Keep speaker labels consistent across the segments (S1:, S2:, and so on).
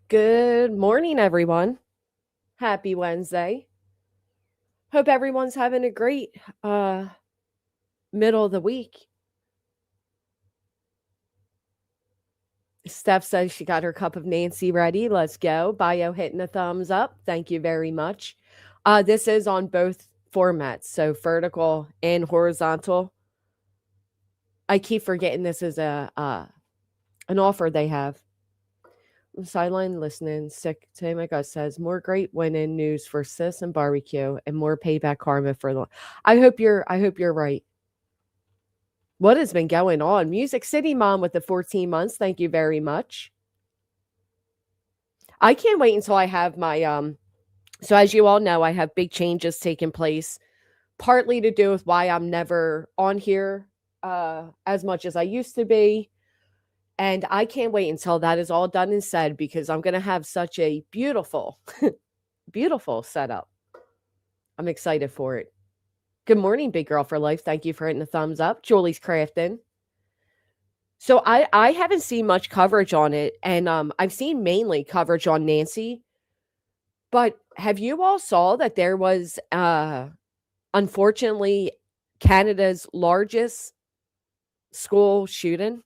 S1: Good morning, everyone. Happy Wednesday. Hope everyone's having a great uh middle of the week. Steph says she got her cup of Nancy ready. Let's go. Bio hitting a thumbs up. Thank you very much. This is on both formats, so vertical and horizontal. I keep forgetting this is a an offer they have. Sideline listening. Sick today. My gut says more great winning news for sis and barbecue, and more payback karma for the. I hope you're right. What has been going on? Music City Mom with the 14 months. Thank you very much. I can't wait until I have my so as you all know, I have big changes taking place, partly to do with why I'm never on here as much as I used to be. And I can't wait until that is all done and said because I'm going to have such a beautiful, beautiful setup. I'm excited for it. Good morning, Big Girl for Life. Thank you for hitting the thumbs up. Julie's crafting. So I haven't seen much coverage on it, and I've seen mainly coverage on Nancy. But have you all saw that there was unfortunately Canada's largest school shooting?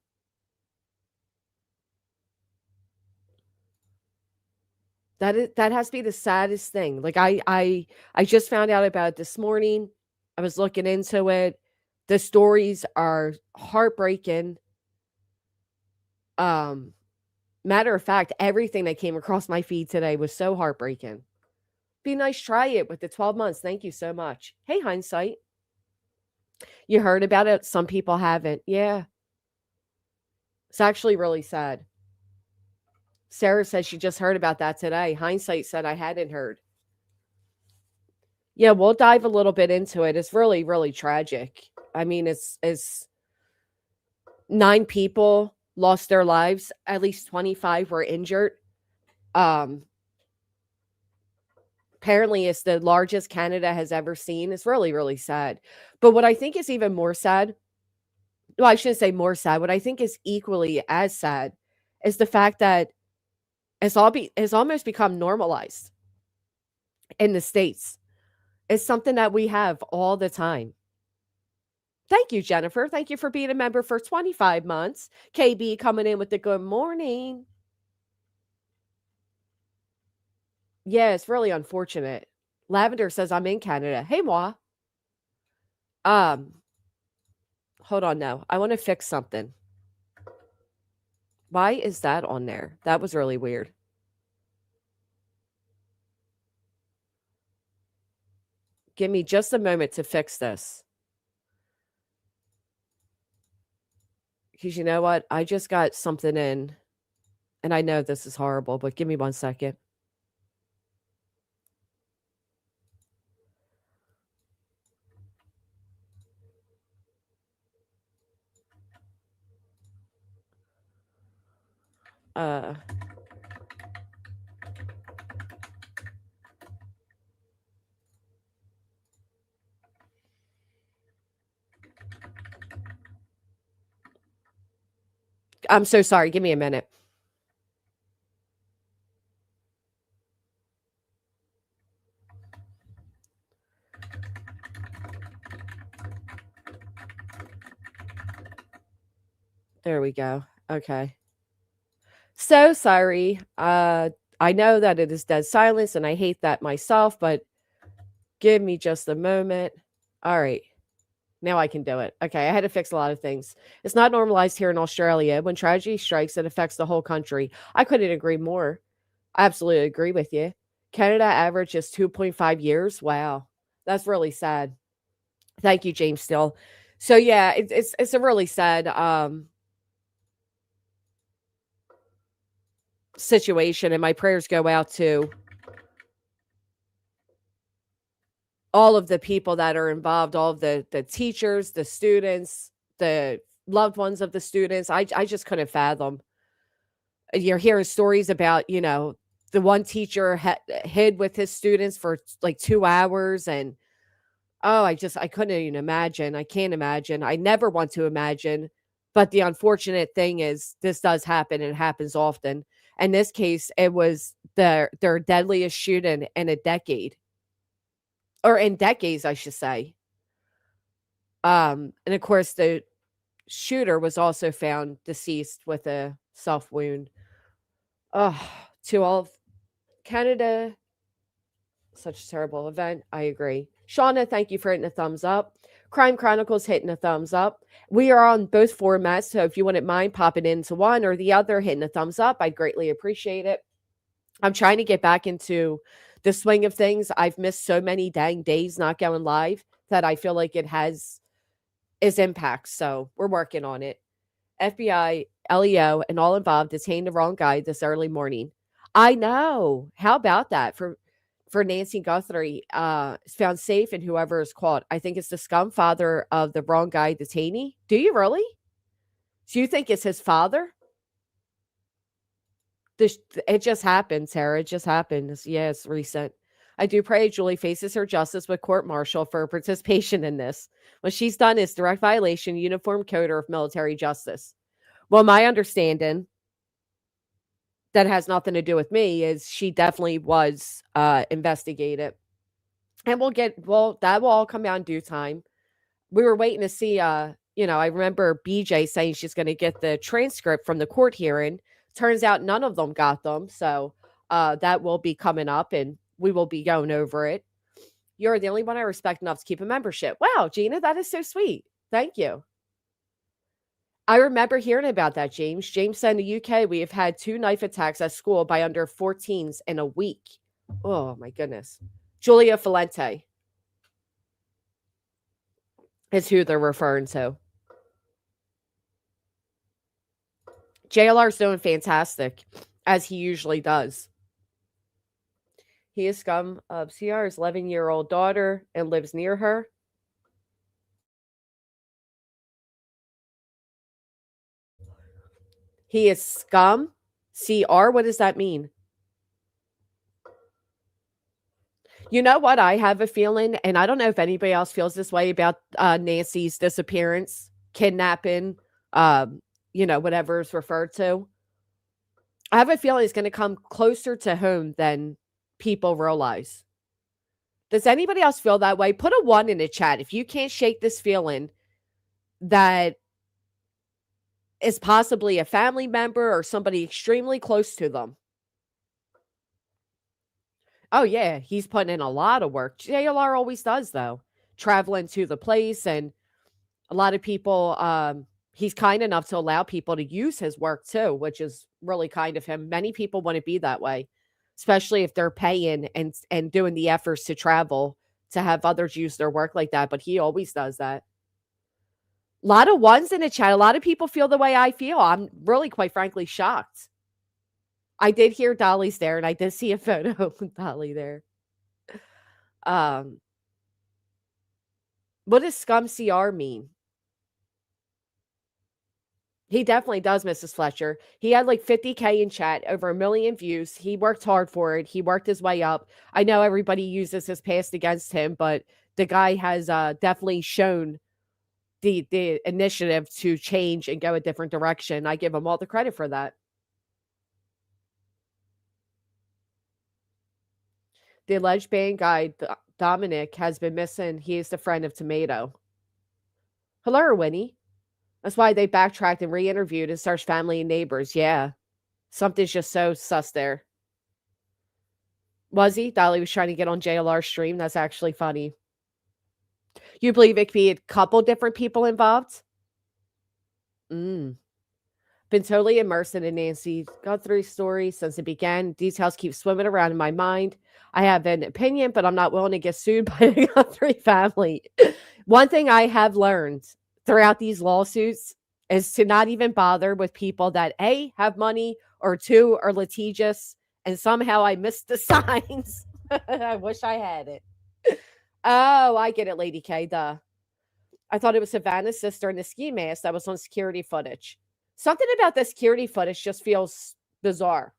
S1: That has to be the saddest thing. Like I just found out about it this morning. I was looking into it. The stories are heartbreaking. Um Matter of fact, everything that came across my feed today was so heartbreaking. Be nice, try it with the 12 months. Thank you so much. Hey, hindsight. You heard about it. Some people haven't. Yeah. It's actually really sad. Sarah says she just heard about that today. Hindsight said I hadn't heard. Yeah, we'll dive a little bit into it. It's really, really tragic. I mean, it's 9 people lost their lives. At least 25 were injured. Um, Apparently it's the largest Canada has ever seen. It's really, really sad. But what I think is even more sad, well, I shouldn't say more sad, what I think is equally as sad is the fact that it's almost become normalized in the States. It's something that we have all the time. Thank you, Jennifer. Thank you for being a member for 25 months. KB coming in with the good morning. Yeah, it's really unfortunate. Lavender says I'm in Canada. Hey, moi. Um, Hold on now. I want to fix something. Why is that on there? That was really weird. Give me just a moment to fix this. Because you know what? I just got something in, and I know this is horrible, but give me 1 second. Uh, I'm so sorry. Give me a minute. There we go. Okay. So sorry. I know that it is dead silence, and I hate that myself, but give me just a moment. All right. Now I can do it. Okay, I had to fix a lot of things. It's not normalized here in Australia. When tragedy strikes, it affects the whole country. I couldn't agree more. I absolutely agree with you. Canada average is 2.5 years. Wow. That's really sad. Thank you, James Still. So yeah, it's a really sad situation, and my prayers go out to all of the people that are involved, all of the teachers, the students, the loved ones of the students. I just couldn't fathom. You're hearing stories about, the one teacher hid with his students for like 2 hours. And oh, I couldn't even imagine. I can't imagine. I never want to imagine. But the unfortunate thing is this does happen, and it happens often. In this case, it was their deadliest shooting in a decade, or in decades, I should say. And of course, the shooter was also found deceased with a self wound. Oh, to all of Canada, such a terrible event. I agree. Shauna, thank you for hitting a thumbs up. Crime Chronicles hitting a thumbs up. We are on both formats, so if you wouldn't mind popping into one or the other, hitting a thumbs up, I'd greatly appreciate it. I'm trying to get back into the swing of things. I've missed so many dang days not going live that I feel like it has its impact. So we're working on it. FBI, LEO, and all involved detained the wrong guy this early morning. I know. How about that for Nancy Guthrie? Is found safe and whoever is caught. I think it's the scum father of the wrong guy detainee. Do you really? Do you think it's his father? This it just happened, Sarah. It just happened. Yeah, it's recent. I do pray Julie faces her justice with court martial for her participation in this. What she's done is direct violation, uniform code of military justice. Well, my understanding that has nothing to do with me is she definitely was investigated. And that will all come out in due time. We were waiting to see I remember BJ saying she's going to get the transcript from the court hearing. Turns out none of them got them. So that will be coming up and we will be going over it. You're the only one I respect enough to keep a membership. Wow, Gina, that is so sweet. Thank you. I remember hearing about that, James. James said in the UK, we have had 2 knife attacks at school by under 14s in a week. Oh, my goodness. Julia Valente is who they're referring to. JLR's doing fantastic, as he usually does. He is scum of CR's 11-year-old daughter and lives near her. He is scum? CR? What does that mean? You know what? I have a feeling, and I don't know if anybody else feels this way about Nancy's disappearance, kidnapping, whatever is referred to. I have a feeling it's going to come closer to home than people realize. Does anybody else feel that way? Put a 1 in the chat if you can't shake this feeling that is possibly a family member or somebody extremely close to them. Oh, yeah, he's putting in a lot of work. JLR always does, though, traveling to the place. And a lot of people, he's kind enough to allow people to use his work, too, which is really kind of him. Many people wouldn't be that way, especially if they're paying and doing the efforts to travel to have others use their work like that. But he always does that. A lot of 1s in the chat. A lot of people feel the way I feel. I'm really, quite frankly, shocked. I did hear Dolly's there, and I did see a photo of Dolly there. What does scum CR mean? He definitely does, Mrs. Fletcher. He had like 50K in chat, over 1 million views. He worked hard for it. He worked his way up. I know everybody uses his past against him, but the guy has definitely shown the initiative to change and go a different direction. I give him all the credit for that. The alleged band guy, Dominic, has been missing. He is the friend of Tomato. Hello, Winnie. That's why they backtracked and re-interviewed and searched family and neighbors. Yeah. Something's just so sus there. Was he? Dolly was trying to get on JLR's stream. That's actually funny. You believe it could be a couple different people involved? Been totally immersed in Nancy Guthrie's story since it began. Details keep swimming around in my mind. I have an opinion, but I'm not willing to get sued by the Guthrie family. One thing I have learned throughout these lawsuits is to not even bother with people that A, have money, or 2, are litigious, and somehow I missed the signs. I wish I had it. Oh, I get it, Lady K, duh. I thought it was Savannah's sister in the ski mask that was on security footage. Something about the security footage just feels bizarre.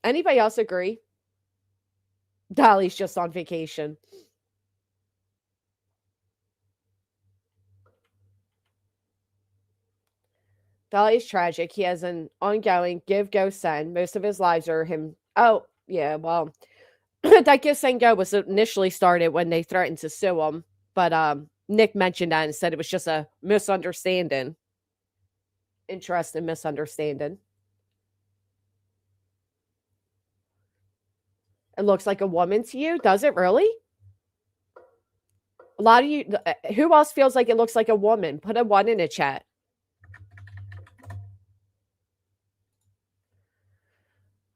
S1: Anybody else agree? Dolly's just on vacation. Dolly's tragic. He has an ongoing give, go, send. Most of his lives are him. Oh, yeah. Well, that give, send, go was initially started when they threatened to sue him. But Nick mentioned that and said it was just a misunderstanding. Interesting misunderstanding. It looks like a woman to you. Does it really? A lot of you, who else feels like it looks like a woman? Put a one in the chat.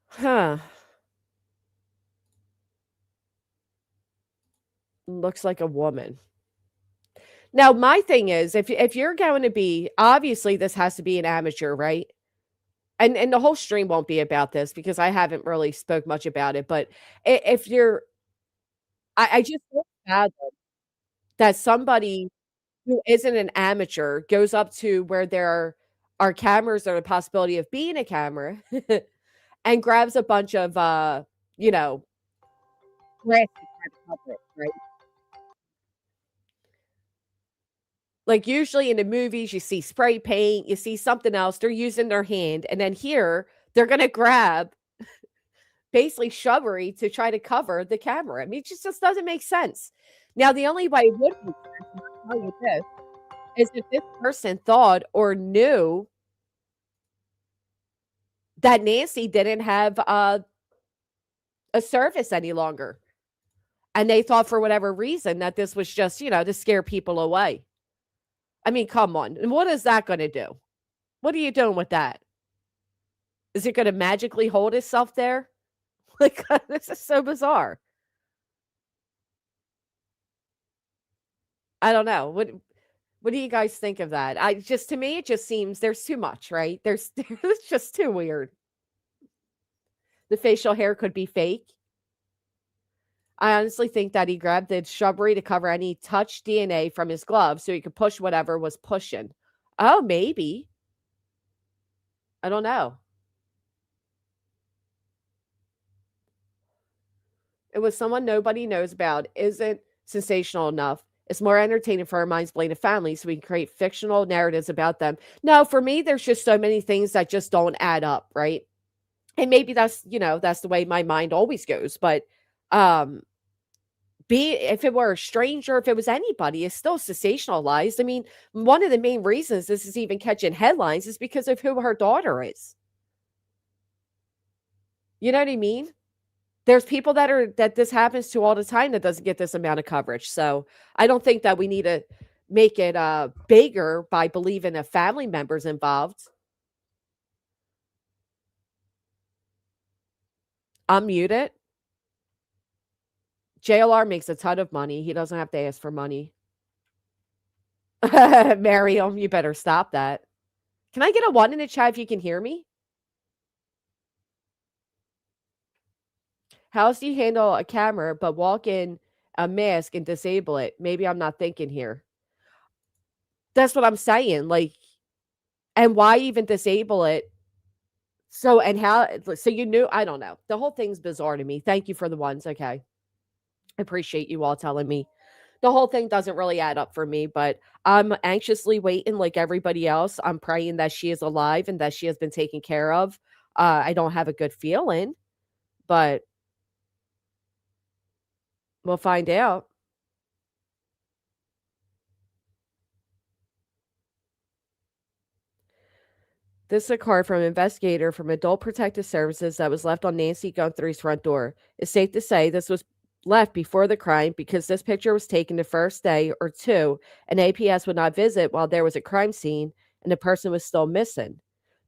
S1: Huh. Looks like a woman. Now, my thing is, if you're going to be, obviously this has to be an amateur, right? And the whole stream won't be about this because I haven't really spoke much about it. But if you're, I just don't fathom that somebody who isn't an amateur goes up to where there are cameras or the possibility of being a camera and grabs a bunch of you know, grass to try to cover it, right? Like usually in the movies, you see spray paint, you see something else, they're using their hand, and then here they're gonna grab basically shrubbery to try to cover the camera. I mean, it just doesn't make sense. Now, the only way it would make sense, and I'll tell you this, is if this person thought or knew that Nancy didn't have a service any longer. And they thought for whatever reason that this was just, to scare people away. I mean, come on. And what is that going to do? What are you doing with that? Is it going to magically hold itself there? Like, this is so bizarre. I don't know. What do you guys think of that? To me, it just seems there's too much, right? It's just too weird. The facial hair could be fake. I honestly think that he grabbed the shrubbery to cover any touch DNA from his glove so he could push whatever was pushing. Oh, maybe. I don't know. It was someone nobody knows about. Isn't sensational enough. It's more entertaining for our minds blended families so we can create fictional narratives about them. No, for me, there's just so many things that just don't add up, right? And maybe that's the way my mind always goes. But um be if it were a stranger, if it was anybody, it's still sensationalized. I mean, one of the main reasons this is even catching headlines is because of who her daughter is. You know what I mean? There's people that this happens to all the time that doesn't get this amount of coverage. So I don't think that we need to make it bigger by believing a family members involved. Unmute it. JLR makes a ton of money. He doesn't have to ask for money. Miriam, you better stop that. Can I get a one in the chat if you can hear me? How else do you handle a camera but walk in a mask and disable it? Maybe I'm not thinking here. That's what I'm saying. Like, and why even disable it? So, and how, so you knew, I don't know. The whole thing's bizarre to me. Thank you for the ones. Okay. I appreciate you all telling me. The whole thing doesn't really add up for me, but I'm anxiously waiting like everybody else. I'm praying that she is alive and that she has been taken care of. I don't have a good feeling, but we'll find out. This is a card from an investigator from Adult Protective Services that was left on Nancy Guthrie's front door. It's safe to say this was left before the crime because this picture was taken the first day or two, and APS would not visit while there was a crime scene and the person was still missing.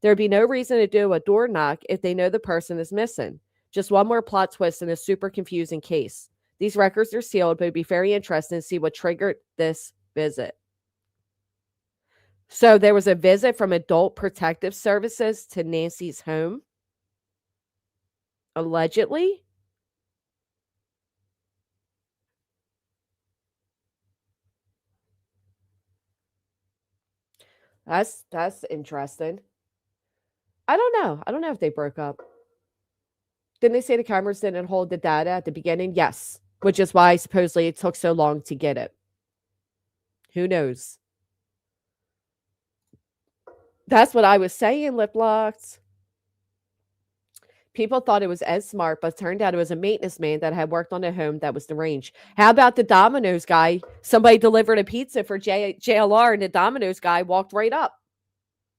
S1: There would be no reason to do a door knock if they know the person is missing. Just one more plot twist in a super confusing case. These records are sealed, but it'd be very interesting to see what triggered this visit. So there was a visit from Adult Protective Services to Nancy's home, allegedly. That's interesting. I don't know. I don't know if they broke up. Didn't they say the cameras didn't hold the data at the beginning? Yes, which is why supposedly it took so long to get it. Who knows? That's what I was saying, lip locks. People thought it was Ed Smart, but turned out it was a maintenance man that had worked on a home that was deranged. How about the Domino's guy? Somebody delivered a pizza for JLR, and the Domino's guy walked right up.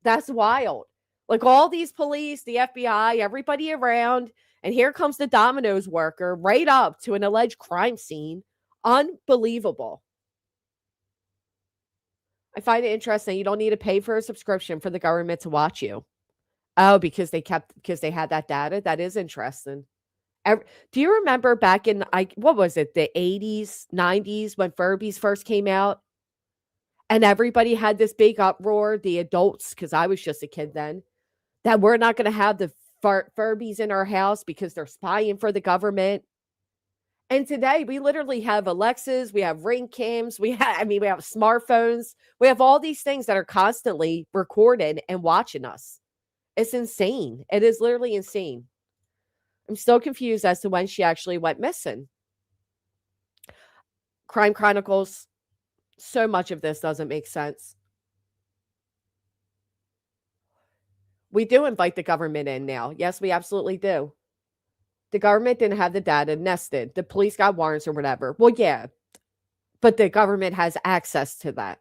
S1: That's wild. Like all these police, the FBI, everybody around, and here comes the Domino's worker right up to an alleged crime scene. Unbelievable. I find it interesting. You don't need to pay for a subscription for the government to watch you. Oh, because they had that data. That is interesting. Do you remember back in what was it, the 80s, 90s when Furbies first came out? And everybody had this big uproar, the adults, because I was just a kid then, that we're not going to have the Furbies in our house because they're spying for the government. And today we literally have Alexas, we have Ring cams, we have smartphones, we have all these things that are constantly recorded and watching us. It's insane. It is literally insane. I'm still confused as to when she actually went missing. Crime Chronicles, so much of this doesn't make sense. We do invite the government in now. Yes, we absolutely do. The government didn't have the data nested. The police got warrants or whatever. Well, yeah, but the government has access to that.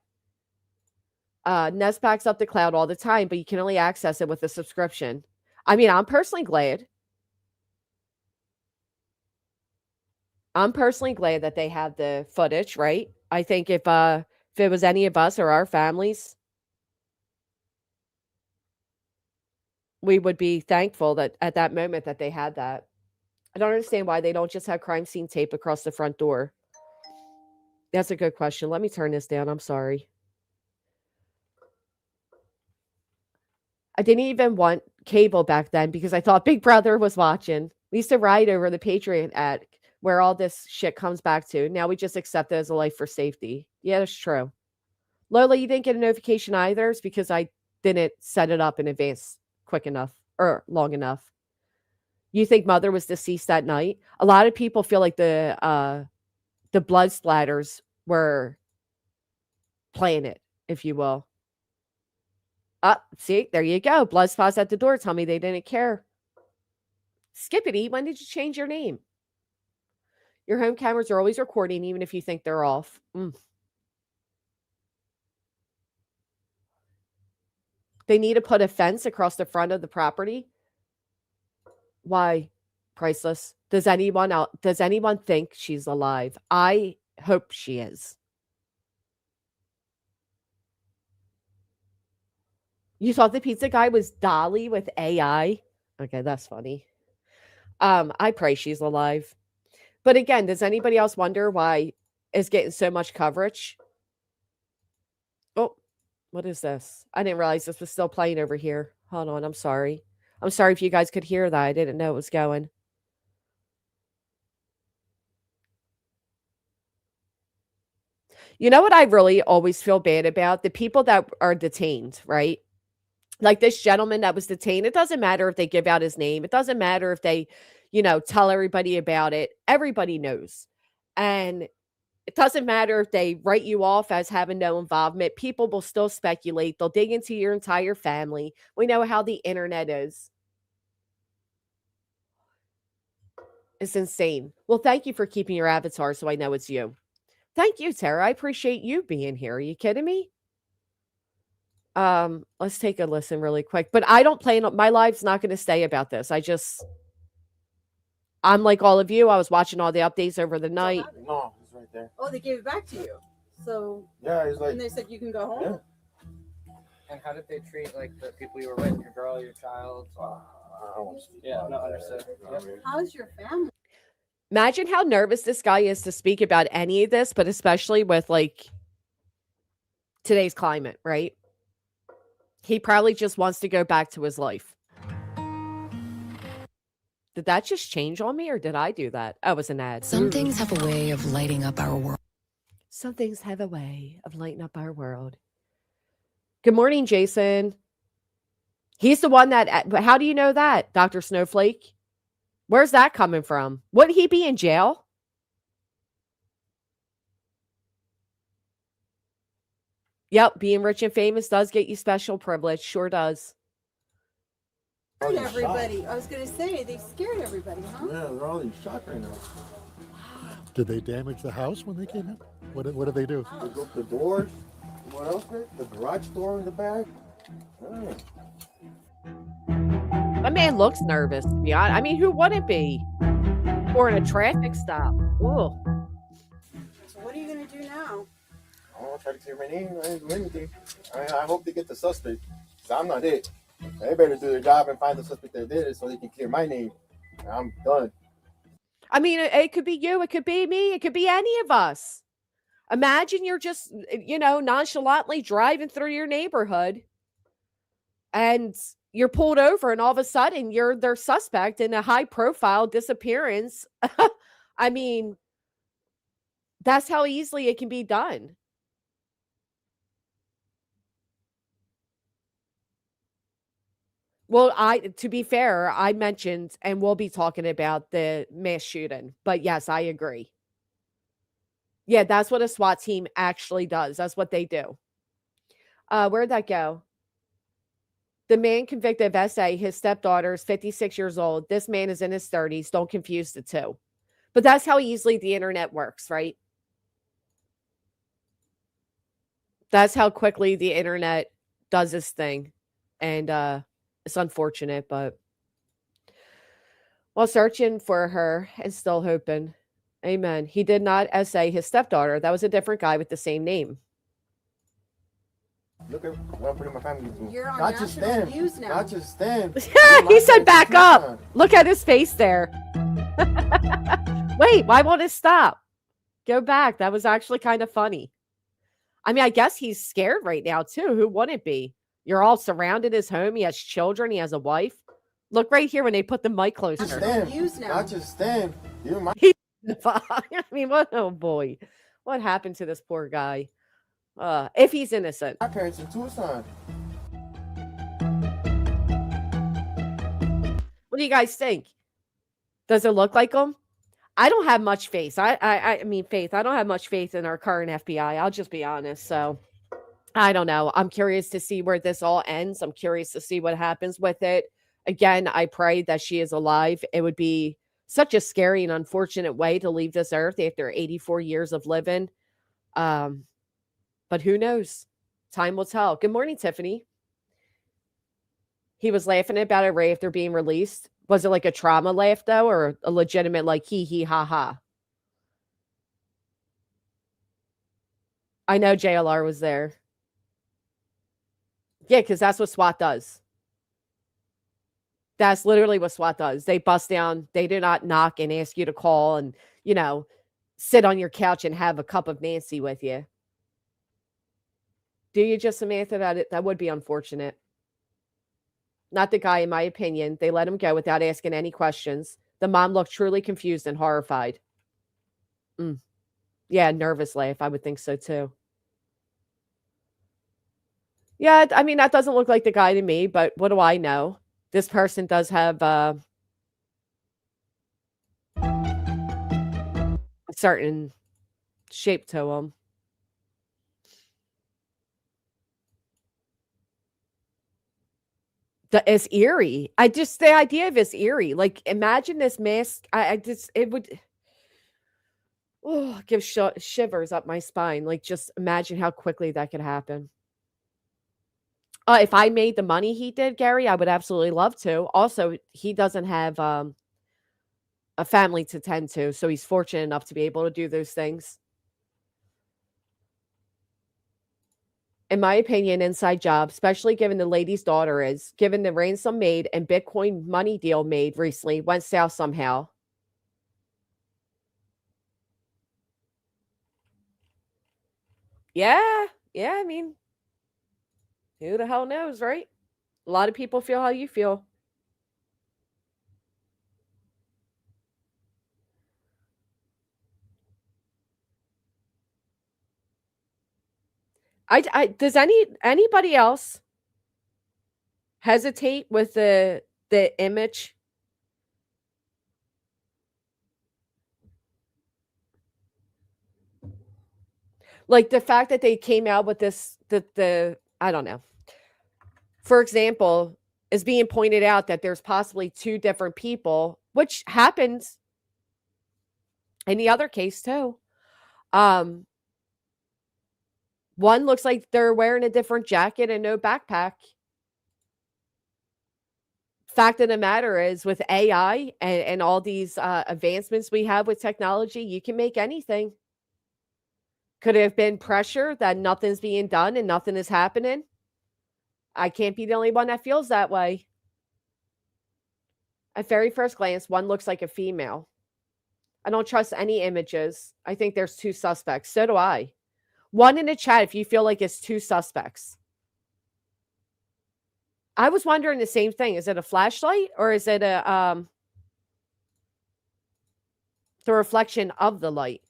S1: Nest backs up the cloud all the time, but you can only access it with a subscription. I mean, I'm personally glad that they have the footage, right? I think if it was any of us or our families, we would be thankful that at that moment that they had that. I don't understand why they don't just have crime scene tape across the front door. That's a good question. Let me turn this down. I'm sorry. I didn't even want cable back then because I thought Big Brother was watching. We used to ride over the Patreon ad where all this shit comes back to. Now we just accept it as a life for safety. Yeah, that's true. Lola, you didn't get a notification either. It's because I didn't set it up in advance quick enough or long enough. You think mother was deceased that night? A lot of people feel like the blood splatters were playing it, if you will. See, there you go. Blood spots at the door tell me they didn't care. Skippity, when did you change your name? Your home cameras are always recording, even if you think they're off. They need to put a fence across the front of the property. Why? Priceless. Does anyone think she's alive? I hope she is. You thought the pizza guy was Dolly with AI? Okay, that's funny. I pray she's alive. But again, does anybody else wonder why it's getting so much coverage? Oh, what is this? I didn't realize this was still playing over here. Hold on, I'm sorry. I'm sorry if you guys could hear that. I didn't know it was going. You know what I really always feel bad about? The people that are detained, right? Like this gentleman that was detained. It doesn't matter if they give out his name. It doesn't matter if they, tell everybody about it. Everybody knows. And it doesn't matter if they write you off as having no involvement. People will still speculate. They'll dig into your entire family. We know how the internet is. It's insane. Well, thank you for keeping your avatar so I know it's you. Thank you, Tara. I appreciate you being here. Are you kidding me? Let's take a listen really quick. But I don't plan on my life's not going to stay about this. I'm like all of you. I was watching all the updates over the night.
S2: No, it's right there.
S3: Oh, they gave it back to you. So
S2: yeah, it's like.
S3: And they said you can go home.
S2: Yeah.
S4: And how did they treat like the people you were with, your girl, your child?
S2: I don't want to speak.
S4: Yeah, no, understood.
S2: Yep.
S3: How's your family?
S1: Imagine how nervous this guy is to speak about any of this, but especially with like today's climate, right? He probably just wants to go back to his life. Did that just change on me or did I do that? Oh, it was an ad.
S5: Some things have a way of lighting up our world.
S1: Some things have a way of lighting up our world. Good morning, Jason. He's the one that, how do you know that, Dr. Snowflake? Where's that coming from? Wouldn't he be in jail? Yep, being rich and famous does get you special privilege. Sure does.
S3: Scared everybody. I was gonna say they scared everybody, huh?
S2: Yeah, they're all in shock right now.
S6: Did they damage the house when they came in? What did they do?
S2: They broke the doors. What else? The garage door in the back.
S1: That man looks nervous, to be honest. I mean, who wouldn't be? Or in a traffic stop. Ooh.
S3: So what are you gonna do now?
S2: I'll try to clear my name. I didn't do anything. I hope they get the suspect. Because I'm not it. They better do their job and find the suspect that did it so they can clear my name. I'm done.
S1: I mean, it could be you. It could be me. It could be any of us. Imagine you're just, nonchalantly driving through your neighborhood and you're pulled over and all of a sudden you're their suspect in a high profile disappearance. I mean, that's how easily it can be done. Well, to be fair, I mentioned, and we'll be talking about the mass shooting, but yes, I agree. Yeah, that's what a SWAT team actually does. That's what they do. Where'd that go? The man convicted of SA, his stepdaughter is 56 years old. This man is in his 30s. Don't confuse the two. But that's how easily the internet works, right? That's how quickly the internet does this thing. And it's unfortunate, but while searching for her and still hoping. Amen. He did not SA his stepdaughter. That was a different guy with the same name.
S2: Look at what I'm putting my family through.
S3: You're on
S2: Not just
S3: national
S2: them.
S3: news now.
S2: Not just them.
S1: He said back up. Look at his face there. Wait, why won't it stop? Go back. That was actually kind of funny. I mean, I guess he's scared right now, too. Who wouldn't be? You're all surrounded his home. He has children. He has a wife. Look right here when they put the mic
S2: Not just
S1: closer.
S2: them.
S3: News now.
S2: Not just them. You my
S1: I mean, what? Oh, boy. What happened to this poor guy? If he's innocent.
S2: my parents in Tucson.
S1: What do you guys think? Does it look like him? I don't have much faith. I mean, faith. I don't have much faith in our current FBI. I'll just be honest. So I don't know. I'm curious to see where this all ends. I'm curious to see what happens with it. Again, I pray that she is alive. It would be such a scary and unfortunate way to leave this earth after 84 years of living. But who knows? Time will tell. Good morning, Tiffany. He was laughing about it right after being released. Was it like a trauma laugh, though, or a legitimate, like, hee hee ha ha? I know JLR was there. Yeah, because that's what SWAT does. That's literally what SWAT does. They bust down. They do not knock and ask you to call and, sit on your couch and have a cup of Nancy with you. Do you just, Samantha? That would be unfortunate. Not the guy, in my opinion. They let him go without asking any questions. The mom looked truly confused and horrified. Yeah, nervous laugh. I would think so, too. Yeah, I mean, that doesn't look like the guy to me, but what do I know? This person does have a certain shape to him. It's eerie. The idea of it's eerie. Like, imagine this mask. It would give shivers up my spine. Like, just imagine how quickly that could happen. If I made the money he did, Gary, I would absolutely love to. Also, he doesn't have a family to tend to, so he's fortunate enough to be able to do those things. In my opinion, inside job, especially given the lady's daughter is, given the ransom made and Bitcoin money deal made recently, went south somehow. Yeah, I mean, who the hell knows, right? A lot of people feel how you feel. Does anybody else hesitate with the image? Like the fact that they came out with this, the I don't know. For example, is being pointed out that there's possibly two different people, which happens in the other case too. Um, One looks like they're wearing a different jacket and no backpack. Fact of the matter is, with AI and all these advancements we have with technology, you can make anything. Could it have been pressure that nothing's being done and nothing is happening? I can't be the only one that feels that way. At very first glance, one looks like a female. I don't trust any images. I think there's two suspects. So do I. One in the chat if you feel like it's two suspects. I was wondering the same thing. Is it a flashlight or is it a the reflection of the light?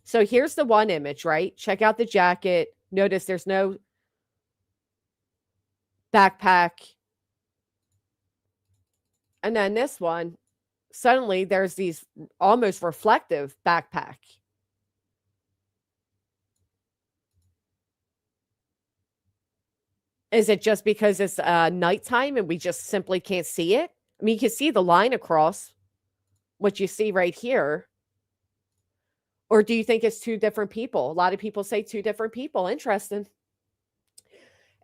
S1: So here's the one image, right? Check out the jacket. Notice there's no backpack. And then this one, suddenly there's these almost reflective backpack. Is it just because it's nighttime and we just simply can't see it? I mean, you can see the line across what you see right here. Or do you think it's two different people? A lot of people say two different people. Interesting.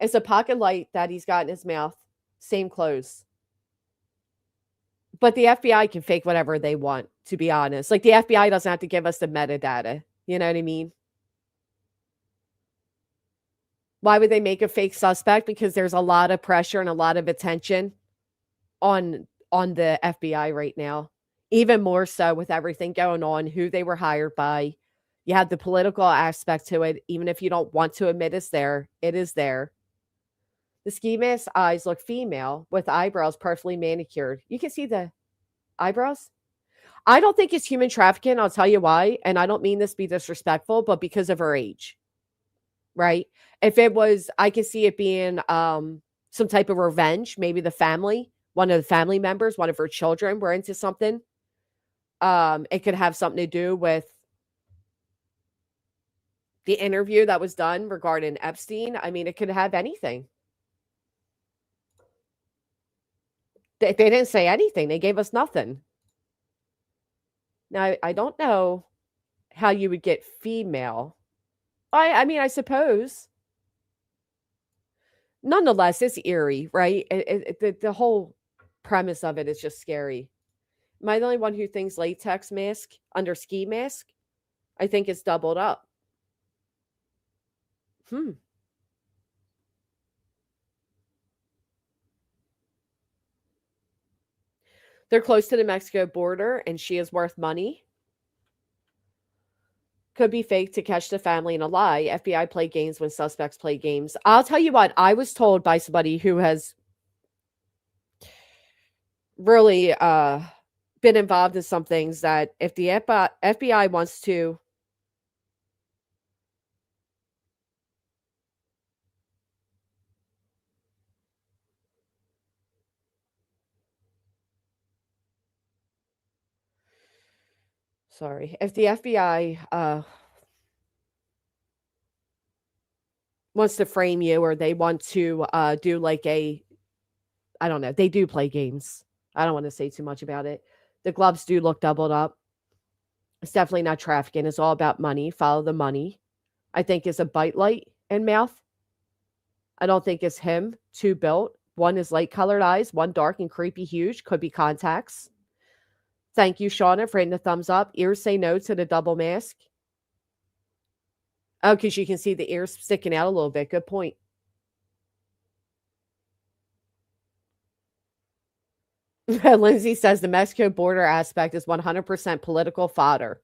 S1: It's a pocket light that he's got in his mouth. Same clothes. But the FBI can fake whatever they want, to be honest. Like the FBI doesn't have to give us the metadata. You know what I mean? Why would they make a fake suspect? Because there's a lot of pressure and a lot of attention on the FBI right now. Even more so with everything going on, who they were hired by. You have the political aspect to it. Even if you don't want to admit it's there, it is there. The ski mask eyes look female with eyebrows perfectly manicured. You can see the eyebrows. I don't think it's human trafficking. I'll tell you why. And I don't mean this to be disrespectful, but because of her age, right? If it was, I can see it being some type of revenge. Maybe the family, one of the family members, one of her children were into something. It could have something to do with the interview that was done regarding Epstein. I mean, it could have anything. They didn't say anything. They gave us nothing. Now, I don't know how you would get female. I mean, I suppose. Nonetheless, it's eerie, right? The whole premise of it is just scary. Am I the only one who thinks latex mask under ski mask? I think it's doubled up. They're close to the Mexico border and she is worth money. Could be fake to catch the family in a lie. FBI play games when suspects play games. I'll tell you what, I was told by somebody who has really been involved in some things that if the FBI wants to if the FBI wants to frame you or they want to do like a, I don't know, they do play games. I don't want to say too much about it. The gloves do look doubled up. It's definitely not trafficking. It's all about money. Follow the money. I think it's a bite light and mouth. I don't think it's him. Two built. One is light colored eyes. One dark and creepy huge. Could be contacts. Thank you, Shauna, for hitting the thumbs up. Ears say no to the double mask. Oh, because you can see the ears sticking out a little bit. Good point. Lindsay says the Mexico border aspect is 100% political fodder.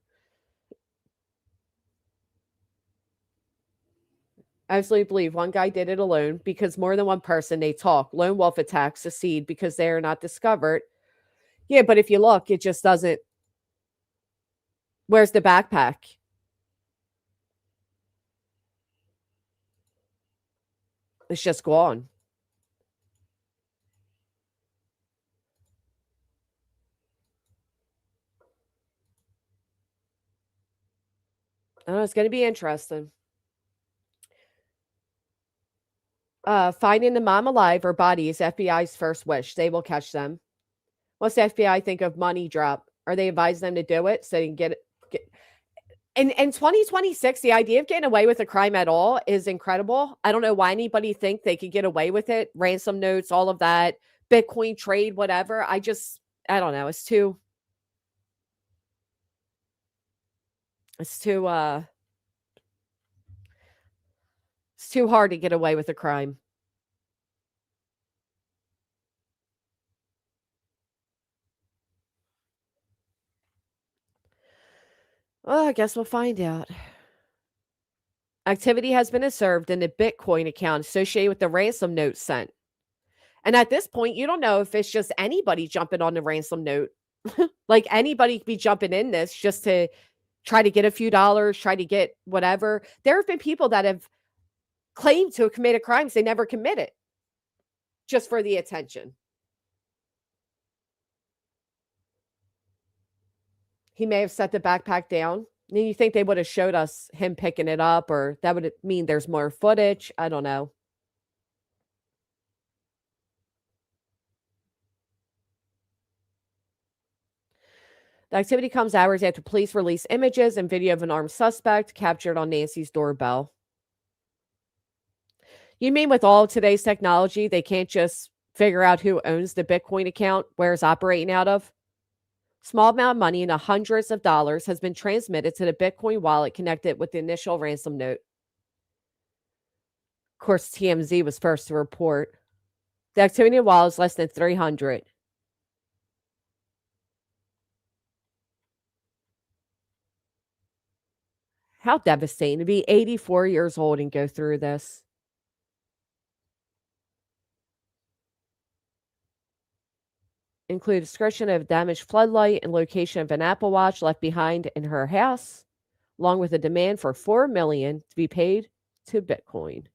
S1: I absolutely believe one guy did it alone because more than one person, they talk. Lone wolf attacks succeed because they are not discovered. Yeah, but if you look, it just doesn't. Where's the backpack? It's just gone. I don't Oh, it's going to be interesting. Finding the mom alive or body is FBI's first wish. They will catch them. What's the FBI think of money drop? Are they advising them to do it so they can get in 2026, the idea of getting away with a crime at all is incredible. I don't know why anybody think they could get away with it. Ransom notes, all of that, Bitcoin trade, whatever. I don't know. It's too it's too hard to get away with a crime. Well, I guess we'll find out. Activity has been observed in the Bitcoin account associated with the ransom note sent. And at this point, you don't know if it's just anybody jumping on the ransom note. Like anybody could be jumping in this just to try to get a few dollars, try to get whatever. There have been people that have claimed to have committed crimes they never committed just for the attention. He may have set the backpack down. And you think they would have showed us him picking it up, or that would mean there's more footage? I don't know. The activity comes hours after police release images and video of an armed suspect captured on Nancy's doorbell. You mean with all of today's technology, they can't just figure out who owns the Bitcoin account, where it's operating out of? Small amount of money in the hundreds of dollars has been transmitted to the Bitcoin wallet connected with the initial ransom note. Of course, TMZ was first to report. The activity in the wallet is less than 300. How devastating to be 84 years old and go through this. Include description of damaged floodlight and location of an Apple Watch left behind in her house, along with a demand for $4 million to be paid to Bitcoin.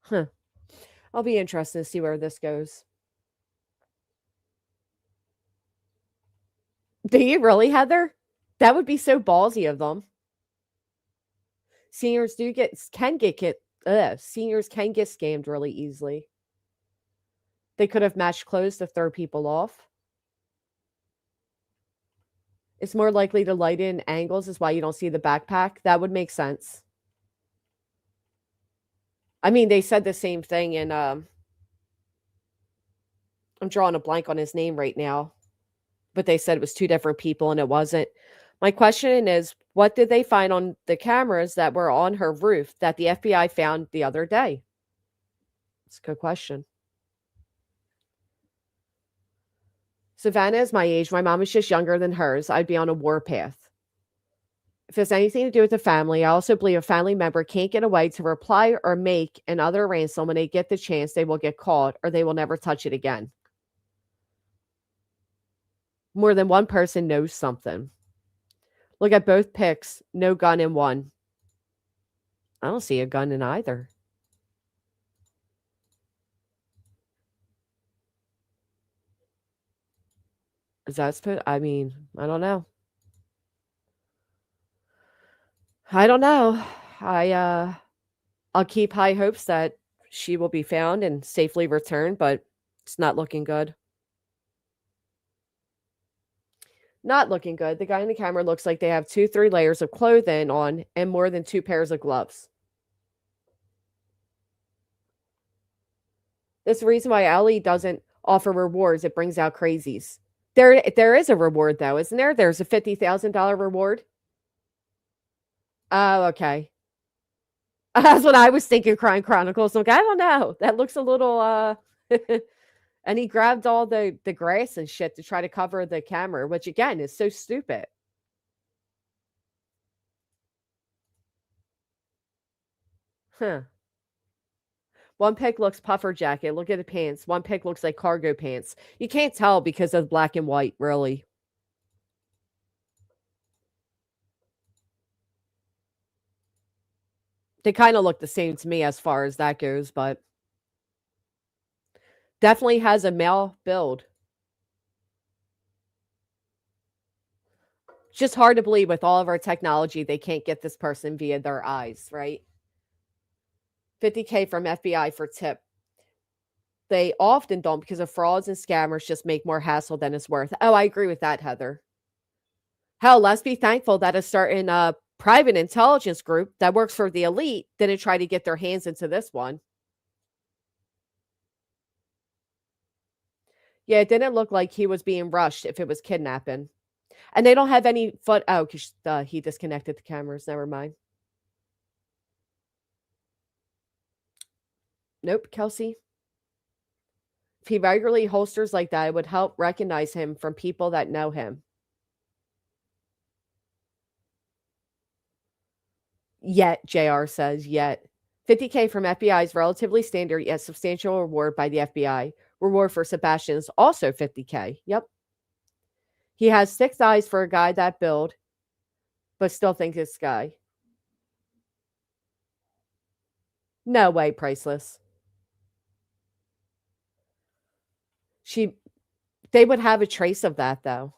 S1: Huh. I'll be interested to see where this goes. Do you really, Heather? That would be so ballsy of them. Seniors seniors can get scammed really easily. They could have matched clothes to throw people off. It's more likely to light in angles is why you don't see the backpack. That would make sense. I mean, they said the same thing in I'm drawing a blank on his name right now, but they said it was two different people and it wasn't. My question is, what did they find on the cameras that were on her roof that the FBI found the other day? It's a good question. Savannah is my age. My mom is just younger than hers. I'd be on a warpath. If it's anything to do with the family, I also believe a family member can't get away to reply or make another ransom. When they get the chance, they will get caught or they will never touch it again. More than one person knows something. Look at both pics. No gun in one. I don't see a gun in either. Is that supposed? I mean, I don't know. I don't know. I'll keep high hopes that she will be found and safely returned, but it's not looking good. Not looking good. The guy in the camera looks like they have 2-3 layers of clothing on and more than 2 pairs of gloves. That's the reason why Ali doesn't offer rewards. It brings out crazies. There is a reward though, isn't there? There's a $50,000 reward. Oh, okay. That's what I was thinking. Crime Chronicles. Like, I don't know. That looks a little. And he grabbed all the grass and shit to try to cover the camera, which again is so stupid. Huh. One pic looks puffer jacket. Look at the pants. One pic looks like cargo pants. You can't tell because of black and white, really. They kind of look the same to me as far as that goes, but Definitely has a male build. It's just hard to believe with all of our technology, they can't get this person via their eyes, right? 50K from FBI for tip. They often don't because of frauds and scammers just make more hassle than it's worth. Oh, I agree with that, Heather. Hell, let's be thankful that a certain private intelligence group that works for the elite didn't try to get their hands into this one. Yeah, it didn't look like he was being rushed if it was kidnapping. And they don't have any foot. Oh, because he disconnected the cameras. Never mind. Nope, Kelsey. If he regularly holsters like that, it would help recognize him from people that know him. Yet, JR says, yet. 50K from FBI is relatively standard, yet substantial reward by the FBI. Reward for Sebastian is also 50K. Yep. He has 6 eyes for a guy that build, but still think it's guy. No way, priceless. They would have a trace of that though.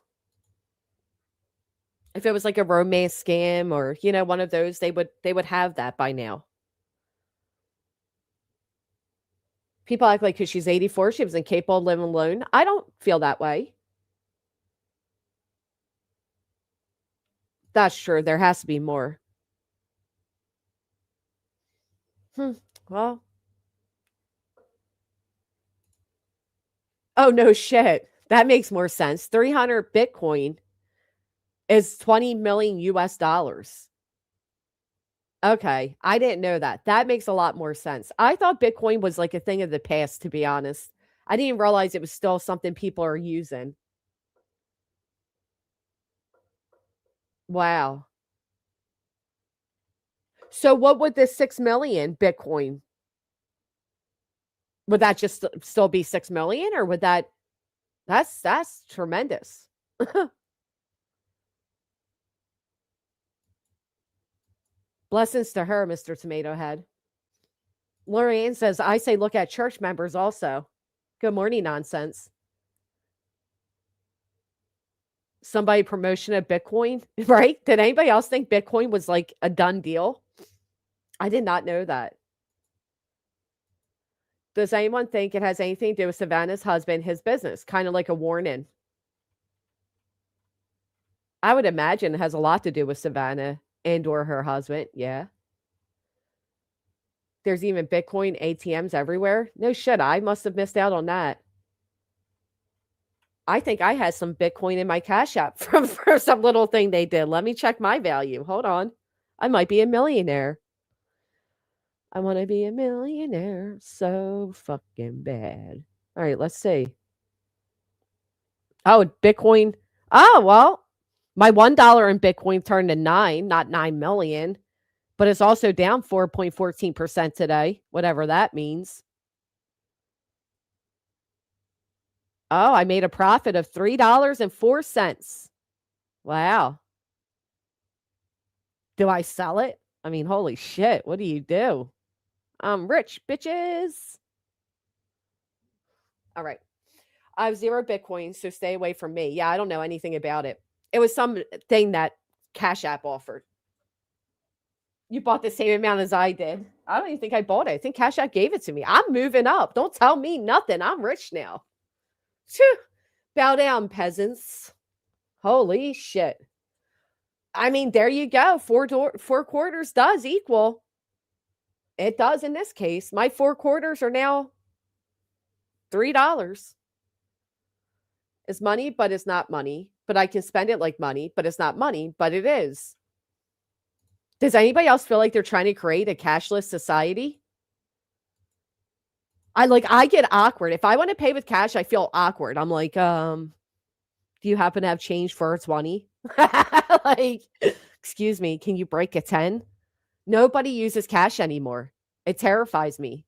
S1: If it was like a romance scam or, one of those, they would have that by now. People act like because she's 84, she was incapable of living alone. I don't feel that way. That's true. There has to be more. Well. Oh, no shit. That makes more sense. 300 Bitcoin is 20 million US dollars. Okay. I didn't know that. That makes a lot more sense. I thought Bitcoin was like a thing of the past, to be honest. I didn't realize it was still something people are using. Wow. So what would this 6 million Bitcoin? Would that just still be 6 million or would that's tremendous. Blessings to her, Mr. Tomato Head. Lorianne says, I say look at church members also. Good morning, nonsense. Somebody promotion of Bitcoin, right? Did anybody else think Bitcoin was like a done deal? I did not know that. Does anyone think it has anything to do with Savannah's husband, his business? Kind of like a warning. I would imagine it has a lot to do with Savannah and or her husband. Yeah. There's even Bitcoin ATMs everywhere. No shit. I must have missed out on that. I think I had some Bitcoin in my Cash App from for some little thing they did. Let me check my value. Hold on. I might be a millionaire. I want to be a millionaire so fucking bad. All right, let's see. Oh, Bitcoin. Oh, well, my $1 in Bitcoin turned to 9, not 9 million, but it's also down 4.14% today, whatever that means. Oh, I made a profit of $3.04. Wow. Do I sell it? I mean, holy shit. What do you do? I'm rich, bitches. All right. I have 0 Bitcoin, so stay away from me. Yeah, I don't know anything about it. It was something that Cash App offered. You bought the same amount as I did. I don't even think I bought it. I think Cash App gave it to me. I'm moving up. Don't tell me nothing. I'm rich now. Phew. Bow down, peasants. Holy shit. I mean, there you go. 4 quarters does equal. It does in this case. My 4 quarters are now $3. It's money, but it's not money. But I can spend it like money, but it's not money, but it is. Does anybody else feel like they're trying to create a cashless society? I get awkward. If I want to pay with cash, I feel awkward. I'm like, do you happen to have change for a 20? Like, excuse me, can you break a 10? Nobody uses cash anymore. It terrifies me.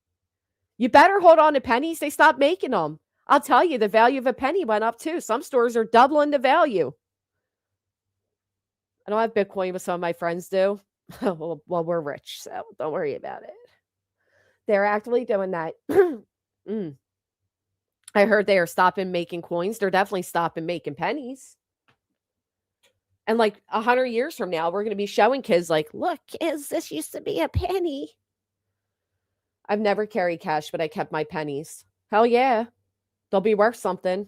S1: You better hold on to pennies. They stopped making them. I'll tell you, the value of a penny went up too. Some stores are doubling the value. I don't have Bitcoin, but some of my friends do. well, we're rich, so don't worry about it. They're actively doing that. I heard they are stopping making coins. They're definitely stopping making pennies. And like 100 years from now, we're going to be showing kids like, look, kids, this used to be a penny. I've never carried cash, but I kept my pennies. Hell yeah. They'll be worth something.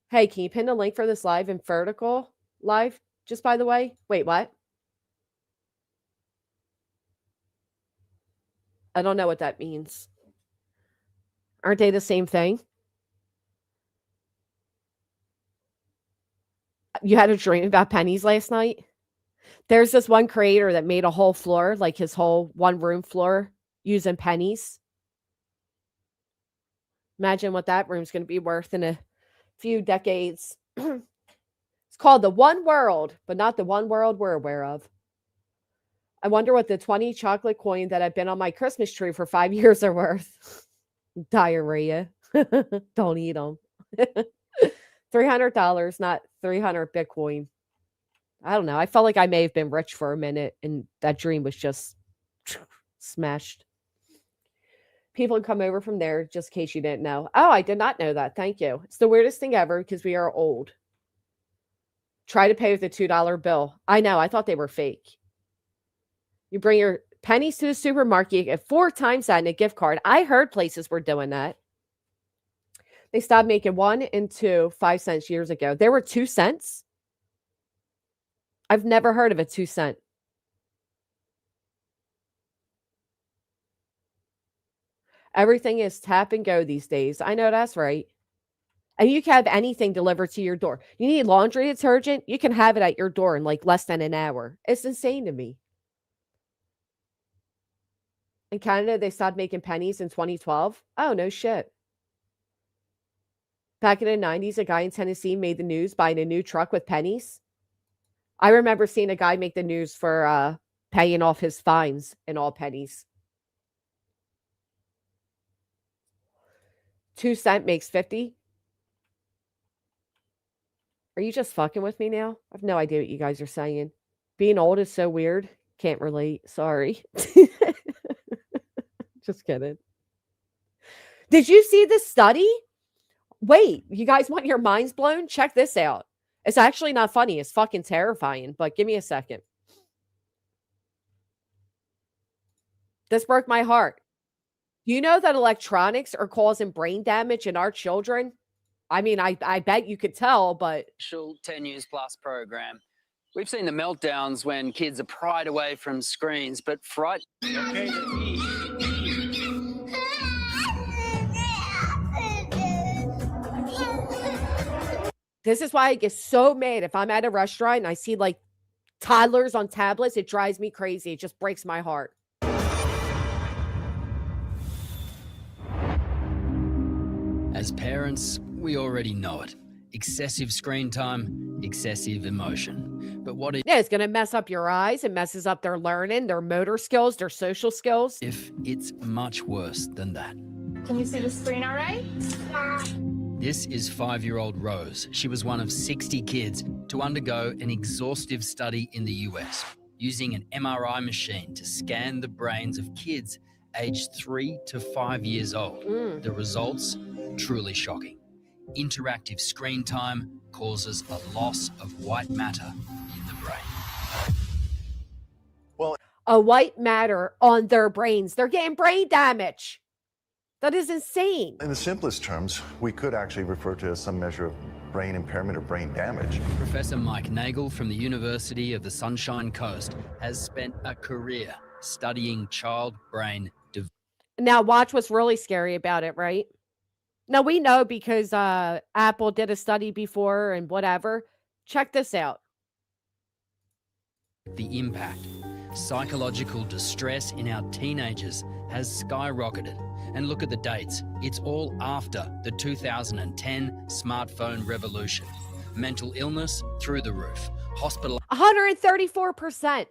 S1: Hey, can you pin the link for this live in vertical live? Just by the way. Wait, what? I don't know what that means. Aren't they the same thing? You had a dream about pennies last night? There's this one creator that made a whole floor, like his whole one room floor, using pennies. Imagine what that room's going to be worth in a few decades. It's called the One World, but not the one world we're aware of. I wonder what the 20 chocolate coin that I've been on my Christmas tree for 5 years are worth. Diarrhea. Don't eat them. $300, not 300 Bitcoin. I don't know. I felt like I may have been rich for a minute and that dream was just smashed. People come over from there, just in case you didn't know. Oh, I did not know that. Thank you. It's the weirdest thing ever because we are old. Try to pay with a $2 bill. I know. I thought they were fake. You bring your pennies to the supermarket, you get 4 times that in a gift card. I heard places were doing that. They stopped making 1 and 2 5-cent years ago. There were 2 cents. I've never heard of a 2-cent. Everything is tap and go these days. I know that's right. And you can have anything delivered to your door. You need laundry detergent, you can have it at your door in like less than an hour. It's insane to me. In Canada, they stopped making pennies in 2012. Oh, no shit. Back in the 90s, a guy in Tennessee made the news buying a new truck with pennies. I remember seeing a guy make the news for paying off his fines in all pennies. 2 cent makes 50. Are you just fucking with me now? I have no idea what you guys are saying. Being old is so weird. Can't relate. Sorry. Just kidding. Did you see this study? Wait, you guys want your minds blown? Check this out. It's actually not funny. It's fucking terrifying, but give me a second. This broke my heart. You know that electronics are causing brain damage in our children? I mean, I bet you could tell, but
S7: 10 News Plus program. We've seen the meltdowns when kids are pried away from screens, but fright.
S1: this is why I get so mad if I'm at a restaurant and I see like toddlers on tablets. It drives me crazy. It just breaks my heart.
S7: As parents, we already know it. Excessive screen time, excessive emotion. But what
S1: Yeah, it's going to mess up your eyes. It messes up their learning, their motor skills, their social skills.
S7: if it's much worse than that?
S8: Can you see the screen all right?
S7: This is 5-year-old Rose. She was one of 60 kids to undergo an exhaustive study in the US, using an MRI machine to scan the brains of kids aged 3 to 5 years old. The results, truly shocking. Interactive screen time causes a loss of white matter in the brain.
S1: A white matter on their brains. They're getting brain damage. That is insane.
S9: In the simplest terms, we could actually refer to as some measure of brain impairment or brain damage.
S7: Professor Mike Nagel from the University of the Sunshine Coast has spent a career studying child brain development.
S1: Now watch what's really scary about it, right? Now we know because Apple did a study before and whatever. Check this out.
S7: The impact. Psychological distress in our teenagers has skyrocketed. And look at the dates. It's all after the 2010 smartphone revolution. Mental illness through the roof.
S1: 134%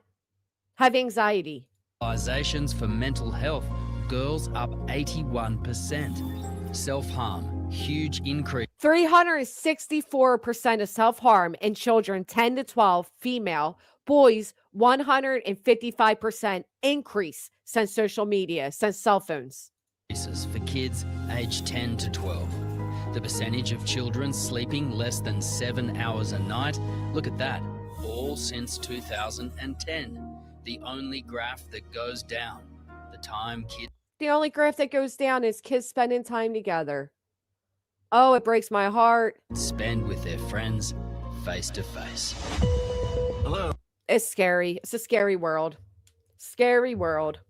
S1: have anxiety.
S7: Hospitalizations for mental health. Girls up 81%. Self-harm. Huge increase.
S1: 364% of self-harm in children 10 to 12, female. Boys, 155% increase since social media, since cell phones.
S7: increases for kids aged 10 to 12. The percentage of children sleeping less than 7 hours a night, look at that, all since 2010. The only graph that goes down. The time kids
S1: The only graph that goes down is kids spending time together. Oh, it breaks my heart.
S7: spend with their friends face to face.
S1: It's scary. It's a scary world. Scary world.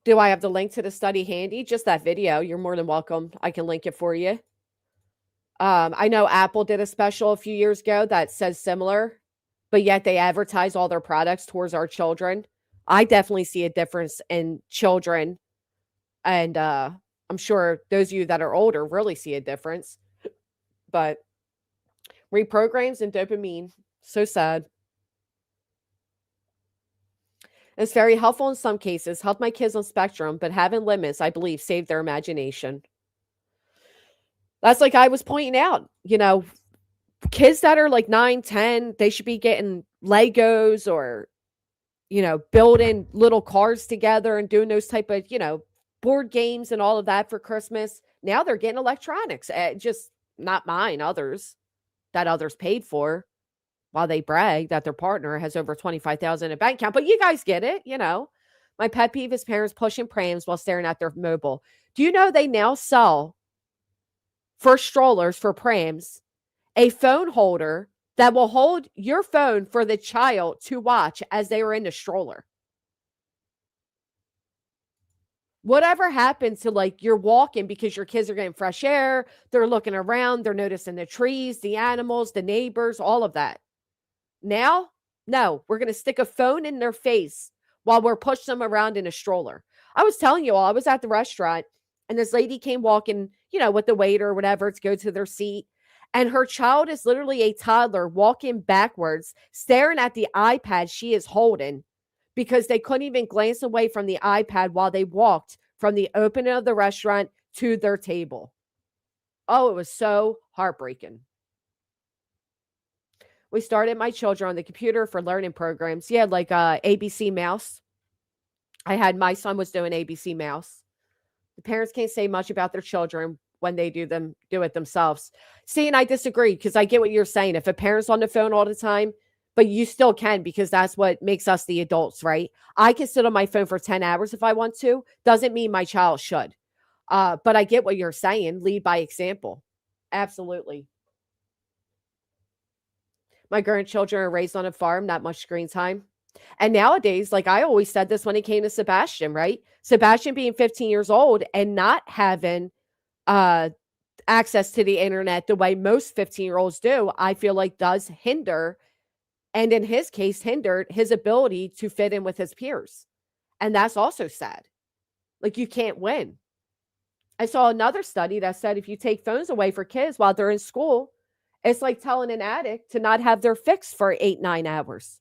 S1: Do I have the link to the study handy? Just that video. You're more than welcome. I can link it for you. I know Apple did a special a few years ago that says similar, but yet they advertise all their products towards our children. I definitely see a difference in children, and I'm sure those of you that are older really see a difference. But reprograms and dopamine, so sad. It's very helpful in some cases, helped my kids on spectrum, but having limits, I believe, saved their imagination. That's like I was pointing out, kids that are like 9, 10, they should be getting Legos or, building little cars together and doing those type of, board games and all of that for Christmas. Now they're getting electronics, just not mine, others that others paid for while they brag that their partner has over 25,000 in a bank account. But you guys get it, My pet peeve is parents pushing prams while staring at their mobile. Do you know they now sell for strollers, for prams, a phone holder that will hold your phone for the child to watch as they are in the stroller? Whatever happens to like you're walking because your kids are getting fresh air, they're looking around, they're noticing the trees, the animals, the neighbors, all of that. Now, no, we're going to stick a phone in their face while we're pushing them around in a stroller. I was telling you all, I was at the restaurant and this lady came walking, with the waiter or whatever to go to their seat. And her child is literally a toddler walking backwards, staring at the iPad she is holding because they couldn't even glance away from the iPad while they walked from the opening of the restaurant to their table. Oh, it was so heartbreaking. We started my children on the computer for learning programs. Yeah, like ABC Mouse. My son was doing ABC Mouse. The parents can't say much about their children when they do it themselves. See, and I disagree because I get what you're saying. If a parent's on the phone all the time, but you still can because that's what makes us the adults, right? I can sit on my phone for 10 hours if I want to. Doesn't mean my child should. But I get what you're saying. Lead by example. Absolutely. My grandchildren are raised on a farm, not much screen time. And nowadays, like I always said this when it came to Sebastian, right? Sebastian being 15 years old and not having access to the internet the way most 15-year-olds do, I feel like does hinder, and in his case, hindered his ability to fit in with his peers. And that's also sad. Like you can't win. I saw another study that said if you take phones away for kids while they're in school, it's like telling an addict to not have their fix for 8, 9 hours.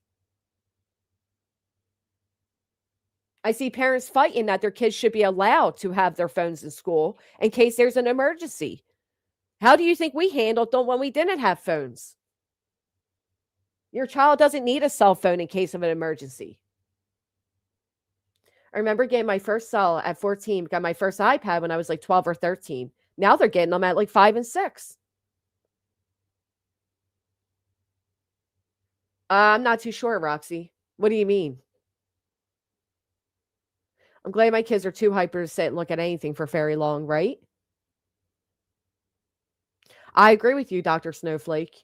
S1: I see parents fighting that their kids should be allowed to have their phones in school in case there's an emergency. How do you think we handled them when we didn't have phones? Your child doesn't need a cell phone in case of an emergency. I remember getting my first cell at 14, got my first iPad when I was like 12 or 13. Now they're getting them at like 5 and 6. I'm not too sure, Roxy. What do you mean? I'm glad my kids are too hyper to sit and look at anything for very long, right? I agree with you, Dr. Snowflake.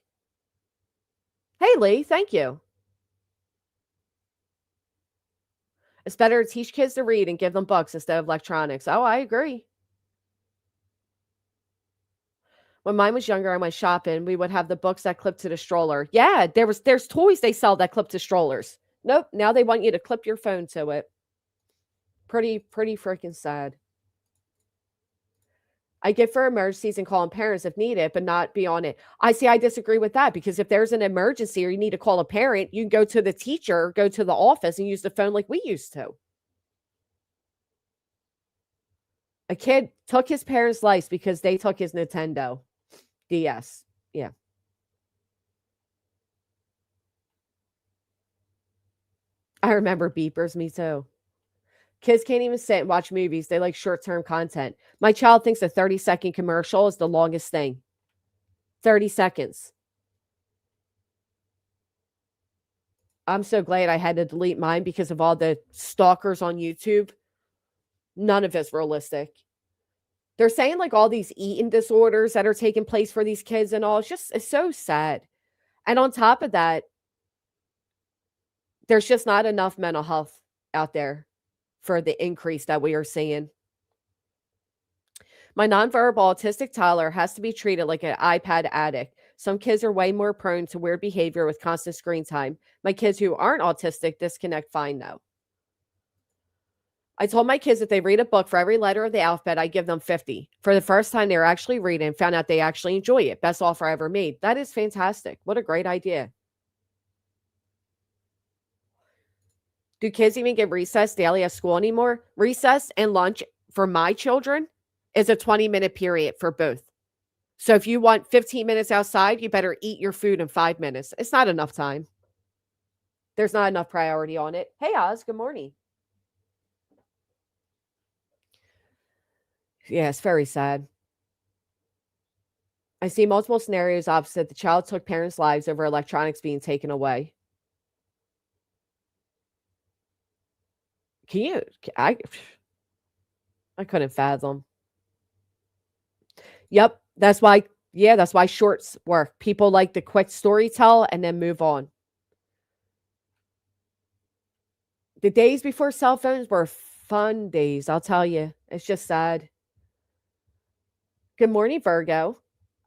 S1: Hey, Lee, thank you. It's better to teach kids to read and give them books instead of electronics. Oh, I agree. When mine was younger, I went shopping. We would have the books that clip to the stroller. Yeah, there's toys they sell that clip to strollers. Nope, now they want you to clip your phone to it. Pretty freaking sad. I get for emergencies and calling parents if needed, but not be on it. I disagree with that because if there's an emergency or you need to call a parent, you can go to the teacher, go to the office and use the phone like we used to. A kid took his parents' life because they took his Nintendo DS. Yeah. I remember beepers, me too. Kids can't even sit and watch movies. They like short-term content. My child thinks a 30-second commercial is the longest thing. 30 seconds. I'm so glad I had to delete mine because of all the stalkers on YouTube. None of it's realistic. They're saying like all these eating disorders that are taking place for these kids and all. It's so sad. And on top of that, there's just not enough mental health out there for the increase that we are seeing. My nonverbal autistic toddler has to be treated like an iPad addict. Some kids are way more prone to weird behavior with constant screen time. My kids who aren't autistic disconnect fine though. I told my kids if they read a book for every letter of the alphabet, I give them 50. For the first time they were actually reading, found out they actually enjoy it. Best offer I ever made. That is fantastic. What a great idea. Do kids even get recess daily at school anymore? Recess and lunch for my children is a 20-minute period for both. So if you want 15 minutes outside, you better eat your food in 5 minutes. It's not enough time. There's not enough priority on it. Hey, Oz, good morning. Yeah, it's very sad. I see multiple scenarios opposite. The child took parents' lives over electronics being taken away. Can you? I couldn't fathom. Yep, that's why. Yeah, that's why shorts work. People like the quick story tell and then move on. The days before cell phones were fun days, I'll tell you. It's just sad. Good morning, Virgo.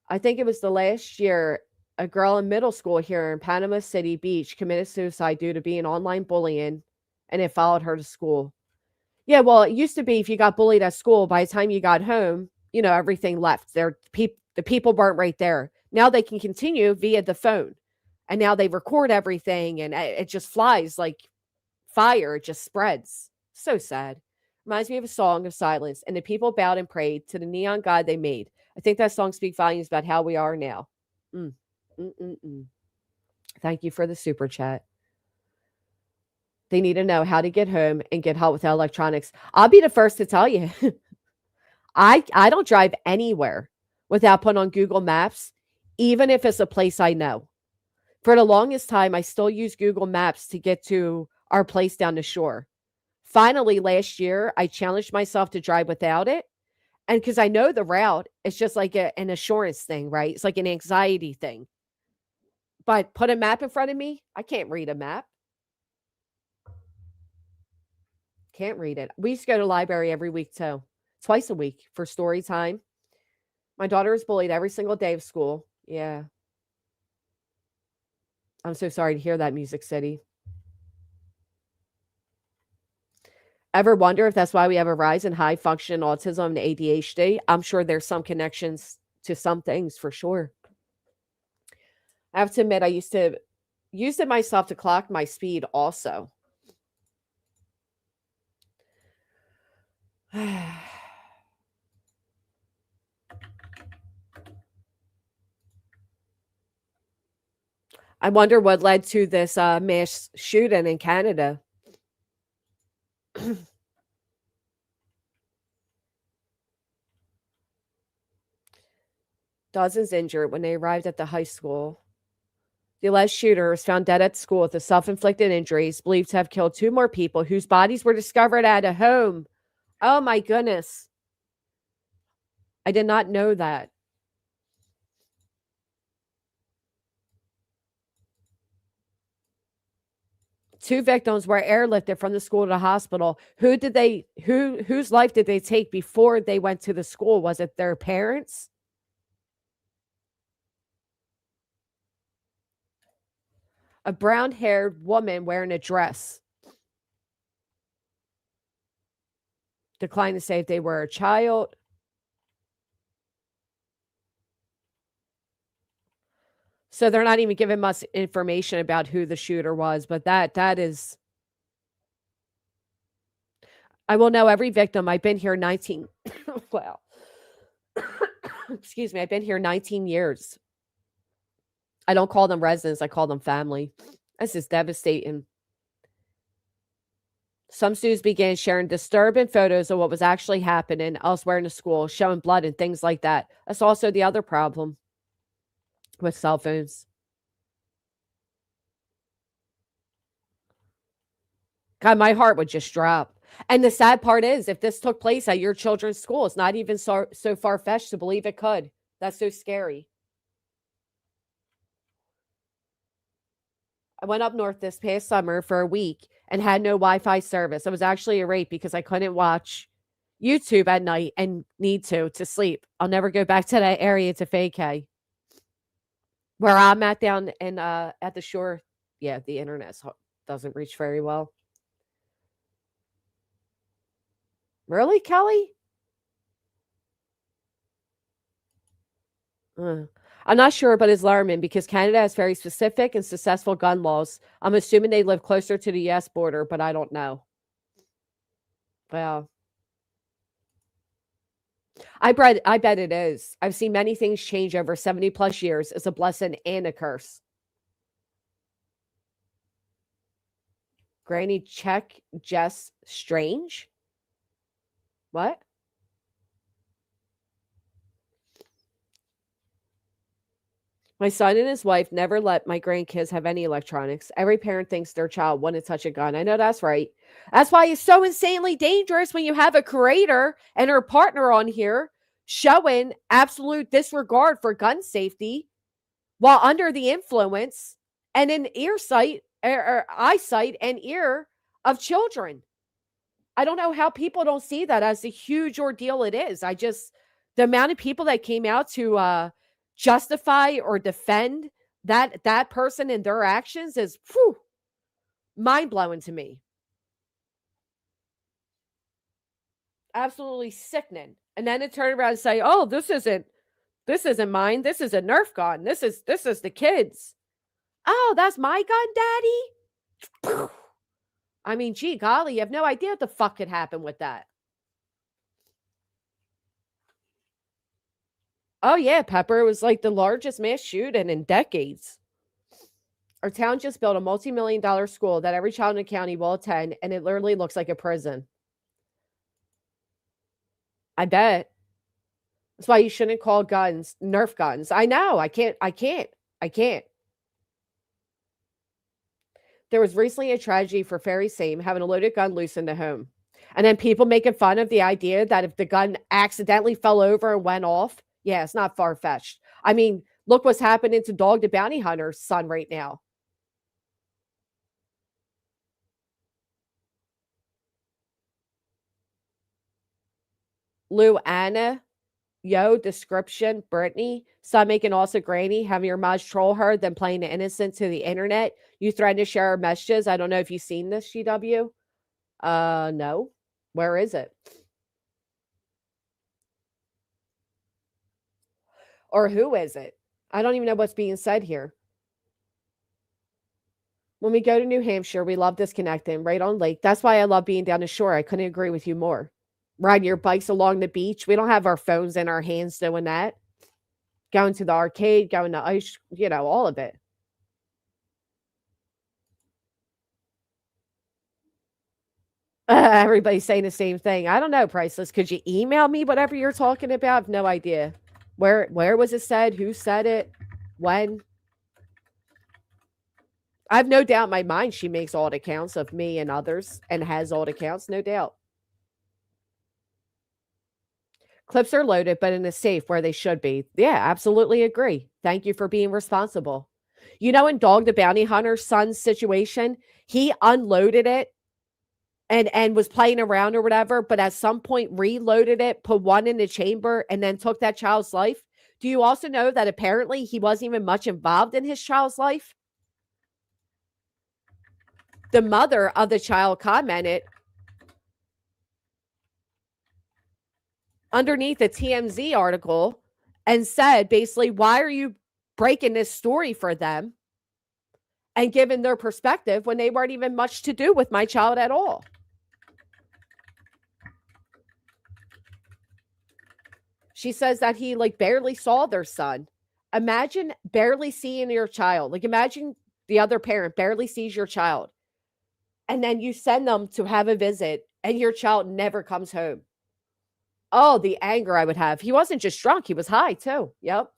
S1: I think it was the last year a girl in middle school here in Panama City Beach committed suicide due to being online bullying, and it followed her to school. Yeah, well, it used to be if you got bullied at school, by the time you got home, everything left. The people weren't right there. Now they can continue via the phone, and now they record everything, and it just flies like fire. It just spreads. So sad. Reminds me of a song of silence, and the people bowed and prayed to the neon god they made. I think that song speaks volumes about how we are now. Thank you for the super chat. They need to know how to get home and get help with electronics. I'll be the first to tell you. I don't drive anywhere without putting on Google Maps, even if it's a place I know. For the longest time, I still use Google Maps to get to our place down the shore. Finally, last year, I challenged myself to drive without it. And because I know the route, it's just like an assurance thing, right? It's like an anxiety thing. But put a map in front of me, I can't read a map. Can't read it. We used to go to the library every week too. Twice a week for story time. My daughter is bullied every single day of school. Yeah. I'm so sorry to hear that, Music City. Ever wonder if that's why we have a rise in high function autism and ADHD? I'm sure there's some connections to some things for sure. I have to admit, I used to use it myself to clock my speed also. I wonder what led to this mass shooting in Canada. Dozens injured when they arrived at the high school. The alleged shooter was found dead at school with a self-inflicted injuries, believed to have killed 2 more people whose bodies were discovered at a home. Oh my goodness. I did not know that. Two victims were airlifted from the school to the hospital. Whose life did they take before they went to the school? Was it their parents? A brown-haired woman wearing a dress declined to say if they were a child. So they're not even giving much information about who the shooter was, but that is. I will know every victim. I've been here 19. Well, excuse me. I've been here 19 years. I don't call them residents. I call them family. This is devastating. Some students began sharing disturbing photos of what was actually happening elsewhere in the school, showing blood and things like that. That's also the other problem with cell phones. God, my heart would just drop. And the sad part is, if this took place at your children's school, it's not even so far fetched to believe it could. That's so scary. I went up north this past summer for a week and had no Wi-Fi service. It was actually a rape because I couldn't watch YouTube at night and need to sleep. I'll never go back to that area to vacay. Where I'm at down in at the shore, yeah, the internet doesn't reach very well. Really, Kelly? I'm not sure, but it's alarming because Canada has very specific and successful gun laws. I'm assuming they live closer to the U.S. border, but I don't know. Well, I bet it is. I've seen many things change over 70 plus years. It's a blessing and a curse. Granny check Jess Strange? What? My son and his wife never let my grandkids have any electronics. Every parent thinks their child wouldn't touch a gun. I know that's right. That's why it's so insanely dangerous when you have a creator and her partner on here showing absolute disregard for gun safety while under the influence and in earsight or eyesight and ear of children. I don't know how people don't see that as a huge ordeal it is. The amount of people that came out to justify or defend that person and their actions is mind-blowing to me. Absolutely sickening. And then to turn around and say, oh, this isn't mine. This is a Nerf gun. This is the kids. Oh, that's my gun, Daddy? I mean, gee, golly, you have no idea what the fuck could happen with that. Oh, yeah, Pepper. It was like the largest mass shooting in decades. Our town just built a multi-million-dollar school that every child in the county will attend, and it literally looks like a prison. I bet. That's why you shouldn't call guns Nerf guns. I know. I can't. There was recently a tragedy for Fairy Same having a loaded gun loose in the home. And then people making fun of the idea that if the gun accidentally fell over and went off, yeah, it's not far-fetched. I mean, look what's happening to Dog the Bounty Hunter's son right now. Lou Anna, description, Brittany, stop making also granny, having your mods troll her, then playing the innocent to the internet. You threaten to share her messages. I don't know if you've seen this, GW. No. Where is it? Or who is it? I don't even know what's being said here. When we go to New Hampshire, we love disconnecting right on lake. That's why I love being down the shore. I couldn't agree with you more. Riding your bikes along the beach. We don't have our phones in our hands doing that. Going to the arcade, going to ice, all of it. Everybody's saying the same thing. I don't know, Priceless. Could you email me whatever you're talking about? I have no idea. Where was it said? Who said it? When? I have no doubt in my mind she makes old accounts of me and others and has old accounts, no doubt. Clips are loaded, but in a safe where they should be. Yeah, absolutely agree. Thank you for being responsible. In Dog the Bounty Hunter's son's situation, he unloaded it and was playing around or whatever, but at some point reloaded it, put one in the chamber, and then took that child's life. Do you also know that apparently he wasn't even much involved in his child's life? The mother of the child commented underneath a TMZ article and said, basically, why are you breaking this story for them and giving their perspective when they weren't even much to do with my child at all? She says that he barely saw their son. Imagine barely seeing your child. Imagine the other parent barely sees your child. and then you send them to have a visit and your child never comes home. Oh, the anger I would have. He wasn't just drunk, he was high too. Yep.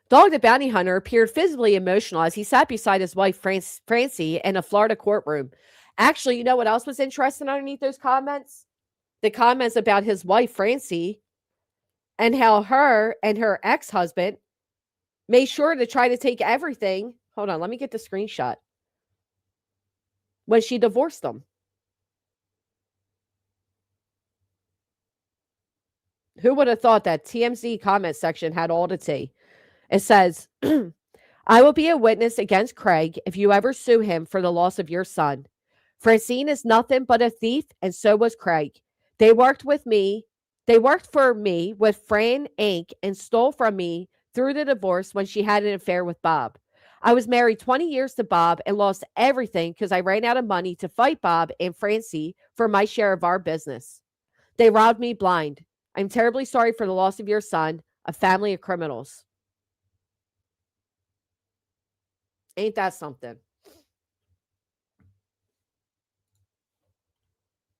S1: Dog the Bounty Hunter appeared physically emotional as he sat beside his wife, Francie, in a Florida courtroom. Actually, you know what else was interesting underneath those comments? The comments about his wife, Francie, and how her and her ex husband made sure to try to take everything. Hold on, let me get the screenshot. When she divorced them. Who would have thought that TMZ comment section had all the tea? It says, I will be a witness against Craig if you ever sue him for the loss of your son. Francine is nothing but a thief, and so was Craig. They worked with me. They worked for me with Fran Inc. and stole from me through the divorce when she had an affair with Bob. I was married 20 years to Bob and lost everything because I ran out of money to fight Bob and Francie for my share of our business. They robbed me blind. I'm terribly sorry for the loss of your son, a family of criminals. Ain't that something?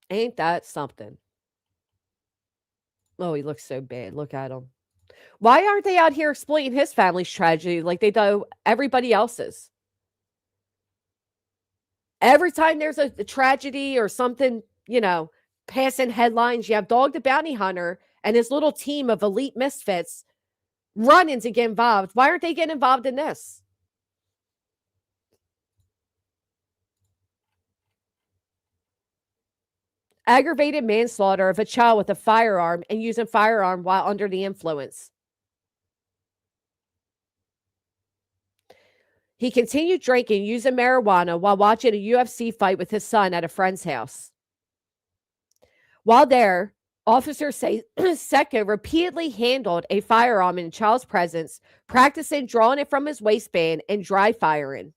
S1: Ain't that something? Oh, he looks so bad. Look at him. Why aren't they out here exploiting his family's tragedy like they do everybody else's? Every time there's a tragedy or something, passing headlines, you have Dog the Bounty Hunter and his little team of elite misfits running to get involved. Why aren't they getting involved in this? Aggravated manslaughter of a child with a firearm and using firearm while under the influence. He continued drinking, using marijuana while watching a UFC fight with his son at a friend's house. While there, officers say Seka repeatedly handled a firearm in the child's presence, practicing drawing it from his waistband and dry firing.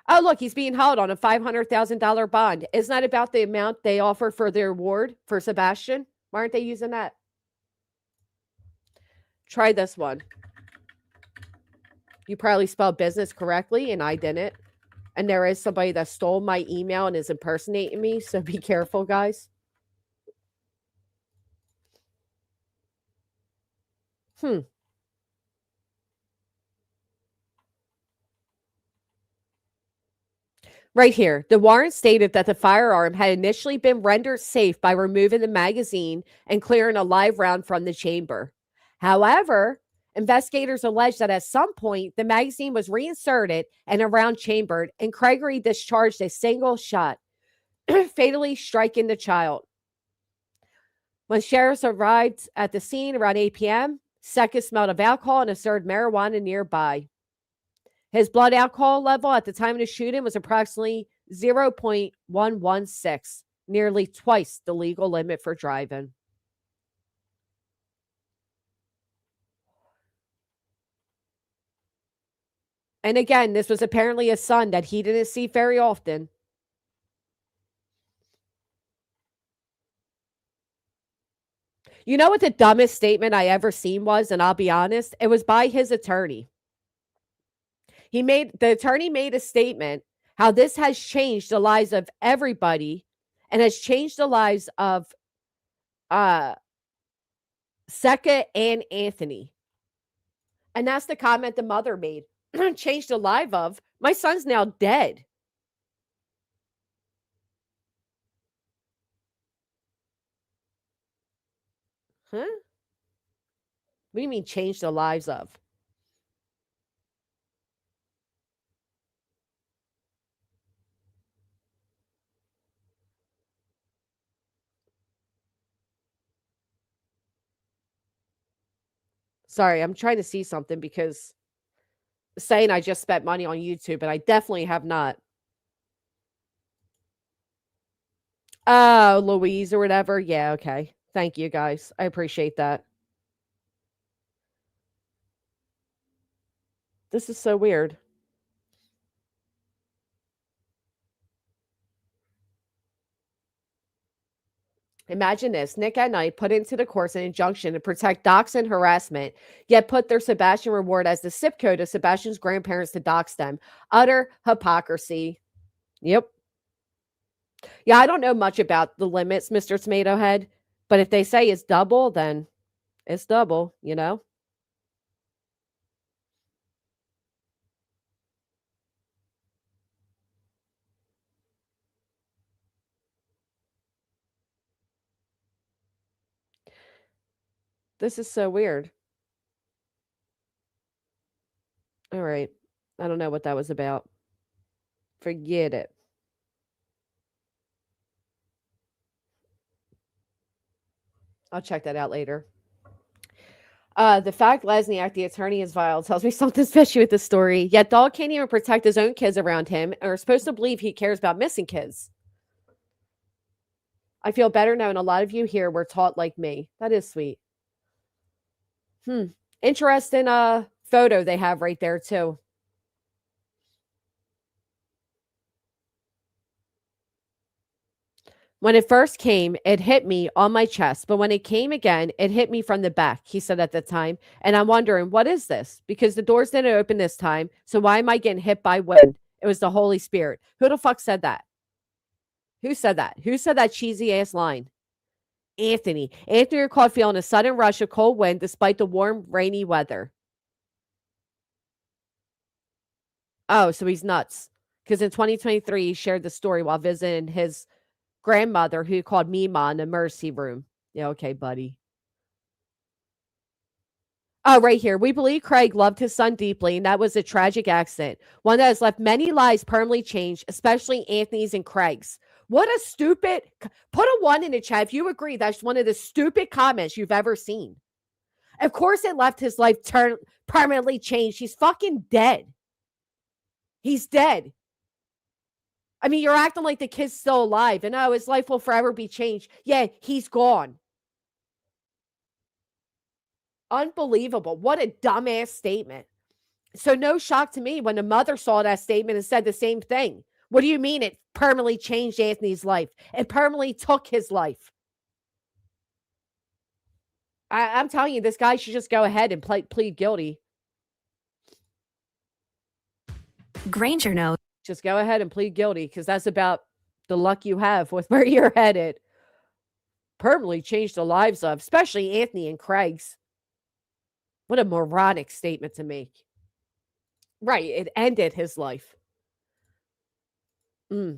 S1: Oh, look, he's being held on a $500,000 bond. Isn't that about the amount they offer for their reward for Sebastian? Why aren't they using that? Try this one. You probably spelled business correctly, and I didn't. And there is somebody that stole my email and is impersonating me, so be careful, guys. Right here, the warrant stated that the firearm had initially been rendered safe by removing the magazine and clearing a live round from the chamber. However, investigators allege that at some point the magazine was reinserted and a round chambered, and Gregory discharged a single shot, fatally striking the child. When sheriffs arrived at the scene around 8 p.m., Seka smelled of alcohol and observed marijuana nearby. His blood alcohol level at the time of the shooting was approximately 0.116, nearly twice the legal limit for driving. And again, this was apparently a son that he didn't see very often. You know what the dumbest statement I ever seen was? And I'll be honest, it was by his attorney. The attorney made a statement how this has changed the lives of everybody and has changed the lives of Seka and Anthony. And that's the comment the mother made. Changed the life of my son's now dead. Huh? What do you mean change the lives of? Sorry, I'm trying to see something because saying I just spent money on YouTube, but I definitely have not. Oh, Louise or whatever. Yeah, okay. Thank you guys. I appreciate that. This is so weird. Imagine this. Nick at Night put into the course an injunction to protect dox and harassment, yet put their Sebastian reward as the zip code of Sebastian's grandparents to dox them. Utter hypocrisy. Yep. Yeah, I don't know much about the limits, Mr. Tomato Head, but if they say it's double, then it's double, you know? This is so weird. All right. I don't know what that was about. Forget it. I'll check that out later. The fact Lesniak, the attorney, is vile tells me something's fishy with the story. Yet Dog can't even protect his own kids around him, and we're supposed to believe he cares about missing kids. I feel better knowing a lot of you here were taught like me. That is sweet. Interesting photo they have right there too. When it first came, it hit me on my chest, but when it came again, it hit me from the back, he said at the time. And I'm wondering, what is this? Because the doors didn't open this time, so why am I getting hit by wind? It was the Holy Spirit. Who the fuck said that? Who said that? Who said that cheesy ass line? Anthony. Anthony recalled feeling a sudden rush of cold wind despite the warm, rainy weather. Oh, so he's nuts. Because in 2023, he shared the story while visiting his grandmother, who called Mima in the emergency room. Yeah, okay, buddy. Oh, right here. We believe Craig loved his son deeply, and that was a tragic accident, one that has left many lives permanently changed, especially Anthony's and Craig's. What a stupid. Put a 1 in the chat if you agree that's one of the stupid comments you've ever seen. Of course, it left his life permanently changed. He's fucking dead. He's dead. I mean, you're acting like the kid's still alive, and his life will forever be changed. Yeah, he's gone. Unbelievable. What a dumbass statement. So no shock to me when the mother saw that statement and said the same thing. What do you mean it permanently changed Anthony's life? It permanently took his life. I'm telling you, this guy should just go ahead and plead guilty.
S5: Granger knows.
S1: Just go ahead and plead guilty, because that's about the luck you have with where you're headed. Permanently changed the lives of, especially Anthony and Craig's. What a moronic statement to make. Right, it ended his life. Well,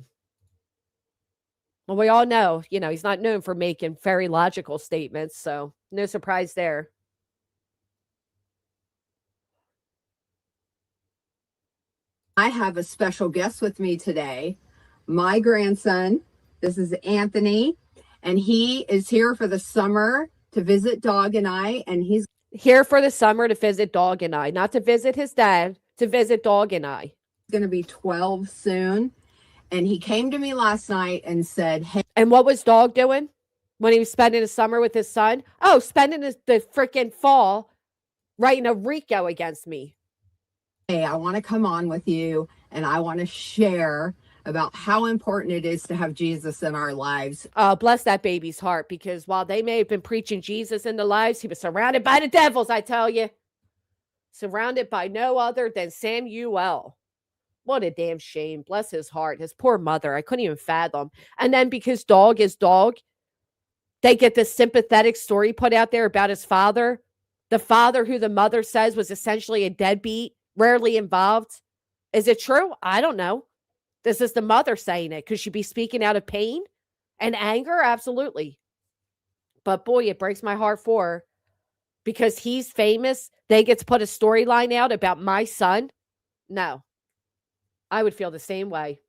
S1: we all know, he's not known for making very logical statements, so no surprise there.
S10: I have a special guest with me today, my grandson. This is Anthony, and he is here for the summer to visit Dog and I, and he's
S1: here for the summer to visit Dog and I, not to visit his dad, to visit Dog and I.
S10: Going to be 12 soon, and he came to me last night and said, hey.
S1: And what was Dog doing when he was spending the summer with his son? Oh, spending the freaking fall writing a RICO against me.
S10: Hey, I want to come on with you, and I want to share about how important it is to have Jesus in our lives.
S1: Bless that baby's heart, because while they may have been preaching Jesus in their lives, he was surrounded by the devils, I tell you. Surrounded by no other than Samuel. What a damn shame. Bless his heart. His poor mother. I couldn't even fathom. And then because Dog is Dog, they get this sympathetic story put out there about his father. The father who the mother says was essentially a deadbeat, rarely involved. Is it true? I don't know. This is the mother saying it. Could she be speaking out of pain and anger? Absolutely. But boy, it breaks my heart for her. Because he's famous, they get to put a storyline out about my son? No. I would feel the same way.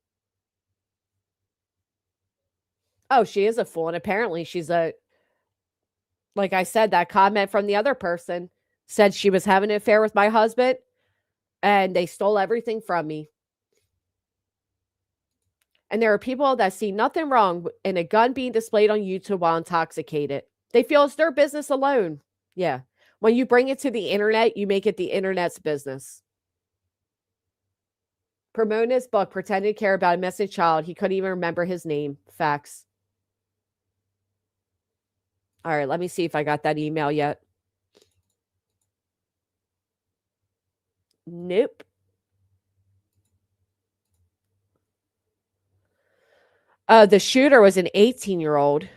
S1: Oh, she is a fool. And apparently she's like I said, that comment from the other person said she was having an affair with my husband and they stole everything from me. And there are people that see nothing wrong in a gun being displayed on YouTube while intoxicated. They feel it's their business alone. Yeah. When you bring it to the internet, you make it the internet's business. Promoting his book, pretending to care about a missing child. He couldn't even remember his name. Facts. All right, let me see if I got that email yet. Nope. The shooter was an 18-year-old.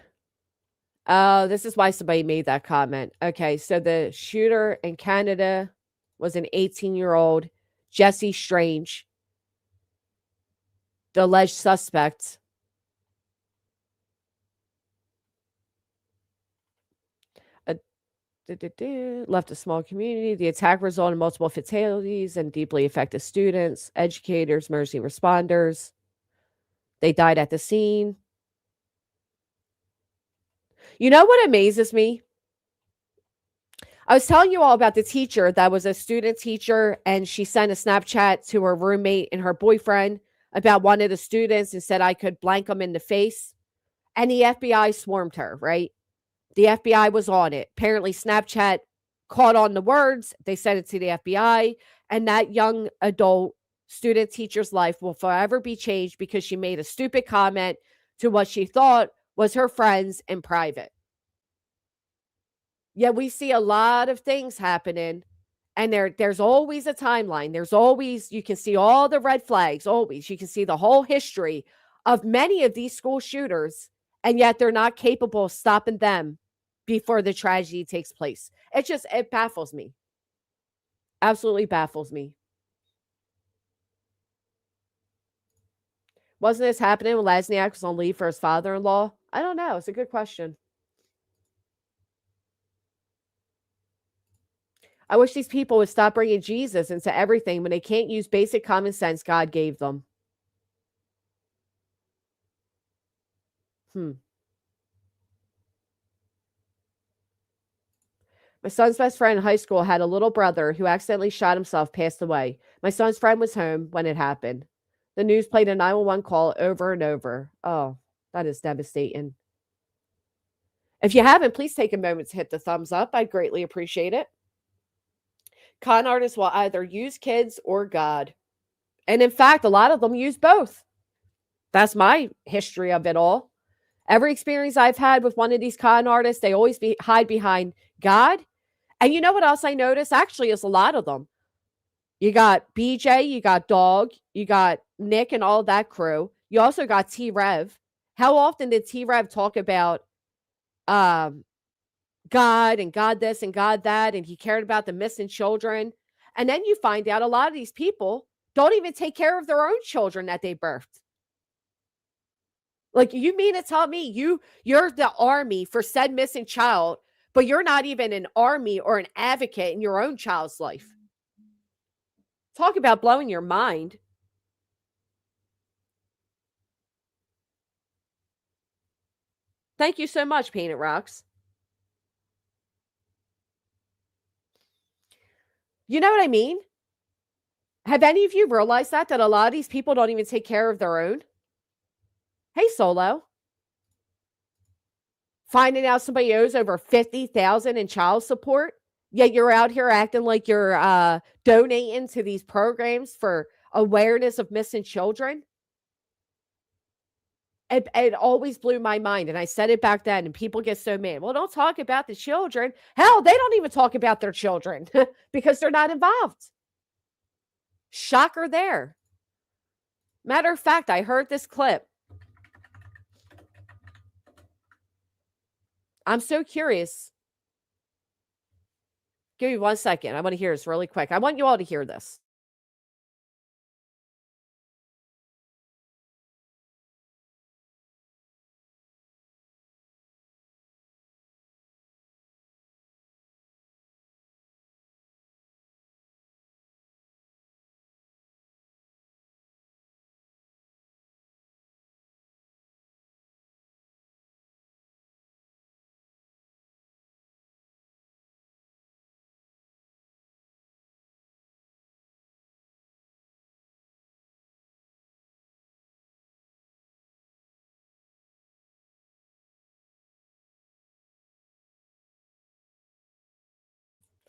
S1: Oh, this is why somebody made that comment. Okay, so the shooter in Canada was an 18-year-old Jesse Strange, the alleged suspect. Uh, left a small community. The attack resulted in multiple fatalities and deeply affected students, educators, emergency responders. They died at the scene. You know what amazes me? I was telling you all about the teacher that was a student teacher, and she sent a Snapchat to her roommate and her boyfriend about one of the students and said I could blank them in the face. And the FBI swarmed her, right? The FBI was on it. Apparently, Snapchat caught on the words. They sent it to the FBI, and that young adult student teacher's life will forever be changed because she made a stupid comment to what she thought was her friends in private. Yeah, we see a lot of things happening, and there's always a timeline. There's always, you can see all the red flags, always. You can see the whole history of many of these school shooters, and yet they're not capable of stopping them before the tragedy takes place. It baffles me. Absolutely baffles me. Wasn't this happening when Lasniak was on leave for his father-in-law? I don't know. It's a good question. I wish these people would stop bringing Jesus into everything when they can't use basic common sense God gave them. My son's best friend in high school had a little brother who accidentally shot himself, passed away. My son's friend was home when it happened. The news played a 911 call over and over. Oh, that is devastating. If you haven't, please take a moment to hit the thumbs up. I'd greatly appreciate it. Con artists will either use kids or God. And in fact, a lot of them use both. That's my history of it all. Every experience I've had with one of these con artists, they always hide behind God. And you know what else I noticed? Actually, is a lot of them. You got BJ, you got Dog, you got Nick and all that crew. You also got T Rev. How often did T Rev talk about God and God this and God that, and he cared about the missing children? And then you find out a lot of these people don't even take care of their own children that they birthed. Like, you mean to tell me you're the army for said missing child, but you're not even an army or an advocate in your own child's life? Talk about blowing your mind. Thank you so much, Painted Rocks. You know what I mean? Have any of you realized that a lot of these people don't even take care of their own? Hey, Solo. Finding out somebody owes over $50,000 in child support, yet you're out here acting like you're donating to these programs for awareness of missing children. It always blew my mind, and I said it back then, and people get so mad. Well, don't talk about the children. Hell, they don't even talk about their children because they're not involved. Shocker there. Matter of fact, I heard this clip. I'm so curious. Give me 1 second. I want to hear this really quick. I want you all to hear this.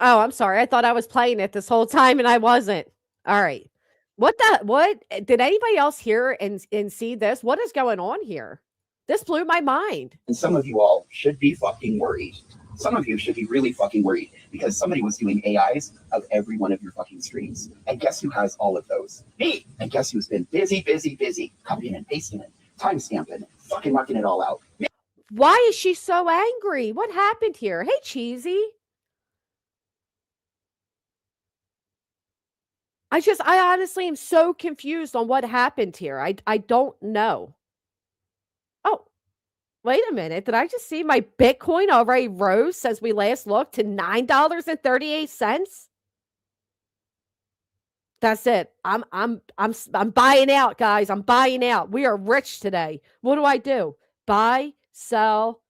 S1: Oh, I'm sorry. I thought I was playing it this whole time and I wasn't. All right. What did anybody else hear and see this? What is going on here? This blew my mind.
S11: And some of you all should be fucking worried. Some of you should be really fucking worried because somebody was doing AIs of every one of your fucking streams. And guess who has all of those? Me. And guess who's been busy, copying and pasting it, time stamping, fucking marking it all out.
S1: Why is she so angry? What happened here? Hey, Cheesy. I honestly am so confused on what happened here. I don't know. Oh, wait a minute. Did I just see my Bitcoin already rose since we last looked to $9.38? That's it. I'm buying out, guys. I'm buying out. We are rich today. What do I do? Buy, sell,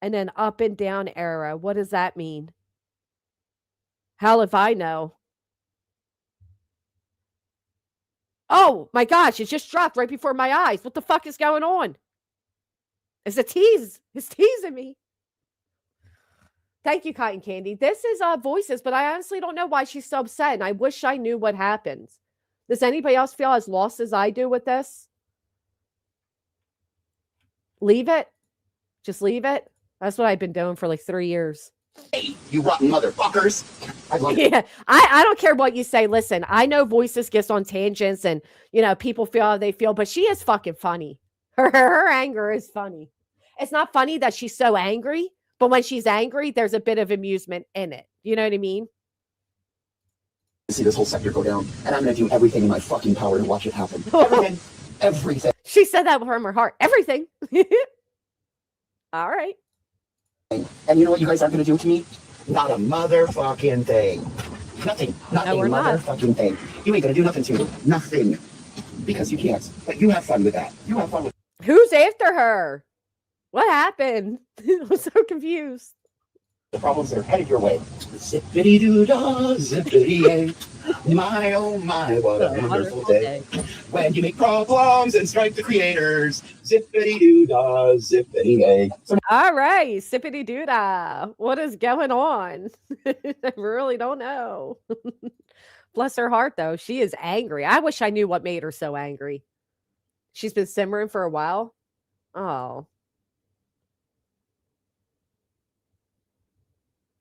S1: and then up and down arrow. What does that mean? Hell if I know. Oh my gosh, it just dropped right before my eyes. What the fuck is going on? It's a tease. It's teasing me. Thank you, Cotton Candy. This is Voices, but I honestly don't know why she's so upset, and I wish I knew what happened. Does anybody else feel as lost as I do with this? Leave it. Just leave it. That's what I've been doing for like 3 years.
S11: Hey, you rotten motherfuckers. I love it.
S1: Yeah, I don't care what you say. Listen, I know Voices gets on tangents and, you know, people feel how they feel, but she is fucking funny. Her anger is funny. It's not funny that she's so angry, but when she's angry, there's a bit of amusement in it. You know what I mean?
S11: See this whole sector go down, and I'm going to do everything in my fucking power to watch it happen. Everything. Everything.
S1: She said that from her heart. Everything. All right.
S11: And you know what you guys aren't going to do to me? Not a motherfucking thing. Nothing. Not
S1: No,
S11: a
S1: we're not.
S11: motherfucking thing. You ain't going to do nothing to me. Nothing. Because you can't. But you have fun with that. You have fun with
S1: Who's after her? What happened? I'm so confused.
S11: the problems that are headed your way. Zippity-doo-dah, zippity-yay. My, oh my, what a wonderful day. When you make problems and strike the creators. Zippity-doo-dah, zippity-yay. So
S1: All right, sippity doodah. What is going on? I really don't know. Bless her heart, though. She is angry. I wish I knew what made her so angry. She's been simmering for a while. Oh.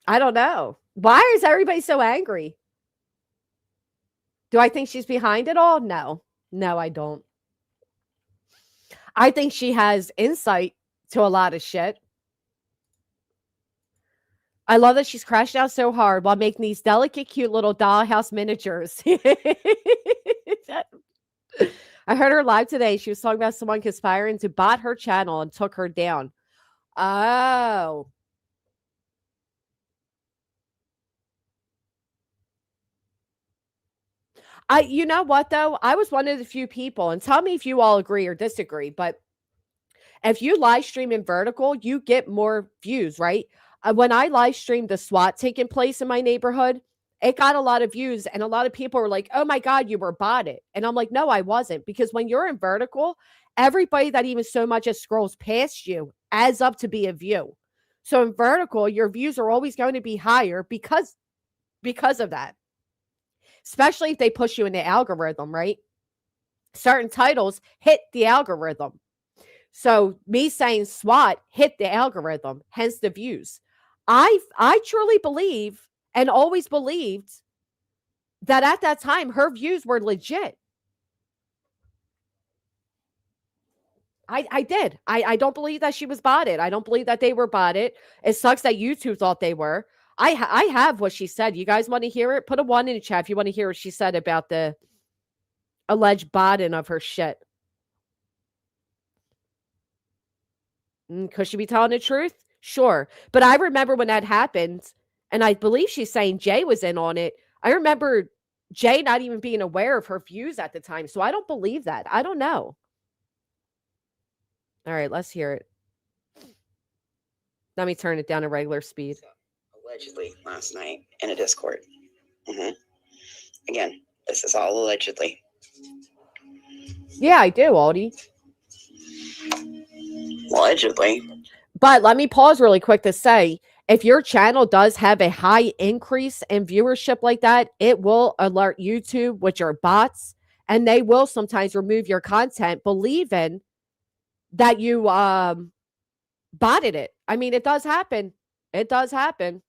S1: I don't know. Why is everybody so angry? Do I think she's behind it all? No. No, I don't. I think she has insight to a lot of shit. I love that she's crashed out so hard while making these delicate, cute little dollhouse miniatures. I heard her live today. She was talking about someone conspiring to bot her channel and took her down. Oh. You know what though? I was one of the few people, and tell me if you all agree or disagree, but if you live stream in vertical, you get more views, right? When I live streamed the SWAT taking place in my neighborhood, it got a lot of views, and a lot of people were like, "Oh my God, you were botted," and I'm like, "No, I wasn't," because when you're in vertical, everybody that even so much as scrolls past you adds up to be a view. So in vertical, your views are always going to be higher because of that. Especially if they push you in the algorithm, right? Certain titles hit the algorithm. So me saying SWAT hit the algorithm, hence the views. I truly believe and always believed that at that time her views were legit. I did. I don't believe that she was botted. I don't believe that they were botted. It sucks that YouTube thought they were. I have what she said. You guys want to hear it? Put a 1 in the chat if you want to hear what she said about the alleged botting of her shit. Could she be telling the truth? Sure. But I remember when that happened, and I believe she's saying Jay was in on it. I remember Jay not even being aware of her views at the time. So I don't believe that. I don't know. All right, let's hear it. Let me turn it down to regular speed.
S12: Allegedly last night in a Discord. Again, this is all allegedly.
S1: Yeah, I do, Aldi.
S12: Allegedly.
S1: But let me pause really quick to say, if your channel does have a high increase in viewership like that, it will alert YouTube, which are bots, and they will sometimes remove your content, believing that you botted it. I mean, it does happen. It does happen.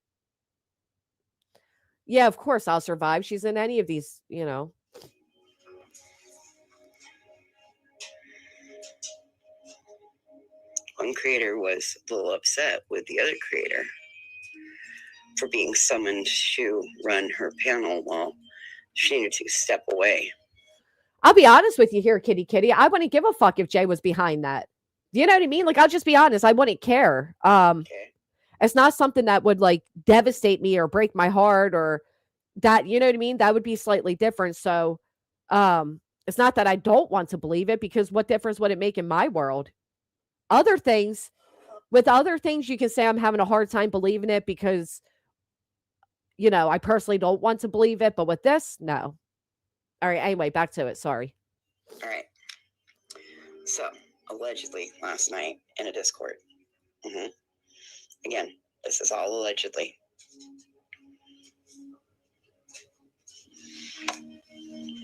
S1: Yeah, of course I'll survive. She's in any of these, you know.
S12: One creator was a little upset with the other creator for being summoned to run her panel while she needed to step away.
S1: I'll be honest with you here, kitty kitty. I wouldn't give a fuck if Jay was behind that. You know what I mean? Like, I'll just be honest. I wouldn't care.
S12: Okay.
S1: It's not something that would like devastate me or break my heart or that, you know what I mean? That would be slightly different. So, it's not that I don't want to believe it, because what difference would it make in my world? Other things, with other things, you can say I'm having a hard time believing it because, you know, I personally don't want to believe it. But with this, no. All right. Anyway, back to it. Sorry.
S12: All right. So, allegedly, last night in a Discord. Again, this is all allegedly.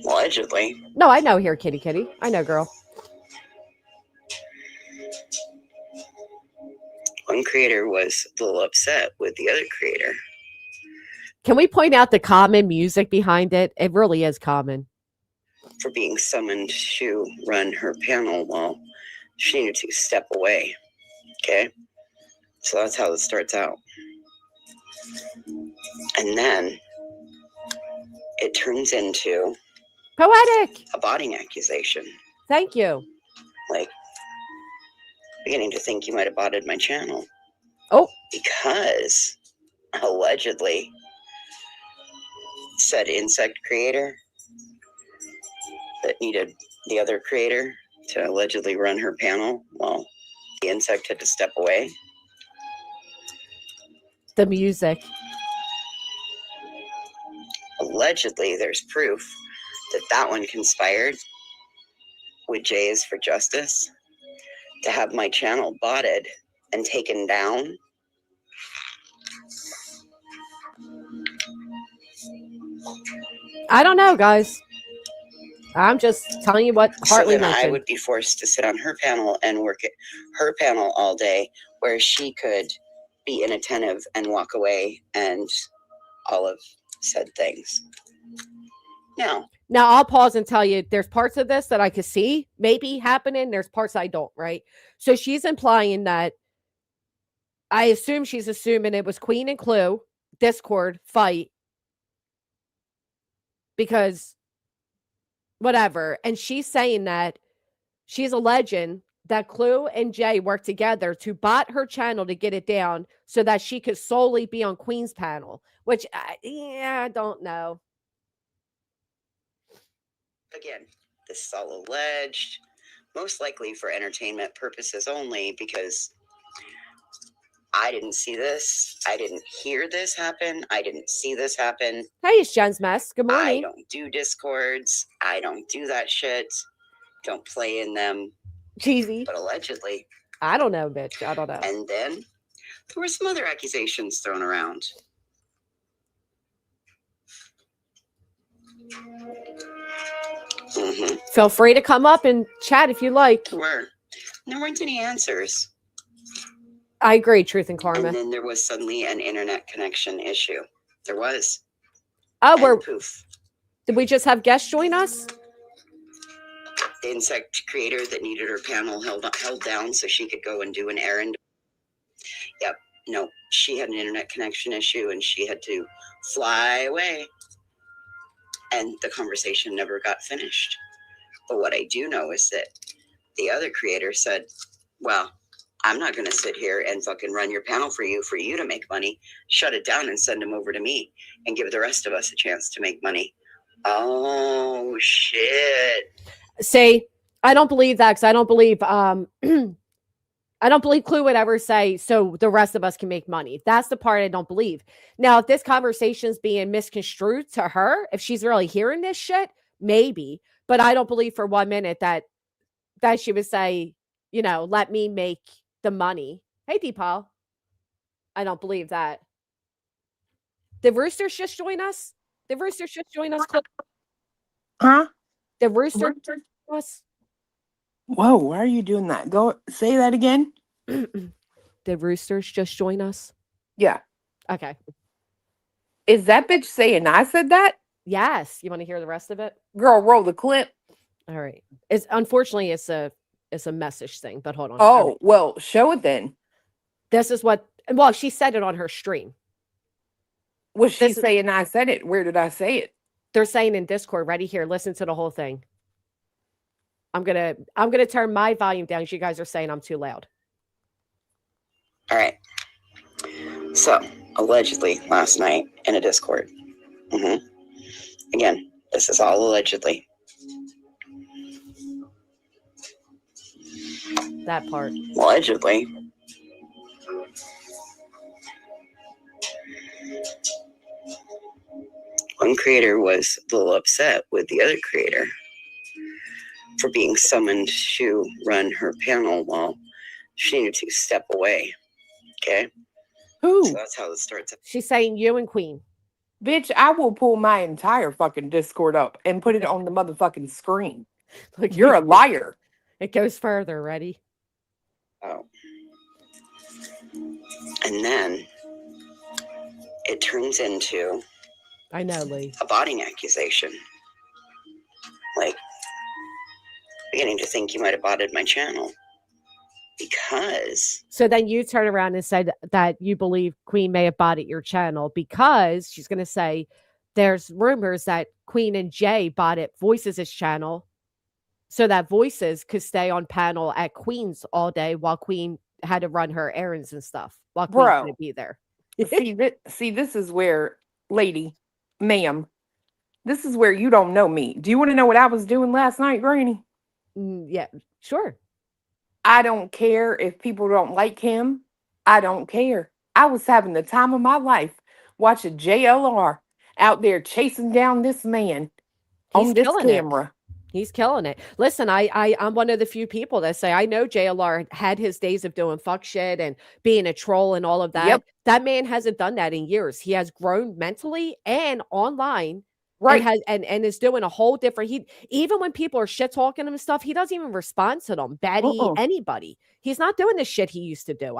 S12: Allegedly.
S1: No, I know here, kitty kitty. I know, girl.
S12: One creator was a little upset with the other creator.
S1: Can we point out the common music behind it? It really is common.
S12: For being summoned to run her panel while she needed to step away. Okay? So that's how it starts out. And then it turns into
S1: poetic,
S12: a botting accusation.
S1: Thank you.
S12: Like, beginning to think you might have botted my channel.
S1: Oh.
S12: Because allegedly said insect creator that needed the other creator to allegedly run her panel while the insect had to step away.
S1: The music.
S12: Allegedly, there's proof that that one conspired with Jays for Justice to have my channel botted and taken down.
S1: I don't know, guys. I'm just telling you what Hartley
S12: so then
S1: mentioned.
S12: I would be forced to sit on her panel and work at her panel all day, where she could be inattentive and walk away and all of said things.
S1: Now I'll pause and tell you there's parts of this that I could see maybe happening. There's parts I don't, right? So she's implying that, I assume she's assuming it was Queen and Clue Discord fight because whatever. And she's saying that she's alleging that Clue and Jay worked together to bot her channel to get it down so that she could solely be on Queen's panel, which, I don't know.
S12: Again, this is all alleged, most likely for entertainment purposes only, because I didn't see this. I didn't hear this happen. I didn't see this happen.
S1: Hey, it's Jen's Mess. Good morning.
S12: I don't do Discords. I don't do that shit. Don't play in them.
S1: Cheesy.
S12: But allegedly.
S1: I don't know, bitch. I don't know.
S12: And then there were some other accusations thrown around.
S1: Feel free to come up and chat if you like.
S12: There weren't any answers.
S1: I agree, Truth and Karma.
S12: And then there was suddenly an internet connection issue. There was.
S1: Oh, we're
S12: poof.
S1: Did we just have guests join us?
S12: The insect creator that needed her panel held down so she could go and do an errand. Yep. No, she had an internet connection issue and she had to fly away. And the conversation never got finished. But what I do know is that the other creator said, well, I'm not going to sit here and fucking run your panel for you to make money. Shut it down and send them over to me and give the rest of us a chance to make money. Oh, shit.
S1: See, I don't believe that, because I don't believe I don't believe Clue would ever say, so the rest of us can make money. That's the part I don't believe. Now, if this conversation is being misconstrued to her, if she's really hearing this shit, maybe. But I don't believe for 1 minute that she would say, you know, let me make the money. Hey, Deepal. I don't believe that. Did Roosters just join us? Did Roosters just join us?
S13: Huh?
S1: Did Rooster join us?
S13: Whoa, why are you doing that? Go say that again.
S1: Did Roosters just join us?
S13: Yeah.
S1: Okay.
S13: Is that bitch saying I said that?
S1: Yes. You want to hear the rest of it?
S13: Girl, roll the clip.
S1: All right. It's unfortunately it's a message thing, but hold on.
S13: Oh, well, show it then.
S1: This is what well, she said it on her stream.
S13: Was she saying I said it? Where did I say it?
S1: They're saying in Discord, ready here, listen to the whole thing. I'm gonna turn my volume down because you guys are saying I'm too loud.
S12: All right. So, allegedly last night in a Discord. Again, this is all allegedly.
S1: That part.
S12: Allegedly. One creator was a little upset with the other creator for being summoned to run her panel while she needed to step away. Okay?
S13: Who?
S12: So that's how this starts.
S1: She's saying you and Queen.
S13: Bitch, I will pull my entire fucking Discord up and put it on the motherfucking screen.
S1: Look,
S13: you're a liar.
S1: It goes further. Ready?
S12: Oh. And then it turns into
S1: I know, Lee.
S12: a botting accusation. Like, beginning to think you might have botted my channel. Because
S1: So then you turn around and said that you believe Queen may have bought your channel because she's going to say there's rumors that Queen and Jay bought it Voices' channel so that Voices could stay on panel at Queen's all day while Queen had to run her errands and stuff while Queen couldn't be there.
S13: see, this is where, lady, ma'am, this is where you don't know me. Do you want to know what I was doing last night, Granny?
S1: Yeah, sure.
S13: I don't care if people don't like him. I don't care. I was having the time of my life watching JLR out there chasing down this man on this camera.
S1: He's killing it. Listen, I'm one of the few people that say I know JLR had his days of doing fuck shit and being a troll and all of that.
S13: Yep.
S1: That man hasn't done that in years. He has grown mentally and online.
S13: Right.
S1: And is doing a whole different even when people are shit talking him and stuff, he doesn't even respond to them. Betty, anybody. He's not doing the shit he used to do.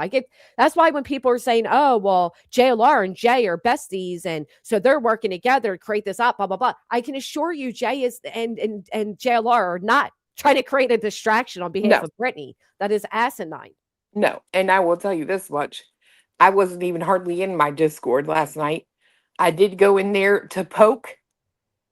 S1: That's why when people are saying, oh, well, JLR and Jay are besties, and so they're working together to create this up, blah, blah, blah. I can assure you Jay is and JLR are not trying to create a distraction on behalf of Brittany. That is asinine.
S13: No, and I will tell you this much. I wasn't even hardly in my Discord last night. I did go in there to poke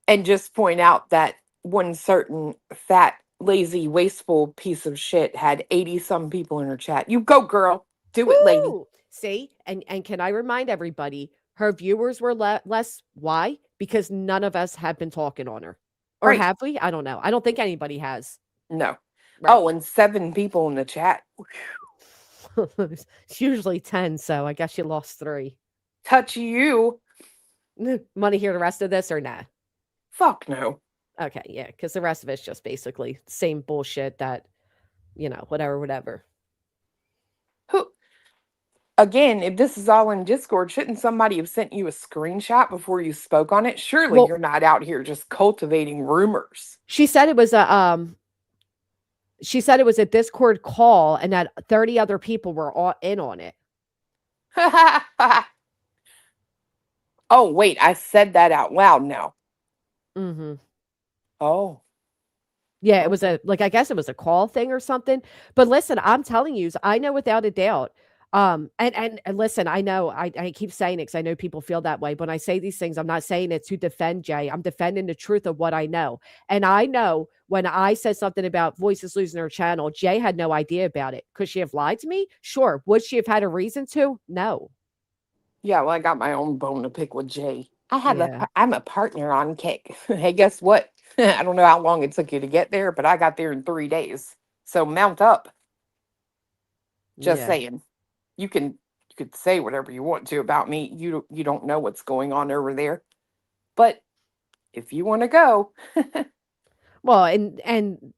S13: and just point out that one certain fat, lazy, wasteful piece of shit had 80 some people in her chat. You go, girl. Do it, lady.
S1: See? And can I remind everybody, her viewers were less. Why? Because none of us have been talking on her. Or have we? I don't know. I don't think anybody has.
S13: No. Right. Oh, and 7 people in the chat.
S1: It's usually 10, so I guess you lost 3.
S13: Touch you.
S1: Want to hear the rest of this or not?
S13: Fuck no.
S1: Okay, yeah, because the rest of it's just basically same bullshit that, whatever.
S13: Who? Again, if this is all in Discord, shouldn't somebody have sent you a screenshot before you spoke on it? Surely you're not out here just cultivating rumors.
S1: She said it was a Discord call and that 30 other people were all in on it.
S13: Oh, wait, I said that out loud now.
S1: Mm-hmm.
S13: Oh.
S1: Yeah, it was I guess it was a call thing or something. But listen, I'm telling you, I know without a doubt. And listen, I know I keep saying it because I know people feel that way. When I say these things, I'm not saying it to defend Jay. I'm defending the truth of what I know. And I know when I said something about Voices losing her channel, Jay had no idea about it. Could she have lied to me? Sure. Would she have had a reason to? No.
S13: Yeah, well, I got my own bone to pick with Jay. I'm a partner on Kick. Hey, guess what? I don't know how long it took you to get there, but I got there in 3 days. So mount up. Just saying. You could say whatever you want to about me. You don't know what's going on over there. But if you want to go.
S1: Well, and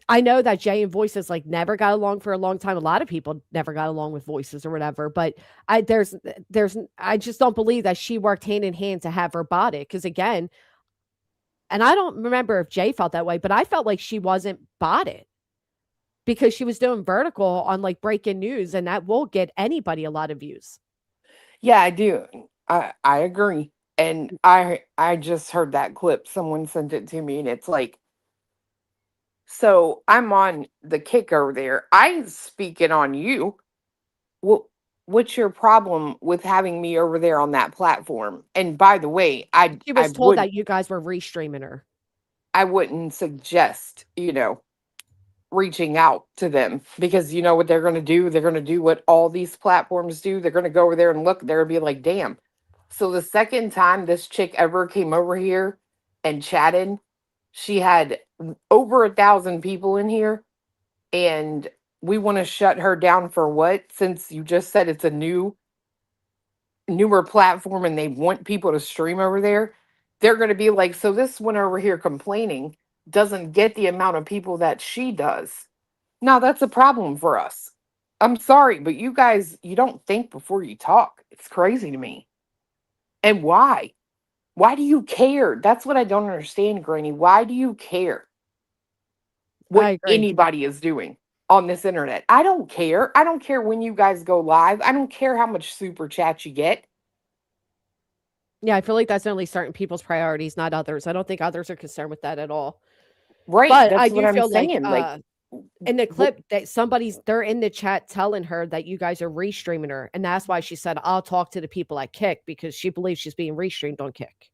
S1: I know that Jay and Voices never got along for a long time. A lot of people never got along with Voices or whatever, but I just don't believe that she worked hand in hand to have her bought it. Because again, and I don't remember if Jay felt that way, but I felt like she wasn't bought it. because she was doing vertical on like breaking news, and that will get anybody a lot of views.
S13: Yeah, I do. I agree. And I just heard that clip. Someone sent it to me and it's like, so I'm on the kick over there. I speaking on you. Well, what's your problem with having me over there on that platform? And by the way,
S1: She
S13: I
S1: was told
S13: would
S1: that you guys were restreaming her.
S13: I wouldn't suggest, reaching out to them because you know what they're going to do? They're going to do what all these platforms do. They're going to go over there and look, they'll be like, damn. So the second time this chick ever came over here and chatted, she had over 1,000 people in here, and we want to shut her down for what? Since you just said it's a newer platform and they want people to stream over there, they're going to be like, so this one over here complaining doesn't get the amount of people that she does. Now that's a problem for us. I'm sorry, but you guys, you don't think before you talk. It's crazy to me. And why? Why do you care? That's what I don't understand, Granny. Why do you care
S1: I
S13: what
S1: agree.
S13: anybody is doing on this internet? I don't care. I don't care when you guys go live. I don't care how much super chat you get.
S1: Yeah, I feel like that's only certain people's priorities, not others. I don't think others are concerned with that at all.
S13: Right.
S1: But I
S13: That's what
S1: do
S13: I'm
S1: feel like
S13: saying. Like,
S1: in the clip that they're in the chat telling her that you guys are restreaming her, and that's why she said, "I'll talk to the people at Kick," because she believes she's being restreamed on Kick.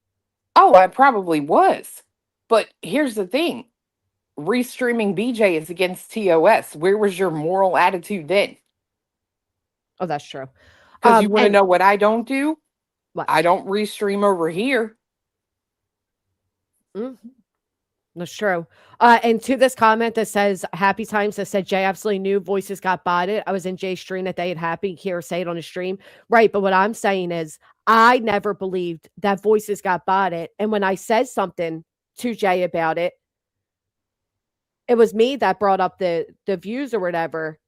S13: oh, I probably was. But here's the thing. Restreaming BJ is against TOS. Where was your moral attitude then?
S1: Oh, that's true.
S13: Because you want to
S1: And
S13: know what I don't do?
S1: what?
S13: I don't restream over here.
S1: That's true. And to this comment that says Happy Times that said Jay absolutely knew voices got botted. I was in Jay's stream that day at Happy. Hear say it on the stream. Right. But what I'm saying is I never believed that voices got botted. And when I said something to Jay about it, it was me that brought up the views or whatever.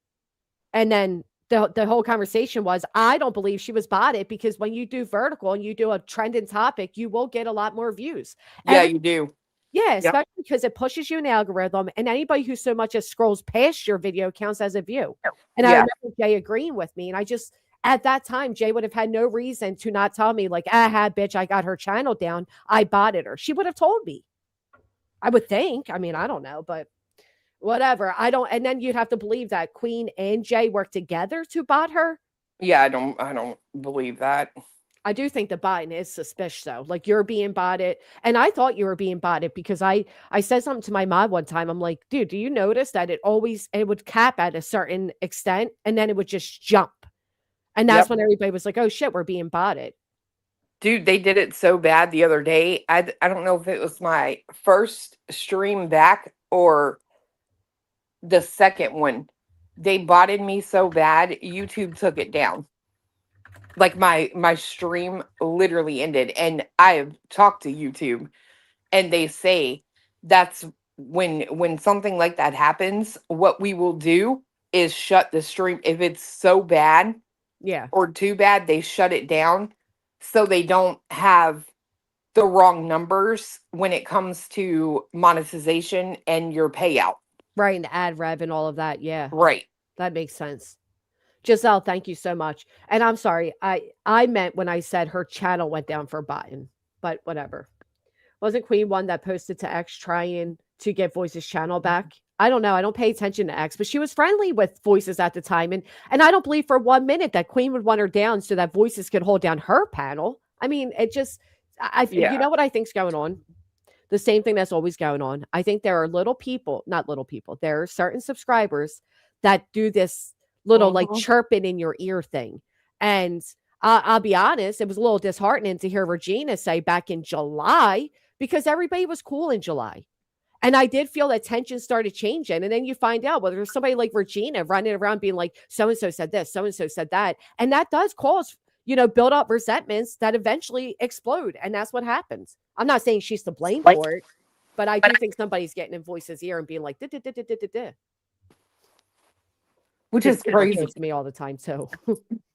S1: And then the whole conversation was, I don't believe she was botted because when you do vertical and you do a trending topic, you will get a lot more views.
S13: Yeah, you do.
S1: Yeah,
S13: Yep.
S1: especially because it pushes you an algorithm, and anybody who so much as scrolls past your video counts as a view. And I
S13: Yeah.
S1: remember Jay agreeing with me, and I just at that time, Jay would have had no reason to not tell me, like, aha, bitch, I got her channel down. I botted her. She would have told me. I would think. I mean, I don't know, but whatever. I don't. And then you'd have to believe that Queen and Jay worked together to bot her.
S13: Yeah, I don't believe that.
S1: I do think the botting is suspicious though. Like you're being botted. And I thought you were being botted because I said something to my mom one time. I'm like, dude, do you notice that it would cap at a certain extent and then it would just jump. And that's when everybody was like, oh shit, we're being botted.
S13: Dude, they did it so bad the other day. I don't know if it was my first stream back or the second one. They botted me so bad, YouTube took it down. Like my stream literally ended, and I have talked to YouTube, and they say that's when something like that happens, what we will do is shut the stream if it's so bad.
S1: Yeah.
S13: Or too bad, they shut it down so they don't have the wrong numbers when it comes to monetization and your payout.
S1: Right, and the ad rev and all of that. Yeah.
S13: Right.
S1: That makes sense. Giselle, thank you so much. And I'm sorry, I meant when I said her channel went down for botting, but whatever. Wasn't Queen one that posted to X trying to get Voices channel back? I don't know. I don't pay attention to X, but she was friendly with Voices at the time. And I don't believe for 1 minute that Queen would want her down so that Voices could hold down her panel. I mean, it just, you know what I think's going on? The same thing that's always going on. I think there are not little people, there are certain subscribers that do this little like chirping in your ear thing. And I'll be honest, it was a little disheartening to hear Regina say back in July, because everybody was cool in July. And I did feel that tension started changing. And then you find out whether there's somebody like Regina running around being like, so-and-so said this, so-and-so said that. And that does cause, build up resentments that eventually explode. And that's what happens. I'm not saying she's to blame for it, but I do think somebody's getting in Voice's ear and being like,
S13: which is crazy
S1: to me all the time too.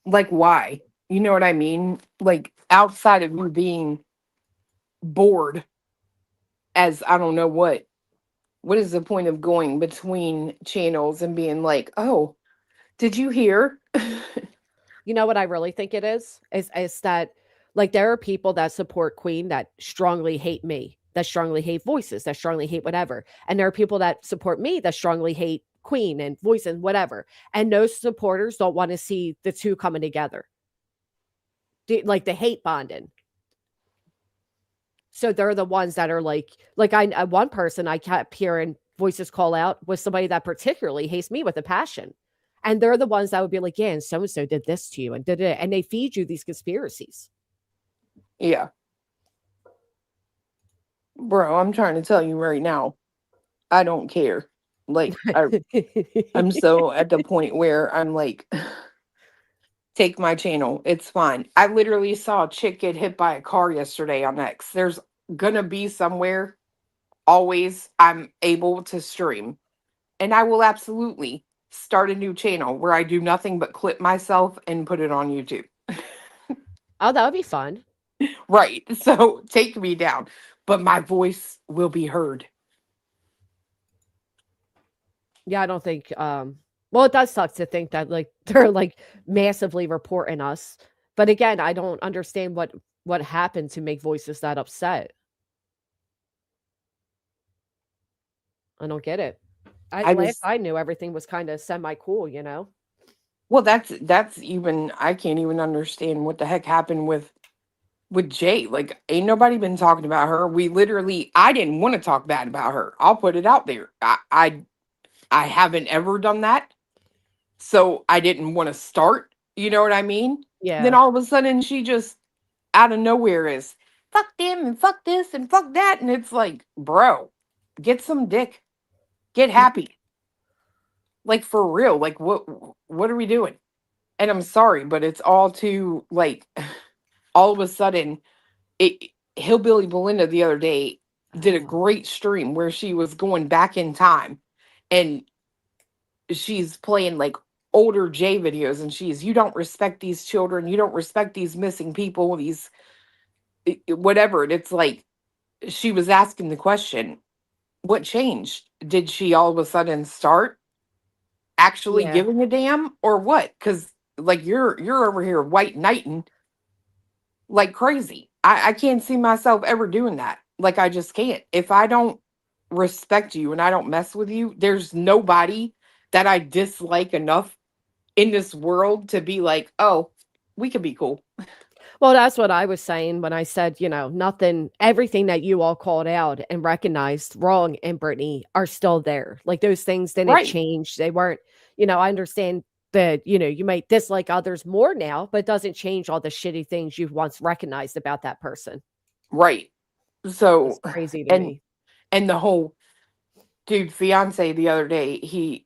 S13: Like, why? You know what I mean? Like, outside of you being bored as I don't know what, what is the point of going between channels and being like, oh, did you hear?
S1: You know what I really think it is that like there are people that support Queen that strongly hate me, that strongly hate voices, that strongly hate whatever. And there are people that support me that strongly hate Queen and voice and whatever. And those supporters don't want to see the two coming together. Like the hate bonding. So they're the ones that are like I one person I kept hearing voices call out was somebody that particularly hates me with a passion. And they're the ones that would be like, yeah, and so and so did this to you and did it. And they feed you these conspiracies.
S13: Yeah. Bro, I'm trying to tell you right now, I don't care. Like I'm so at the point where I'm like, take my channel. It's fine. I literally saw a chick get hit by a car yesterday on X. There's gonna be somewhere always I'm able to stream. And I will absolutely start a new channel where I do nothing but clip myself and put it on YouTube.
S1: Oh, that would be fun.
S13: Right. So take me down, but my voice will be heard.
S1: Yeah, I don't think well, it does suck to think that like they're like massively reporting us. But again, I don't understand what happened to make voices that upset. I don't get it.
S13: I
S1: Last
S13: just
S1: I knew everything was kind of semi cool, you know?
S13: well that's even I can't even understand what the heck happened with Jay. Like ain't nobody been talking about her. We literally I didn't want to talk bad about her. I'll put it out there. I haven't ever done that. So I didn't want to start, you know what I mean? Then
S1: Yeah.
S13: all of a sudden she just out of nowhere is fuck them and fuck this and fuck that. And it's like, bro, get some dick. Get happy. Like for real. Like what are we doing? And I'm sorry, but it's all too like all of a sudden it Hillbilly Belinda the other day did a great stream where she was going back in time and she's playing like older J videos and she's you don't respect these children, you don't respect these missing people, these whatever. And it's like she was asking the question, what changed? Did she all of a sudden start actually
S1: Yeah.
S13: giving a damn or what? Because like you're over here white knighting like crazy. I can't see myself ever doing that. Like I just can't. If I don't respect you and I don't mess with you, there's nobody that I dislike enough in this world to be like, oh, we could be cool.
S1: Well, that's what I was saying when I said, you know, nothing, everything that you all called out and recognized wrong in Brittany are still there. Like those things didn't
S13: Right.
S1: change. They weren't, you know, I understand that, you know, you might dislike others more now, but it doesn't change all the shitty things you've once recognized about that person.
S13: Right.
S1: It's
S13: So
S1: crazy to
S13: and
S1: me.
S13: and the whole dude fiance the other day,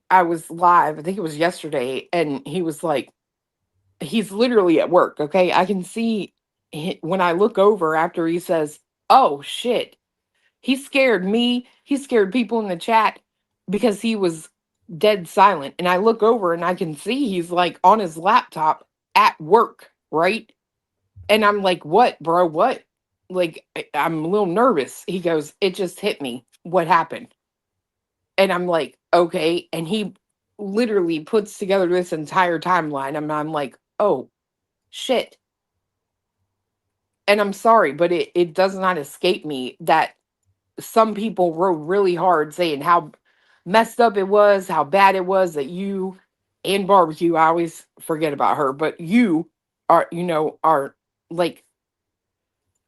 S13: I was live, I think it was yesterday, and he was like, he's literally at work. Okay. I can see when I look over after he says, oh shit, he scared me. He scared people in the chat because he was dead silent. And I look over and I can see he's like on his laptop at work. Right. And I'm like, what, bro? What? Like, I'm a little nervous. He goes, it just hit me. What happened? And I'm like, okay. And he literally puts together this entire timeline. And I'm like, oh, shit. And I'm sorry, but it does not escape me that some people wrote really hard saying how messed up it was, how bad it was that you and barbecue, I always forget about her, but you are, are like,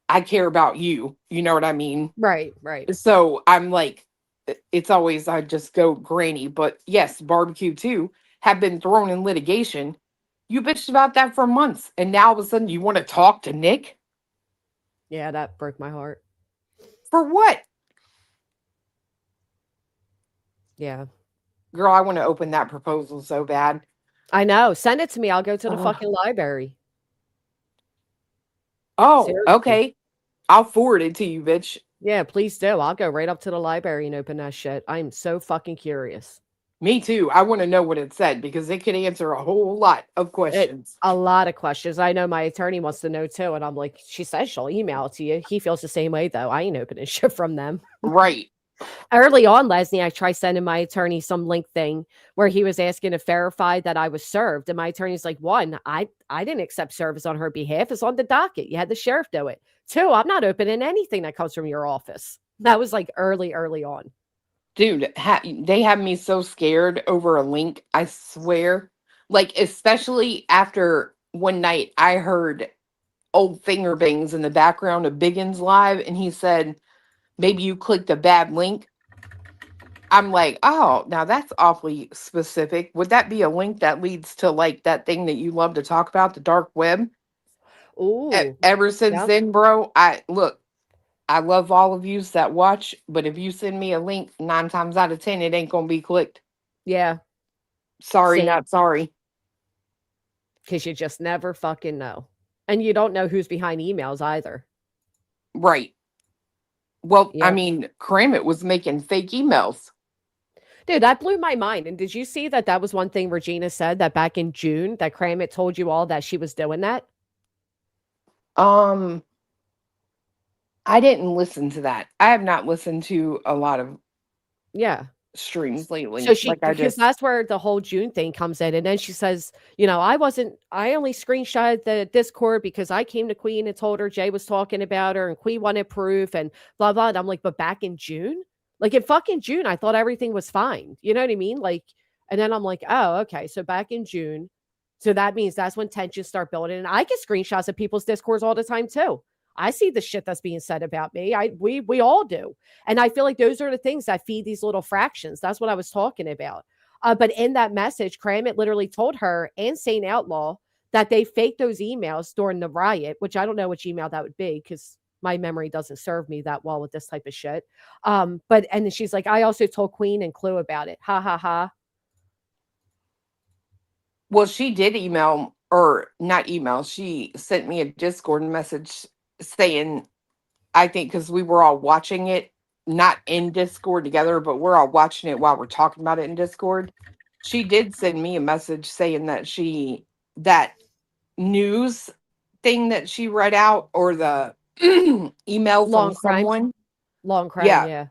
S13: I care about you. You know what I mean?
S1: Right, right.
S13: So I'm like, it's always, I just go granny. But yes, barbecue too have been thrown in litigation. You bitched about that for months. And now all of a sudden you want to talk to Nick?
S1: Yeah, that broke my heart.
S13: For what?
S1: Yeah.
S13: Girl, I want to open that proposal so bad.
S1: I know. Send it to me. I'll go to the
S13: Ugh.
S1: fucking library.
S13: Oh,
S1: Seriously.
S13: okay. I'll forward it to you, bitch.
S1: Yeah, please do. I'll go right up to the library and open that shit. I'm so fucking curious.
S13: Me too. I want to know what it said because it could answer a whole lot of questions.
S1: A lot of questions. I know my attorney wants to know too. And I'm like, she says she'll email it to you. He feels the same way though. I ain't opening shit from them.
S13: Right.
S1: Early on, Leslie, I tried sending my attorney some link thing where he was asking to verify that I was served. And my attorney's like, one, I didn't accept service on her behalf. It's on the docket. You had the sheriff do it. Two, I'm not opening anything that comes from your office. That was like early on.
S13: Dude, they have me so scared over a link. I swear. Like, especially after one night I heard old finger bangs in the background of Biggins live, and he said, maybe you clicked a bad link. I'm like, oh, now that's awfully specific. Would that be a link that leads to like that thing that you love to talk about, the dark web?
S1: Ooh.
S13: Ever since
S1: Yep.
S13: then, bro, I love all of you that watch, but if you send me a link, 9 times out of 10, it ain't gonna be clicked.
S1: Yeah.
S13: Sorry,
S1: Same.
S13: not sorry.
S1: Because you just never fucking know. And you don't know who's behind emails either.
S13: Right. Well, I
S1: Yep.
S13: mean, Kramit was making fake emails.
S1: Dude, that blew my mind. And did you see that was one thing Regina said that back in June that Kramit told you all that she was doing that?
S13: I didn't listen to that. I have not listened to a lot of streams lately.
S1: So because
S13: just
S1: that's where the whole June thing comes in. And then she says, I only screenshotted the Discord because I came to Queen and told her Jay was talking about her and Queen wanted proof and blah, blah. And I'm like, but back in June? Like in fucking June, I thought everything was fine. You know what I mean? Like, and then I'm like, oh, okay. So back in June. So that means that's when tensions start building. And I get screenshots of people's Discords all the time too. I see the shit that's being said about me. We all do. And I feel like those are the things that feed these little fractions. That's what I was talking about. But in that message, Kramit literally told her and Saint Outlaw that they faked those emails during the riot, which I don't know which email that would be because my memory doesn't serve me that well with this type of shit. And then she's like, I also told Queen and Clue about it. Ha ha ha.
S13: Well, she did email, or not email, she sent me a Discord message saying, I think because we were all watching it, not in Discord together, but we're all watching it while we're talking about it in Discord. She did send me a message saying that that news thing that she read out, or the email from someone.
S1: Long crime, yeah.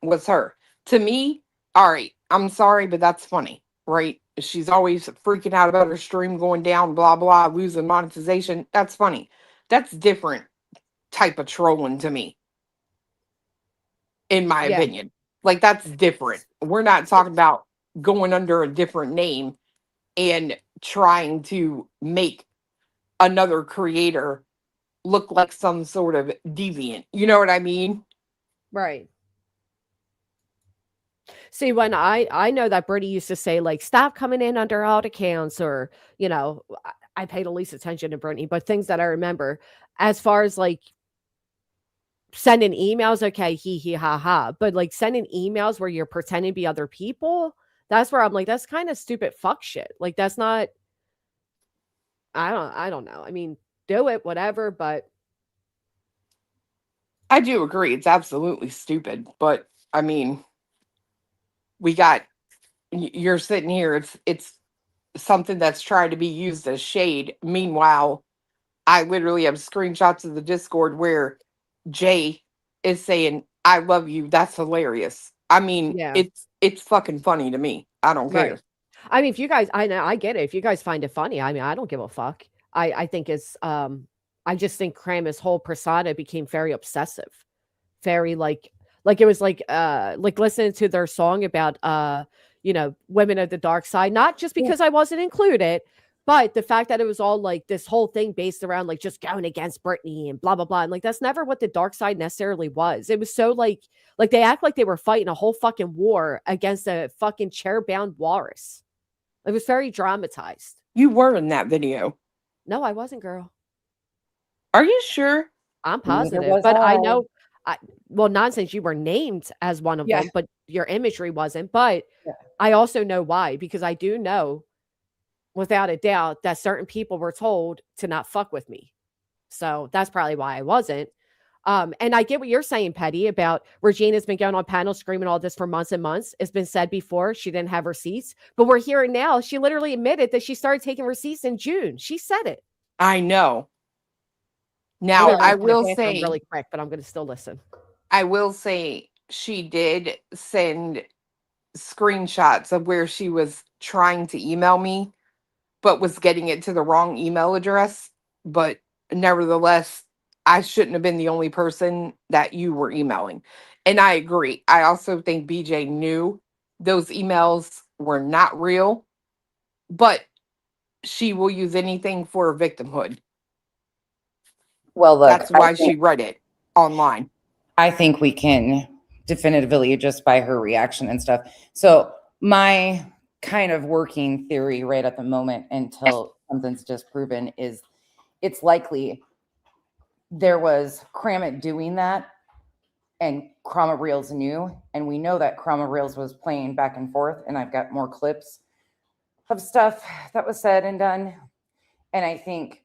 S13: Was her. To me, all right, I'm sorry, but that's funny, right? She's always freaking out about her stream going down, blah, blah, losing monetization. That's funny. That's different type of trolling to me, in my opinion. Like, that's different. We're not talking about going under a different name and trying to make another creator look like some sort of deviant. You know what I mean?
S1: Right. See, when I know that Brittany used to say, like, stop coming in under alt accounts, or, I paid the least attention to Brittany, but things that I remember as far as like sending emails, okay, he ha ha. But like sending emails where you're pretending to be other people, that's where I'm like, that's kind of stupid fuck shit. Like that's not I don't know. I mean, do it, whatever, but
S13: I do agree. It's absolutely stupid. But I mean, you're sitting here, it's something that's trying to be used as shade. Meanwhile, I literally have screenshots of the Discord where Jay is saying, I love you. That's hilarious. I mean, it's fucking funny to me. I don't care.
S1: I mean, if you guys, I know, I get it. If you guys find it funny, I mean, I don't give a fuck. I think it's, I just think Kramer's whole persona became very obsessive, very like it was like listening to their song about, women of the dark side, not just because I wasn't included, but the fact that it was all like this whole thing based around like just going against Britney and blah, blah, blah. And like, that's never what the dark side necessarily was. It was so like they act like they were fighting a whole fucking war against a fucking chair bound walrus. It was very dramatized.
S13: You were in that video.
S1: No, I wasn't, girl.
S13: Are you sure?
S1: I'm positive, but I know, nonsense, you were named as one of them, but your imagery wasn't. But I also know why, because I do know without a doubt that certain people were told to not fuck with me. So that's probably why I wasn't. And I get what you're saying, Petty, about Regina's been going on panels screaming all this for months and months. It's been said before she didn't have receipts, but we're hearing now she literally admitted that she started taking receipts in June. She said it.
S13: I know. Now, I will say
S1: really quick, but I'm going to still listen.
S13: I will say she did send screenshots of where she was trying to email me, but was getting it to the wrong email address. But nevertheless, I shouldn't have been the only person that you were emailing. And I agree. I also think BJ knew those emails were not real, but she will use anything for victimhood.
S14: Well, look,
S13: That's why she read it online.
S14: I think we can definitively just by her reaction and stuff. So my kind of working theory right at the moment until something's disproven is it's likely there was Kramit doing that and Chroma Reels knew, and we know that Chroma Reels was playing back and forth, and I've got more clips of stuff that was said and done. And I think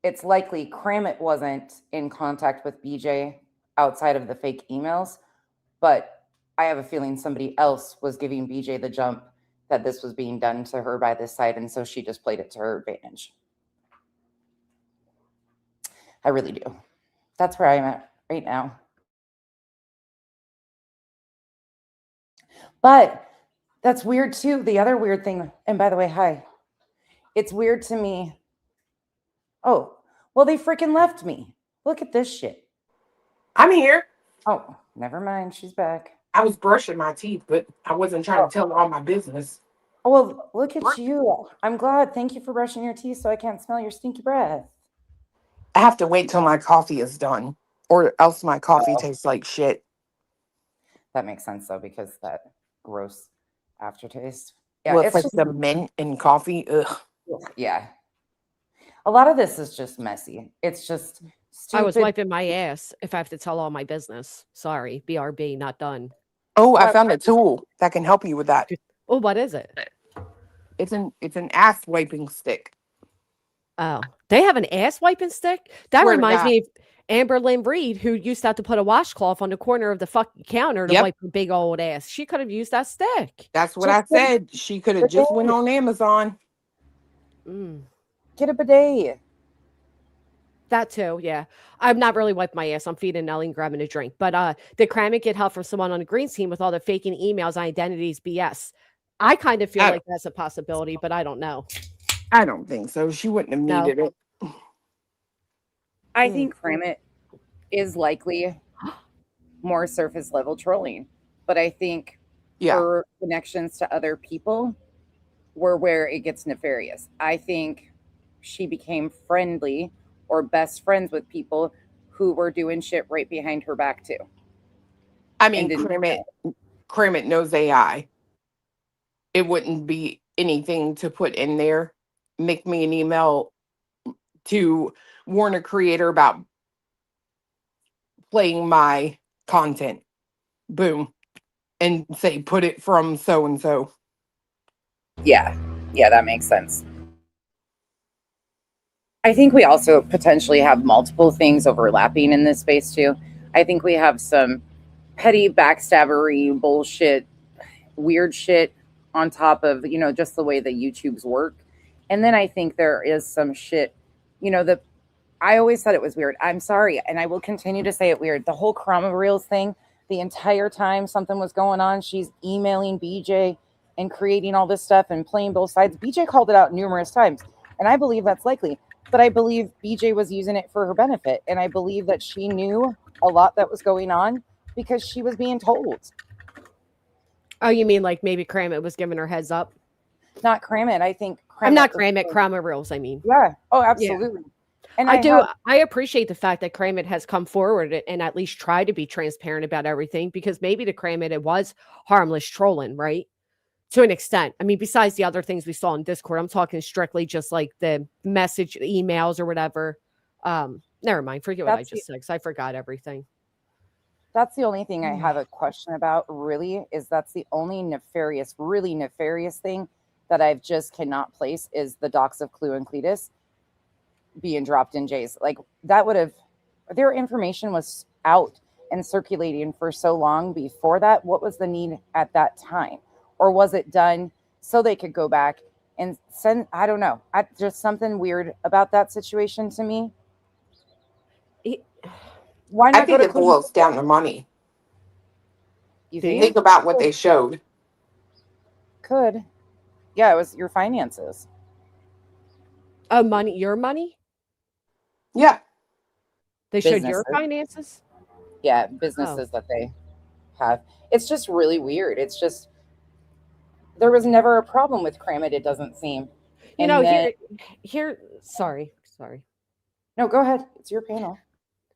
S14: it's likely Kramit wasn't in contact with BJ outside of the fake emails, but I have a feeling somebody else was giving BJ the jump that this was being done to her by this side, and so she just played it to her advantage. I really do. That's where I'm at right now. But that's weird too. The other weird thing, and by the way, hi. It's weird to me. Oh, well, they freaking left me. Look at this shit.
S13: I'm here.
S14: Oh, never mind. She's back.
S13: I was brushing my teeth, but I wasn't trying to tell her all my business.
S14: Oh, well, look at you. I'm glad. Thank you for brushing your teeth so I can't smell your stinky breath.
S13: I have to wait till my coffee is done, or else my coffee tastes like shit.
S14: That makes sense, though, because that gross aftertaste.
S13: Yeah, well, it's like just the mint in coffee. Ugh.
S14: Yeah. A lot of this is just messy. It's just stupid.
S1: I was wiping my ass if I have to tell all my business. Sorry, BRB, not done.
S13: Oh, I found a tool that can help you with that.
S1: Oh, what is it?
S13: It's an ass wiping stick.
S1: Oh, they have an ass wiping stick? That reminds me of Amber Lynn Reed, who used to have to put a washcloth on the corner of the fucking counter to wipe her big old ass. She could have used that stick.
S13: That's what I said. She could have just went on Amazon.
S14: Get a bidet.
S1: That too, yeah. I'm not really wiping my ass. I'm feeding Nelly and grabbing a drink. But did Kramit get help from someone on the Greens team with all the faking emails and identities BS? I kind of feel like that's a possibility, but I don't know.
S13: I don't think so. She wouldn't have needed it.
S14: I think Kramit is likely more surface level trolling, but I think her connections to other people were where it gets nefarious. I think she became friendly or best friends with people who were doing shit right behind her back too.
S13: I mean, Kramit knows AI. It wouldn't be anything to put in there. Make me an email to warn a creator about playing my content. Boom. And say, put it from so-and-so.
S14: Yeah, that makes sense. I think we also potentially have multiple things overlapping in this space too. I think we have some petty backstabbery bullshit, weird shit on top of, just the way the YouTubes work. And then I think there is some shit, I always thought it was weird. I'm sorry. And I will continue to say it weird. The whole Chroma Reels thing, the entire time something was going on, she's emailing BJ and creating all this stuff and playing both sides. BJ called it out numerous times. And I believe that's likely. But I believe BJ was using it for her benefit. And I believe that she knew a lot that was going on because she was being told.
S1: Oh, you mean like maybe Kramit was giving her heads up?
S14: Not Kramit. I think
S1: I'm not Kramit, Chroma Reels, I mean.
S14: Yeah. Oh, absolutely. Yeah. And
S1: I appreciate the fact that Kramit has come forward and at least tried to be transparent about everything, because maybe to Kramit it was harmless trolling, right? To an extent. I mean, besides the other things we saw in Discord, I'm talking strictly just like the message emails or whatever. Never mind. Forget what I just said, because I forgot everything.
S14: That's the only thing I have a question about, really, is that's the only really nefarious thing that I've just cannot place is the docs of Clue and Cletus being dropped in Jay's. Like, that would have, their information was out and circulating for so long before that. What was the need at that time? Or was it done so they could go back and send, I don't know. Just something weird about that situation to me.
S13: Why not? I think it boils down to money.
S14: You
S1: Do
S14: think?
S1: you?
S13: Think about what they showed.
S14: Could. Yeah, it was your finances.
S1: Oh, money, your money?
S13: Yeah.
S1: They showed your
S14: Businesses.
S1: finances?
S14: Yeah,
S1: Oh.
S14: businesses that they have. It's just really weird. It's just there was never a problem with Kramit, it doesn't seem.
S1: You know,
S14: And then
S1: sorry.
S14: no, go ahead. It's your panel.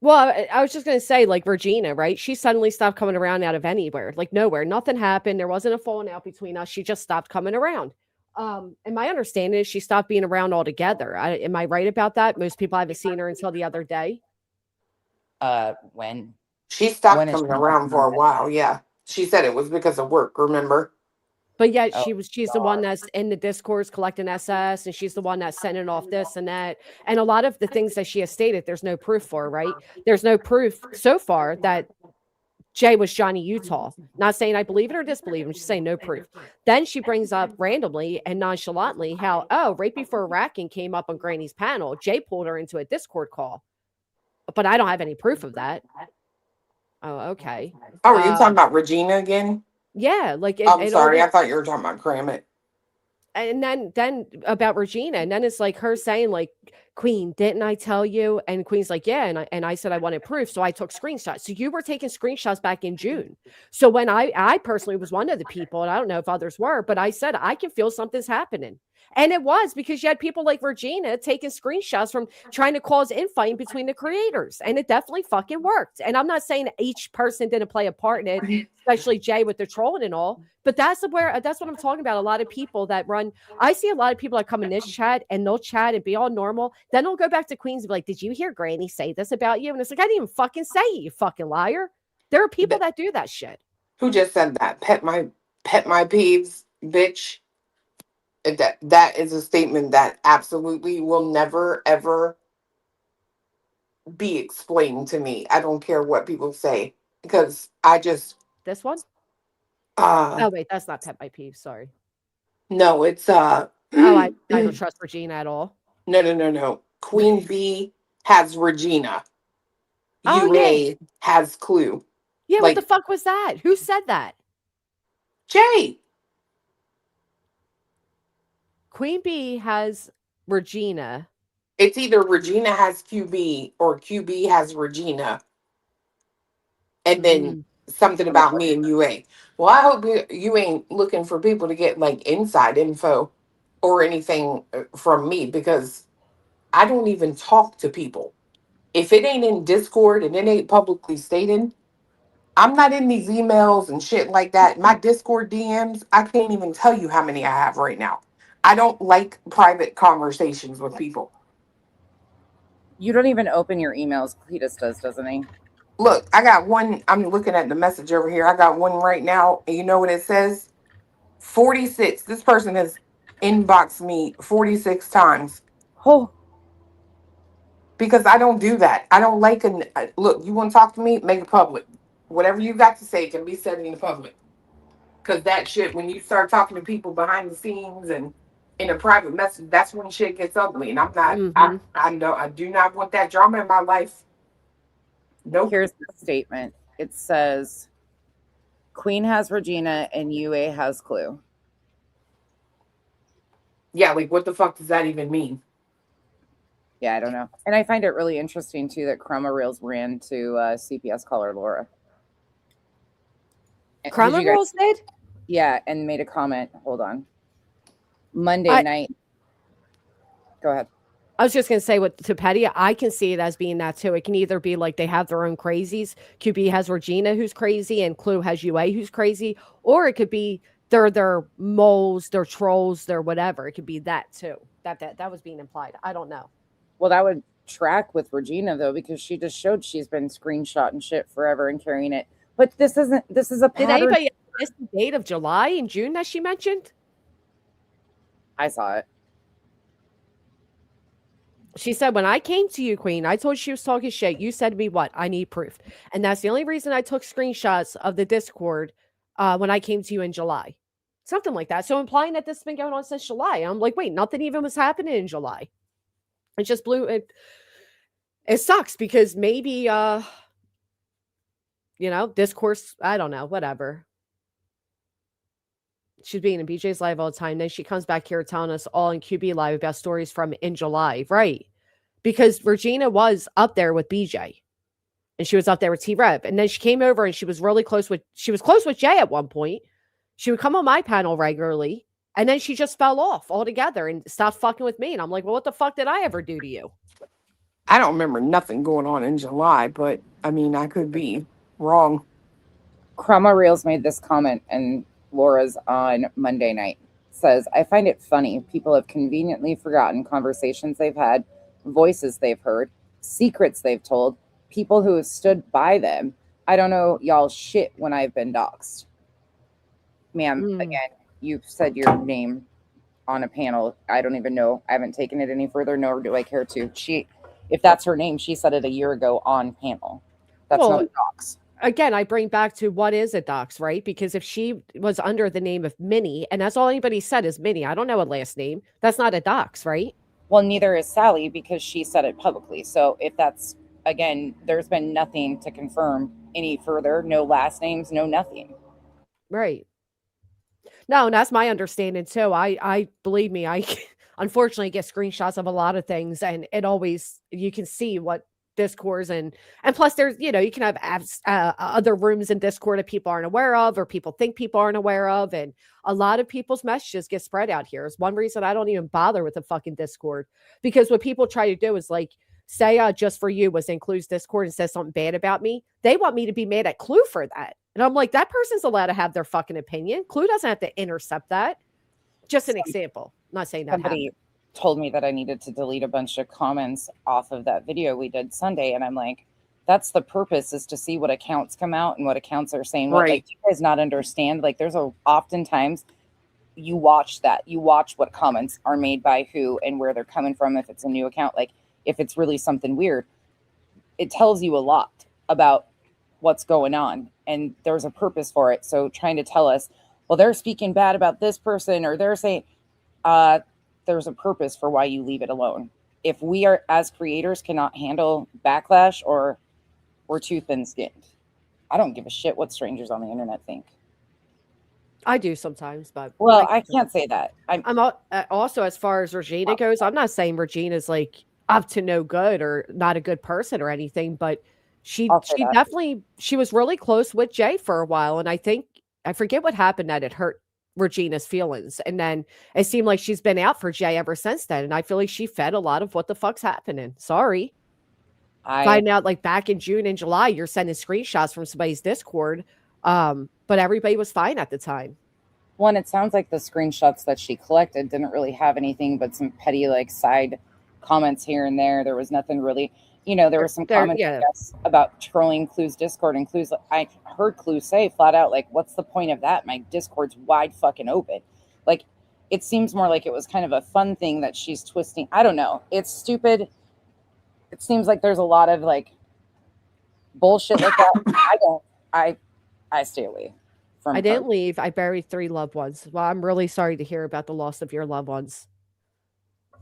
S1: Well, I was just going to say, like Regina, right? She suddenly stopped coming around out of anywhere, like nowhere. Nothing happened. There wasn't a falling out between us. She just stopped coming around. And my understanding is she stopped being around altogether. Am I right about that? Most people haven't seen her until the other day.
S14: When?
S13: She stopped
S14: When is
S13: coming
S14: she
S13: around for a
S14: not?
S13: while. Yeah. She said it was because of work, remember?
S1: But yet
S14: Oh,
S1: she's the one that's in the discourse collecting SS, and she's the one that's sending off this and that. And a lot of the things that she has stated, there's no proof for, right? There's no proof so far that Jay was Johnny Utah. Not saying I believe it or disbelieve it. I'm just saying no proof. Then she brings up randomly and nonchalantly how, right before Racking came up on Granny's panel, Jay pulled her into a Discord call. But I don't have any proof of that. Oh, okay.
S13: Oh, are you talking about Regina again?
S1: Yeah, like
S13: I'm sorry, I thought you were talking about Kramit.
S1: And then about Regina, and then it's like her saying, like, Queen, didn't I tell you? And Queen's like, yeah, and I said I wanted proof, so I took screenshots. So you were taking screenshots back in June. So when I personally was one of the people, and I don't know if others were, but I said I can feel something's happening. And it was because you had people like Regina taking screenshots from trying to cause infighting between the creators. And it definitely fucking worked. And I'm not saying each person didn't play a part in it, especially Jay with the trolling and all. But that's what I'm talking about. A lot of people that run, I see a lot of people that come in this chat and they'll chat and be all normal. Then they'll go back to Queens and be like, did you hear Granny say this about you? And it's like, I didn't even fucking say it, you fucking liar. There are people that do that shit.
S13: Who just said that? Pet my peeves, bitch. That is a statement that absolutely will never ever be explained to me. I don't care what people say because I just
S1: this one.
S13: Oh
S1: wait, that's not Pet My Peeve. Sorry.
S13: No, it's
S1: I don't trust Regina at all.
S13: No. Queen B has Regina.
S1: Oh,
S13: UA has Clue.
S1: Yeah, what the fuck was that? Who said that?
S13: Jay.
S1: Queen B has Regina.
S13: It's either Regina has QB or QB has Regina. And then something about me and UA. Well, I hope you ain't looking for people to get like inside info or anything from me because I don't even talk to people. If it ain't in Discord and it ain't publicly stated, I'm not in these emails and shit like that. My Discord DMs, I can't even tell you how many I have right now. I don't like private conversations with people.
S14: You don't even open your emails. Cletus does, doesn't he?
S13: Look, I got one. I'm looking at the message over here. I got one right now. And you know what it says? 46. This person has inboxed me 46 times.
S14: Oh.
S13: Because I don't do that. I don't like look, you want to talk to me? Make it public. Whatever you got to say can be said in the public. Because that shit, when you start talking to people behind the scenes and in a private message, that's when shit gets ugly. And I'm not, I do not want that drama in my life. Nope.
S14: Here's the statement. It says, Queen has Regina and UA has Clue.
S13: Yeah, like what the fuck does that even mean?
S14: Yeah, I don't know. And I find it really interesting, too, that Chroma Reels ran to CPS caller Laura.
S1: Chroma Reels did?
S14: Yeah, and made a comment. Hold on. Monday night. Go ahead.
S1: I was just going to say to Petty, I can see it as being that too. It can either be like they have their own crazies. QB has Regina who's crazy and Clue has UA who's crazy. Or it could be they're moles, they're trolls, they're whatever. It could be that too. That was being implied. I don't know.
S14: Well, that would track with Regina though, because she just showed she's been screenshotting shit forever and carrying it. But this is a pattern.
S1: Did anybody miss the date of July and June that she mentioned?
S14: I saw it.
S1: She said, when I came to you, Queen, I told you she was talking shit. You said to me, what? I need proof. And that's the only reason I took screenshots of the Discord when I came to you in July. Something like that. So implying that this has been going on since July. I'm like, wait, nothing even was happening in July. It just blew it. It sucks because maybe Discourse, I don't know, whatever. She's being in BJ's live all the time. Then she comes back here telling us all in QB live about stories from in July, right? Because Regina was up there with BJ, and she was up there with T Rev, and then she came over and she was close with Jay at one point. She would come on my panel regularly, and then she just fell off altogether and stopped fucking with me. And I'm like, well, what the fuck did I ever do to you?
S13: I don't remember nothing going on in July, but I mean, I could be wrong.
S14: Chroma Reels made this comment, and Laura's on Monday night says, I find it funny. People have conveniently forgotten conversations they've had, voices they've heard, secrets they've told, people who have stood by them. I don't know y'all shit when I've been doxxed. Ma'am, again, you've said your name on a panel. I don't even know. I haven't taken it any further, nor do I care to. If that's her name, she said it a year ago on panel. That's not a dox.
S1: Again, I bring back to what is a dox, right? Because if she was under the name of Minnie, and that's all anybody said is Minnie, I don't know a last name, that's not a dox, right?
S14: Well, neither is Sally because she said it publicly. So if that's, again, there's been nothing to confirm any further, no last names, no nothing.
S1: Right. No, and that's my understanding too. I believe me, I unfortunately get screenshots of a lot of things, and it always, you can see what Discords and plus there's, you can have other rooms in Discord that people aren't aware of, or people think people aren't aware of, and a lot of people's messages get spread out here. Is one reason I don't even bother with the fucking Discord, because what people try to do is like, say Just For You was in Clue's Discord and says something bad about me, they want me to be mad at Clue for that. And I'm like, that person's allowed to have their fucking opinion. Clue doesn't have to intercept that. Just an example. I'm not saying that
S14: somebody
S1: happened.
S14: Told me that I needed to delete a bunch of comments off of that video we did Sunday. And I'm like, that's the purpose, is to see what accounts come out and what accounts are saying. What, like, you guys not understand? Like, there's oftentimes you watch what comments are made by who and where they're coming from. If it's a new account, like if it's really something weird, it tells you a lot about what's going on, and there's a purpose for it. So trying to tell us, well, they're speaking bad about this person, or they're saying, there's a purpose for why you leave it alone. If we are, as creators, cannot handle backlash, or we're too thin-skinned. I don't give a shit what strangers on the internet think.
S1: I do sometimes, but
S14: well, I can't say that.
S1: I'm also, as far as Regina goes, I'm not saying Regina's like up to no good or not a good person or anything, but she definitely, she was really close with Jay for a while, and I forget what happened that it hurt Regina's feelings, and then it seemed like she's been out for Jay ever since then, and I feel like she fed a lot of what the fuck's happening. Sorry. Find out like back in June and July, you're sending screenshots from somebody's Discord, but everybody was fine at the time.
S14: One, it sounds like the screenshots that she collected didn't really have anything but some petty like side comments here and there. There was nothing really, there were some comments about trolling Clue's Discord, and Clue's, I heard Clue say flat out, like, what's the point of that? My Discord's wide fucking open. Like, it seems more like it was kind of a fun thing that she's twisting. I don't know. It's stupid. It seems like there's a lot of like bullshit like that. I stay away from
S1: I didn't leave. I buried 3 loved ones. Well, I'm really sorry to hear about the loss of your loved ones.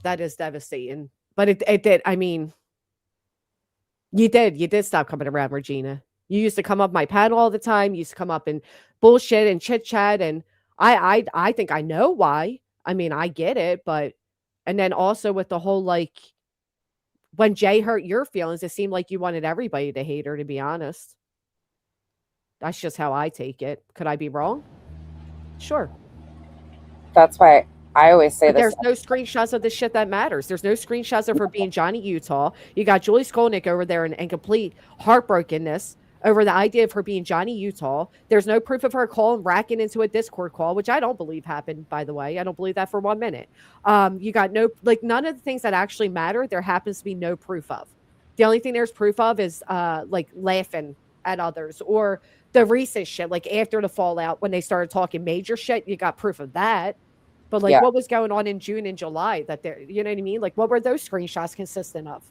S1: That is devastating. But it did. I mean, you did stop coming around, Regina. You used to come up my panel all the time. You used to come up and bullshit and chit chat. And I think I know why. I mean, I get it, and then also with the whole, like, when Jay hurt your feelings, it seemed like you wanted everybody to hate her, to be honest. That's just how I take it. Could I be wrong? Sure.
S14: That's why I always say
S1: there's no screenshots of the shit that matters. There's no screenshots of her being Johnny Utah. You got Julie Skolnick over there in complete heartbrokenness over the idea of her being Johnny Utah. There's no proof of her calling, racking into a Discord call, which I don't believe happened, by the way. I don't believe that for 1 minute. You got none of the things that actually matter, there happens to be no proof of. The only thing there's proof of is like laughing at others, or the recent shit, like after the fallout, when they started talking major shit, you got proof of that. But like, what was going on in June and July that there, you know what I mean? Like, what were those screenshots consistent of?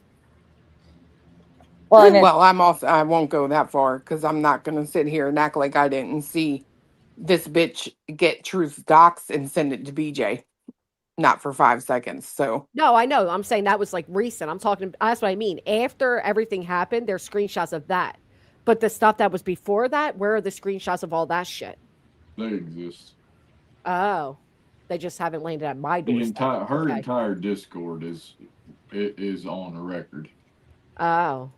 S13: Well, I won't go that far, because I'm not going to sit here and act like I didn't see this bitch get Truth docs and send it to BJ. Not for 5 seconds. So
S1: no, I know. I'm saying that was like recent. I'm talking. That's what I mean. After everything happened, there's screenshots of that. But the stuff that was before that, where are the screenshots of all that shit?
S15: They exist.
S1: Oh, they just haven't landed at my
S15: The
S1: doorstep.
S15: entire her
S1: Okay.
S15: entire Discord is on the record.
S1: Oh,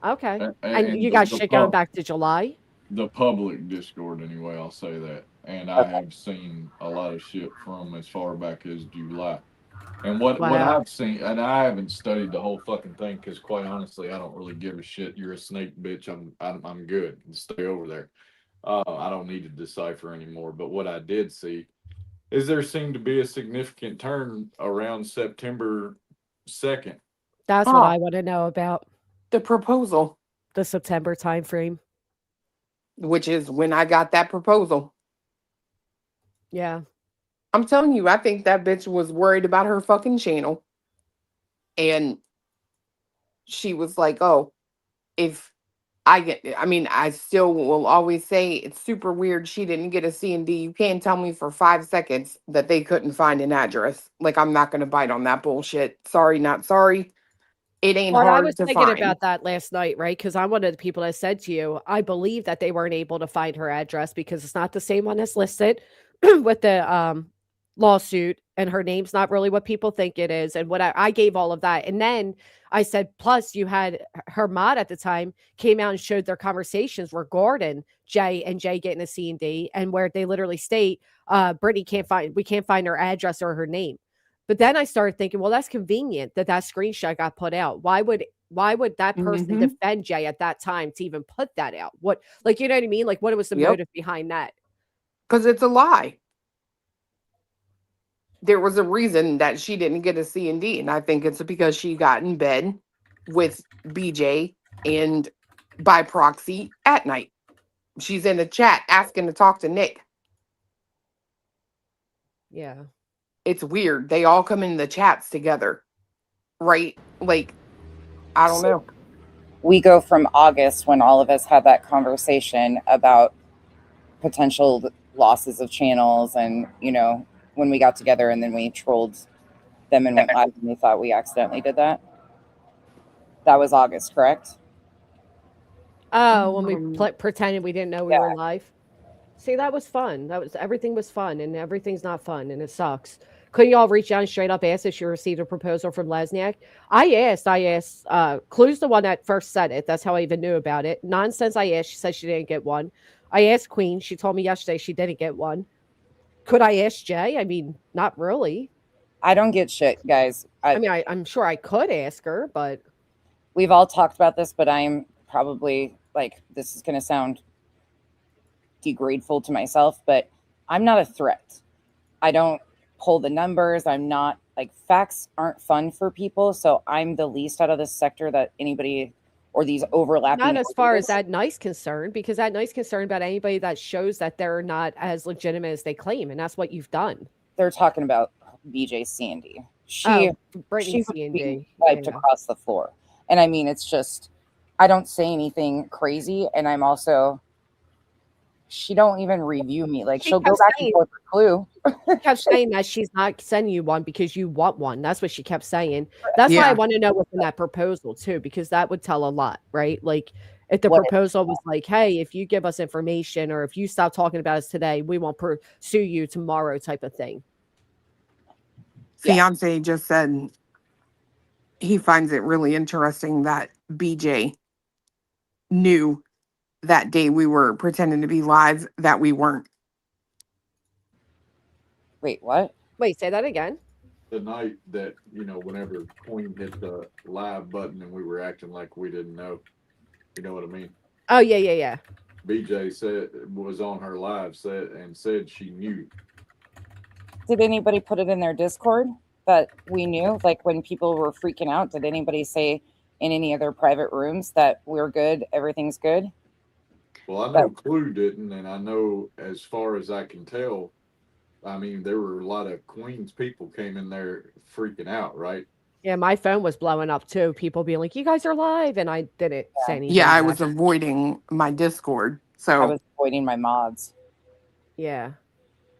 S1: okay. And
S15: And
S1: you got shit going back to July?
S15: the public Discord anyway, I'll say that. And I have seen a lot of shit from as far back as July. And what
S1: Wow.
S15: I've seen, and I haven't studied the whole fucking thing because quite honestly, I don't really give a shit. You're a snake, bitch. I'm good. Stay over there. I don't need to decipher anymore. But what I did see is there seemed to be a significant turn around September 2nd.
S1: That's what I want to know about.
S13: The proposal.
S1: The September timeframe.
S13: Which is when I got that proposal.
S1: Yeah.
S13: I'm telling you, I think that bitch was worried about her fucking channel. And she was like, oh, if I still will always say it's super weird she didn't get a C&D. You can't tell me for 5 seconds that they couldn't find an address. Like, I'm not going to bite on that bullshit. Sorry, not sorry. It ain't
S1: Well, I
S13: hard
S1: was
S13: to
S1: thinking
S13: find.
S1: about that last night, right? Because I'm one of the people that said to you, I believe that they weren't able to find her address because it's not the same one that's listed with the lawsuit, and her name's not really what people think it is. And what I gave all of that. And then I said, plus you had her mod at the time came out and showed their conversations regarding Jay and Jay getting a C&D, and where they literally state, Brittany we can't find her address or her name. But then I started thinking, well, that's convenient that screenshot got put out. Why would that person defend Jay at that time to even put that out? What, like, you know what I mean? Like, what was the motive behind that?
S13: Because it's a lie. There was a reason that she didn't get a C&D, and I think it's because she got in bed with BJ and by proxy at night. She's in the chat asking to talk to Nick.
S1: Yeah.
S13: It's weird. They all come in the chats together, right? Like, I don't know.
S14: We go from August when all of us had that conversation about potential losses of channels, and when we got together and then we trolled them and went live and they thought we accidentally did that. That was August, correct?
S1: Oh, when we pretended we didn't know we were live. See, that was fun. Everything was fun, and everything's not fun, and it sucks. Couldn't y'all reach out and straight up ask if she received a proposal from Lesniak? I asked. Clue's the one that first said it. That's how I even knew about it. Nonsense, I asked. She said she didn't get one. I asked Queen. She told me yesterday she didn't get one. Could I ask Jay? I mean, not really.
S14: I don't get shit, guys.
S1: I'm sure I could ask her, but
S14: we've all talked about this, but I'm probably like, this is going to sound degradeful to myself, but I'm not a threat. I don't pull the numbers. I'm not, like, facts aren't fun for people. So I'm the least out of this sector that anybody, or these overlapping.
S1: Not as far as that nice concern, because that nice concern about anybody that shows that they're not as legitimate as they claim, and that's what you've done.
S14: They're talking about BJ C&D. She
S1: C&D
S14: wiped across the floor. And I mean, it's just, I don't say anything crazy, and I'm also, she don't even review me. Like, she'll go back and forth with Clue.
S1: She kept saying that she's not sending you one because you want one. That's what she kept saying. That's why I want to know what's in that proposal too, because that would tell a lot, right? Like, if the proposal was like, hey, if you give us information, or if you stop talking about us today, we won't pursue you tomorrow, type of thing.
S13: Fiance just said he finds it really interesting that BJ knew that day we were pretending to be live that we weren't.
S14: Wait, what?
S1: Wait, say that again.
S15: The night that, whenever Queen hit the live button and we were acting like we didn't know. You know what I mean?
S1: Oh, yeah.
S15: BJ was on her live said she knew.
S14: Did anybody put it in their Discord that we knew? Like, when people were freaking out, did anybody say in any of their private rooms that we're good, everything's good?
S15: Well, I know Clue didn't, and I know, as far as I can tell, I mean, there were a lot of Queen's people came in there freaking out, right?
S1: Yeah, my phone was blowing up too. People being like, you guys are live, and I didn't say anything.
S13: Yeah, I was avoiding my Discord. So
S14: I was avoiding my mods.
S1: Yeah.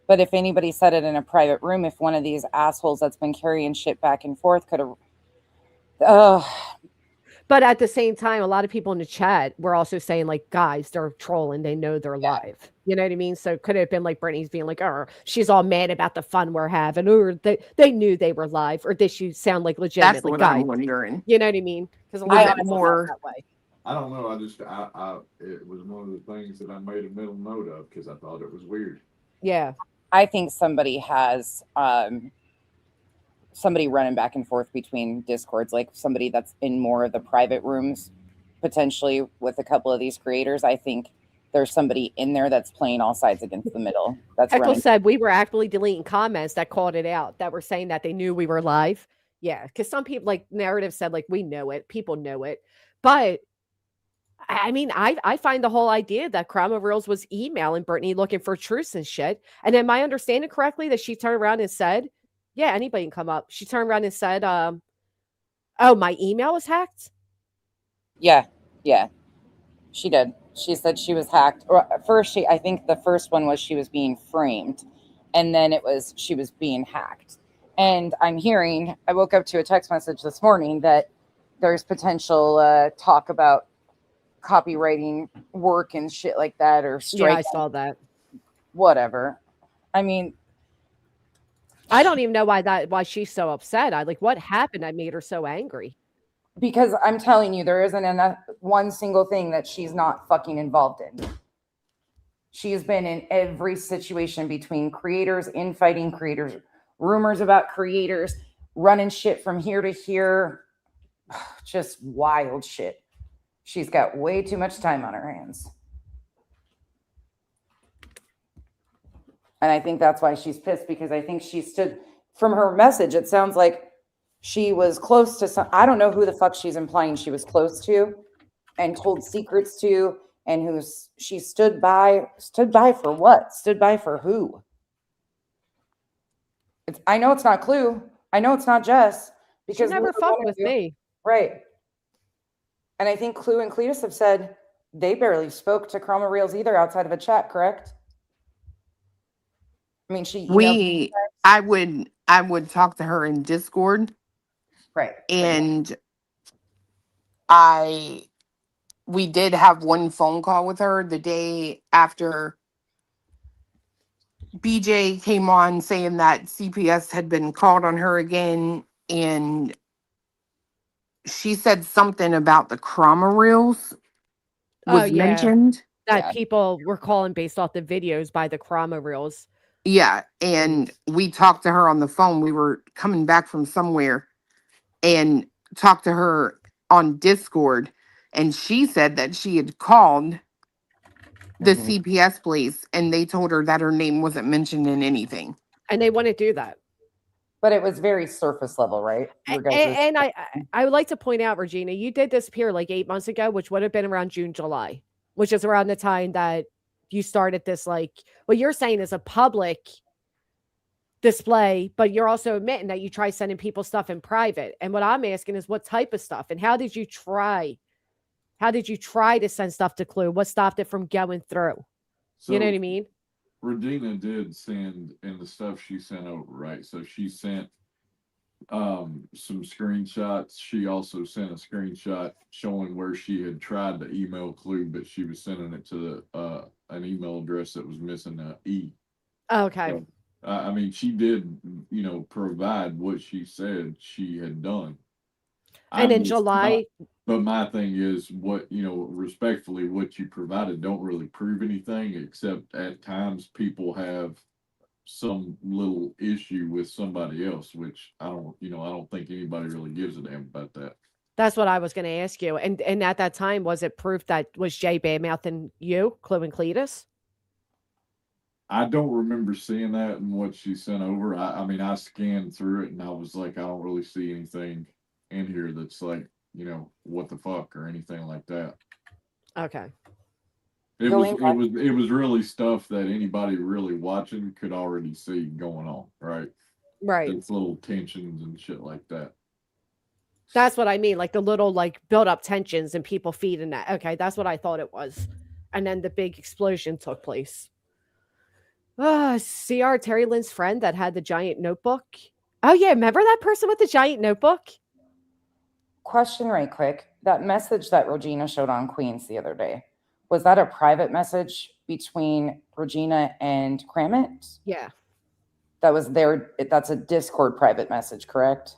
S14: But if anybody said it in a private room, if one of these assholes that's been carrying shit back and forth could have...
S1: But at the same time, a lot of people in the chat were also saying, like, guys, they're trolling. They know they're live. You know what I mean? So could it have been like Brittany's being like, oh, she's all mad about the fun we're having, or they knew they were live, or did she sound like
S13: That's
S1: legitimate? Like,
S13: what
S1: guys,
S13: I'm wondering.
S1: you know what I mean? Because a
S13: Was
S1: lot of
S13: it
S1: people felt
S13: more?
S1: that way.
S15: I don't know. It was one of the things that I made a mental note of because I thought it was weird.
S1: Yeah.
S14: I think somebody has somebody running back and forth between discords, like somebody that's in more of the private rooms, potentially with a couple of these creators. I think there's somebody in there that's playing all sides against the middle. That's
S1: Heckle
S14: running.
S1: said we were actively deleting comments that called it out, that were saying that they knew we were live. Yeah, because some people, like Narrative said, like, we know it, people know it. But I mean, I find the whole idea that Crime Reels was emailing Brittany looking for truths and shit. And am I understanding correctly that she turned around and said, yeah, anybody can come up. She turned around and said, oh, my email was hacked?
S14: Yeah, she did. She said she was hacked. Or first, I think the first one was she was being framed, and then it was she was being hacked. And I'm hearing, I woke up to a text message this morning that there's potential talk about copywriting work and shit like that, or strike.
S1: Yeah, I saw that.
S14: Whatever. I mean,
S1: I don't even know why she's so upset. What happened that made her so angry?
S14: Because I'm telling you, there isn't enough one single thing that she's not fucking involved in. She's been in every situation between creators, infighting creators, rumors about creators, running shit from here to here. Just wild shit. She's got way too much time on her hands. And I think that's why she's pissed, because I think she stood, from her message, it sounds like she was close to some, I don't know who the fuck she's implying she was close to and told secrets to, and she stood by for what? Stood by for who? I know it's not Clue. I know it's not Jess. Because
S1: she never fucked with me.
S14: Right. And I think Clue and Cletus have said they barely spoke to Chroma Reels either outside of a chat, correct? I mean,
S13: I would talk to her in Discord.
S14: Right.
S13: And we did have one phone call with her the day after BJ came on saying that CPS had been called on her again, and she said something about the Chroma Reels was mentioned.
S1: That people were calling based off the videos by the Chroma Reels.
S13: Yeah, and we talked to her on the phone. We were coming back from somewhere and talked to her on Discord, and she said that she had called the CPS place and they told her that her name wasn't mentioned in anything.
S1: And they want to do that.
S14: But it was very surface level, right?
S1: And I would like to point out, Regina, you did disappear like 8 months ago, which would have been around June, July, which is around the time that you started this, like, what you're saying is a public display, but you're also admitting that you try sending people stuff in private. And what I'm asking is what type of stuff, and how did you try to send stuff to Clue? What stopped it from going through?
S15: So,
S1: you know what I mean?
S15: Regina did send in the stuff she sent over, right? So she sent some screenshots. She also sent a screenshot showing where she had tried to email Clue, but she was sending it to an email address that was missing an E.
S1: Okay.
S15: So, I mean, she did, provide what she said she had done.
S1: And in July.
S15: But my thing is, respectfully, what you provided don't really prove anything, except at times people have some little issue with somebody else, which I don't think anybody really gives a damn about that.
S1: That's what I was going to ask you. And at that time, was it proof that was Jay Badmouth and you, Clue and Cletus?
S15: I don't remember seeing that in what she sent over. I mean, I scanned through it and I was like, I don't really see anything in here that's like, what the fuck or anything like that.
S1: Okay.
S15: It was really stuff that anybody really watching could already see going on, right?
S1: Right.
S15: It's little tensions and shit like that.
S1: That's what I mean, like the little build up tensions and people feeding that. Okay, that's what I thought it was. And then the big explosion took place. CR, Terry Lynn's friend that had the giant notebook. Oh yeah, remember that person with the giant notebook?
S14: Question right quick. That message that Regina showed on Queens the other day, was that a private message between Regina and Kramit?
S1: Yeah.
S14: That was that's a Discord private message, correct?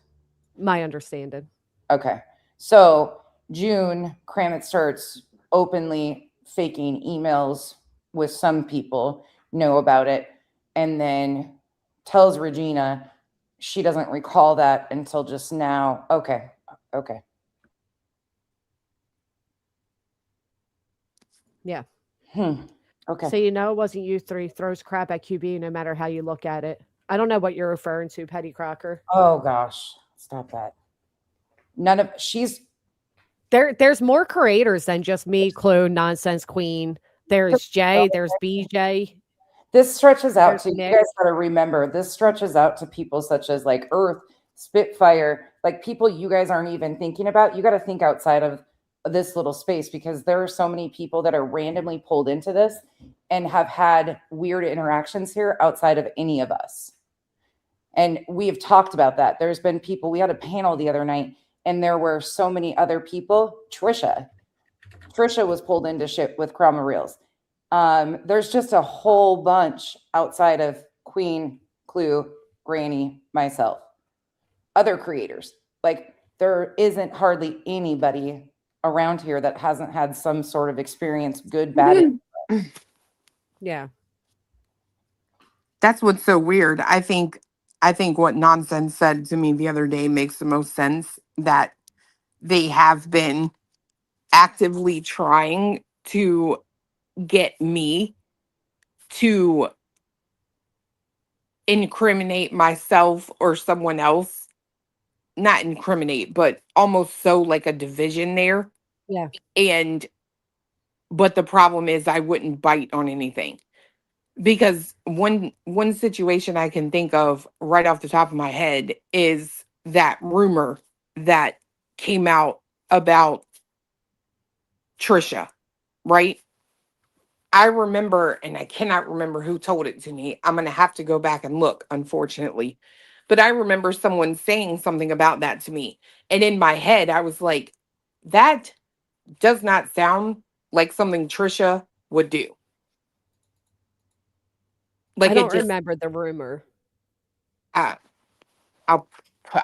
S1: My understanding.
S14: Okay. So June, Kramit starts openly faking emails with some people, know about it, and then tells Regina she doesn't recall that until just now. Okay. Okay.
S1: Yeah.
S14: Okay.
S1: So it wasn't you three throws crap at QB no matter how you look at it. I don't know what you're referring to, Petty Crocker.
S14: Oh gosh. Stop that. None of
S1: there's more creators than just me, Clue, Nonsense Queen. There's Jay, there's BJ.
S14: This stretches out to, you
S1: Nick.
S14: guys gotta remember, this stretches out to people such as like Earth, Spitfire, like people you guys aren't even thinking about. You got to think outside of this little space because there are so many people that are randomly pulled into this and have had weird interactions here outside of any of us. And we have talked about that. There's been people, we had a panel the other night and there were so many other people. Trisha was pulled into shit with Chroma Reels. There's just a whole bunch outside of Queen, Clue, Granny, myself, other creators. Like there isn't hardly anybody around here that hasn't had some sort of experience, good, bad.
S1: Yeah.
S13: That's what's so weird. I think what Nonsense said to me the other day makes the most sense, that they have been actively trying to get me to incriminate myself or someone else. Not incriminate, but almost so like a division there.
S1: Yeah.
S13: But the problem is I wouldn't bite on anything. Because one situation I can think of right off the top of my head is that rumor that came out about Trisha, right? I remember, and I cannot remember who told it to me. I'm going to have to go back and look, unfortunately. But I remember someone saying something about that to me. And in my head, I was like, that does not sound like something Trisha would do. Like
S1: I don't
S13: it just,
S1: remember the rumor.
S13: I'm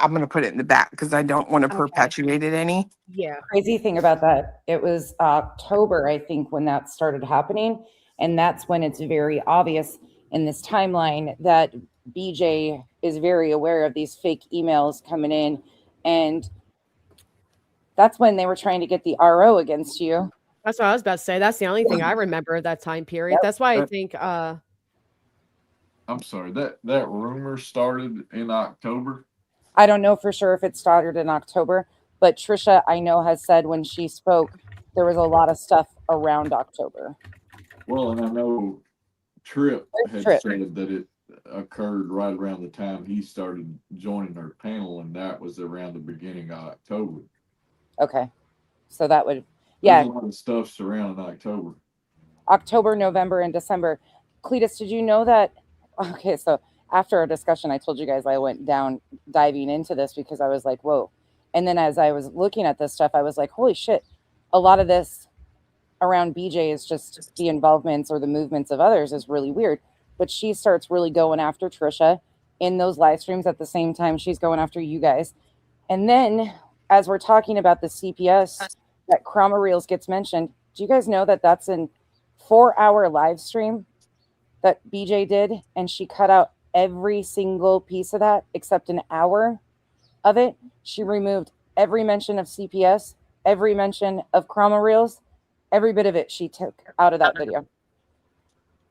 S13: going to put it in the back because I don't want to perpetuate it any.
S1: Yeah.
S14: Crazy thing about that, it was October, I think, when that started happening. And that's when it's very obvious in this timeline that BJ is very aware of these fake emails coming in. And that's when they were trying to get the RO against you.
S1: That's what I was about to say. That's the only thing I remember of that time period. That's why I think
S15: I'm sorry, that rumor started in October.
S14: I don't know for sure if it started in October, but Trisha, I know, has said when she spoke, there was a lot of stuff around October.
S15: Well, and I know Trip had
S14: Trip.
S15: said that it occurred right around the time he started joining her panel, and that was around the beginning of October.
S14: Okay. So that would, yeah.
S15: There's a lot of stuff surrounding October.
S14: October, November, and December. Cletus, did you know that? Okay, so after our discussion, I told you guys I went down diving into this because I was like, whoa. And then as I was looking at this stuff, I was like, holy shit, a lot of this around BJ is just the involvements or the movements of others is really weird. But she starts really going after Trisha in those live streams at the same time she's going after you guys. And then as we're talking about the CPS, that Chroma Reels gets mentioned. Do you guys know that that's an 4-hour live stream that BJ did? And she cut out every single piece of that except an hour of it. She removed every mention of CPS, every mention of Chroma Reels, every bit of it she took out of that video,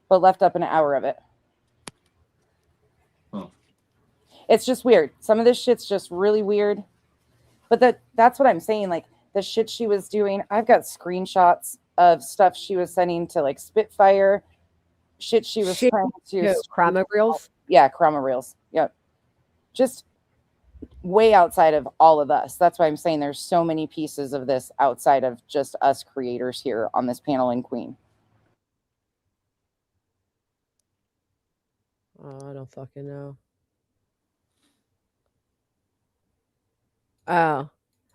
S14: but left up an hour of it.
S15: Huh.
S14: It's just weird. Some of this shit's just really weird. But that's what I'm saying. Like the shit she was doing, I've got screenshots of stuff she was sending to like Spitfire, shit she was trying to
S1: Chroma Reels.
S14: Yeah, Chroma Reels. Yep. Just way outside of all of us. That's why I'm saying there's so many pieces of this outside of just us creators here on this panel in Queen.
S1: Oh, I don't fucking know. Oh,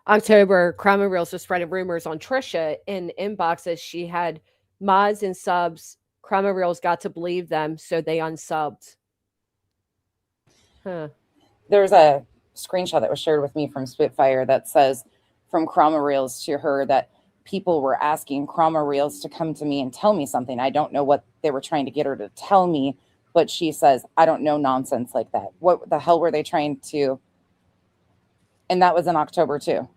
S1: October, Crime and Reels was spreading rumors on Trisha in inboxes. She had mods and subs. Crime and Reels got to believe them, so they unsubbed. Huh.
S14: There's a screenshot that was shared with me from Spitfire that says from Chroma Reels to her that people were asking Chroma Reels to come to me and tell me something. I don't know what they were trying to get her to tell me, but she says, I don't know nonsense like that. What the hell were they trying to? And that was in October too.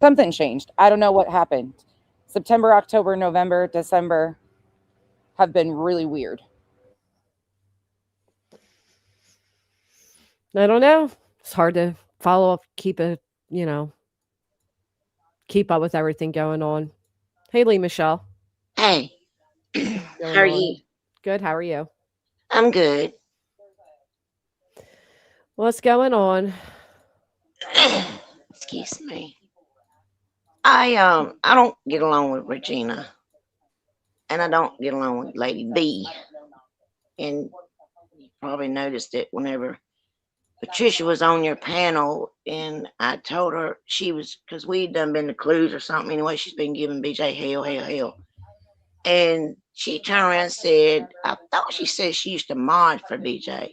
S14: Something changed. I don't know what happened. September, October, November, December have been really weird.
S1: I don't know. It's hard to follow up, keep up with everything going on. Hey, Lee Michelle.
S16: Hey, how are you?
S1: Good. How are you?
S16: I'm good.
S1: What's going on?
S16: Excuse me. I don't get along with Regina, and I don't get along with Lady B. And you probably noticed it whenever Patricia was on your panel, and I told her she was, because we'd done been to Clues or something. Anyway, she's been giving BJ hell. And she turned around and said, I thought she said she used to mod for BJ,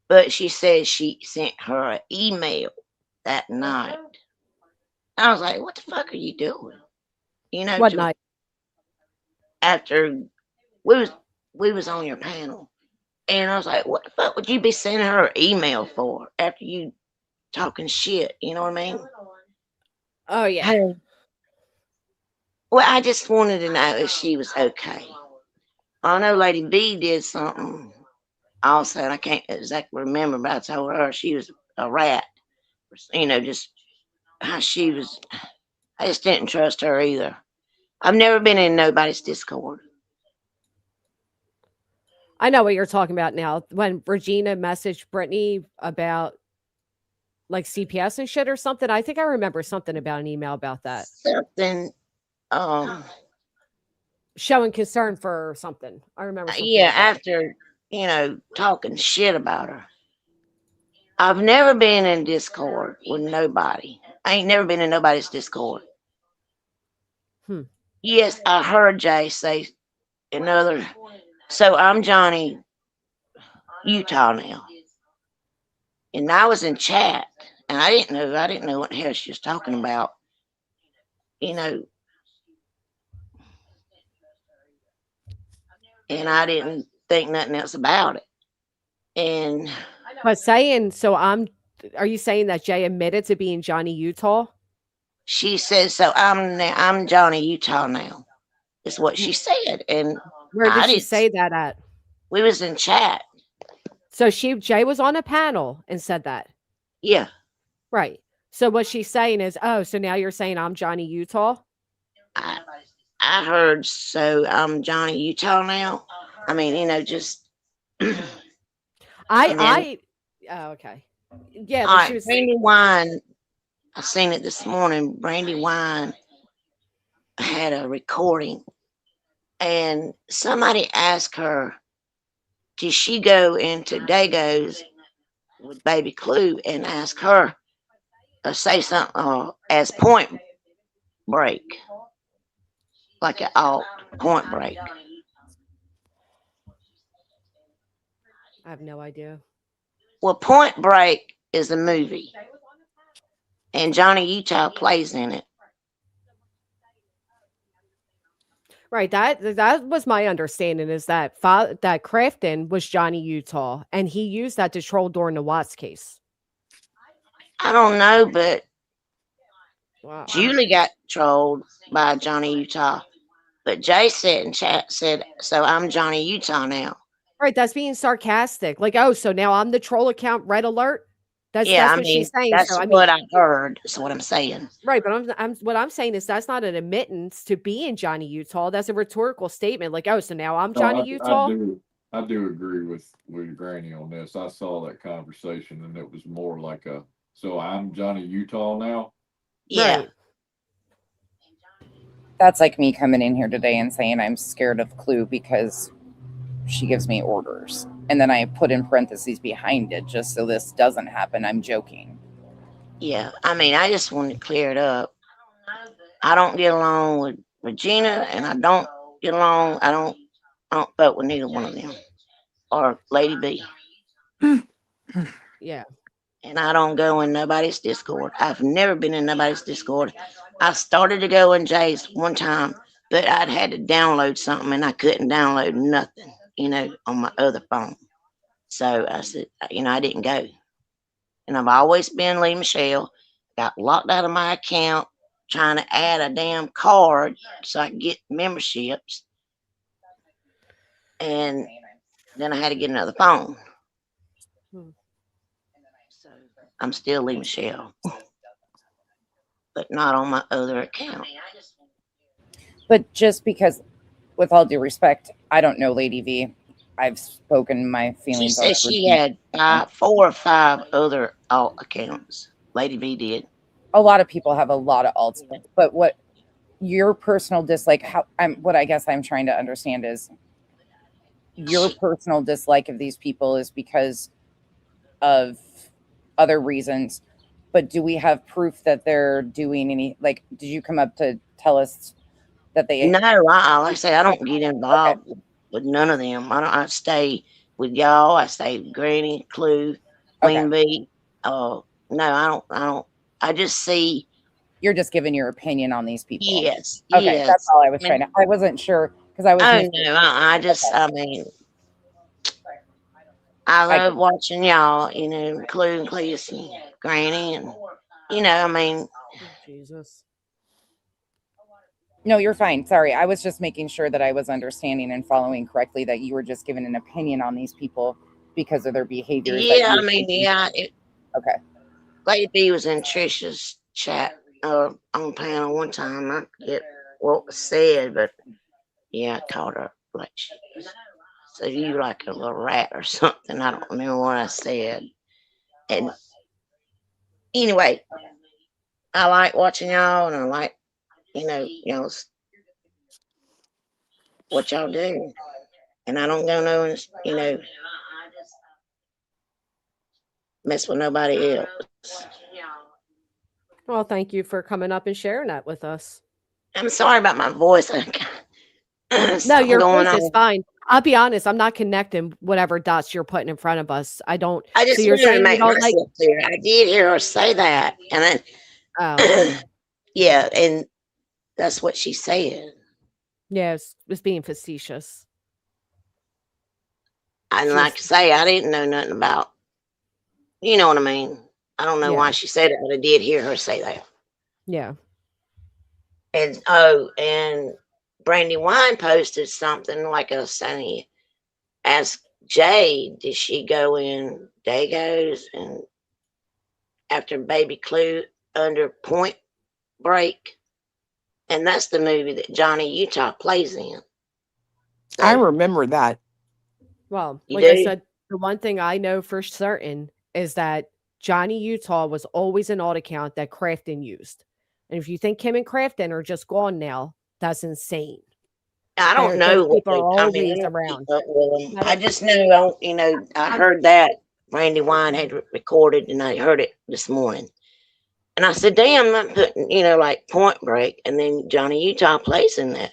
S16: but she said she sent her an email that night. I was like, what the fuck are you doing?
S1: What night?
S16: After we was on your panel. And I was like, what the fuck would you be sending her an email for after you talking shit? You know what I mean?
S1: Oh, yeah.
S16: Hey. Well, I just wanted to know if she was okay. I know Lady B did something also, and I can't exactly remember, but I told her she was a rat. Just how she was. I just didn't trust her either. I've never been in nobody's Discord.
S1: I know what you're talking about now. When Regina messaged Brittany about like CPS and shit or something, I think I remember something about an email about that.
S16: Something,
S1: showing concern for her or something. I remember something.
S16: Yeah,
S1: like that.
S16: after talking shit about her. I've never been in Discord with nobody. I ain't never been in nobody's Discord. Yes, I heard Jay say another. So I'm Johnny, Utah now, and I was in chat, and I didn't know what the hell she was talking about. And I didn't think nothing else about it. And
S1: but are you saying that Jay admitted to being Johnny Utah?
S16: She says, so I'm Johnny Utah now. Is what she said. And
S1: where did she say that at?
S16: We was in chat.
S1: So Jay was on a panel and said that.
S16: Yeah.
S1: Right. So what she's saying is, oh, so now you're saying I'm Johnny Utah?
S16: I heard, so I'm Johnny Utah now. I mean, just
S1: oh, okay. Yeah,
S16: all right,
S1: she was
S16: Brandy Wine. I seen it this morning. Brandy Wine had a recording, and somebody asked her, did she go into Dago's with Baby Clue and ask her say something as Point Break, like an alt Point Break?
S1: I have no idea.
S16: Well, Point Break is a movie, and Johnny Utah plays in it.
S1: Right, that was my understanding, is that that Crafton was Johnny Utah, and he used that to troll during the Watts case.
S16: I don't know, but
S1: wow.
S16: Julie got trolled by Johnny Utah, but Jay said in chat, said, so I'm Johnny Utah now.
S1: Right, that's being sarcastic. Like, oh, so now I'm the troll account, red alert? That's what she's saying.
S16: That's what I heard. That's what I'm saying.
S1: Right, but what I'm saying is that's not an admittance to being Johnny Utah. That's a rhetorical statement. Like, oh, so now I'm Johnny Utah.
S15: I do agree with Granny on this. I saw that conversation, and it was more like so I'm Johnny Utah now.
S16: Yeah.
S1: Right.
S14: That's like me coming in here today and saying I'm scared of Clue because she gives me orders. And then I put in parentheses behind it just so this doesn't happen. I'm joking.
S16: Yeah, I mean, I just want to clear it up. I don't get along with Regina, and I don't get along. I don't vote with neither one of them or Lady B.
S1: Yeah.
S16: And I don't go in nobody's Discord. I've never been in nobody's Discord. I started to go in Jay's one time, but I'd had to download something and I couldn't download nothing, on my other phone. So I said, I didn't go. And I've always been Lee Michelle. Got locked out of my account trying to add a damn card so I could get memberships. And then I had to get another phone. So I'm still Lee Michelle, but not on my other account.
S14: But just because, with all due respect, I don't know Lady V. I've spoken my feelings.
S16: She said she had 4 or 5 other alt accounts. Lady V did.
S14: A lot of people have a lot of alts, but what your personal dislike, what I guess I'm trying to understand is your personal dislike of these people is because of other reasons. But do we have proof that they're doing any, like, did you come up to tell us that they...
S16: No, like I say, I don't get involved with none of them. I stay with y'all. I stay with Granny, Clue, Queen Bee. No, I don't. I just see.
S14: You're just giving your opinion on these people.
S16: Yes.
S14: Okay,
S16: yes.
S14: that's all I was trying to... I wasn't sure because I was...
S16: Oh, no, I just, I mean... I love watching y'all, Clue and Cleus and Granny, and I mean...
S1: Jesus.
S14: No, you're fine. Sorry. I was just making sure that I was understanding and following correctly, that you were just giving an opinion on these people because of their behaviors.
S16: Yeah, I mean, yeah.
S14: Okay.
S16: Lady B was in Trisha's chat on panel one time. I forget what was said, but yeah, I called her like so you like a little rat or something. I don't remember what I said. And anyway, I like watching y'all, and I like y'all what y'all do, and I don't go no mess with nobody else.
S1: Well, thank you for coming up and sharing that with us.
S16: I'm sorry about my voice.
S1: No, your voice is fine. I'll be honest, I'm not connecting whatever dots you're putting in front of us. I don't.
S16: I just
S1: so you're
S16: wanted to
S1: saying
S16: make
S1: you don't
S16: myself clear. I did hear her say that, and then yeah, and that's what she said.
S1: Yeah, it was being facetious.
S16: And like I say, I didn't know nothing about. You know what I mean? I don't know why she said it, but I did hear her say that.
S1: Yeah.
S16: And Brandy Wine posted something like I was saying. Ask Jay, did she go in Dago's and after Baby Clue under Point Break? And that's the movie that Johnny Utah plays in. So,
S13: I remember that.
S1: Well,
S16: You
S1: like I
S16: do?
S1: said, the one thing I know for certain is that Johnny Utah was always an alt account that Crafton used. And if you think him and Crafton are just gone now, that's insane.
S16: I don't know
S1: Those
S16: what
S1: people are
S16: I
S1: always
S16: don't
S1: around.
S16: keep up with them. I just know, I heard that Randy Wine had recorded, and I heard it this morning. And I said, damn, I'm putting, like Point Break, and then Johnny Utah plays in that.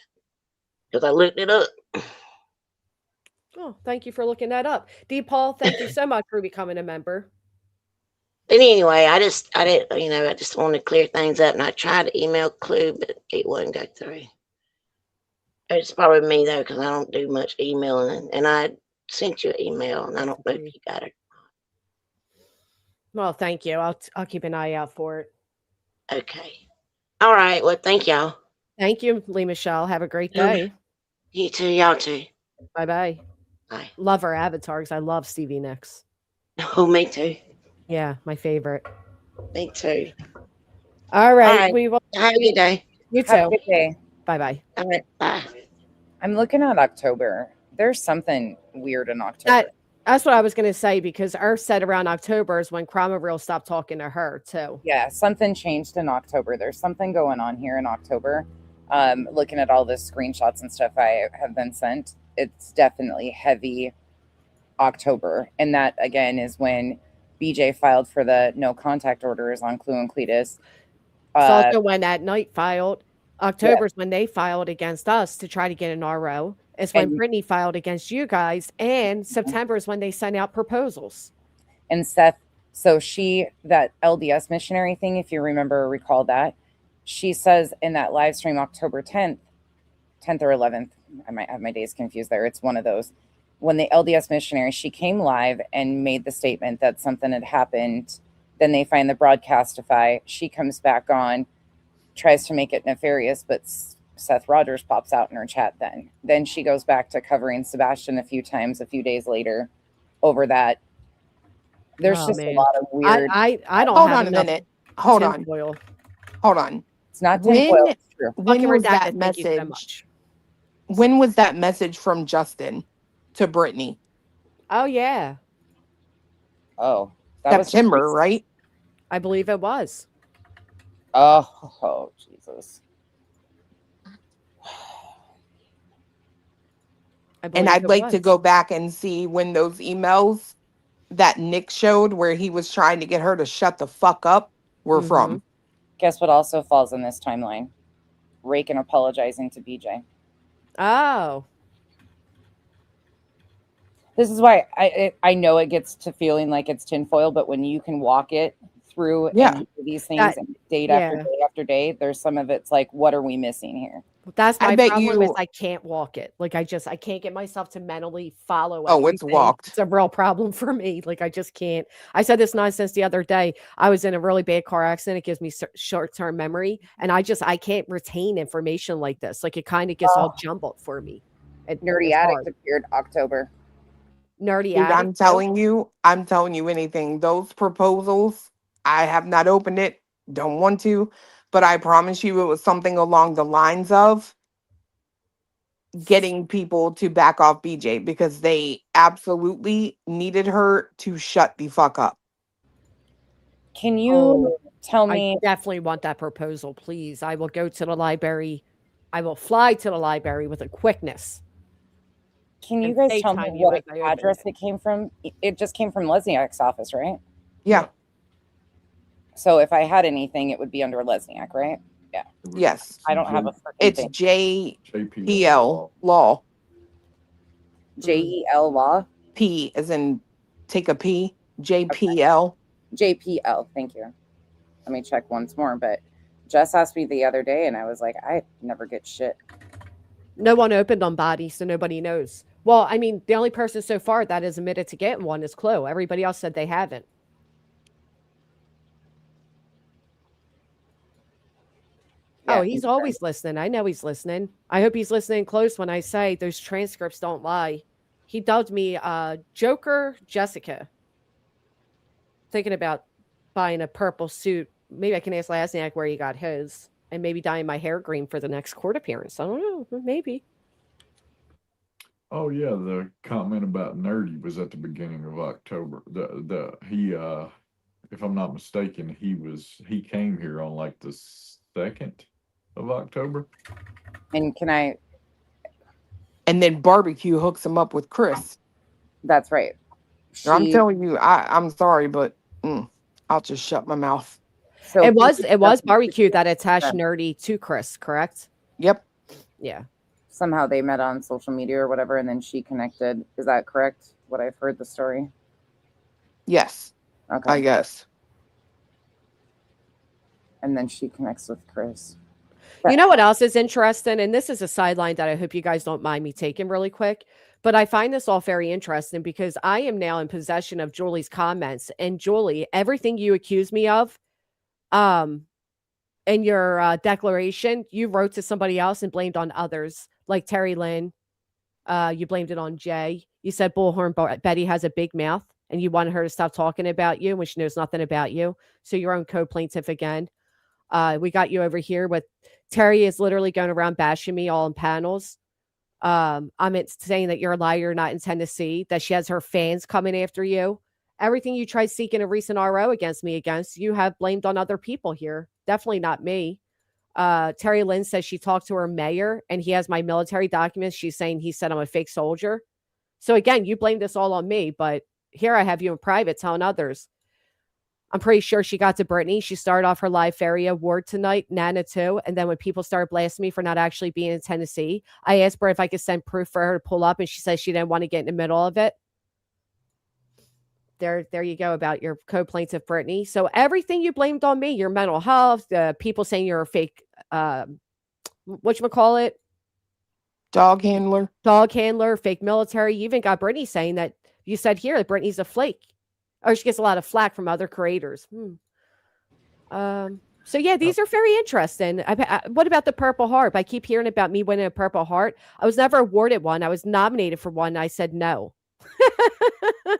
S16: Because I looked it up.
S1: Oh, thank you for looking that up. D. Paul, thank you so much for becoming a member.
S16: But anyway, I just wanted to clear things up, and I tried to email Clue, but it wouldn't go through. It's probably me, though, because I don't do much emailing, and I sent you an email, and I don't know if you got it.
S1: Well, thank you. I'll keep an eye out for it.
S16: Okay. All right. Well, thank y'all.
S1: Thank you, Lee Michelle. Have a great day.
S16: You too. Y'all too.
S1: Bye-bye.
S16: Bye.
S1: Love her avatar because I love Stevie Nicks.
S16: Oh, me too.
S1: Yeah, my favorite.
S16: Me too.
S1: All right.
S16: All right.
S1: We will.
S16: Have a good day.
S1: You too.
S14: Have a good day.
S1: Bye-bye.
S16: All right. Bye.
S14: I'm looking at October. There's something weird in October.
S1: That's what I was going to say, because our set around October is when Cromwell stopped talking to her, too.
S14: Yeah, something changed in October. There's something going on here in October. Looking at all the screenshots and stuff I have been sent, it's definitely heavy October. And that, again, is when BJ filed for the no contact orders on Clue and Cletus.
S1: It's also when At Night filed. October's when they filed against us to try to get an RO. It's when Brittany filed against you guys. And September is when they sent out proposals.
S14: And Seth, so that LDS missionary thing, if you remember or recall that, she says in that live stream October 10th or 11th, I might have my days confused there. It's one of those. When the LDS missionary, she came live and made the statement that something had happened. Then they find the broadcastify. She comes back on, tries to make it nefarious, but Seth Rogers pops out in her chat then. Then she goes back to covering Sebastian a few times a few days later over that. There's just a lot of weird.
S1: I don't
S13: Hold
S1: have
S13: on a
S1: enough
S13: minute. Hold on.
S1: tinfoil.
S13: Hold on.
S14: It's not tinfoil. It's true.
S13: When
S1: Fucking
S13: was
S1: redacted,
S13: that
S1: thank you so
S13: message?
S1: much.
S13: When was that message from Justin to Brittany?
S1: Oh, yeah.
S14: Oh, that
S13: September, right?
S1: I believe it was.
S14: Oh, Jesus.
S13: And I'd like to go back and see when those emails that Nick showed where he was trying to get her to shut the fuck up were from.
S14: Guess what also falls in this timeline? Rakin apologizing to BJ.
S1: Oh.
S14: This is why I know it gets to feeling like it's tinfoil, but when you can walk it through and these things day after day after day, there's some of it's like, what are we missing here?
S1: That's
S13: I
S1: my
S13: bet
S1: problem is
S13: you-
S1: I can't walk it. Like I can't get myself to mentally follow
S13: Oh, it's
S1: everything.
S13: walked.
S1: It's a real problem for me. Like I just can't. I said this nonsense the other day. I was in a really bad car accident. It gives me short-term memory. And I can't retain information like this. Like it kind of gets all jumbled for me.
S14: Nerdy Addict appeared October.
S1: Nerdy
S13: Dude,
S1: Addict.
S13: I'm telling you anything. Those proposals, I have not opened it, don't want to, but I promise you it was something along the lines of getting people to back off BJ because they absolutely needed her to shut the fuck up.
S14: Can you tell
S1: I
S14: me?
S1: definitely want that proposal, please. I will go to the library. I will fly to the library with a quickness.
S14: Can you
S1: and
S14: guys tell me
S1: FaceTime you
S14: what
S1: as I open
S14: address it came from? It just came from Lesniak's office, right?
S13: Yeah.
S14: So if I had anything, it would be under Lesniak, right? Yeah.
S13: Yes.
S14: I don't have a freaking
S13: It's
S14: thing.
S13: JPL law.
S14: JEL law?
S13: P as in take a P. JPL.
S14: JPL. Thank you. Let me check once more. But Jess asked me the other day, and I was like, I never get shit.
S1: No one opened on body, so nobody knows. Well, I mean, the only person so far that has admitted to getting one is Chloe. Everybody else said they haven't.
S14: Yeah,
S1: Oh, he's always listening. I know he's listening. I hope he's listening close when I say those transcripts don't lie. He dubbed me Joker Jessica. Thinking about buying a purple suit. Maybe I can ask Lasniak where he got his. And maybe dyeing my hair green for the next court appearance. I don't know. Maybe.
S15: Oh yeah, the comment about nerdy was at the beginning of October. He if I'm not mistaken, he came here on like the 2nd of October.
S14: And
S13: and then barbecue hooks him up with Chris.
S14: That's right.
S13: I'm telling you, I'm sorry, but I'll just shut my mouth.
S1: So it was barbecue that attached nerdy to Chris, correct?
S13: Yep.
S1: Yeah.
S14: Somehow they met on social media or whatever, and then she connected. Is that correct? What I've heard the story?
S13: Yes.
S14: Okay.
S13: I guess.
S14: And then she connects with Chris.
S1: You know what else is interesting? And this is a sideline that I hope you guys don't mind me taking really quick. But I find this all very interesting because I am now in possession of Julie's comments. And Julie, everything you accuse me of, in your declaration, you wrote to somebody else and blamed on others, like Terry Lynn. You blamed it on Jay. You said Bullhorn Betty has a big mouth, and you wanted her to stop talking about you when she knows nothing about you. So your own co-plaintiff again. We got you over here with Terry is literally going around bashing me all in panels. I'm saying that you're a liar, not in Tennessee, that she has her fans coming after you. Everything you tried seeking a recent RO against me you have blamed on other people here. Definitely not me. Terry Lynn says she talked to her mayor and he has my military documents. She's saying he said I'm a fake soldier. So again, you blame this all on me, but here I have you in private telling others. I'm pretty sure she got to Brittany. She started off her live fairy award tonight, Nana too. And then when people started blasting me for not actually being in Tennessee, I asked her if I could send proof for her to pull up, and she said she didn't want to get in the middle of it. There you go about your co-plaintiff Brittany. So everything you blamed on me, your mental health, people saying you're a fake, whatchamacallit?
S13: Dog handler, fake military. You even got Brittany saying that you said here that Brittany's a flake. Or she gets a lot of flack from other creators. So yeah, these are very interesting. What about the Purple Heart? I keep hearing about me winning a Purple Heart. I was never awarded one. I was nominated for one. And I said no.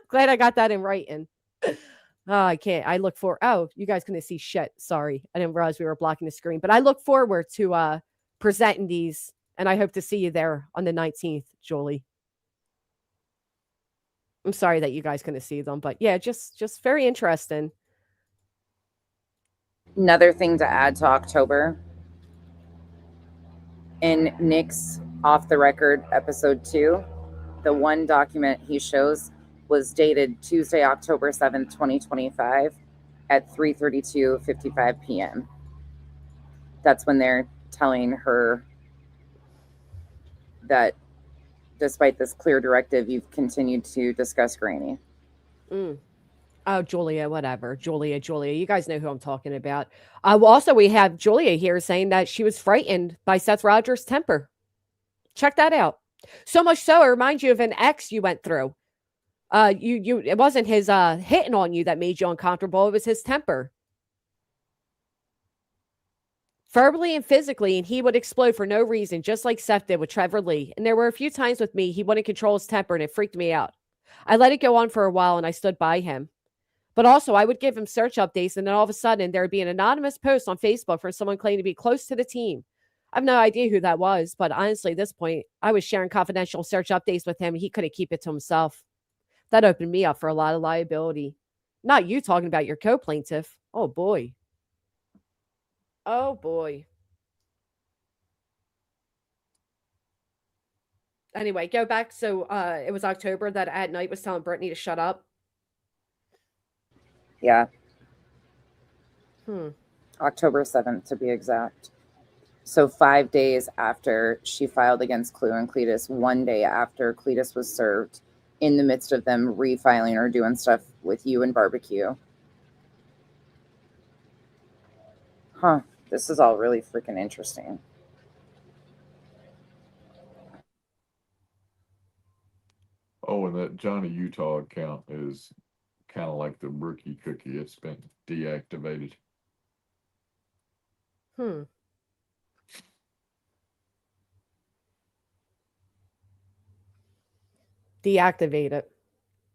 S13: Glad I got that in writing. Oh, I can't. I look for. Oh, you guys couldn't see shit. Sorry, I didn't realize we were blocking the screen. But I look forward to presenting these, and I hope to see you there on the 19th, Julie. I'm sorry that you guys couldn't see them, but yeah, just very interesting.
S14: Another thing to add to October, in Nick's Off the Record episode 2, the one document he shows was dated Tuesday, October 7th, 2025 at 3:32:55 p.m. That's when they're telling her that despite this clear directive, you've continued to discuss Granny.
S1: Oh, Julia, whatever. Julia. You guys know who I'm talking about. Also, we have Julia here saying that she was frightened by Seth Rogers' temper. Check that out. So much so, it reminds you of an ex you went through. It wasn't his hitting on you that made you uncomfortable. It was his temper. Verbally and physically, and he would explode for no reason, just like Seth did with Trevor Lee. And there were a few times with me, he wouldn't control his temper, and it freaked me out. I let it go on for a while, and I stood by him. But also, I would give him search updates, and then all of a sudden, there would be an anonymous post on Facebook from someone claiming to be close to the team. I have no idea who that was, but honestly, at this point, I was sharing confidential search updates with him. He couldn't keep it to himself. That opened me up for a lot of liability. Not you talking about your co-plaintiff. Oh, boy. Oh, boy. Anyway, go back. So it was October that at night was telling Brittany to shut up.
S14: Yeah.
S1: Hmm.
S14: October 7th, to be exact. So 5 days after she filed against Clue and Cletus, 1 day after Cletus was served, in the midst of them refiling or doing stuff with you and Barbecue. Huh. This is all really freaking interesting.
S15: Oh, and that Johnny Utah account is kind of like the rookie cookie. It's been deactivated.
S1: Deactivate it.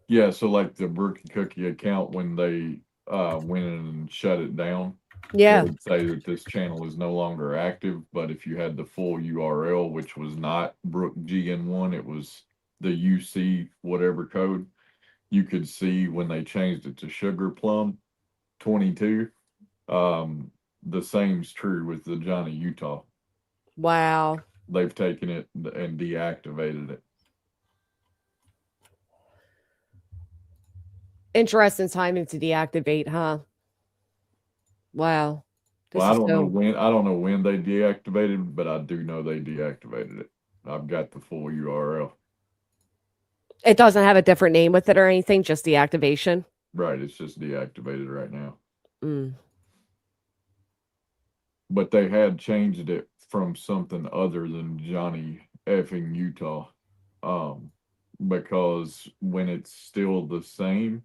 S15: Yeah, so like the rookie cookie account, when they went in and shut it down,
S1: yeah,
S15: they would say that this channel is no longer active. But if you had the full URL, which was not Brook GN1, it was the UC whatever code, you could see when they changed it to Sugar Plum 22. The same's true with the Johnny Utah.
S1: Wow.
S15: They've taken it and deactivated it.
S1: Interesting timing to deactivate, huh? Wow.
S15: Well, I don't know when they deactivated it, but I do know they deactivated it. I've got the full URL.
S1: It doesn't have a different name with it or anything, just deactivation.
S15: Right, it's just deactivated right now.
S1: Mm.
S15: But they had changed it from something other than Johnny effing Utah. Because when it's still the same,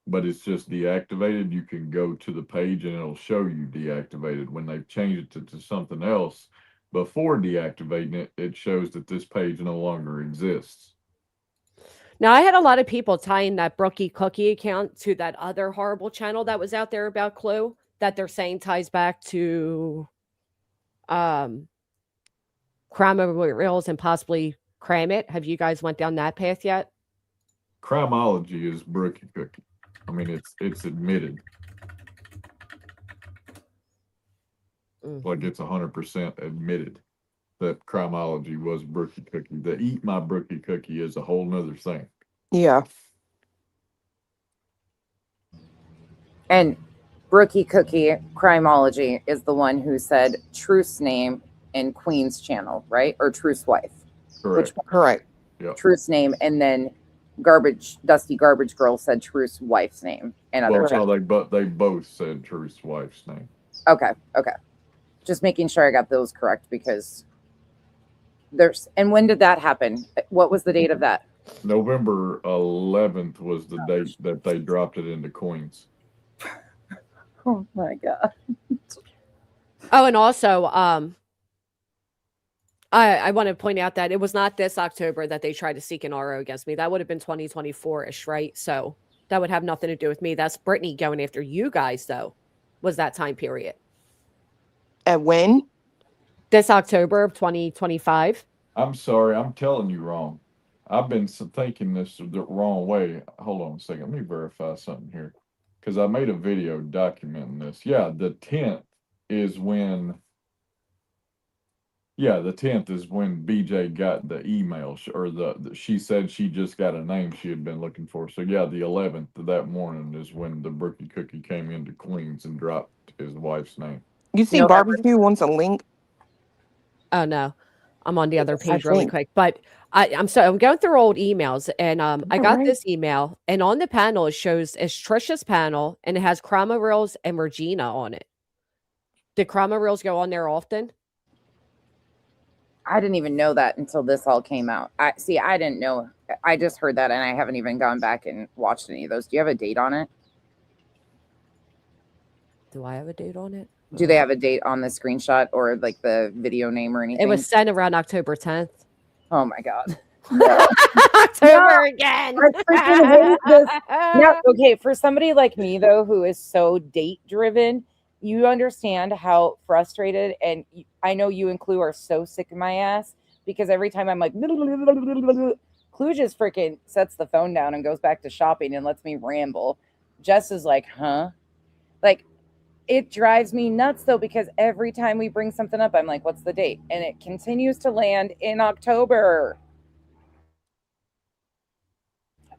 S15: but it's just deactivated, you can go to the page and it'll show you deactivated. When they've changed it to something else before deactivating it, it shows that this page no longer exists.
S1: Now, I had a lot of people tying that Brookie Cookie account to that other horrible channel that was out there about Clue that they're saying ties back to Crime Over Reels and possibly Cram It. Have you guys went down that path yet?
S15: Crimeology is Brookie Cookie. I mean, it's admitted. Like it's 100% admitted. that Crimology was Brookie Cookie. The Eat My Brookie Cookie is a whole nother thing.
S13: Yeah.
S14: And Brookie Cookie Crimology is the one who said Truth's name in Queen's channel, right? Or Truth's wife.
S15: Correct.
S13: Correct.
S15: Yep.
S14: Truth's name, and then Dusty Garbage Girl said Truth's wife's name and other.
S15: Well, they both said Truth's wife's name.
S14: Okay. Just making sure I got those correct because there's. And when did that happen? What was the date of that?
S15: November 11th was the date that they dropped it into Queens.
S14: Oh my god.
S1: Oh, and also, I want to point out that it was not this October that they tried to seek an RO against me. That would have been 2024-ish, right? So that would have nothing to do with me. That's Brittany going after you guys, though, was that time period.
S13: At when?
S1: This October of 2025.
S15: I'm sorry, I'm telling you wrong. I've been thinking this the wrong way. Hold on a second. Let me verify something here. Because I made a video documenting this. Yeah, the 10th is when... Yeah, the 10th is when BJ got the email, or she said she just got a name she had been looking for. So yeah, the 11th of that morning is when the Brookie Cookie came into Queens and dropped his wife's name.
S13: You see, Barbecue wants a link.
S1: Oh no, I'm on the other page really quick. But I'm going through old emails, and I got this email, and on the panel it shows it's Trisha's panel, and it has Crama Reels and Regina on it. Did Crama Reels go on there often?
S14: I didn't even know that until this all came out. I didn't know. I just heard that, and I haven't even gone back and watched any of those. Do you have a date on it?
S1: Do I have a date on it?
S14: Do they have a date on the screenshot or like the video name or anything?
S1: It was sent around October 10th.
S14: Oh my god.
S1: October again.
S14: I freaking hate this. Now, okay, for somebody like me though, who is so date driven, you understand how frustrated, and I know you and Clue are so sick of my ass because every time I'm like, Clue just freaking sets the phone down and goes back to shopping and lets me ramble. Jess is like, huh? Like, it drives me nuts though, because every time we bring something up, I'm like, what's the date? And it continues to land in October.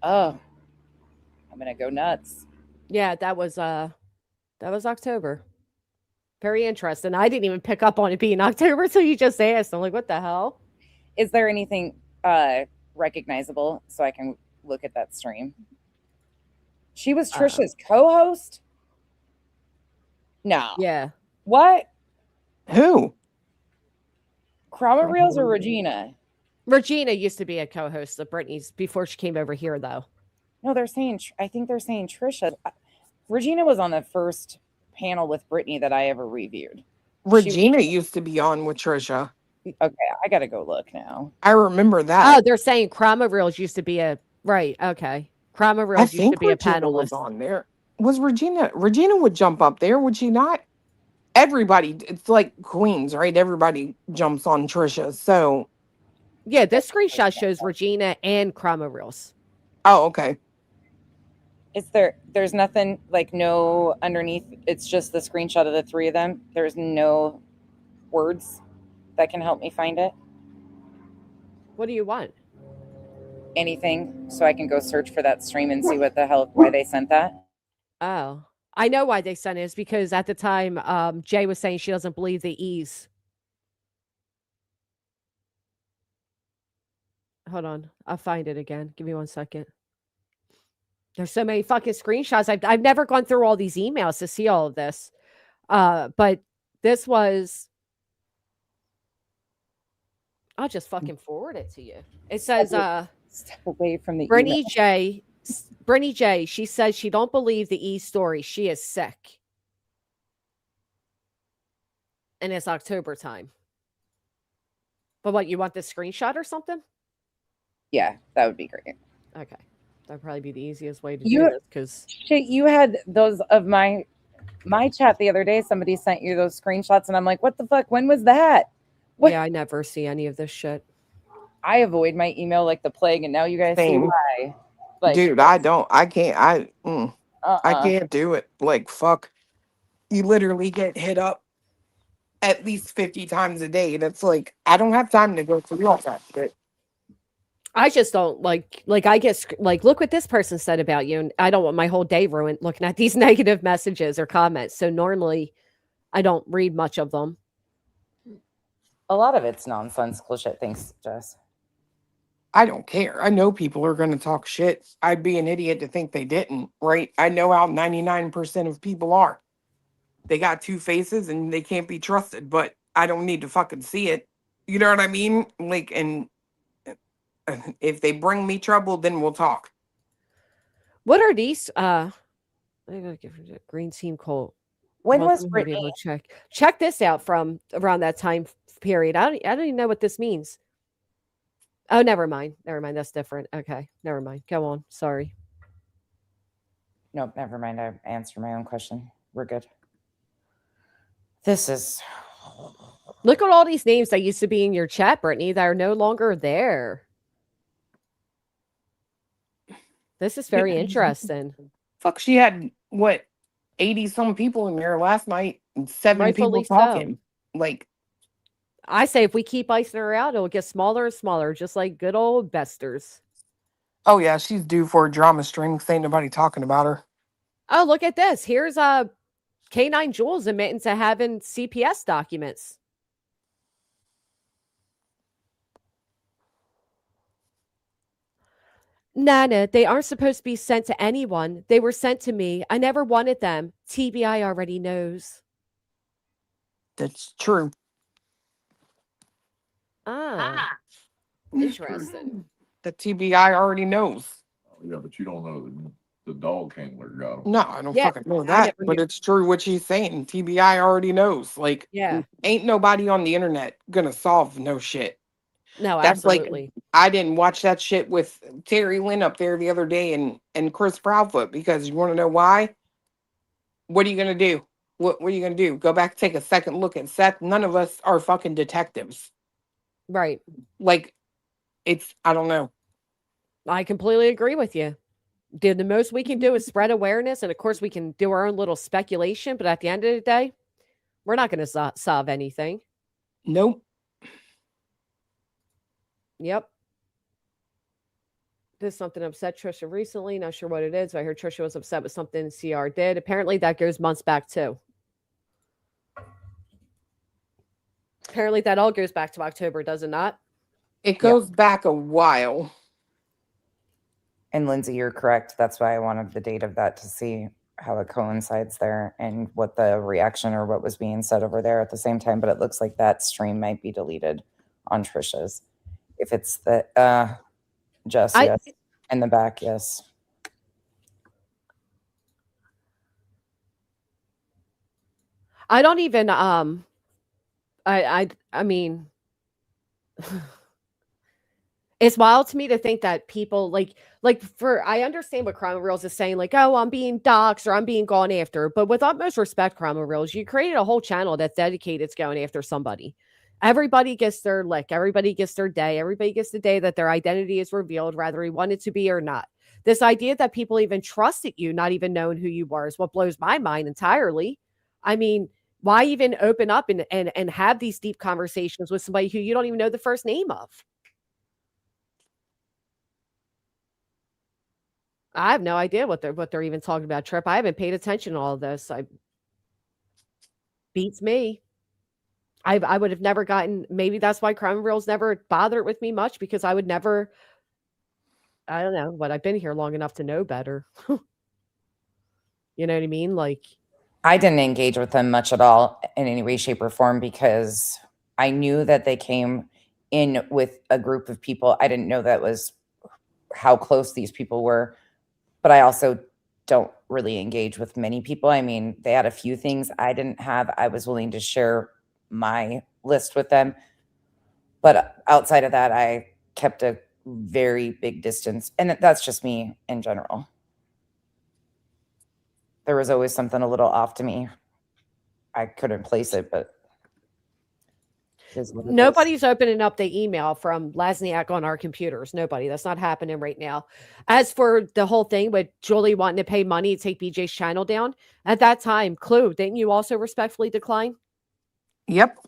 S14: Oh, I'm gonna go nuts.
S1: Yeah, that was October. Very interesting. I didn't even pick up on it being October until you just asked. I'm like, what the hell?
S14: Is there anything recognizable so I can look at that stream? She was Trisha's co-host? No.
S1: Yeah.
S14: What?
S13: Who?
S14: Crama Reels or Regina?
S1: Regina used to be a co-host of Brittany's before she came over here, though.
S14: No, I think they're saying Trisha. Regina was on the first panel with Brittany that I ever reviewed.
S13: Regina used to be on with Trisha.
S14: Okay, I gotta go look now.
S13: I remember that.
S1: Oh, they're saying Crama Reels used to be a right. Okay, Crama Reels used to be a panelist.
S13: Was on there. Was Regina? Regina would jump up there, would she not? Everybody, it's like Queens, right? Everybody jumps on Trisha. So,
S1: yeah, this screenshot shows Regina and Crama Reels.
S13: Oh, okay.
S14: There's nothing like no underneath. It's just the screenshot of the three of them. There's no words that can help me find it.
S1: What do you want?
S14: Anything so I can go search for that stream and see what the hell, why they sent that.
S1: Oh, I know why they sent it. Is because at the time, Jay was saying she doesn't believe the E's. Hold on, I'll find it again. Give me 1 second. There's so many fucking screenshots. I've never gone through all these emails to see all of this. But this was. I'll just fucking forward it to you. It says,
S14: step away from the
S1: Brittany J. She says she don't believe the E story. She is sick. And it's October time. But what, you want this screenshot or something?
S14: Yeah, that would be great.
S1: Okay. That'd probably be the easiest way to do this because
S14: you had those of my chat the other day. Somebody sent you those screenshots, and I'm like, what the fuck? When was that? What?
S1: Yeah, I never see any of this shit.
S14: I avoid my email like the plague, and now you guys see why.
S13: Like, dude, I can't. I can't do it. Like, fuck. You literally get hit up at least 50 times a day. And it's like, I don't have time to go through all that shit.
S1: I just don't like I get like, look what this person said about you, and I don't want my whole day ruined looking at these negative messages or comments. So normally I don't read much of them.
S14: A lot of it's nonsensical shit. Thanks, Jess.
S13: I don't care. I know people are going to talk shit. I'd be an idiot to think they didn't, right? I know how 99% of people are. They got two faces and they can't be trusted, but I don't need to fucking see it. You know what I mean? Like, and if they bring me trouble, then we'll talk.
S1: What are these? I gotta give it a green team cold.
S14: When
S1: Well,
S14: was
S1: I'm gonna be
S14: Brittany?
S1: able to check this out from around that time period. I don't even know what this means. Oh, never mind. Never mind. That's different. Okay, never mind. Go on. Sorry.
S14: Nope, never mind. I answered my own question. We're good. This is.
S1: Look at all these names that used to be in your chat, Brittany, that are no longer there. This is very interesting.
S13: Fuck, she had what, 80 some people in there last night and 7 people
S1: Rightfully
S13: talking.
S1: so.
S13: Like,
S1: I say if we keep icing her out, it'll get smaller and smaller, just like good old Besters.
S13: oh yeah, she's due for a drama string. Ain't nobody talking about her.
S1: Oh, look at this. Here's K9 Jules admitting to having CPS documents. Nana, they aren't supposed to be sent to anyone. They were sent to me. I never wanted them. TBI already knows.
S13: That's true.
S1: Interesting.
S13: The TBI already knows.
S15: Yeah, but you don't know that the dog handler got him.
S13: No, I don't fucking know that. But it's true what she's saying. TBI already knows. Like, ain't nobody on the internet gonna solve no shit.
S1: No,
S13: That's
S1: absolutely.
S13: like, I didn't watch that shit with Terry Lynn up there the other day and Chris Proudfoot, because you want to know why? What are you gonna do? What are you gonna do? Go back, take a second look at Seth. None of us are fucking detectives.
S1: Right.
S13: Like, I don't know.
S1: I completely agree with you. The most we can do is spread awareness, and of course we can do our own little speculation, but at the end of the day, we're not going to solve anything.
S13: Nope.
S1: Yep. Did something upset Trisha recently. Not sure what it is. I heard Trisha was upset with something CR did. Apparently that goes months back too. Apparently that all goes back to October, does it not?
S13: It goes back a while.
S14: And Lindsay, you're correct. That's why I wanted the date of that to see how it coincides there and what the reaction or what was being said over there at the same time. But it looks like that stream might be deleted on Trisha's. If it's the Jess, yes. In the back, yes.
S1: I don't even I mean it's wild to me to think that people I understand what Crime Reels is saying, like, oh, I'm being doxxed or I'm being gone after. But with utmost respect, Crime Reels, you created a whole channel that's dedicated to going after somebody. Everybody gets their lick. Everybody gets their day. Everybody gets the day that their identity is revealed, whether he wanted to be or not. This idea that people even trusted you, not even knowing who you were, is what blows my mind entirely. I mean, why even open up and have these deep conversations with somebody who you don't even know the first name of? I have no idea what they're even talking about, Trip. I haven't paid attention to all of this. Beats me. I would have never gotten, maybe that's why Crime Reels never bothered with me much, because I would never, I don't know, but I've been here long enough to know better. You know what I mean? Like,
S14: I didn't engage with them much at all in any way, shape, or form, because I knew that they came in with a group of people. I didn't know that was how close these people were, but I also don't really engage with many people. I mean, they had a few things I didn't have. I was willing to share my list with them, but outside of that, I kept a very big distance, and that's just me in general. There was always something a little off to me. I couldn't place it, but
S1: nobody's opening up the email from Lasniak on our computers. Nobody. That's not happening right now. As for the whole thing with Julie wanting to pay money to take BJ's channel down, at that time, Clue, didn't you also respectfully decline?
S13: Yep.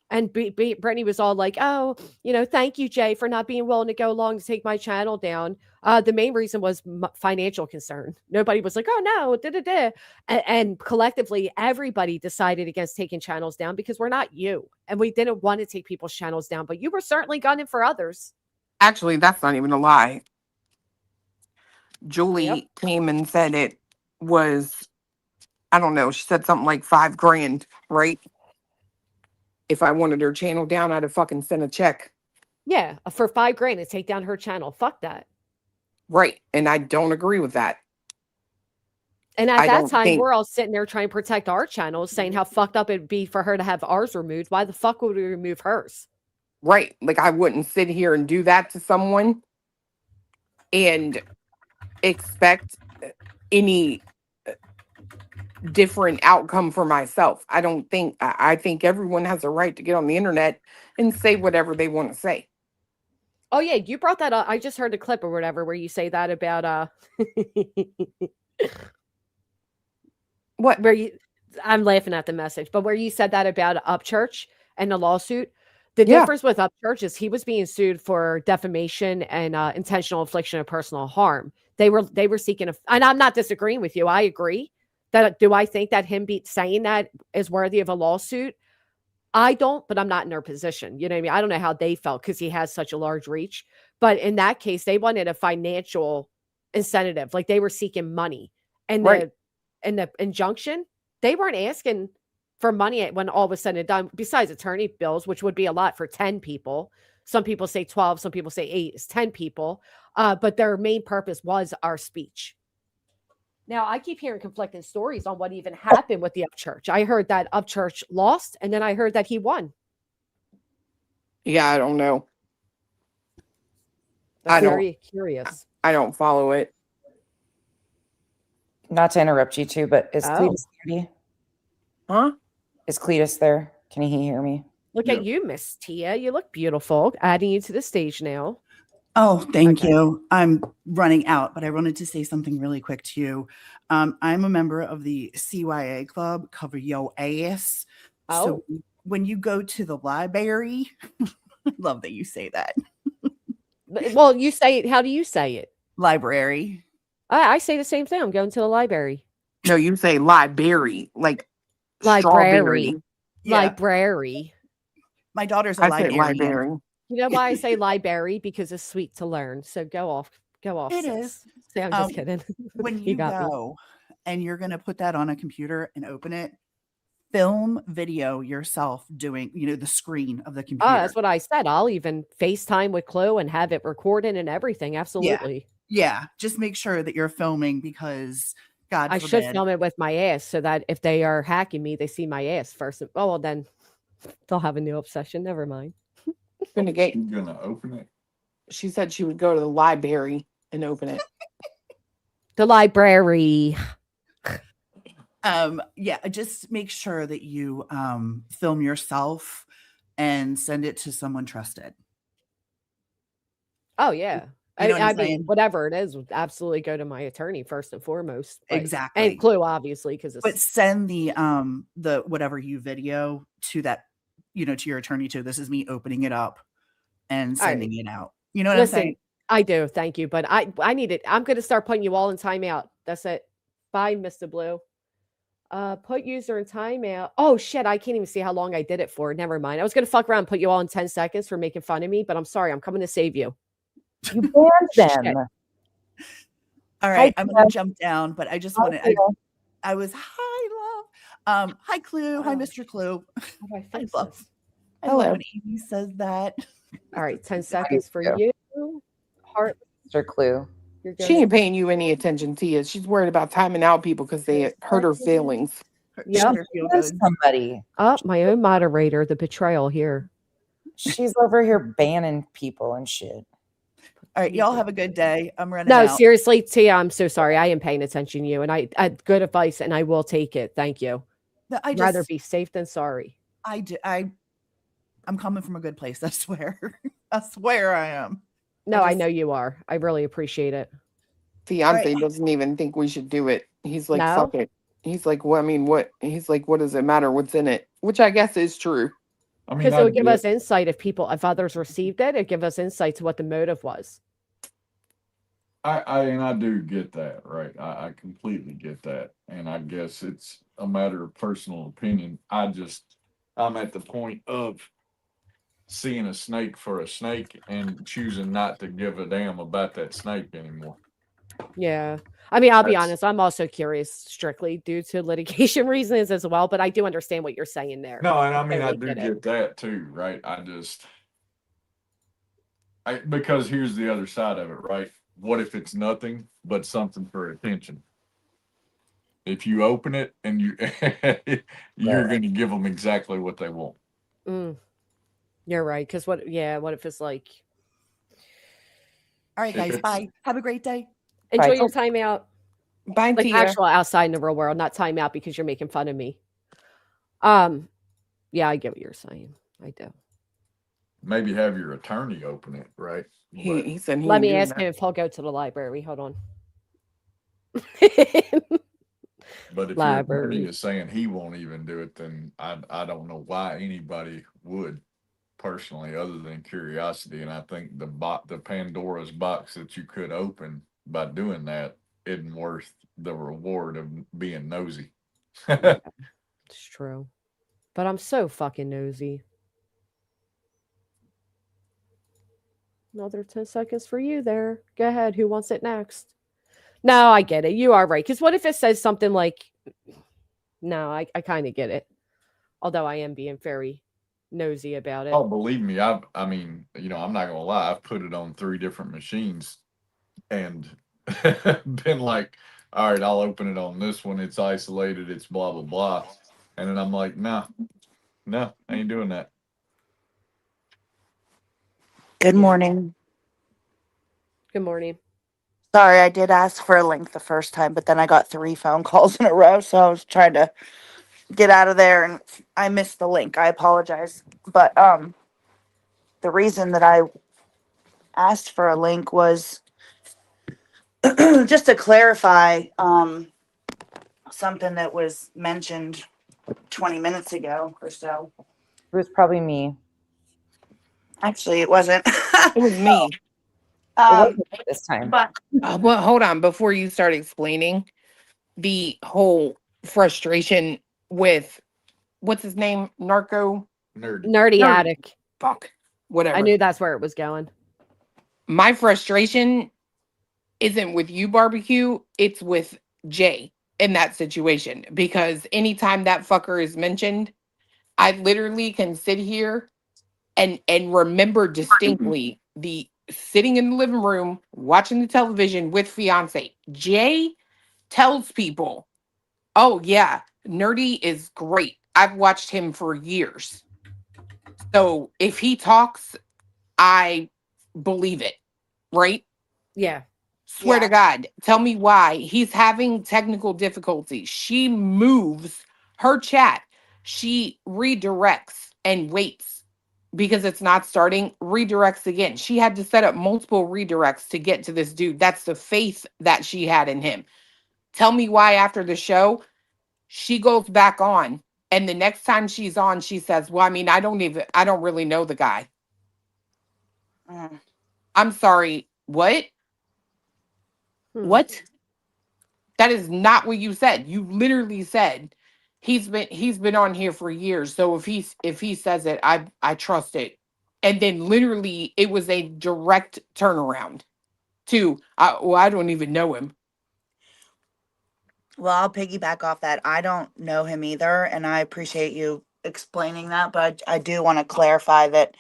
S1: And Brittany was all like, "Oh, thank you, Jay, for not being willing to go along to take my channel down." The main reason was financial concern. Nobody was like, "Oh no, da da da," and collectively, everybody decided against taking channels down because we're not you, and we didn't want to take people's channels down, but you were certainly gunning for others.
S13: Actually, that's not even a lie.
S1: Yep.
S13: Julie came and said it was, I don't know, she said something like $5,000, right? If I wanted her channel down, I'd have fucking sent a check.
S1: Yeah, for $5,000 to take down her channel. Fuck that.
S13: Right. And I don't agree with that.
S1: And at
S13: I
S1: that
S13: don't
S1: time,
S13: think,
S1: we're all sitting there trying to protect our channels, saying how fucked up it'd be for her to have ours removed. Why the fuck would we remove hers?
S13: right. Like, I wouldn't sit here and do that to someone and expect any different outcome for myself. I think everyone has a right to get on the internet and say whatever they want to say.
S1: Oh yeah, you brought that up. I just heard a clip or whatever where you say that about
S13: what?
S1: Where you I'm laughing at the message, but where you said that about Upchurch and the lawsuit. The difference with Upchurch is he was being sued for defamation and intentional infliction of personal harm. They were seeking and I'm not disagreeing with you. I agree. Do I think that him saying that is worthy of a lawsuit? I don't, but I'm not in their position. You know what I mean? I don't know how they felt because he has such a large reach. But in that case, they wanted a financial incentive. Like they were seeking money. And the injunction, they weren't asking for money when all was said and done, besides attorney bills, which would be a lot for 10 people. Some people say 12, some people say 8. It's 10 people. But their main purpose was our speech. Now, I keep hearing conflicting stories on what even happened with the Upchurch. I heard that Upchurch lost, and then I heard that he won.
S13: Yeah, I don't know.
S1: I'm very curious.
S13: I don't follow it.
S14: Not to interrupt you too, but is Cletus there?
S13: Huh?
S14: Is Cletus there? Can he hear me?
S1: Look at you, Miss Tia. You look beautiful. Adding you to the stage now.
S17: Oh, thank you. I'm running out, but I wanted to say something really quick to you. I'm a member of the CYA club, Cover Yo Ass.
S1: Oh.
S17: So when you go to the library, I love that you say that.
S1: Well, you say it. How do you say it?
S17: Library.
S1: I say the same thing. I'm going to the library.
S13: No, you say library, like
S1: library.
S13: strawberry.
S17: Yeah.
S1: Library.
S17: My daughter's a
S13: I say
S17: librarian.
S13: library.
S1: You know why I say library? Because it's sweet to learn. So go off.
S17: It
S1: sis.
S17: is.
S1: See, I'm just kidding.
S17: When you
S1: got me.
S17: go and you're going to put that on a computer and open it, film video yourself doing, the screen of the computer.
S1: Oh, that's what I said. I'll even FaceTime with Chloe and have it recorded and everything. Absolutely.
S17: Yeah. Just make sure that you're filming because God
S1: I
S17: forbid.
S1: should film it with my ass so that if they are hacking me, they see my ass first. Oh, well, then they'll have a new obsession. Never mind.
S15: You're gonna open it.
S13: She said she would go to the library and open it.
S1: The library.
S17: Yeah, just make sure that you film yourself and send it to someone trusted.
S1: Oh yeah.
S17: You know what I'm
S1: I mean,
S17: saying?
S1: whatever it is, absolutely go to my attorney first and foremost. But,
S17: Exactly.
S1: And Clue, obviously, because it's
S17: But send the whatever you video to that, to your attorney too. This is me opening it up and sending it out. You know what I'm saying?
S1: I do, thank you. But I need it. I'm gonna start putting you all in timeout. That's it. Bye, Mr. Blue. Put user in timeout. Oh shit, I can't even see how long I did it for. Never mind. I was gonna fuck around and put you all in 10 seconds for making fun of me, but I'm sorry, I'm coming to save you.
S14: You banned them.
S17: All right, I'm gonna jump down, but I just wanted I was hi love. Hi Clue. Hi Mr. Clue. I love when Amy says that.
S1: All right, 10 seconds for you. Heart
S14: Mr. Clue.
S13: She ain't paying you any attention, Tia. She's worried about timing out people because they hurt her feelings.
S1: Yep.
S14: Somebody.
S1: Oh, my own moderator, the betrayal here.
S14: She's over here banning people and shit.
S17: All right, y'all have a good day. I'm running
S1: No,
S17: out.
S1: seriously, Tia, I'm so sorry. I am paying attention to you, and I good advice, and I will take it. Thank you.
S17: I'd
S1: rather be safe than sorry.
S17: I'm coming from a good place. I swear. I swear I am.
S13: No,
S1: I know you are. I really appreciate it.
S13: Fiance doesn't even think we should do it. He's like,
S1: No?
S13: fuck it. He's like, well, I mean, what? He's like, what does it matter? What's in it? which I guess is true.
S15: I mean,
S1: Because it
S15: I
S1: would give
S15: get,
S1: us insight if others received it. It'd give us insight to what the motive was.
S15: I do get that, right? I completely get that, and I guess it's a matter of personal opinion. I'm at the point of seeing a snake for a snake and choosing not to give a damn about that snake anymore.
S1: Yeah. I mean, I'll be
S15: That's
S1: honest, I'm also curious strictly due to litigation reasons as well, but I do understand what you're saying there.
S15: no, and
S1: I
S15: I mean I
S1: totally
S15: do
S1: get it.
S15: get that too, right? Because here's the other side of it, right? What if it's nothing but something for attention? If you open it and you're going to give them exactly what they want.
S1: Mm, you're right. Because what if it's like,
S17: All right,
S15: If
S17: guys.
S15: it's
S17: Bye. Have a great day.
S1: enjoy your time out?
S13: Bye,
S1: Like
S13: Tia.
S1: actual outside in the real world, not time out because you're making fun of me. Yeah, I get what you're saying. I do.
S15: maybe have your attorney open it, right? But
S13: He said he
S1: Let
S13: ain't
S1: me
S13: doing
S1: ask
S13: that.
S1: him if he'll go to the library. Hold on.
S15: but if your attorney
S1: Library.
S15: is saying he won't even do it, then I don't know why anybody would personally, other than curiosity. And I think the Pandora's box that you could open by doing that isn't worth the reward of being nosy.
S1: Yeah, it's true. But I'm so fucking nosy. Another 10 seconds for you there. Go ahead. Who wants it next? No, I get it. You are right. Because what if it says something like, no, I kind of get it. Although I am being very nosy about it.
S15: Oh, believe me, I mean, I'm not gonna lie, I've put it on 3 different machines and been like, all right, I'll open it on this one. It's isolated, it's blah blah blah. And then I'm like, nah, no, I ain't doing that.
S18: Good
S1: Yeah.
S18: morning.
S1: Good morning.
S18: Sorry, I did ask for a link the first time, but then I got 3 phone calls in a row, so I was trying to get out of there and I missed the link. I apologize. But the reason that I asked for a link was just to clarify something that was mentioned 20 minutes ago or so.
S14: It was probably me.
S18: Actually, it wasn't.
S13: It was me.
S14: It
S18: um
S14: wasn't this time.
S18: but
S13: Well, hold on. Before you start explaining the whole frustration with what's his name, narco
S15: Nerdy.
S1: Nerdy
S13: nerdy.
S1: attic.
S13: Fuck,
S1: I
S13: whatever.
S1: knew that's where it was going.
S13: My frustration isn't with you, barbecue. It's with Jay in that situation because anytime that fucker is mentioned, I literally can sit here and remember distinctly the sitting in the living room watching the television with fiance. Jay tells people, "Oh yeah, Nerdy is great. I've watched him for years." So if he talks, I believe it, right?
S1: Yeah.
S13: Swear
S18: yeah.
S13: to God, tell me why he's having technical difficulties. She moves her chat, she redirects and waits because it's not starting, redirects again. She had to set up multiple redirects to get to this dude. That's the faith that she had in him. Tell me why after the show, she goes back on. And the next time she's on, she says, well, I mean, I don't really know the guy.
S18: Mm.
S13: I'm sorry. What? What? That is not what you said. You literally said he's been on here for years. So if he says it, I trust it. And then literally it was a direct turnaround to I don't even know him.
S18: Well, I'll piggyback off that. I don't know him either, and I appreciate you explaining that, but I do want to clarify that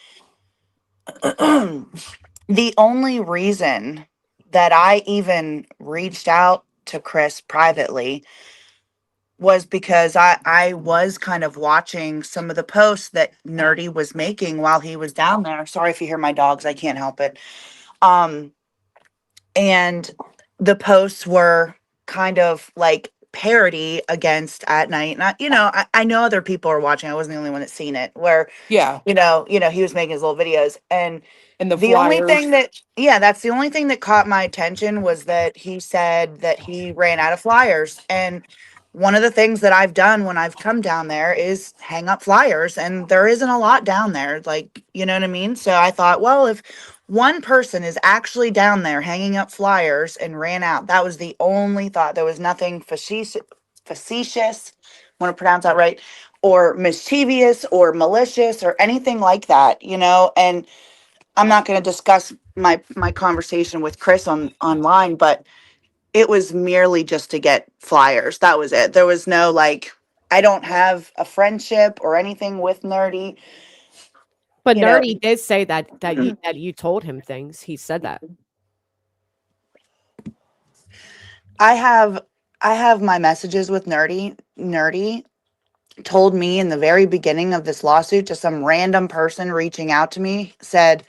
S18: the only reason that I even reached out to Chris privately was because I was kind of watching some of the posts that Nerdy was making while he was down there. Sorry if you hear my dogs, I can't help it. Um and the posts were kind of like parody against at night. Not, I know other people are watching. I wasn't the only one that's seen it. Where,
S13: Yeah.
S18: He was making his little videos, and
S13: And the
S18: the only
S13: flyers.
S18: thing that's the only thing that caught my attention was that he said that he ran out of flyers, and one of the things that I've done when I've come down there is hang up flyers, and there isn't a lot down there. Like, you know what I mean? So I thought, well, if one person is actually down there hanging up flyers and ran out, that was the only thought. There was nothing facetious, want to pronounce that right, or mischievous or malicious or anything like that, you know? And I'm not going to discuss my conversation with Chris on online, but it was merely just to get flyers. That was it. There was no like, I don't have a friendship or anything with Nerdy.
S1: But
S18: You know,
S1: Nerdy did say that you told him things. He said that.
S18: I have my messages with Nerdy. Nerdy told me in the very beginning of this lawsuit, just some random person reaching out to me said,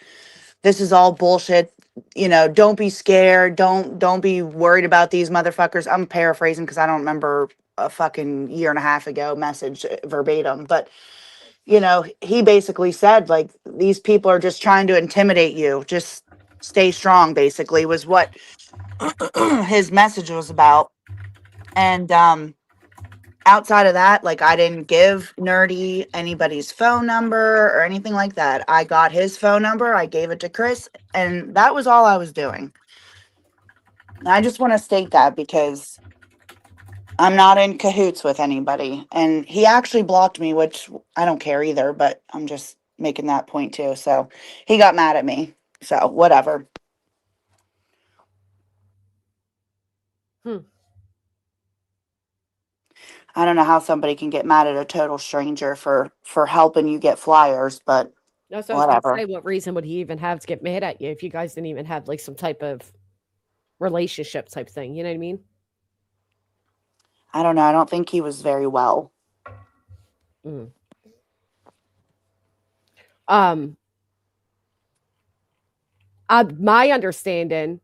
S18: this is all bullshit. You know, don't be scared. Don't be worried about these motherfuckers. I'm paraphrasing because I don't remember a fucking year and a half ago message verbatim, but you know, he basically said like these people are just trying to intimidate you. Just stay strong, basically, was what his message was about. And outside of that, like I didn't give Nerdy anybody's phone number or anything like that. I got his phone number, I gave it to Chris, and that was all I was doing. And I just want to state that because I'm not in cahoots with anybody. And he actually blocked me, which I don't care either, but I'm just making that point too. So he got mad at me. So whatever.
S1: Hmm.
S18: I don't know how somebody can get mad at a total stranger for helping you get flyers, but
S1: That's what I was gonna
S18: whatever.
S1: say. What reason would he even have to get mad at you if you guys didn't even have like some type of relationship type thing? You know what I mean?
S18: I don't know. I don't think he was very well.
S1: Mm. Um, my understanding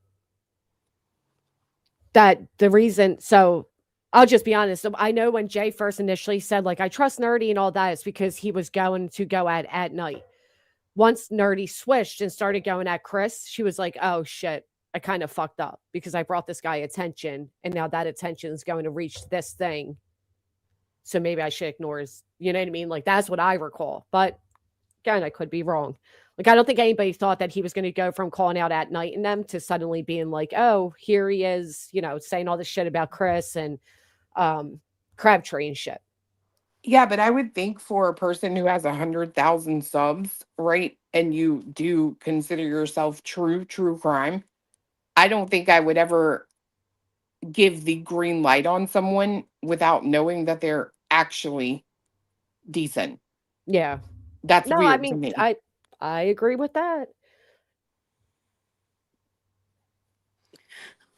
S1: that the reason, so I'll just be honest. So I know when Jay first initially said like I trust Nerdy and all that, it's because he was going to go at night. Once Nerdy switched and started going at Chris, she was like, "Oh shit, I kind of fucked up because I brought this guy attention, and now that attention is going to reach this thing. So maybe I should ignore his." You know what I mean? Like that's what I recall. But again, I could be wrong. Like I don't think anybody thought that he was going to go from calling out at night in them to suddenly being like, "Oh, here he is," you know, saying all this shit about Chris and Crabtree and shit.
S13: Yeah, but I would think for a person who has 100,000 subs, right, and you do consider yourself true crime, I don't think I would ever give the green light on someone without knowing that they're actually decent.
S1: Yeah.
S13: That's
S1: No, I
S13: weird to
S1: mean,
S13: me.
S1: I agree with that.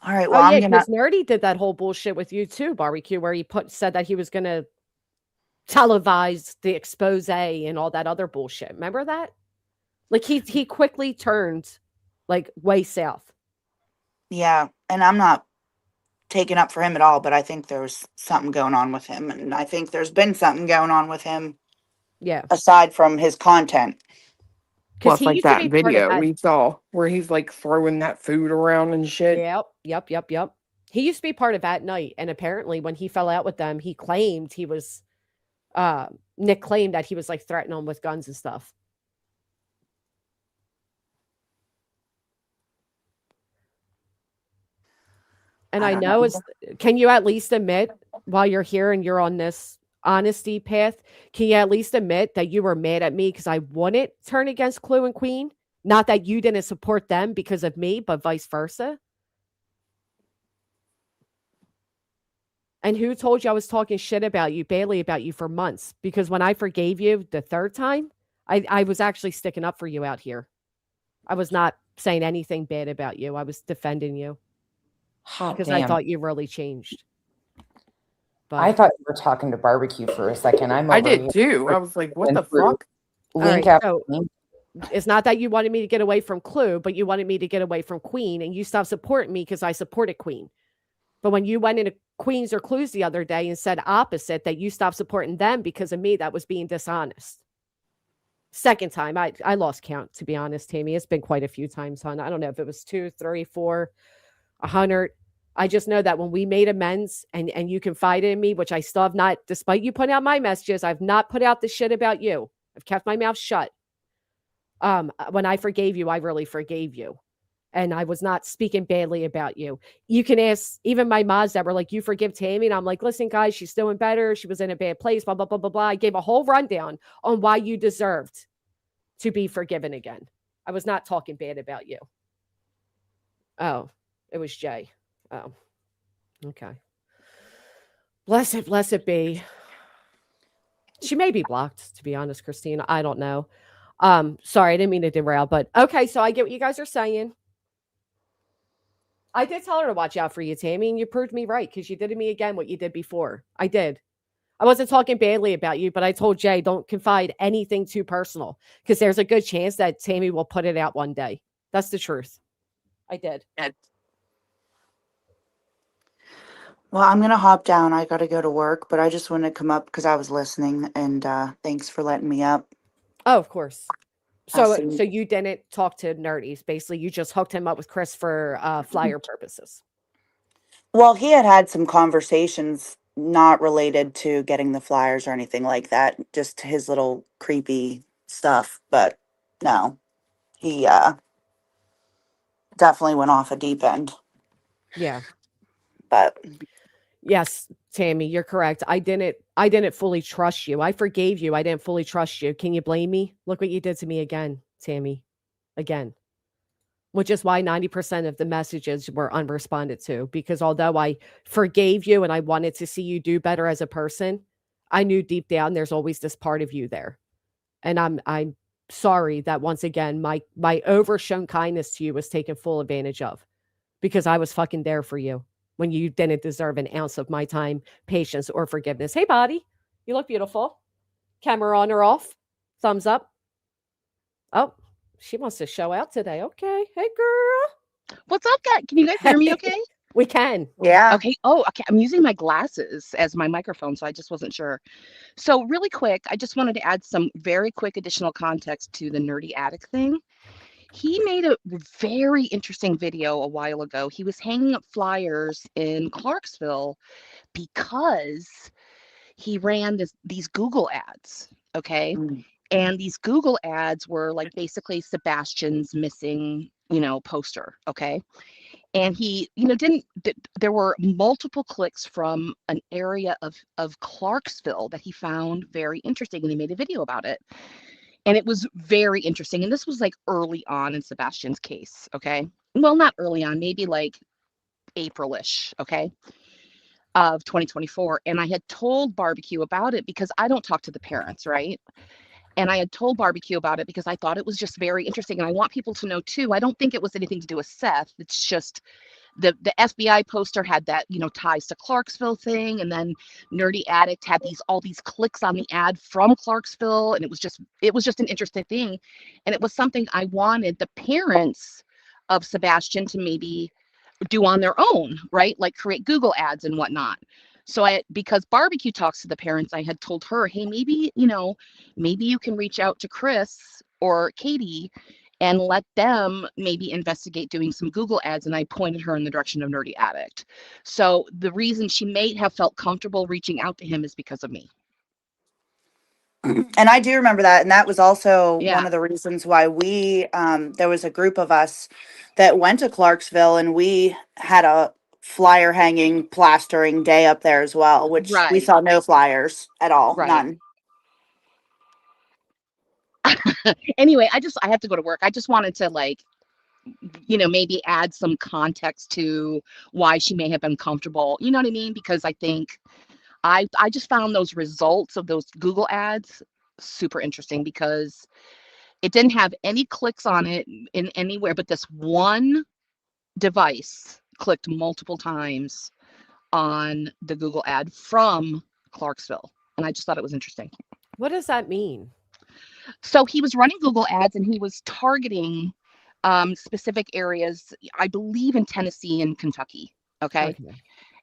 S18: All right.
S1: Oh
S18: Well, I'm
S1: yeah,
S18: gonna.
S1: because Nerdy did that whole bullshit with you too, barbecue, where he said that he was gonna televise the expose and all that other bullshit. Remember that? Like he quickly turned like way south.
S18: Yeah, and I'm not taking up for him at all, but I think there's something going on with him, and I think there's been something going on with him
S1: Yeah.
S18: aside from his content.
S13: Well,
S1: Because
S13: it's
S1: he
S13: like
S1: used to
S13: that
S1: be part of
S13: video
S1: that.
S13: we saw where he's like throwing that food around and shit.
S1: Yep. He used to be part of At Night, and apparently when he fell out with them, he claimed he was Nick claimed that he was like threatening him with guns and stuff. And
S18: I
S1: I
S18: don't
S1: know
S18: know.
S1: it's can you at least admit while you're here and you're on this honesty path, can you at least admit that you were mad at me because I wouldn't turn against Clue and Queen? Not that you didn't support them because of me, but vice versa. And who told you I was talking shit about you, Bailey, about you for months? Because when I forgave you the third time, I was actually sticking up for you out here. I was not saying anything bad about you. I was defending you
S14: Hot
S1: because I
S14: damn.
S1: thought you really changed.
S14: I
S1: But
S14: thought you were talking to barbecue for a second. I'm
S13: I
S14: over
S13: did
S14: here
S13: too. I was like, what
S14: going
S13: the
S14: through
S13: fuck?
S1: all
S14: link
S1: right,
S14: after
S1: so
S14: link.
S1: it's not that you wanted me to get away from Clue, but you wanted me to get away from Queen, and you stopped supporting me because I supported Queen. But when you went into Queens or Clues the other day and said opposite, that you stopped supporting them because of me, that was being dishonest. Second time, I lost count, to be honest, Tammy. It's been quite a few times, hon. I don't know if it was 2, 3, 4, 100. I just know that when we made amends and you confided in me, which I still have not, despite you putting out my messages, I've not put out the shit about you. I've kept my mouth shut. When I forgave you, I really forgave you. And I was not speaking badly about you. You can ask even my mods that were like, you forgive Tammy? And I'm like, listen, guys, she's doing better. She was in a bad place, blah, blah, blah, blah, blah. I gave a whole rundown on why you deserved to be forgiven again. I was not talking bad about you. Oh, it was Jay. Oh, okay. Blessed be. She may be blocked, to be honest, Christina. I don't know. Sorry, I didn't mean to derail, but okay, so I get what you guys are saying. I did tell her to watch out for you, Tammy, and you proved me right because you did to me again what you did before. I did. I wasn't talking badly about you, but I told Jay, don't confide anything too personal because there's a good chance that Tammy will put it out one day. That's the truth. I did.
S18: Well, I'm gonna hop down. I gotta go to work, but I just wanted to come up because I was listening, and thanks for letting me up.
S1: Oh, of course.
S18: I'll
S1: So,
S18: see you.
S1: so you didn't talk to Nerdies. Basically, you just hooked him up with Chris for flyer purposes.
S18: Well, he had some conversations not related to getting the flyers or anything like that, just his little creepy stuff. But no, he definitely went off a deep end.
S1: Yeah.
S18: But
S1: yes, Tammy, you're correct. I didn't fully trust you. I forgave you. I didn't fully trust you. Can you blame me? Look what you did to me again, Tammy. Again. Which is why 90% of the messages were unresponded to. Because although I forgave you and I wanted to see you do better as a person, I knew deep down there's always this part of you there. And I'm sorry that once again my overshown kindness to you was taken full advantage of because I was fucking there for you when you didn't deserve an ounce of my time, patience, or forgiveness. Hey, body, you look beautiful. Camera on or off? Thumbs up. Oh, she wants to show out today. Okay. Hey, girl.
S19: What's up, guys? Can you guys hear me okay?
S1: We can.
S18: Yeah.
S19: Okay. Oh, okay. I'm using my glasses as my microphone, so I just wasn't sure. So, really quick, I just wanted to add some very quick additional context to the nerdy attic thing. He made a very interesting video a while ago. He was hanging up flyers in Clarksville because he ran these Google ads. Okay. And these Google ads were like basically Sebastian's missing, poster. Okay. And he, there were multiple clicks from an area of Clarksville that he found very interesting, and he made a video about it. And it was very interesting. And this was like early on in Sebastian's case. Okay. Well, not early on, maybe like April-ish. Okay. Of 2024. And I had told Barbecue about it because I don't talk to the parents, right? And I had told Barbecue about it because I thought it was just very interesting. And I want people to know too, I don't think it was anything to do with Seth. It's just the FBI poster had that, ties to Clarksville thing. And then Nerdy Addict had all these clicks on the ad from Clarksville. And it was just an interesting thing. And it was something I wanted the parents of Sebastian to maybe do on their own, right? Like create Google ads and whatnot. So because Barbecue talks to the parents, I had told her, hey, maybe you can reach out to Chris or Katie and let them maybe investigate doing some Google ads. And I pointed her in the direction of Nerdy Addict. So the reason she may have felt comfortable reaching out to him is because of me.
S18: And I do remember that. And that was also
S19: Yeah.
S18: one of the reasons why there was a group of us that went to Clarksville, and we had a flyer hanging plastering day up there as well, which we
S19: Right.
S18: saw no flyers at all.
S19: Right.
S18: None.
S19: Anyway, I have to go to work. I just wanted to maybe add some context to why she may have been comfortable. You know what I mean? Because I think I just found those results of those Google ads super interesting because it didn't have any clicks on it in anywhere, but this one device clicked multiple times on the Google ad from Clarksville. And I just thought it was interesting.
S1: What does that mean?
S19: So he was running Google ads and he was targeting specific areas, I believe in Tennessee and Kentucky. Okay.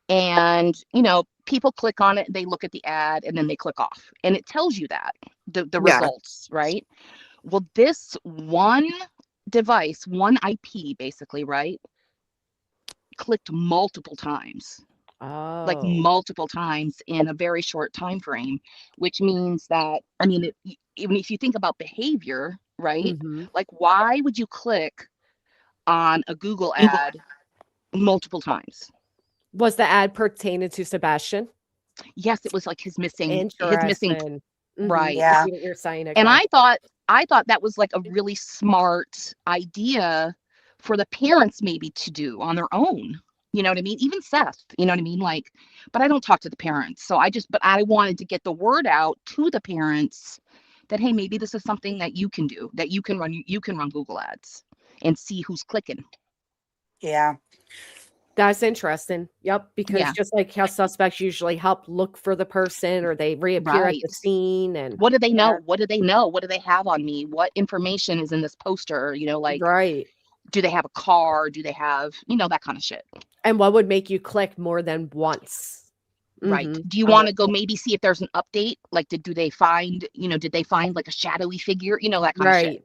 S19: And, people click on it, they look at the ad, and then they click off. And it tells you that, the results, right? Well, this one device, one IP basically, right, clicked multiple times. Like
S1: Oh.
S19: multiple times in a very short time frame, which means that, I mean, even if you think about behavior, right?
S1: Mm-hmm.
S19: Like, why would you click on a Google ad multiple times?
S1: Was the ad pertaining to Sebastian?
S19: Yes, it was like his missing,
S1: Interesting. Mm-hmm.
S19: right.
S1: I
S18: Yeah.
S1: see what you're saying.
S19: And
S1: Okay.
S19: I thought that was like a really smart idea for the parents maybe to do on their own. You know what I mean? Even Seth, you know what I mean? Like, but I don't talk to the parents. But I wanted to get the word out to the parents that, hey, maybe this is something that you can do, that you can run Google ads and see who's clicking.
S18: Yeah.
S1: That's interesting. Yep. Because
S19: Yeah.
S1: just like how suspects usually help look for the person or they reappear at
S19: Right.
S1: the scene and
S19: What do they know?
S1: yeah.
S19: What do they know? What do they have on me? What information is in this poster? You know, like,
S1: Right.
S19: do they have a car? Do they have, that kind of shit?
S1: And what would make you click more than once?
S19: Right.
S1: Mm-hmm.
S19: Do you want to go maybe see if there's an update? Like, did they find like a shadowy figure? That kind of shit.
S1: Right.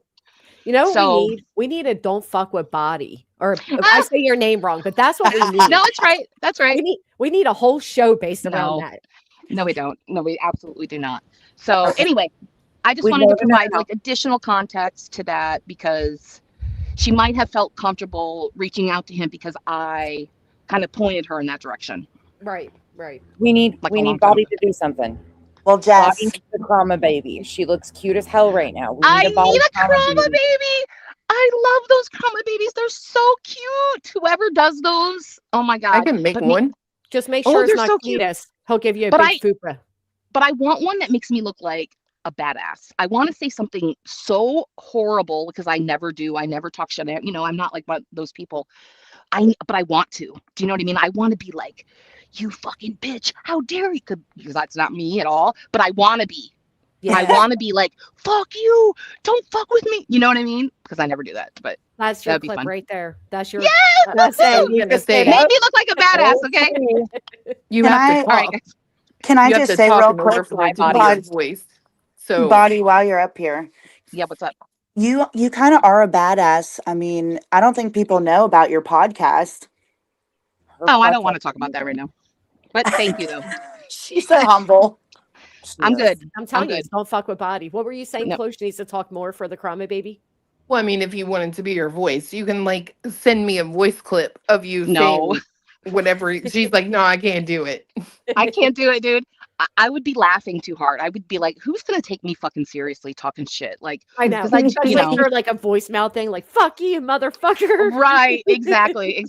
S1: You know what we
S19: So,
S1: need? We need a don't fuck with body. Or I say your name wrong, but that's what we need.
S19: no, it's right. That's right.
S1: We need a whole show based around
S19: No,
S1: that.
S19: no, we don't. No, we absolutely do not. So anyway, I just
S18: We
S19: wanted to
S18: live in a
S19: provide like additional context to that because she might have felt comfortable reaching out to him because I kind of pointed her in that direction.
S1: Right.
S14: We need
S19: Like a long time
S14: Body
S19: ago.
S14: to do something.
S18: Well,
S14: Body
S18: Jess,
S14: needs the Krama baby. She looks cute as hell right now. We
S19: I
S14: need a body
S19: need a
S14: Krama
S19: Krama baby. I love those Krama babies. They're so cute. Whoever does those, oh my god.
S13: I can make one.
S1: Just make
S19: Oh,
S1: sure it's
S19: they're
S1: not
S19: so cute.
S1: Cletus. He'll give you a
S19: But
S1: big fupa.
S19: But I want one that makes me look like a badass. I want to say something so horrible because I never do. I never talk shit. I'm not like those people. But I want to. Do you know what I mean? I want to be like, you fucking bitch. How dare you? Because that's not me at all. But I want to be.
S1: Yeah.
S19: I want to be like, fuck you. Don't fuck with me. You know what I mean? Because I never do that. But
S1: That's your
S19: that'd be
S1: clip
S19: fun.
S1: right there. That's your.
S19: Yes!
S1: That's it.
S13: You can say
S19: Make
S13: that.
S19: me look like a badass, okay?
S13: You
S18: Can
S13: have to
S18: I-
S13: talk.
S19: All right, guys.
S18: can I
S13: You have
S18: just
S13: to
S18: say
S13: talk
S18: real
S13: in order
S18: quick,
S13: for it to be your voice. So
S18: Body, while you're up here,
S19: Yeah, what's up?
S18: you kind of are a badass. I mean, I don't think people know about your podcast.
S19: Oh, I don't want to talk about that right now. But thank you, though.
S18: She's so humble.
S19: I'm good.
S1: I'm telling you,
S19: good.
S1: don't fuck with body. What were you saying,
S19: No.
S1: Chloe? She needs to talk more for the Krama baby.
S13: well, I mean, if you wanted to be your voice, you can like send me a voice clip of you
S19: No.
S13: saying whatever. She's like, no, I can't do it.
S19: I can't do it, dude. I would be laughing too hard. I would be like, who's gonna take me fucking seriously talking shit? Like,
S1: I know.
S19: because
S1: Especially if you're like a voicemail thing, like "fuck you, motherfucker."
S19: Right, exactly.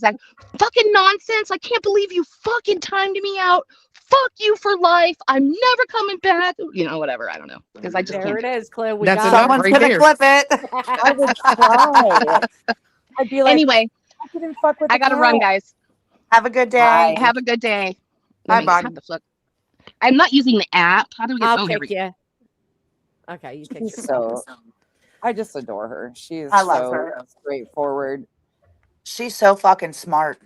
S19: Fucking nonsense. I can't believe you fucking timed me out. Fuck you for life. I'm never coming back. Whatever. I don't know. Because I just
S1: There
S19: can't.
S1: it is, Chloe. We
S13: That's
S1: got
S13: enough
S18: Someone's
S13: right
S18: gonna
S13: there.
S18: clip it.
S14: I would try. I'd be like,
S19: Anyway,
S14: I couldn't fuck with
S19: I
S14: the
S19: gotta
S14: cat.
S19: run, guys.
S18: Have a good day.
S14: Bye.
S19: Have a good day.
S18: Bye,
S19: Let me
S18: bud.
S19: have the flip. I'm not using the app. How do we get?
S1: I'll
S19: Oh, here we
S1: kick
S19: go.
S1: you. Okay, you kick
S14: She's
S1: yourself.
S14: I just adore her. She's
S18: I love
S14: so
S18: her.
S14: straightforward.
S18: She's so fucking smart.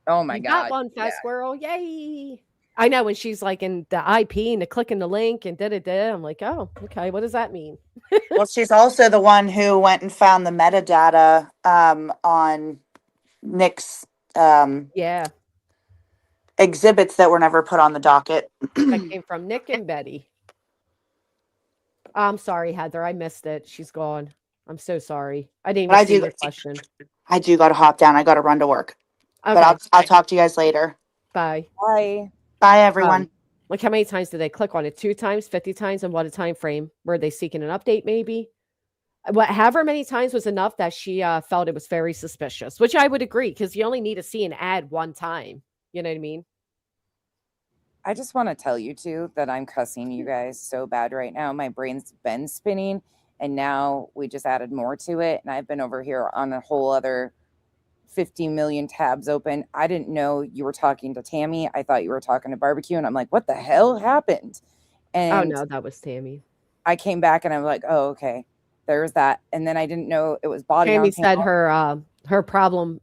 S14: Oh my
S1: You
S14: god.
S1: got one, fat squirrel. Yay. I know when she's like in the IP and the clicking the link and da-da-da. I'm like, oh, okay. What does that mean?
S18: Well, she's also the one who went and found the metadata on Nick's
S1: Yeah.
S18: exhibits that were never put on the docket.
S1: That came from Nick and Betty. I'm sorry, Heather. I missed it. She's gone. I'm so sorry. I didn't
S18: But
S1: even
S18: I
S1: see
S18: do-
S1: your question.
S18: I do got to hop down. I got to run to work.
S1: Okay.
S18: But I'll talk to you guys later.
S1: Bye.
S14: Bye.
S18: Bye, everyone.
S1: Like how many times did they click on it? 2 times, 50 times, and what a time frame? Were they seeking an update? Maybe. However many times was enough that she felt it was very suspicious, which I would agree because you only need to see an ad one time. You know what I mean?
S14: I just want to tell you too that I'm cussing you guys so bad right now. My brain's been spinning and now we just added more to it. And I've been over here on a whole other 50 million tabs open. I didn't know you were talking to Tammy. I thought you were talking to Barbecue. And I'm like, what the hell happened? And
S1: oh no, that was Tammy.
S14: I came back and I'm like, oh, okay, there's that. And then I didn't know it was body
S1: Tammy
S14: on
S1: said
S14: panel.
S1: her problem.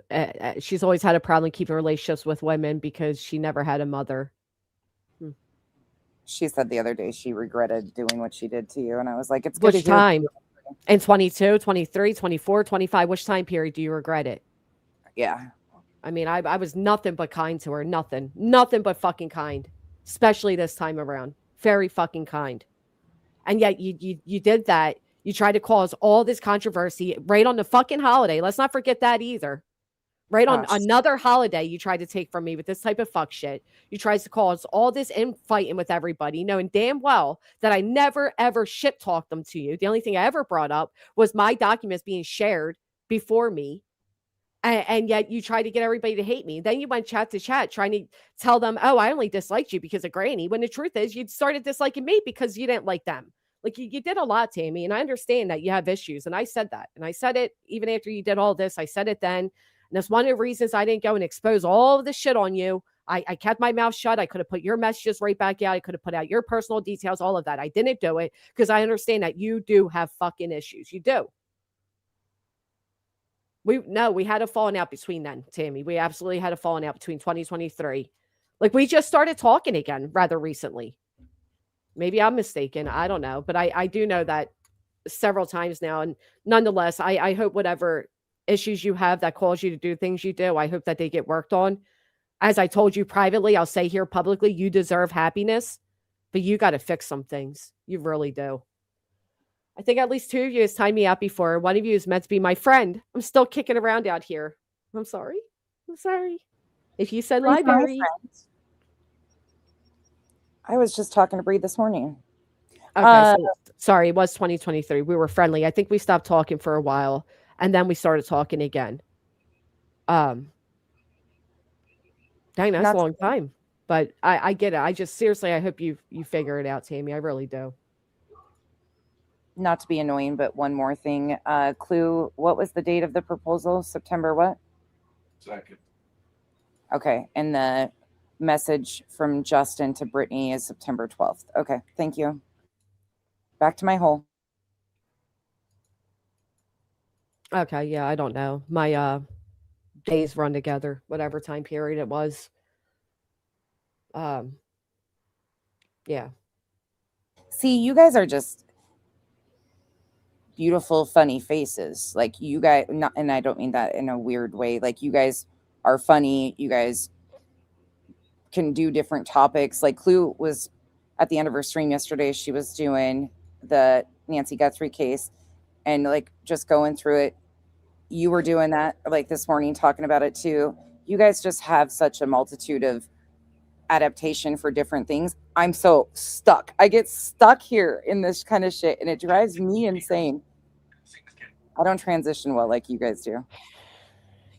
S1: She's always had a problem keeping relationships with women because she never had a mother.
S14: She said the other day she regretted doing what she did to you. And I was like, it's good
S1: Which
S14: to hear.
S1: time? In 22, 23, 24, 25. Which time period do you regret it?
S14: Yeah.
S1: I mean, I was nothing but kind to her. Nothing but fucking kind, especially this time around. Very fucking kind. And yet you did that. You tried to cause all this controversy right on the fucking holiday. Let's not forget that either. Right on
S14: Gosh.
S1: another holiday you tried to take from me with this type of fuck shit. You tried to cause all this infighting with everybody, knowing damn well that I never ever shit talked them to you. The only thing I ever brought up was my documents being shared before me. And yet you tried to get everybody to hate me. Then you went chat to chat trying to tell them, oh, I only disliked you because of Granny. When the truth is, you started disliking me because you didn't like them. Like you did a lot, Tammy. And I understand that you have issues. And I said that. And I said it even after you did all this. I said it then. And that's one of the reasons I didn't go and expose all of the shit on you. I kept my mouth shut. I could have put your messages right back out. I could have put out your personal details, all of that. I didn't do it because I understand that you do have fucking issues. You do. We had a falling out between then, Tammy. We absolutely had a falling out between 2023. Like we just started talking again rather recently. Maybe I'm mistaken. I don't know. But I do know that several times now. And nonetheless, I hope whatever issues you have that cause you to do things you do, I hope that they get worked on. As I told you privately, I'll say here publicly, you deserve happiness, but you got to fix some things. You really do. I think at least 2 of you has timed me out before. One of you is meant to be my friend. I'm still kicking around out here. I'm sorry. I'm sorry. If you said
S14: Who's my
S1: library.
S14: friend? I was just talking to Bree this morning.
S1: Okay, so sorry, it was 2023. We were friendly. I think we stopped talking for a while, and then we started talking again. Dang, that's a long time. But I get it. I just seriously, I hope you figure it out, Tammy. I really do.
S14: Not to be annoying, but one more thing. Clue, what was the date of the proposal? September what?
S15: 2nd.
S14: Okay, and the message from Justin to Brittany is September 12th. Okay, thank you. Back to my hole.
S1: Okay, yeah, I don't know. My days run together, whatever time period it was. Yeah.
S14: See, you guys are just beautiful, funny faces. Like you guys, not, and I don't mean that in a weird way. Like you guys are funny. You guys can do different topics. Like Clue was at the end of her stream yesterday. She was doing the Nancy Guthrie case and like just going through it. You were doing that like this morning, talking about it too. You guys just have such a multitude of adaptation for different things. I'm so stuck. I get stuck here in this kind of shit and it drives me insane. I don't transition well like you guys do.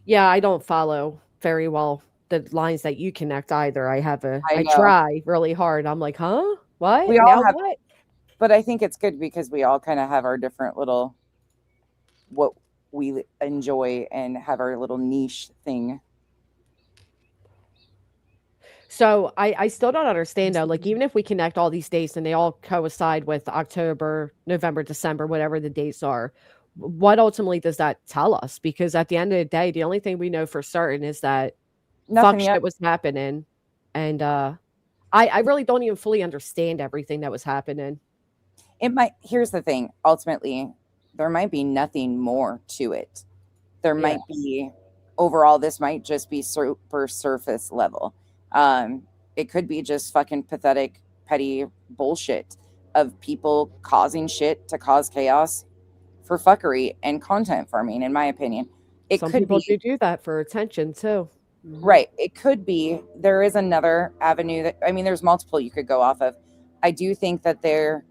S1: Yeah, I don't follow very well the lines that you connect either. I
S14: know.
S1: try really hard. I'm like, huh? What?
S14: We all
S1: Now
S14: have,
S1: what?
S14: but I think it's good because we all kind of have our different little what we enjoy and have our little niche thing.
S1: So I still don't understand though. Like even if we connect all these dates and they all coincide with October, November, December, whatever the dates are, what ultimately does that tell us? Because at the end of the day, the only thing we know for certain is that
S14: Nothing
S1: fuck
S14: yet.
S1: shit was happening. And I really don't even fully understand everything that was happening.
S14: It might, here's the thing, ultimately, there might be nothing more to it. There might be, overall, this might just be super surface level. It could be just fucking pathetic, petty bullshit of people causing shit to cause chaos for fuckery and content farming, in my opinion. It
S1: Some
S14: could
S1: people
S14: be
S1: do that for attention too.
S14: right. It could be. There is another avenue that, I mean, there's multiple you could go off of. I do think that their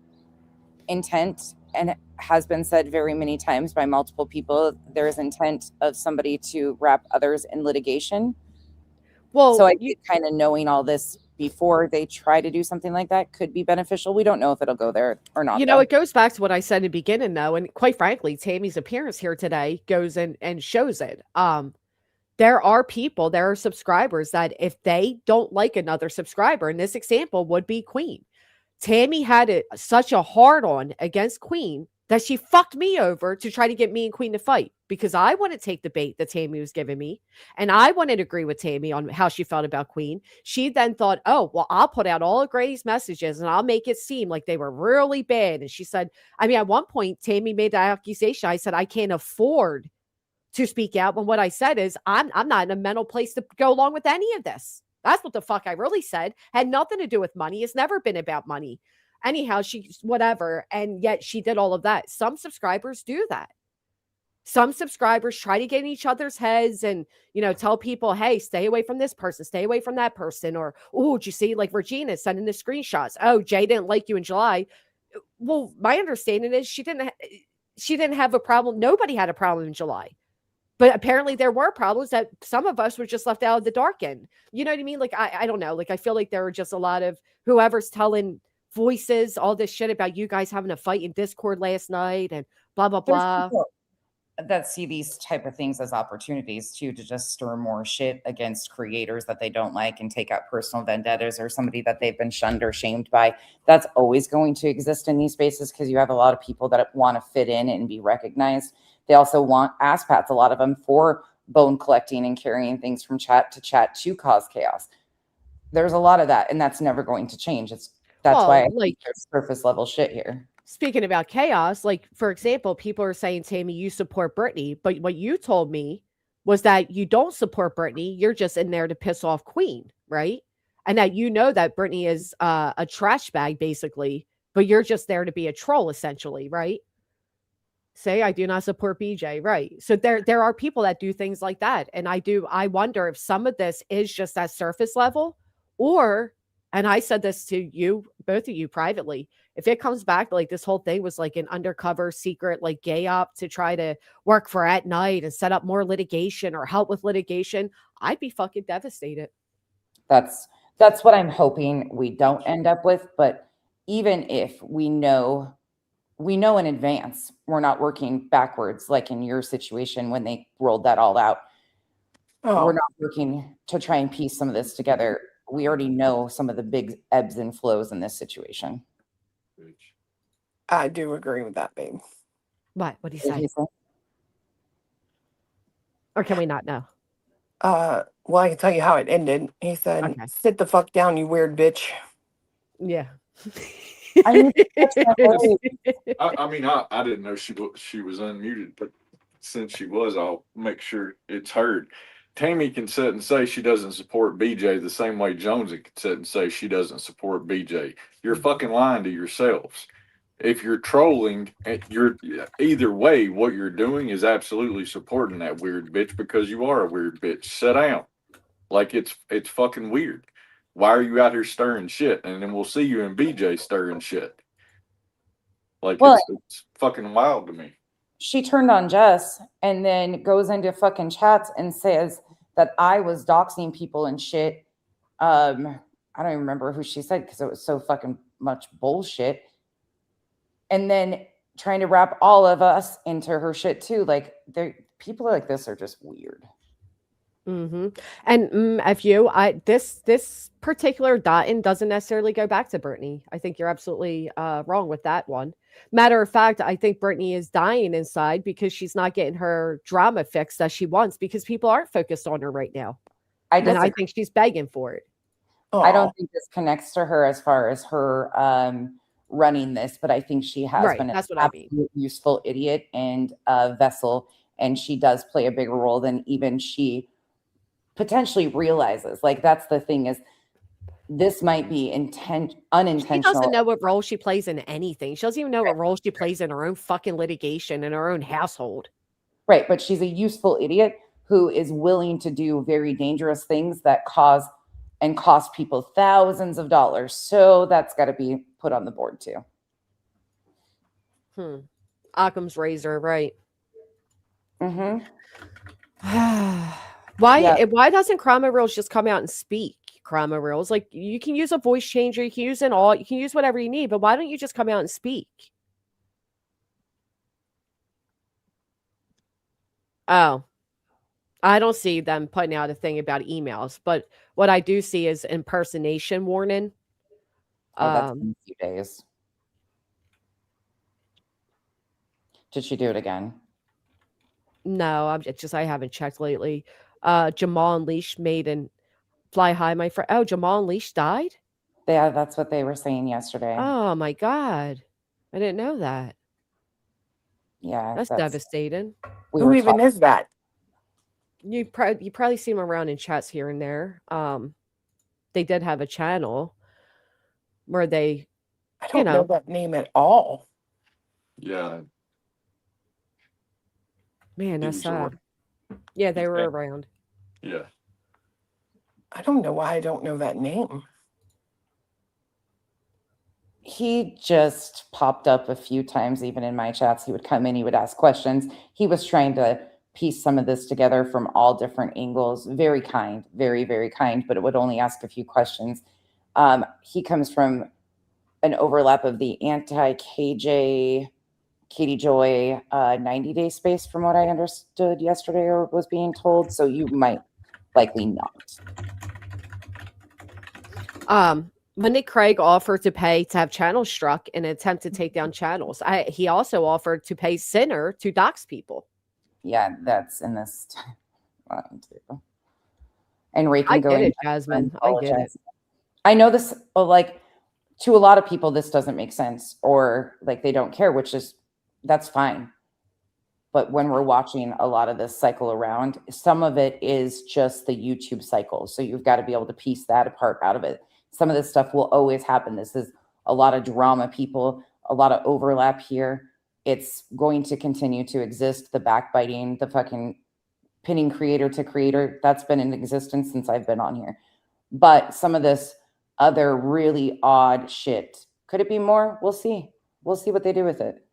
S14: intent, and it has been said very many times by multiple people, there is intent of somebody to wrap others in litigation.
S1: Well,
S14: so I think kind of knowing all this before they try to do something like that could be beneficial. We don't know if it'll go there or not.
S1: You know, it goes back to what I said in the beginning, though, and quite frankly, Tammy's appearance here today goes in and shows it. There are people, there are subscribers that if they don't like another subscriber, and this example would be Queen. Tammy had such a hard on against Queen that she fucked me over to try to get me and Queen to fight because I wouldn't take the bait that Tammy was giving me. And I wouldn't agree with Tammy on how she felt about Queen. She then thought, oh, well, I'll put out all of Grady's messages and I'll make it seem like they were really bad. And she said, I mean, at one point, Tammy made that accusation. I said, I can't afford to speak out when what I said is I'm not in a mental place to go along with any of this. That's what the fuck I really said. Had nothing to do with money. It's never been about money. Anyhow, she whatever, and yet she did all of that. Some subscribers do that. Some subscribers try to get in each other's heads and, tell people, hey, stay away from this person, stay away from that person. Or, oh, did you see, like Regina sending the screenshots? Oh, Jay didn't like you in July. Well, my understanding is she didn't have a problem. Nobody had a problem in July. But apparently there were problems that some of us were just left out of the dark in. You know what I mean? Like, I don't know. Like, I feel like there were just a lot of whoever's telling voices all this shit about you guys having a fight in Discord last night and blah, blah,
S14: There's
S1: blah.
S14: people that see these type of things as opportunities too, to just stir more shit against creators that they don't like and take out personal vendettas or somebody that they've been shunned or shamed by. That's always going to exist in these spaces because you have a lot of people that want to fit in and be recognized. They also want ass pats, a lot of them, for bone collecting and carrying things from chat to cause chaos. There's a lot of that, and that's never going to change. That's why I think there's surface level shit here.
S1: Speaking about chaos, like, for example, people are saying, Tammy, you support Britney, but what you told me was that you don't support Britney. You're just in there to piss off Queen, right? And that that Britney is a trash bag, basically, but you're just there to be a troll, essentially, right? Say, I do not support BJ, right? So there are people that do things like that. And I wonder if some of this is just at surface level, or, and I said this to you, both of you privately, if it comes back like this whole thing was like an undercover secret, like gay op to try to work for at night and set up more litigation or help with litigation, I'd be fucking devastated.
S14: That's what I'm hoping we don't end up with. But even if we know in advance, we're not working backwards, like in your situation when they rolled that all out. We're not working to try and piece some of this together. We already know some of the big ebbs and flows in this situation.
S13: I do agree with that, babe.
S1: What do you say? Or can we not know?
S13: Well, I can tell you how it ended. He said, sit the fuck down, you weird bitch.
S1: Yeah.
S15: I mean, I didn't know she was unmuted, but since she was, I'll make sure it's heard. Tammy can sit and say she doesn't support BJ the same way Jonesy can sit and say she doesn't support BJ. You're fucking lying to yourselves. If you're trolling, you're either way, what you're doing is absolutely supporting that weird bitch because you are a weird bitch. Sit down. Like it's fucking weird. Why are you out here stirring shit? And then we'll see you in BJ stirring shit. Like, well, it's fucking wild to me.
S14: She turned on Jess and then goes into fucking chats and says that I was doxing people and shit. I don't even remember who she said because it was so fucking much bullshit. And then trying to wrap all of us into her shit too. Like, people like this are just weird.
S1: Mm-hmm. And if you, this particular dot-in doesn't necessarily go back to Brittany. I think you're absolutely wrong with that one. Matter of fact, I think Brittany is dying inside because she's not getting her drama fixed as she wants because people aren't focused on her right now. And I think she's begging for it.
S14: I don't think this connects to her as far as her running this, but I think she has been an absolute useful idiot and vessel, and she does play a bigger role than even she potentially realizes. Like, that's the thing, is this might be unintentional.
S1: She doesn't know what role she plays in anything. She doesn't even know what role she plays in her own fucking litigation in her own household.
S14: Right, but she's a useful idiot who is willing to do very dangerous things that cost people thousands of dollars. So that's got to be put on the board too.
S1: Occam's razor, right?
S14: Mm-hmm.
S1: Why doesn't Crama Reels just come out and speak? Crama Reels, like, you can use a voice changer, you can use you can use whatever you need, but why don't you just come out and speak? Oh, I don't see them putting out a thing about emails, but what I do see is impersonation warning.
S14: That's been a few days. Did she do it again?
S1: No, I haven't checked lately. Jamal Unleashed made an fly high, my friend. Oh, Jamal Unleashed died?
S14: Yeah, that's what they were saying yesterday.
S1: Oh my God. I didn't know that.
S14: Yeah.
S1: That's devastating.
S13: Who even is that?
S1: You probably see them around in chats here and there. They did have a channel where they,
S13: I
S1: you
S13: don't know
S1: know,
S13: that name at all.
S15: Yeah.
S1: man, that's
S15: These are
S1: sad. Yeah, they were
S15: yeah.
S1: around.
S15: Yeah.
S13: I don't know why I don't know that name.
S14: He just popped up a few times, even in my chats. He would come in, he would ask questions. He was trying to piece some of this together from all different angles. Very kind, very, very kind, but it would only ask a few questions. He comes from an overlap of the anti-KJ, Katie Joy 90-day space, from what I understood yesterday or was being told. So you might likely not.
S1: Monday Craig offered to pay to have channels struck in an attempt to take down channels. He also offered to pay Sinner to dox people.
S14: Yeah, that's in this one too. And Ray
S1: I
S14: can go
S1: get
S14: in
S1: it,
S14: and
S1: Jasmine. I get it.
S14: apologize. I know this, like, to a lot of people, this doesn't make sense, or like they don't care, which is, that's fine. But when we're watching a lot of this cycle around, some of it is just the YouTube cycle. So you've got to be able to piece that apart out of it. Some of this stuff will always happen. This is a lot of drama, people, a lot of overlap here. It's going to continue to exist. The backbiting, the fucking pinning creator to creator, that's been in existence since I've been on here. But some of this other really odd shit, could it be more? We'll see. We'll see what they do with it.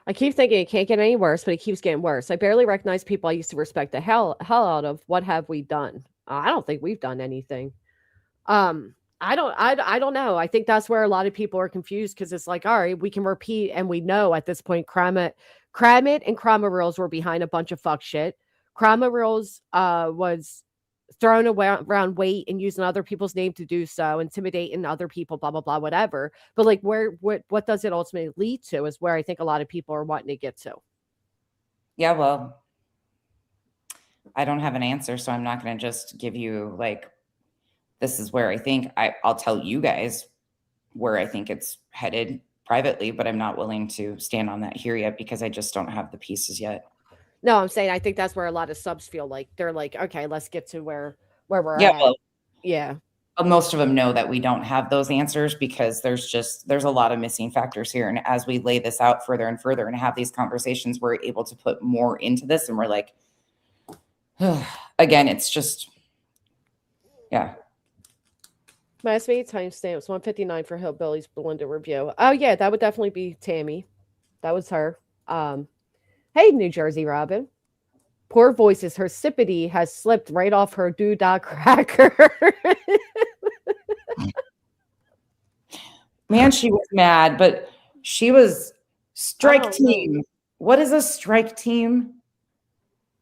S1: I keep thinking it can't get any worse, but it keeps getting worse. I barely recognize people I used to respect the hell out of. What have we done? I don't think we've done anything. I don't know. I think that's where a lot of people are confused because it's like, all right, we can repeat, and we know at this point, Kramit and Krama Reels were behind a bunch of fuck shit. Krama Reels was throwing around weight and using other people's name to do so, intimidating other people, blah blah blah, whatever. But like, what does it ultimately lead to is where I think a lot of people are wanting to get to.
S14: Yeah, well, I don't have an answer, so I'm not going to just give you like, this is where I think. I'll tell you guys where I think it's headed privately, but I'm not willing to stand on that here yet because I just don't have the pieces yet.
S1: No, I'm saying I think that's where a lot of subs feel like they're like, okay, let's get to where we're
S14: Yeah,
S1: at.
S14: well,
S1: Yeah.
S14: Most of them know that we don't have those answers because there's a lot of missing factors here. And as we lay this out further and further and have these conversations, we're able to put more into this. And we're like, again, it's just, yeah.
S1: My estimated timestamps 159 for Hillbilly's Belinda review. Oh yeah, that would definitely be Tammy. That was her. Hey, New Jersey Robin. Poor voices. Her sippity has slipped right off her doodah cracker.
S14: Man, she was mad, but she was strike team. What is a strike team?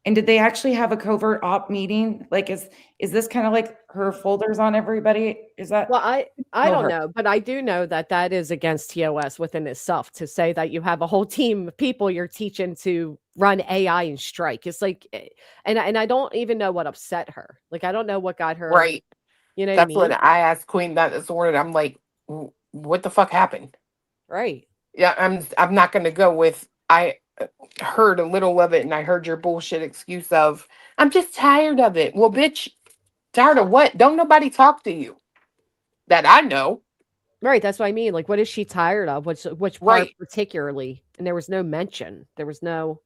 S14: And did they actually have a covert op meeting? Like, is this kind of like her folders on everybody? Is that?
S1: Well, I don't know, but I do know that is against TOS within itself to say that you have a whole team of people you're teaching to run AI and strike. It's like, and I don't even know what upset her. Like, I don't know what got her.
S13: Right.
S1: You know
S13: That's
S1: what I mean?
S13: when I asked Queen that this morning. I'm like, what the fuck happened?
S1: Right.
S13: Yeah, I'm not going to go with, I heard a little of it and I heard your bullshit excuse of, I'm just tired of it. Well, bitch, tired of what? Don't nobody talk to you that I know.
S1: Right. That's what I mean. Like, what is she tired of? Which part
S13: Right.
S1: particularly? And there was no mention. There was no.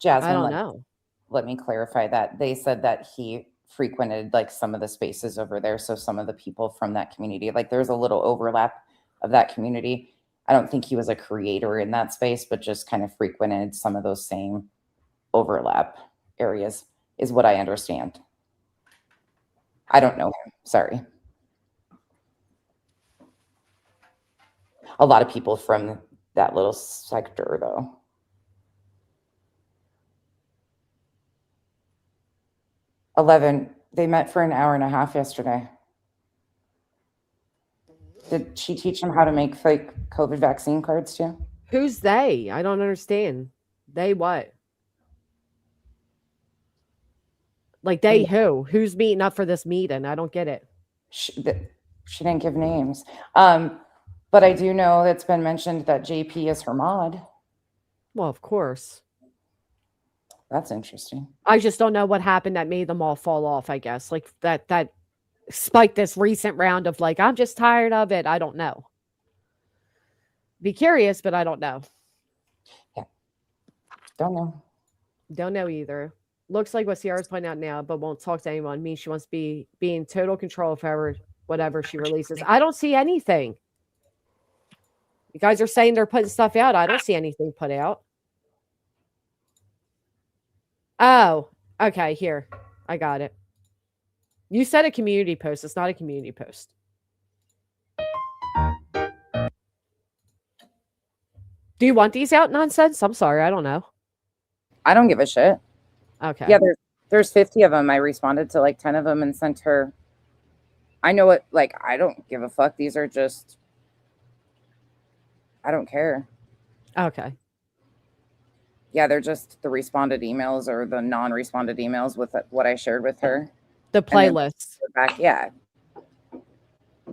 S14: Jasmine,
S1: I don't know.
S14: Let me clarify that. They said that he frequented like some of the spaces over there. So some of the people from that community, like there's a little overlap of that community. I don't think he was a creator in that space, but just kind of frequented some of those same overlap areas is what I understand. I don't know him. Sorry. A lot of people from that little sector though. They met for an hour and a half yesterday. Did she teach them how to make fake COVID vaccine cards too?
S1: Who's they? I don't understand. They what? Like they who? Who's meeting up for this meeting? I don't get it.
S14: She didn't give names. But I do know that's been mentioned that JP is her mod.
S1: Well, of course.
S14: That's interesting.
S1: I just don't know what happened that made them all fall off, I guess. Like that spiked this recent round of like, I'm just tired of it. I don't know. Be curious, but I don't know.
S14: Yeah. Don't know.
S1: Don't know either. Looks like what Sierra's pointing out now, but won't talk to anyone. Means she wants to be in total control of whatever she releases. I don't see anything. You guys are saying they're putting stuff out. I don't see anything put out. Oh, okay. Here. I got it. You said a community post. It's not a community post. Do you want these out nonsense? I'm sorry. I don't know.
S14: I don't give a shit.
S1: Okay.
S14: Yeah, there's 50 of them. I responded to like 10 of them and sent her. I know it. Like, I don't give a fuck. These are just. I don't care.
S1: Okay.
S14: Yeah, they're just the responded emails or the non-responded emails with what I shared with her.
S1: The playlist.
S14: Back, yeah.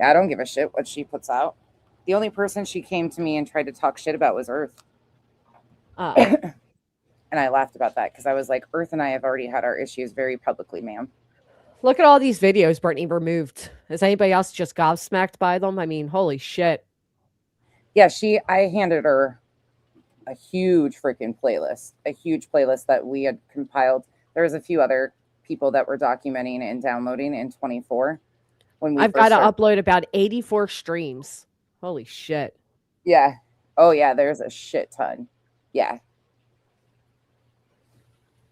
S14: I don't give a shit what she puts out. The only person she came to me and tried to talk shit about was Earth. And I laughed about that because I was like, Earth and I have already had our issues very publicly, ma'am.
S1: Look at all these videos Brittany removed. Is anybody else just gobsmacked by them? I mean, holy shit.
S14: Yeah, I handed her a huge freaking playlist, that we had compiled. There was a few other people that were documenting and downloading in 24.
S1: I've got to upload about 84 streams. Holy shit.
S14: Yeah. Oh yeah, there's a shit ton. Yeah.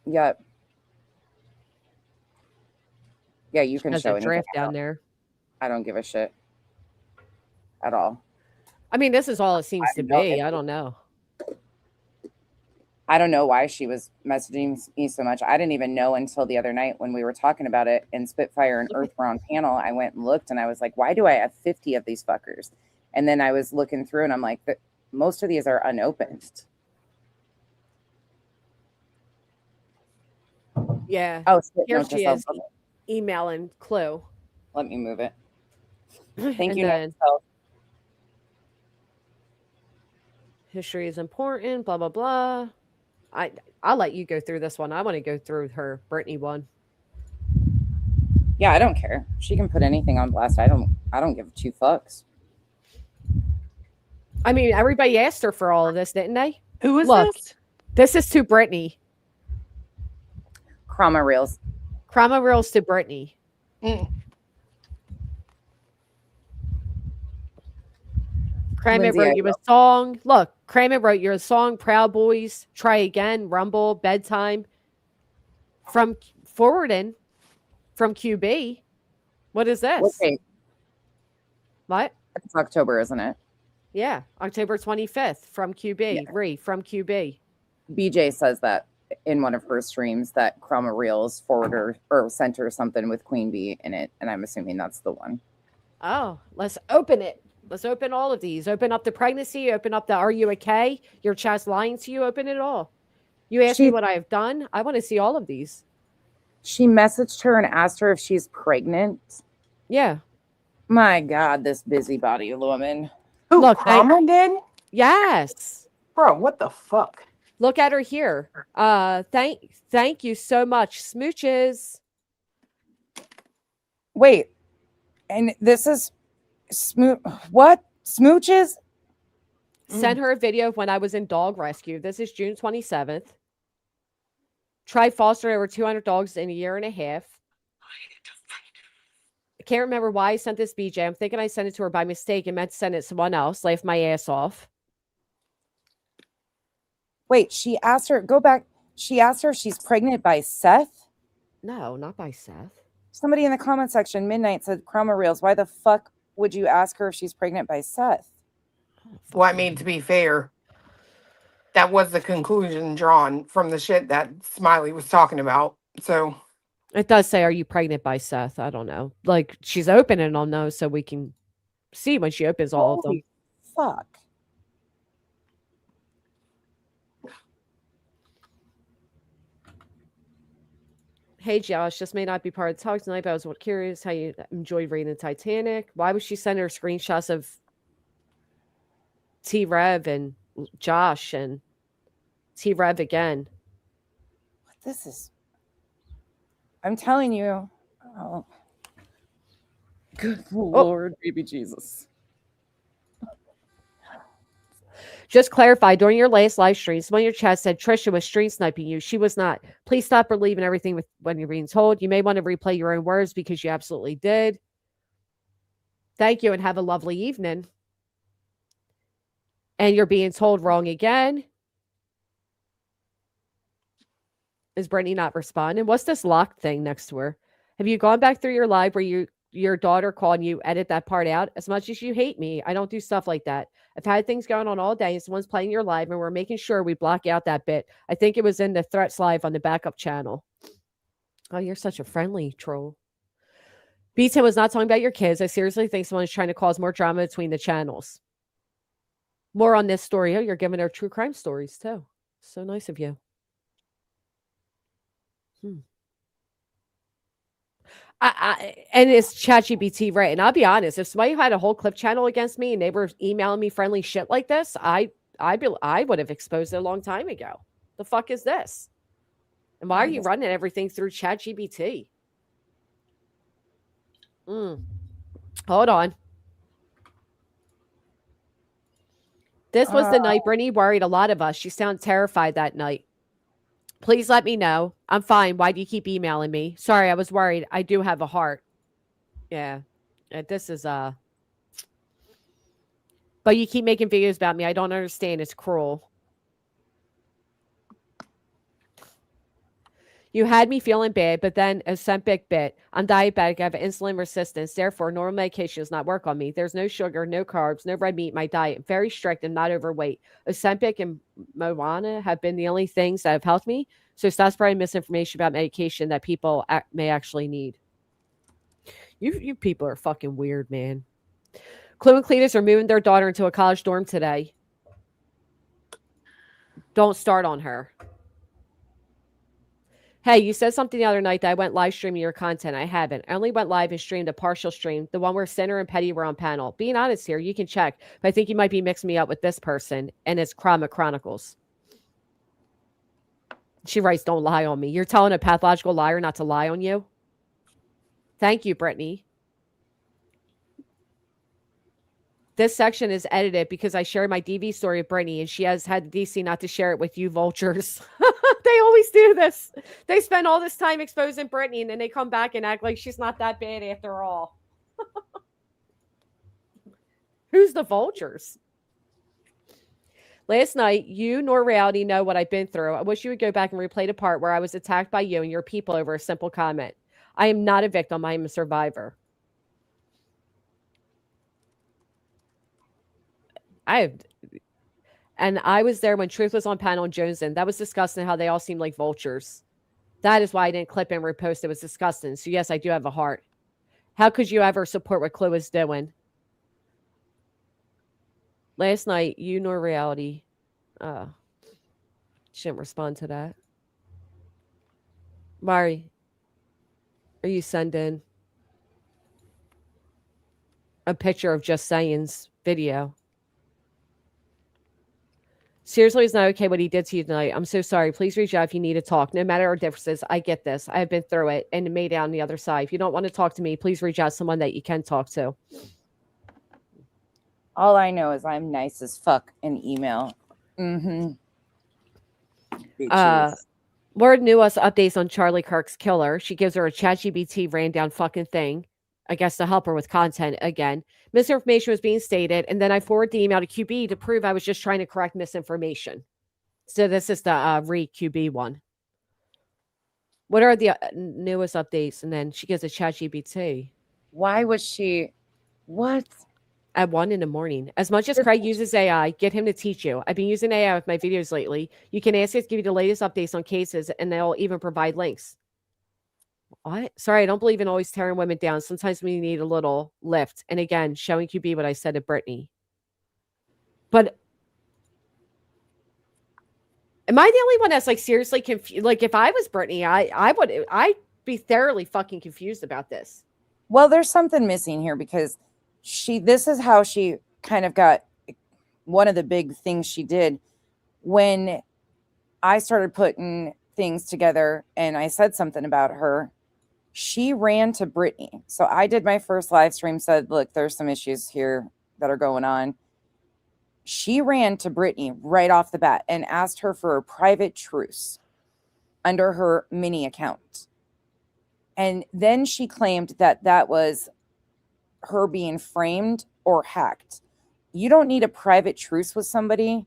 S14: Yep. Yeah, you can show
S1: a draft down there.
S14: I don't give a shit at all.
S1: I mean, this is all it seems to be. I don't know.
S14: I don't know why she was messaging me so much. I didn't even know until the other night when we were talking about it and Spitfire and Earth were on panel. I went and looked and I was like, why do I have 50 of these fuckers? And then I was looking through and I'm like, most of these are unopened.
S1: Yeah.
S14: Oh,
S1: here she is emailing Clue.
S14: Let me move it. Thank you.
S1: Then, history is important, blah, blah, blah. I'll let you go through this one. I want to go through her Brittany one.
S14: Yeah, I don't care. She can put anything on blast. I don't give two fucks.
S1: I mean, everybody asked her for all of this, didn't they?
S13: Who is this?
S1: This is to Brittany.
S14: Chroma Reels.
S1: Chroma Reels to Brittany. Kramer wrote you a song. Look, Kramer wrote you a song, Proud Boys, Try Again, Rumble, Bedtime. From forwarding from QB. What is this? What?
S14: It's October, isn't it?
S1: Yeah, October 25th from QB. Yeah. From QB.
S14: BJ says that in one of her streams that Chroma Reels forwarded or sent her something with Queen Bee in it, and I'm assuming that's the one.
S1: Oh, let's open it. Let's open all of these. Open up the pregnancy. Open up the Are You Okay? Your chest lying to you. Open it all. You asked me what I have done. I want to see all of these.
S14: She messaged her and asked her if she's pregnant.
S1: Yeah.
S14: My God, this busybody woman.
S13: Who, look, Chroma did?
S1: Yes.
S13: Bro, what the fuck?
S1: Look at her here. Thank you so much. Smooches.
S14: Wait. And this is what? Smooches?
S1: Sent her a video of when I was in dog rescue. This is June 27th. Tried fostering over 200 dogs in a year and a half. I can't remember why I sent this BJ. I'm thinking I sent it to her by mistake and meant to send it to someone else. Laughed my ass off.
S14: Wait, she asked her, go back. She asked her if she's pregnant by Seth?
S1: No, not by Seth.
S14: Somebody in the comment section, Midnight, said, Chroma Reels, why the fuck would you ask her if she's pregnant by Seth?
S13: Well, I mean, to be fair, that was the conclusion drawn from the shit that Smiley was talking about. So
S1: it does say, are you pregnant by Seth? I don't know. Like, she's opening on those so we can see when she opens all of them.
S14: Fuck.
S1: Hey, Josh, this may not be part of the talk tonight, but I was curious how you enjoyed reading the Titanic. Why would she send her screenshots of T-Rev and Josh and T-Rev again?
S14: This is, I'm telling you. Oh. Good Lord, baby Jesus.
S1: Just clarify, during your last live stream, someone in your chat said Trisha was stream sniping you. She was not. Please stop believing everything when you're being told. You may want to replay your own words because you absolutely did. Thank you and have a lovely evening. And you're being told wrong again. Is Brittany not responding? What's this locked thing next to her? Have you gone back through your live where your daughter called and you edit that part out? As much as you hate me, I don't do stuff like that. I've had things going on all day and someone's playing your live and we're making sure we block out that bit. I think it was in the threats live on the backup channel. Oh, you're such a friendly troll. B10 was not talking about your kids. I seriously think someone is trying to cause more drama between the channels. More on this story. Oh, you're giving her true crime stories too. So nice of you. And it's ChatGPT, right? And I'll be honest, if somebody had a whole clip channel against me and they were emailing me friendly shit like this, I would have exposed it a long time ago. The fuck is this? And why are you running everything through ChatGPT? Hold on. This was the night Brittany worried a lot of us. She sounded terrified that night. Please let me know. I'm fine. Why do you keep emailing me? Sorry, I was worried. I do have a heart. Yeah. This is but you keep making videos about me. I don't understand. It's cruel. You had me feeling bad, but then Ozempic bit. I'm diabetic. I have insulin resistance. Therefore, normal medication does not work on me. There's no sugar, no carbs, no red meat in my diet. I'm very strict and not overweight. Ozempic and Moana have been the only things that have helped me. So stop spreading misinformation about medication that people may actually need. You people are fucking weird, man. Chloe and Cletus are moving their daughter into a college dorm today. Don't start on her. Hey, you said something the other night that I went live streaming your content. I haven't. I only went live and streamed a partial stream, the one where Center and Petty were on panel. Being honest here, you can check, but I think you might be mixing me up with this person, and it's Chroma Chronicles. She writes, don't lie on me. You're telling a pathological liar not to lie on you? Thank you, Brittany. This section is edited because I shared my DV story with Brittany, and she has had the DC not to share it with you vultures. They always do this. They spend all this time exposing Brittany, and then they come back and act like she's not that bad after all. Who's the vultures? Last night, you nor reality know what I've been through. I wish you would go back and replay the part where I was attacked by you and your people over a simple comment. I am not a victim. I am a survivor. And I was there when Truth was on panel and Joneson. That was disgusting how they all seemed like vultures. That is why I didn't clip and repost. It was disgusting. So yes, I do have a heart. How could you ever support what Chloe is doing? Last night, you nor reality. She didn't respond to that. Mari, are you sending a picture of Just Saying's video? Seriously, it's not okay what he did to you tonight. I'm so sorry. Please reach out if you need to talk. No matter our differences, I get this. I've been through it and made it on the other side. If you don't want to talk to me, please reach out to someone that you can talk to.
S14: All I know is I'm nice as fuck in email. Word
S1: knew us updates on Charlie Kirk's killer. She gives her a ChatGPT ran down fucking thing. I guess to help her with content again. Misinformation was being stated, and then I forwarded the email to QB to prove I was just trying to correct misinformation. So this is the re-QB one. What are the newest updates? And then she gives a ChatGPT.
S14: Why was she... What?
S1: At 1 a.m. As much as Craig uses AI, get him to teach you. I've been using AI with my videos lately. You can ask it to give you the latest updates on cases, and they'll even provide links. What? Sorry, I don't believe in always tearing women down. Sometimes we need a little lift. And again, showing QB what I said to Brittany. But am I the only one that's like seriously confused? Like if I was Brittany, I'd be thoroughly fucking confused about this.
S14: Well, there's something missing here because this is how she kind of got one of the big things she did when I started putting things together and I said something about her, she ran to Brittany. So I did my first live stream, said, look, there's some issues here that are going on. She ran to Brittany right off the bat and asked her for a private truce under her mini account. And then she claimed that that was her being framed or hacked. You don't need a private truce with somebody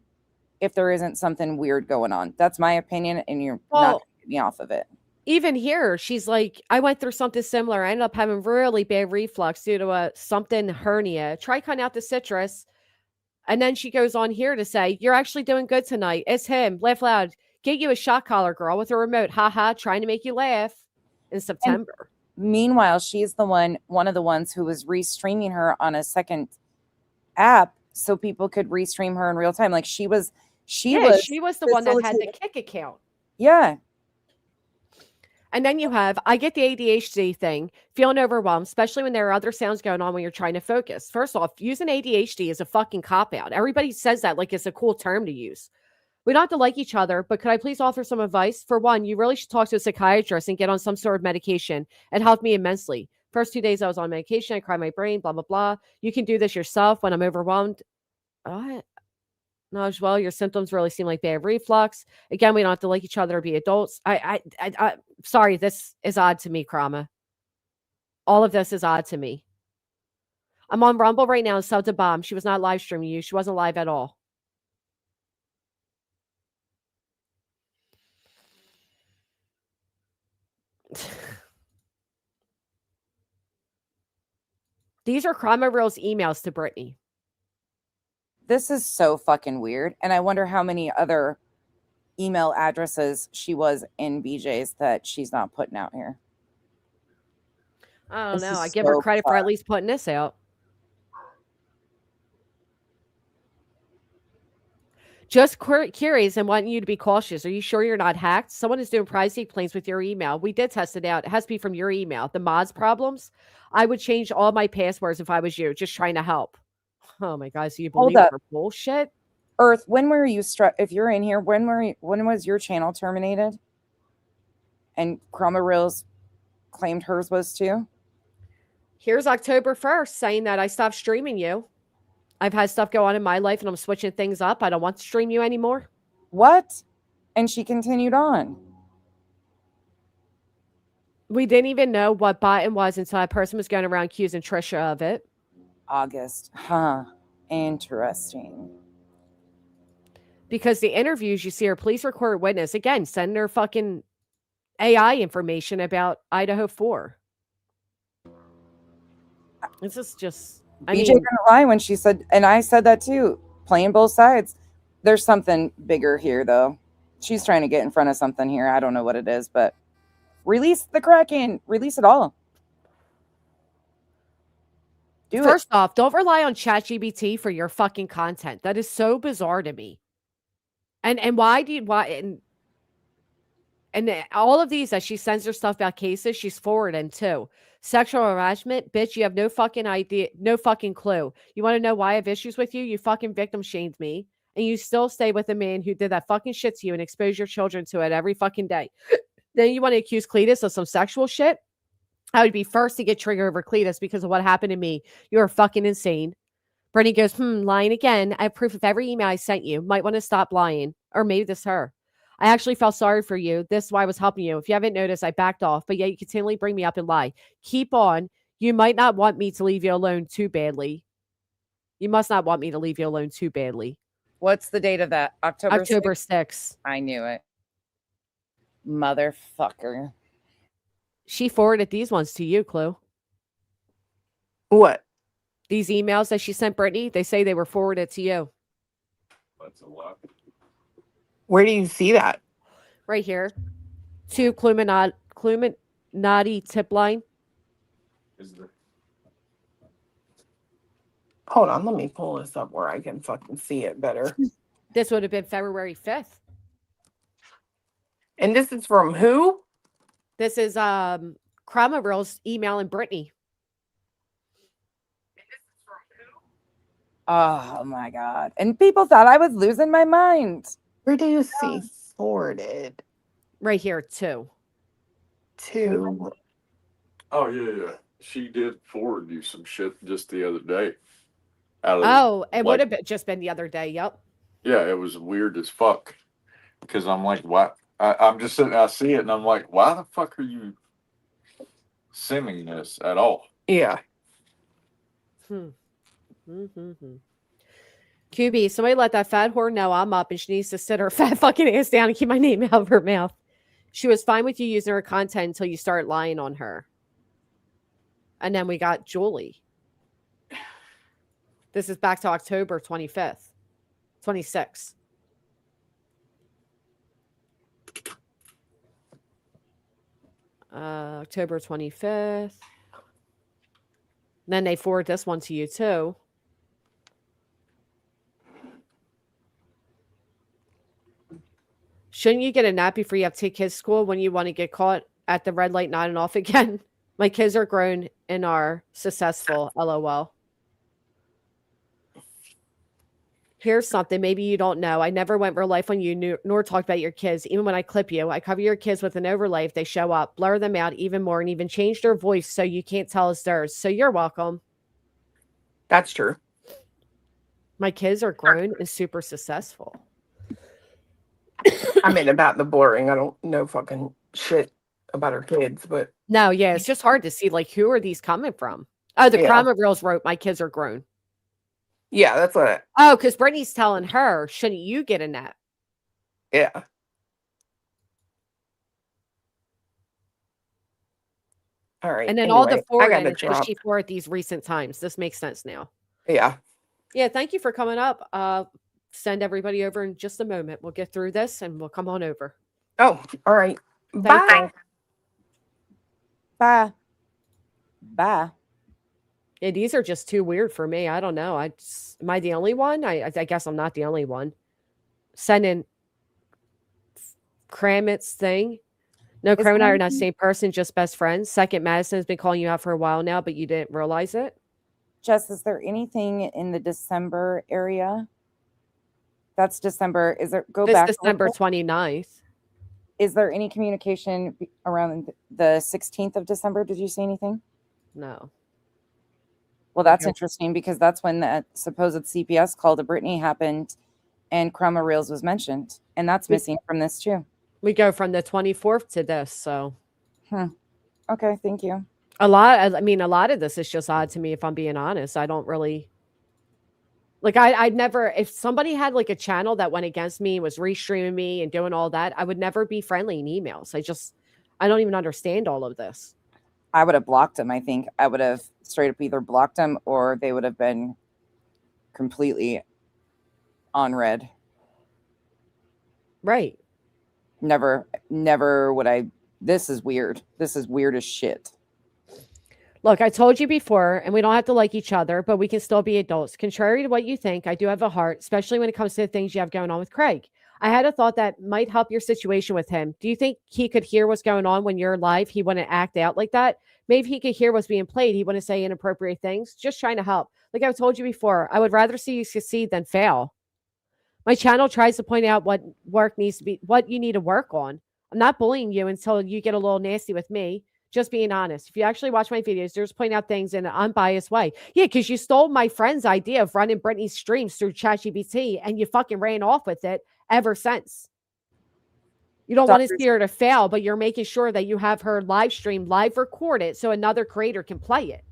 S14: if there isn't something weird going on. That's my opinion, and you're not going to get me off of it.
S1: Even here, she's like, I went through something similar. I ended up having really bad reflux due to a something hernia. Try cutting out the citrus. And then she goes on here to say, you're actually doing good tonight. It's him. Laugh loud. Get you a shot collar, girl, with a remote. Ha, trying to make you laugh in September.
S14: And meanwhile, she's one of the ones who was restreaming her on a second app so people could restream her in real time. Like she was
S1: the one that had the Kick account.
S14: Yeah.
S1: And then you have, I get the ADHD thing, feeling overwhelmed, especially when there are other sounds going on when you're trying to focus. First off, using ADHD is a fucking cop-out. Everybody says that like it's a cool term to use. We don't have to like each other, but could I please offer some advice? For one, you really should talk to a psychiatrist and get on some sort of medication. It helped me immensely. First 2 days I was on medication, I cried my brain, blah, blah, blah. You can do this yourself when I'm overwhelmed. What? No, as well, your symptoms really seem like bad reflux. Again, we don't have to like each other or be adults. I sorry, this is odd to me, Krama. All of this is odd to me. I'm on Rumble right now and subbed to Bomb. She was not live streaming you. She wasn't live at all. These are Krama Real's emails to Brittany.
S14: This is so fucking weird. And I wonder how many other email addresses she was in BJ's that she's not putting out here.
S1: I don't know. I give her credit for at least putting this out. Just curious and wanting you to be cautious. Are you sure you're not hacked? Someone is doing privacy complaints with your email. We did test it out. It has to be from your email. The mods problems. I would change all my passwords if I was you. Just trying to help. Oh my God. So you believe her bullshit?
S14: Earth, when were you if you're in here, when was your channel terminated? And Chroma Reels claimed hers was too?
S1: Here's October 1st saying that I stopped streaming you. I've had stuff go on in my life and I'm switching things up. I don't want to stream you anymore.
S14: What? And she continued on.
S1: We didn't even know what button was until that person was going around accusing Trisha of it.
S14: August. Huh. Interesting.
S1: Because the interviews you see are police record witness. Again, sending her fucking AI information about Idaho 4. This is just...
S14: BJ didn't lie when she said, and I said that too, playing both sides. There's something bigger here, though. She's trying to get in front of something here. I don't know what it is, but release the Kraken. Release it all.
S1: First off, don't rely on ChatGPT for your fucking content. That is so bizarre to me. And all of these that she sends her stuff about cases, she's forwarding too. Sexual harassment, bitch, you have no fucking idea, no fucking clue. You want to know why I have issues with you? You fucking victim shamed me. And you still stay with a man who did that fucking shit to you and expose your children to it every fucking day. Then you want to accuse Cletus of some sexual shit? I would be first to get triggered over Cletus because of what happened to me. You're fucking insane. Brittany goes, lying again. I have proof of every email I sent you. Might want to stop lying. Or maybe this her. I actually felt sorry for you. This is why I was helping you. If you haven't noticed, I backed off, but yet you continually bring me up and lie. Keep on. You might not want me to leave you alone too badly. You must not want me to leave you alone too badly.
S14: What's the date of that? October
S1: 6th.
S14: I knew it. Motherfucker.
S1: She forwarded these ones to you, Clue.
S13: What?
S1: These emails that she sent Brittany, they say they were forwarded to you.
S15: That's a lot.
S13: Where do you see that?
S1: Right here. To Cluminati tip line.
S15: Is there?
S13: Hold on, let me pull this up where I can fucking see it better.
S1: This would have been February 5th.
S13: And this is from who?
S1: This is Krama Reels emailing Brittany.
S14: Oh my God. And people thought I was losing my mind.
S13: Where do you see forwarded?
S1: Right here, 2.
S18: 2.
S15: Oh yeah. She did forward you some shit just the other day. Out of
S1: Oh, it would
S15: like,
S1: have just been the other day. Yep.
S15: yeah, it was weird as fuck. Because I'm like, what? I'm just sitting. I see it, and I'm like, why the fuck are you sending this at all?
S13: Yeah.
S1: QB, somebody let that fat whore know I'm up and she needs to sit her fat fucking ass down and keep my name out of her mouth. She was fine with you using her content until you start lying on her. And then we got Julie. This is back to October 25th, 26th. October 25th. Then they forward this one to you too. Shouldn't you get a nap before you have to take kids to school when you want to get caught at the red light nodding off again? My kids are grown and are successful. LOL. Here's something maybe you don't know. I never went real life on you nor talked about your kids. Even when I clip you, I cover your kids with an overlay if they show up, blur them out even more, and even change their voice so you can't tell it's theirs. So you're welcome.
S13: That's true.
S1: My kids are grown and super successful.
S13: I mean, about the blurring, I don't know fucking shit about her kids, but
S1: no, yeah, it's just hard to see like who are these coming from? Oh, the Crime of Reels wrote my kids are grown.
S13: Yeah, that's what.
S1: Oh, because Brittany's telling her, shouldn't you get a nap?
S13: Yeah. All right.
S1: And then
S13: anyway,
S1: all the forwarding
S13: I
S1: is just she forward these recent times. This makes sense now.
S13: Yeah.
S1: Yeah, thank you for coming up. Send everybody over in just a moment. We'll get through this and we'll come on over.
S13: Oh, all right. Bye.
S14: Bye. Bye.
S1: Yeah, these are just too weird for me. I don't know. Am I the only one? I guess I'm not the only one. Sending Kramit's thing. No, Kram and I are not the same person, just best friends. Second, Madison has been calling you out for a while now, but you didn't realize it.
S14: Jess, is there anything in the December area? That's December. Is there
S1: December 29th.
S14: Is there any communication around the 16th of December? Did you see anything?
S1: No.
S14: Well, that's interesting because that's when that supposed CPS call to Brittany happened and Chroma Reels was mentioned. And that's missing from this too.
S1: We go from the 24th to this, so.
S14: Okay, thank you.
S1: A lot of this is just odd to me, if I'm being honest. I don't really... Like, I'd never... If somebody had, like, a channel that went against me, was restreaming me and doing all that, I would never be friendly in emails. I don't even understand all of this.
S14: I would have blocked them, I think. I would have straight up either blocked them or they would have been completely on red.
S1: Right.
S14: Never would I. This is weird. This is weird as shit.
S1: Look, I told you before, and we don't have to like each other, but we can still be adults. Contrary to what you think, I do have a heart, especially when it comes to the things you have going on with Craig. I had a thought that might help your situation with him. Do you think he could hear what's going on when you're live? He wouldn't act out like that. Maybe he could hear what's being played. He wouldn't say inappropriate things. Just trying to help. Like I've told you before, I would rather see you succeed than fail. My channel tries to point out what you need to work on. I'm not bullying you until you get a little nasty with me. Just being honest. If you actually watch my videos, you're just pointing out things in an unbiased way. Yeah, because you stole my friend's idea of running Brittany's streams through ChatGPT and you fucking ran off with it ever since. You don't want to see her to fail, but you're making sure that you have her live stream, live record it so another creator can play it.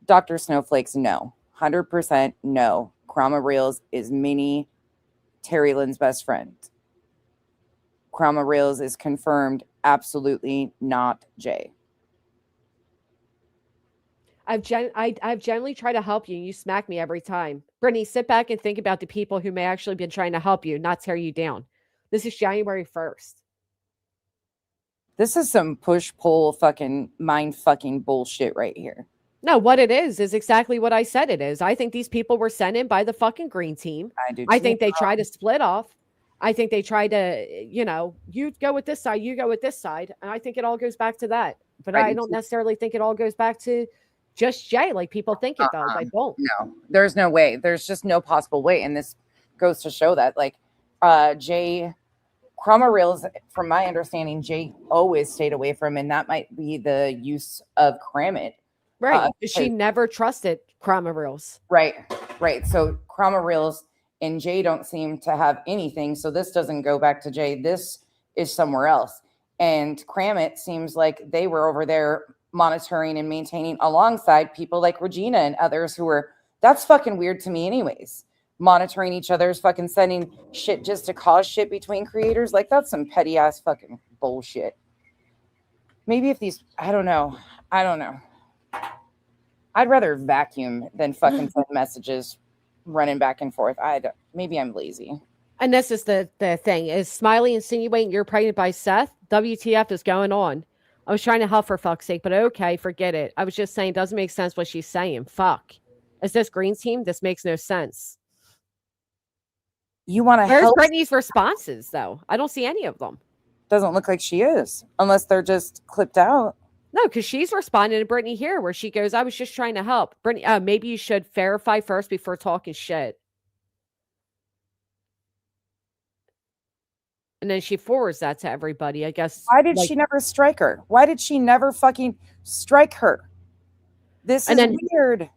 S14: Dr. Snowflakes, no. 100% no. Chroma Reels is Minnie, Terry Lynn's best friend. Chroma Reels is confirmed absolutely not Jay.
S1: I've generally tried to help you and you smack me every time. Brittany, sit back and think about the people who may actually been trying to help you, not tear you down. This is January 1st.
S14: This is some push-pull fucking mind fucking bullshit right here.
S1: No, what it is exactly what I said it is. I think these people were sent in by the fucking green team.
S14: I do too.
S1: I think they try to split off. I think they try to, you go with this side, you go with this side. And I think it all goes back to that. But I don't necessarily think it all goes back to just Jay like people think it does. I don't.
S14: No, there's no way. There's just no possible way. And this goes to show that, like, Jay Chroma reels, from my understanding, Jay always stayed away from, and that might be the use of Kramit.
S1: Right. She never trusted Chroma reels.
S14: Right. So Chroma reels and Jay don't seem to have anything. So this doesn't go back to Jay. This is somewhere else. And Kramit seems like they were over there monitoring and maintaining alongside people like Regina and others who were, that's fucking weird to me anyways. Monitoring each other's fucking sending shit just to cause shit between creators. Like that's some petty ass fucking bullshit. Maybe if these, I don't know. I'd rather vacuum than fucking send messages running back and forth. Maybe I'm lazy.
S1: And this is the thing. Is Smiley insinuating you're pregnant by Seth? WTF is going on? I was trying to help for fuck's sake, but okay, forget it. I was just saying, doesn't make sense what she's saying. Fuck. Is this green team? This makes no sense.
S14: You want to
S1: Where's
S14: help?
S1: Brittany's responses, though? I don't see any of them.
S14: Doesn't look like she is, unless they're just clipped out.
S1: No, because she's responding to Brittany here, where she goes, I was just trying to help. Brittany, maybe you should verify first before talking shit. And then she forwards that to everybody, I guess.
S14: Why did she never strike her? Why did she never fucking strike her? This is weird.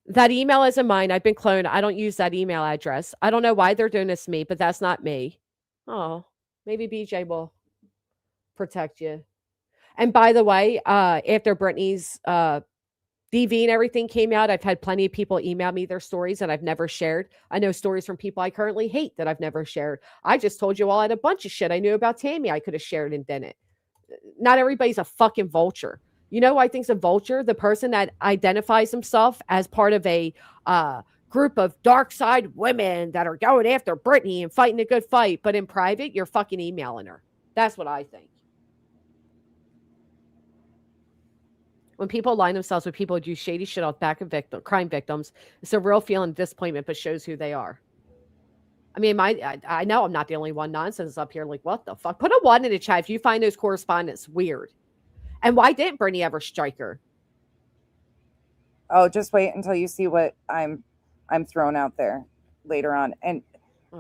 S1: That email isn't mine. I've been cloned. I don't use that email address. I don't know why they're doing this to me, but that's not me. Oh, maybe BJ will protect you. And by the way, after Brittany's DV and everything came out, I've had plenty of people email me their stories that I've never shared. I know stories from people I currently hate that I've never shared. I just told you all I had a bunch of shit I knew about Tammy I could have shared and didn't. Not everybody's a fucking vulture. You know who I think's a vulture? The person that identifies himself as part of a group of dark side women that are going after Brittany and fighting a good fight, but in private, you're fucking emailing her. That's what I think. When people align themselves with people who do shady shit off back of crime victims, it's a real feeling of disappointment, but shows who they are. I mean, I know I'm not the only one nonsense up here. Like, what the fuck? Put a 1 in the chat if you find those correspondence weird. And why didn't Brittany ever strike her?
S14: Oh, just wait until you see what I'm throwing out there later on. And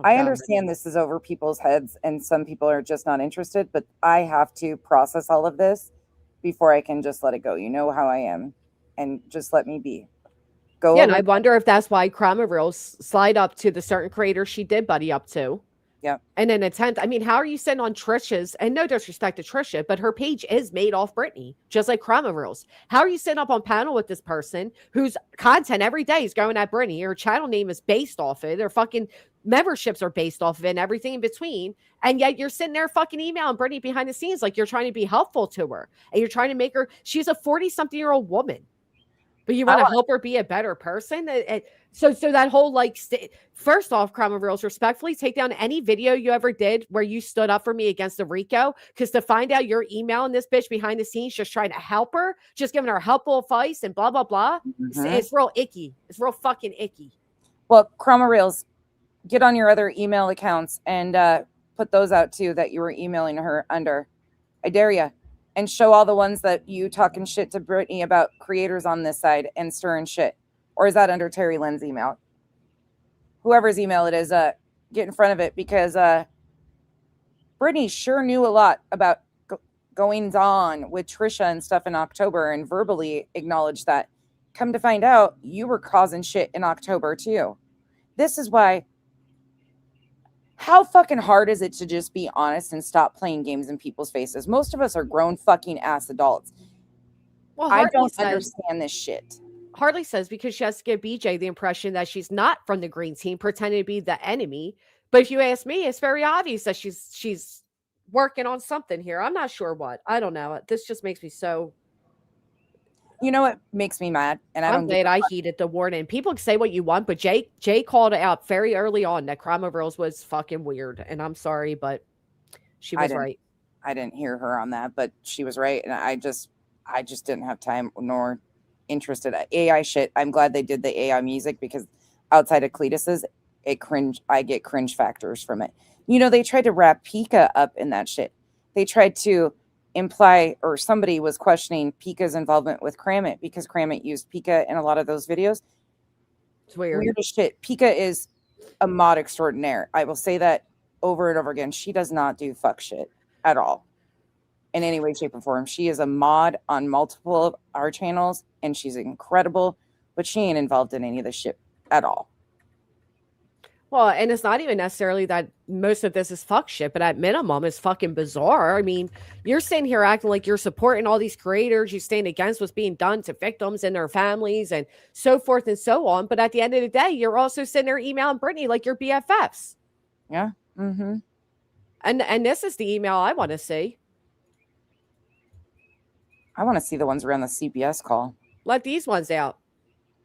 S14: I understand this is over people's heads and some people are just not interested, but I have to process all of this before I can just let it go. You know how I am. And just let me be.
S1: Yeah, and I wonder if that's why Chroma Reels slide up to the certain creator she did buddy up to.
S14: Yeah.
S1: And then attempt. I mean, how are you sitting on Trisha's, and no disrespect to Trisha, but her page is made off Brittany, just like Chroma Reels. How are you sitting up on panel with this person whose content every day is going at Brittany? Her channel name is based off it. Their fucking memberships are based off of it and everything in between. And yet you're sitting there fucking emailing Brittany behind the scenes like you're trying to be helpful to her. And you're trying to make her, she's a 40-something-year-old woman. But you want to help her be a better person? So that whole first off, Chroma Reels, respectfully take down any video you ever did where you stood up for me against the Rico. Because to find out you're emailing this bitch behind the scenes, just trying to help her, just giving her helpful advice and blah, blah, blah. Mm-hmm. It's real icky. It's real fucking icky.
S14: Well, Chroma Reels, get on your other email accounts and put those out too that you were emailing her under. I dare you. And show all the ones that you talking shit to Brittany about creators on this side and stirring shit. Or is that under Terry Lynn's email? Whoever's email it is, get in front of it because Brittany sure knew a lot about goings on with Trisha and stuff in October and verbally acknowledged that. Come to find out, you were causing shit in October too. This is why. How fucking hard is it to just be honest and stop playing games in people's faces? Most of us are grown fucking ass adults. Well, I don't understand this shit.
S1: Harley says because she has to give BJ the impression that she's not from the green team, pretending to be the enemy. But if you ask me, it's very obvious that she's working on something here. I'm not sure what. I don't know. This just makes me so.
S14: You know what makes me mad? And
S1: I'm glad I heeded the warning. People can say what you want, but Jay called it out very early on that Chroma Reels was fucking weird. And I'm sorry, but she was right.
S14: I didn't hear her on that, but she was right. And I just didn't have time nor interested. AI shit. I'm glad they did the AI music because outside of Cletus's, I get cringe factors from it. You know, they tried to wrap Pika up in that shit. They tried to imply, or somebody was questioning Pika's involvement with Kramit because Kramit used Pika in a lot of those videos.
S1: It's weird.
S14: Weird as shit. Pika is a mod extraordinaire. I will say that over and over again, she does not do fuck shit at all in any way, shape, or form. She is a mod on multiple of our channels, and she's incredible, but she ain't involved in any of this shit at all.
S1: Well, and it's not even necessarily that most of this is fuck shit, but at minimum, it's fucking bizarre. I mean, you're sitting here acting like you're supporting all these creators, you stand against what's being done to victims and their families and so forth and so on. But at the end of the day, you're also sitting there emailing Brittany like you're BFFs.
S14: Yeah. Mm-hmm.
S1: And this is the email I want to see.
S14: I want to see the ones around the CPS call.
S1: Let these ones out.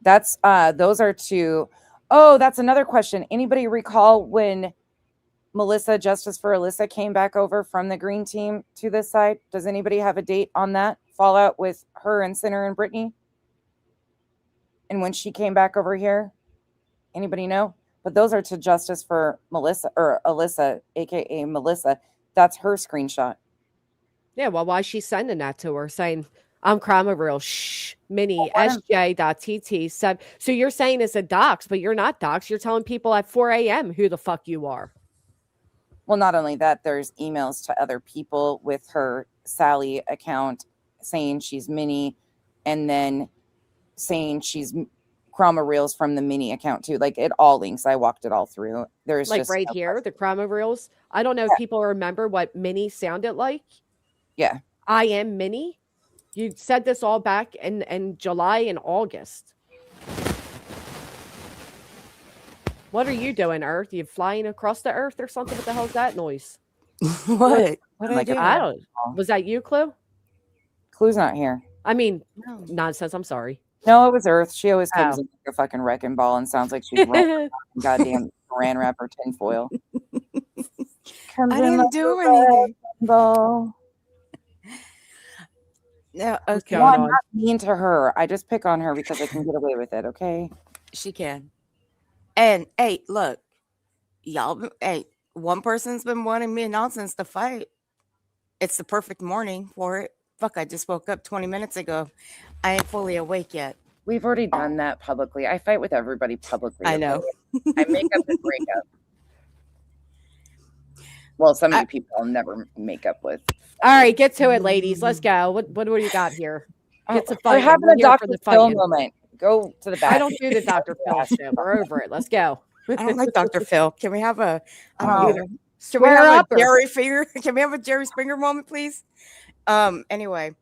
S14: That's those are two. Oh, that's another question. Anybody recall when Melissa, Justice for Alyssa, came back over from the green team to this side? Does anybody have a date on that fallout with her and Sinner and Brittany? And when she came back over here? Anybody know? But those are to Justice for Melissa or Alyssa, aka Melissa. That's her screenshot.
S1: Yeah, well, why is she sending that to her saying, I'm Crime Real, shh, mini, sj.tt. So you're saying it's a dox, but you're not dox. You're telling people at 4 a.m. who the fuck you are.
S14: Well, not only that, there's emails to other people with her Sally account saying she's Minnie, and then saying she's Chroma Reels from the Minnie account too. Like it all links. I walked it all through. There's
S1: like
S14: just
S1: right
S14: no
S1: here,
S14: question.
S1: the Crime Reels. I don't know if people remember what Minnie sounded like.
S14: Yeah.
S1: I am Minnie. You said this all back in July and August. What are you doing, Earth? You flying across the Earth or something? What the hell's that noise?
S14: What?
S1: Like, I don't. Was that you, Clue?
S14: Clue's not here.
S1: I mean, nonsense. I'm sorry.
S14: No, it was Earth. She always comes
S1: Oh.
S14: in like a fucking wrecking ball and sounds like she's rolling goddamn saran wrap or tinfoil.
S18: I didn't do anything.
S14: Ball.
S18: No,
S14: What's
S18: okay.
S14: going on? I'm not mean to her. I just pick on her because I can get away with it. Okay.
S18: She can. And hey, look, y'all. Hey, one person's been wanting me nonsense to fight. It's the perfect morning for it. Fuck, I just woke up 20 minutes ago. I ain't fully awake yet.
S14: We've already done that publicly. I fight with everybody publicly.
S18: I know.
S14: I make up and break up. Well, some of you people I'll never make up with.
S1: All right, get to it, ladies. Let's go. What do you got here? Get to
S14: We're
S1: fighting.
S14: having
S1: We're
S14: a
S1: here
S14: Dr.
S1: for the
S14: Phil
S1: fighting.
S14: moment. Go to the back.
S1: I don't do the Dr. Phil shit. We're over it. Let's go.
S18: I don't like Dr. Phil. Can we have a
S14: Oh.
S18: can we
S1: Swear
S18: have
S1: up
S18: a
S1: or-
S18: Jerry Finger? Can we have a Jerry Springer moment, please? Anyway,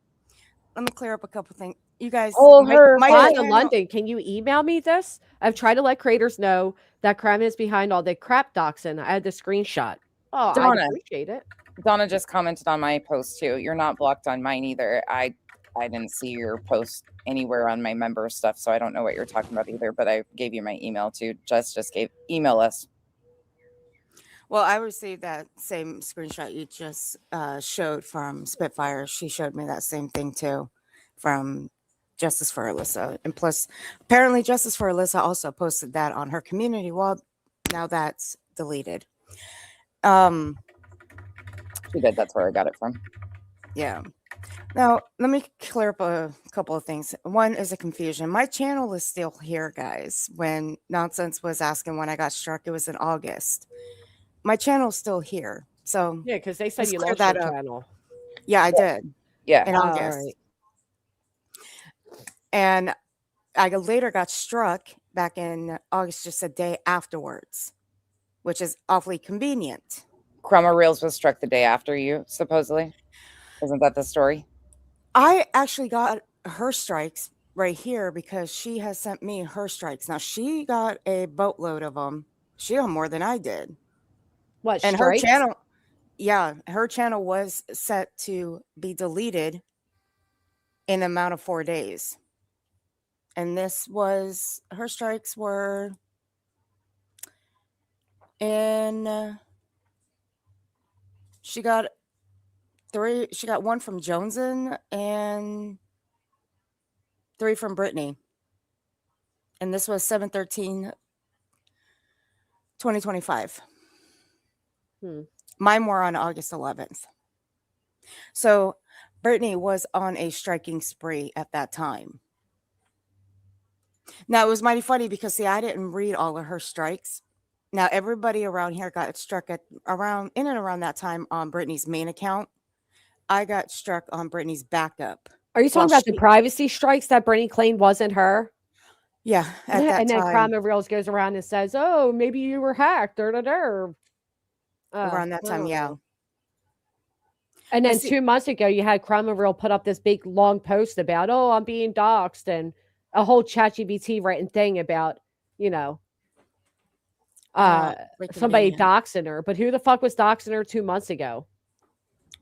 S18: let me clear up a couple things. You guys,
S1: Oh,
S18: my-
S1: her
S18: my
S1: fly
S18: channel-
S1: in London. Can you email me this? I've tried to let creators know that crime is behind all the crap doxing. I had the screenshot. Oh, I
S14: Donna.
S1: appreciate it.
S14: Donna just commented on my post too. You're not blocked on mine either. I didn't see your post anywhere on my member stuff, so I don't know what you're talking about either. But I gave you my email too. Just email us.
S18: Well, I received that same screenshot you just showed from Spitfire. She showed me that same thing too from Justice for Alyssa. And plus, apparently Justice for Alyssa also posted that on her community wall. Now that's deleted.
S14: She did. That's where I got it from.
S18: Yeah. Now, let me clear up a couple of things. One is a confusion. My channel is still here, guys. When Nonsense was asking when I got struck, it was in August. My channel's still here. So
S1: Yeah, because they said
S18: let's
S1: you
S18: clear
S1: lost
S18: that
S1: your
S18: up.
S1: channel.
S18: Yeah, I did.
S14: Yeah.
S18: In
S1: Oh,
S18: August.
S1: all right.
S18: And I later got struck back in August, just a day afterwards, which is awfully convenient.
S14: Chroma Reels was struck the day after you, supposedly. Isn't that the story?
S18: I actually got her strikes right here because she has sent me her strikes. Now, she got a boatload of them. She got more than I did.
S1: What,
S18: And
S1: strikes?
S18: her channel, yeah, her channel was set to be deleted in an amount of 4 days. And this was, her strikes were in, she got one from Joneson and 3 from Brittany. And this was 7/13/2025. Mine were on August 11th. So Brittany was on a striking spree at that time. Now, it was mighty funny because, see, I didn't read all of her strikes
S20: Now everybody around here got struck at around in and around that time on Brittany's main account. I got struck on Brittany's backup.
S1: Are you talking about the privacy strikes that Brittany claimed wasn't her?
S20: Yeah, at that
S1: And then
S20: time.
S1: Crime of Reels goes around and says, "Oh, maybe you were hacked."
S20: Around that time, yeah.
S1: And then 2 months ago, you had Crime of Real put up this big long post about, "Oh, I'm being doxxed," and a whole ChatGPT written thing about, you know, somebody doxing her. But who the fuck was doxing her 2 months ago?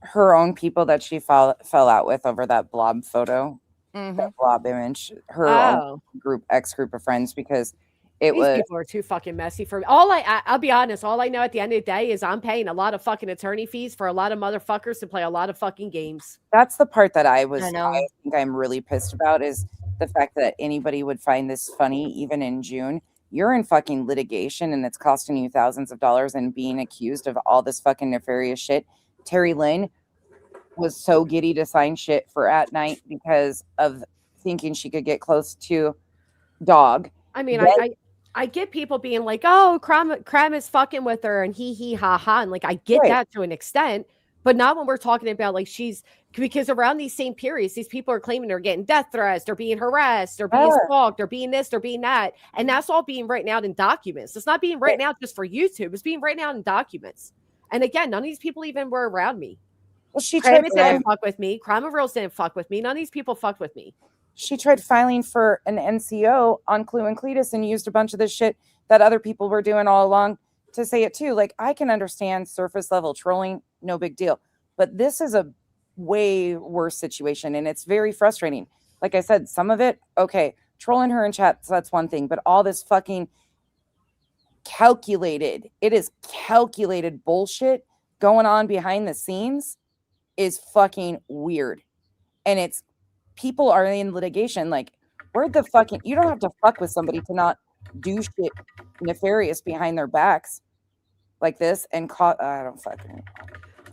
S14: Her own people that she fell out with over that blob photo,
S20: Mm-hmm.
S14: that blob image. Her own ex group of friends, because
S1: These people are too fucking messy for me. I'll be honest. All I know at the end of the day is I'm paying a lot of fucking attorney fees for a lot of motherfuckers to play a lot of fucking games.
S14: That's the part that I think I'm really pissed about, is the fact that anybody would find this funny, even in June. You're in fucking litigation and it's costing you thousands of dollars and being accused of all this fucking nefarious shit. Terry Lynn was so giddy to sign shit for at night because of thinking she could get close to Dog.
S1: I mean, I get people being like, "Oh, Cram is fucking with her," and he ha ha, and like I get that to an extent, but not when we're talking about like because around these same periods, these people are claiming they're getting death threats, they're being harassed, they're being stalked, they're being this, they're being that, and that's all being written out in documents. It's not being written out just for YouTube; it's being written out in documents. And again, none of these people even were around me.
S14: Well, she
S1: didn't fuck with me. Crime of Reels didn't fuck with me. None of these people fucked with me.
S14: She tried filing for an NCO on Clue and Cletus and used a bunch of this shit that other people were doing all along to say it too. Like, I can understand surface level trolling, no big deal. But this is a way worse situation, and it's very frustrating. Like I said, some of it, okay, trolling her in chat, so that's one thing. But all this fucking calculated bullshit going on behind the scenes is fucking weird. And it's people are in litigation. Like, where the fucking, you don't have to fuck with somebody to not do shit nefarious behind their backs like this and I don't fucking.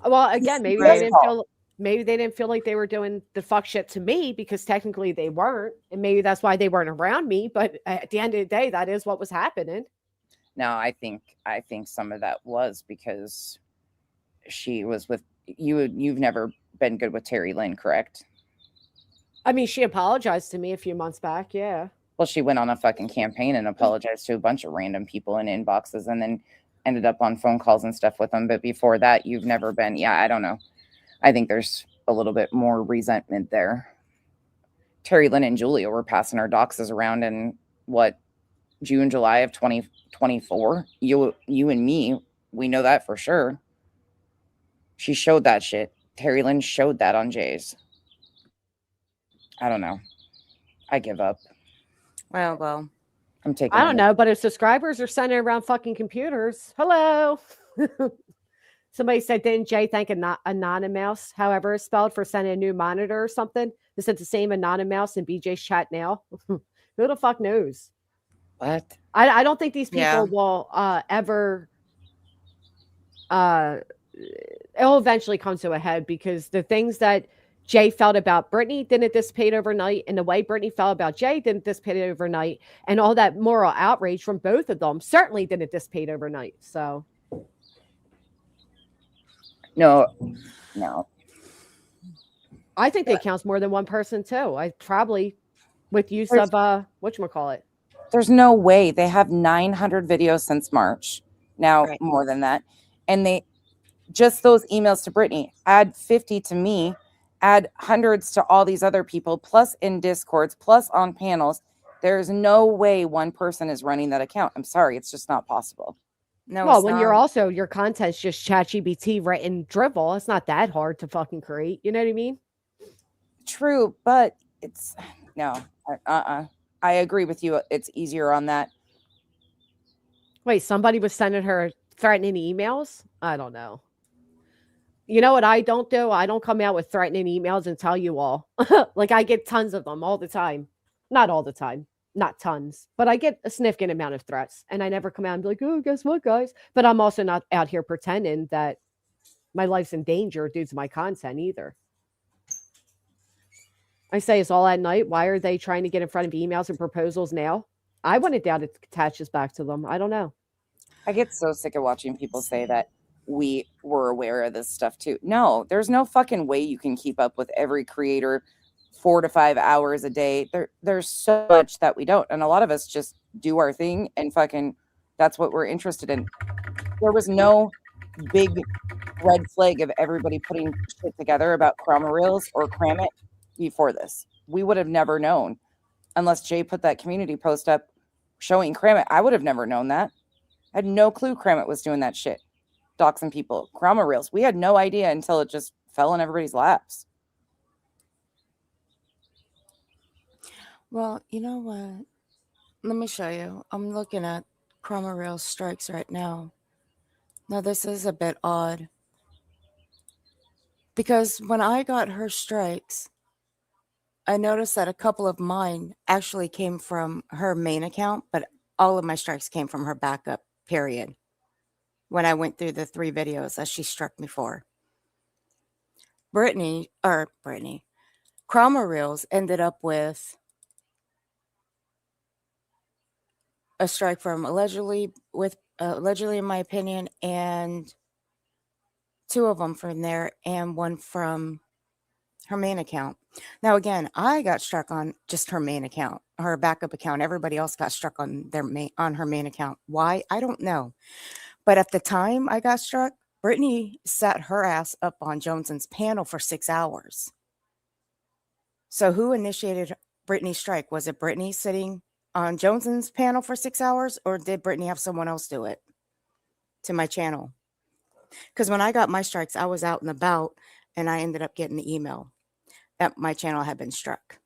S1: Well, again, maybe they didn't feel like they were doing the fuck shit to me because technically they weren't, and maybe that's why they weren't around me. But at the end of the day, that is what was happening.
S14: No, I think some of that was because she was with you. You've never been good with Terry Lynn, correct?
S1: I mean, she apologized to me a few months back, yeah.
S14: Well, she went on a fucking campaign and apologized to a bunch of random people in inboxes and then ended up on phone calls and stuff with them. But before that, you've never been, I don't know. I think there's a little bit more resentment there. Terry Lynn and Julia were passing our doxes around in, June, July of 2024? You and me, we know that for sure. She showed that shit. Terry Lynn showed that on Jay's. I don't know. I give up.
S20: Well.
S14: I'm taking.
S1: I don't know, but if subscribers are sending around fucking computers, hello. Somebody said, didn't Jay thank Anonymous, however it's spelled, for sending a new monitor or something? They said the same Anonymous in BJ's chat now. Who the fuck knows?
S14: What?
S1: I don't think these people will ever. It'll eventually come to a head because the things that Jay felt about Brittany didn't dissipate overnight, and the way Brittany felt about Jay didn't dissipate overnight, and all that moral outrage from both of them certainly didn't dissipate overnight. So,
S14: no.
S1: I think they counts more than one person too. I probably with use of whatchamacallit.
S14: There's no way. They have 900 videos since March. Now more than that, and they just those emails to Brittany, add 50 to me. Add hundreds to all these other people, plus in Discords, plus on panels. There's no way one person is running that account. I'm sorry, it's just not possible.
S20: No.
S1: Well, when you're also your content's just ChatGPT written drivel, it's not that hard to fucking create. You know what I mean?
S14: True, but it's no. I agree with you. It's easier on that.
S1: Wait, somebody was sending her threatening emails? I don't know. You know what I don't do? I don't come out with threatening emails and tell you all. Like, I get tons of them all the time. Not all the time. Not tons. But I get a significant amount of threats. And I never come out and be like, oh, guess what, guys? But I'm also not out here pretending that my life's in danger due to my content either. I say it's all at night. Why are they trying to get in front of emails and proposals now? I wouldn't doubt it attaches back to them. I don't know.
S14: I get so sick of watching people say that we were aware of this stuff too. No, there's no fucking way you can keep up with every creator 4 to 5 hours a day. There's so much that we don't. And a lot of us just do our thing and fucking that's what we're interested in. There was no big red flag of everybody putting shit together about Chroma Reels or Cram It before this. We would have never known unless Jay put that community post up showing Cram It. I would have never known that. I had no clue Cram It was doing that shit. Doxing people. Chroma Reels. We had no idea until it just fell in everybody's laps.
S20: Well, you know what? Let me show you. I'm looking at Chroma Reels strikes right now. Now, this is a bit odd. Because when I got her strikes, I noticed that a couple of mine actually came from her main account, but all of my strikes came from her backup, period. When I went through the 3 videos that she struck me for. Brittany, Chroma Reels ended up with a strike from allegedly, in my opinion, and 2 of them from there and 1 from her main account. Now, again, I got struck on just her main account, her backup account. Everybody else got struck on her main account. Why? I don't know. But at the time I got struck, Brittany sat her ass up on Joneson's panel for 6 hours. So who initiated Brittany's strike? Was it Brittany sitting on Joneson's panel for 6 hours, or did Brittany have someone else do it to my channel? Because when I got my strikes, I was out and about, and I ended up getting the email that my channel had been struck.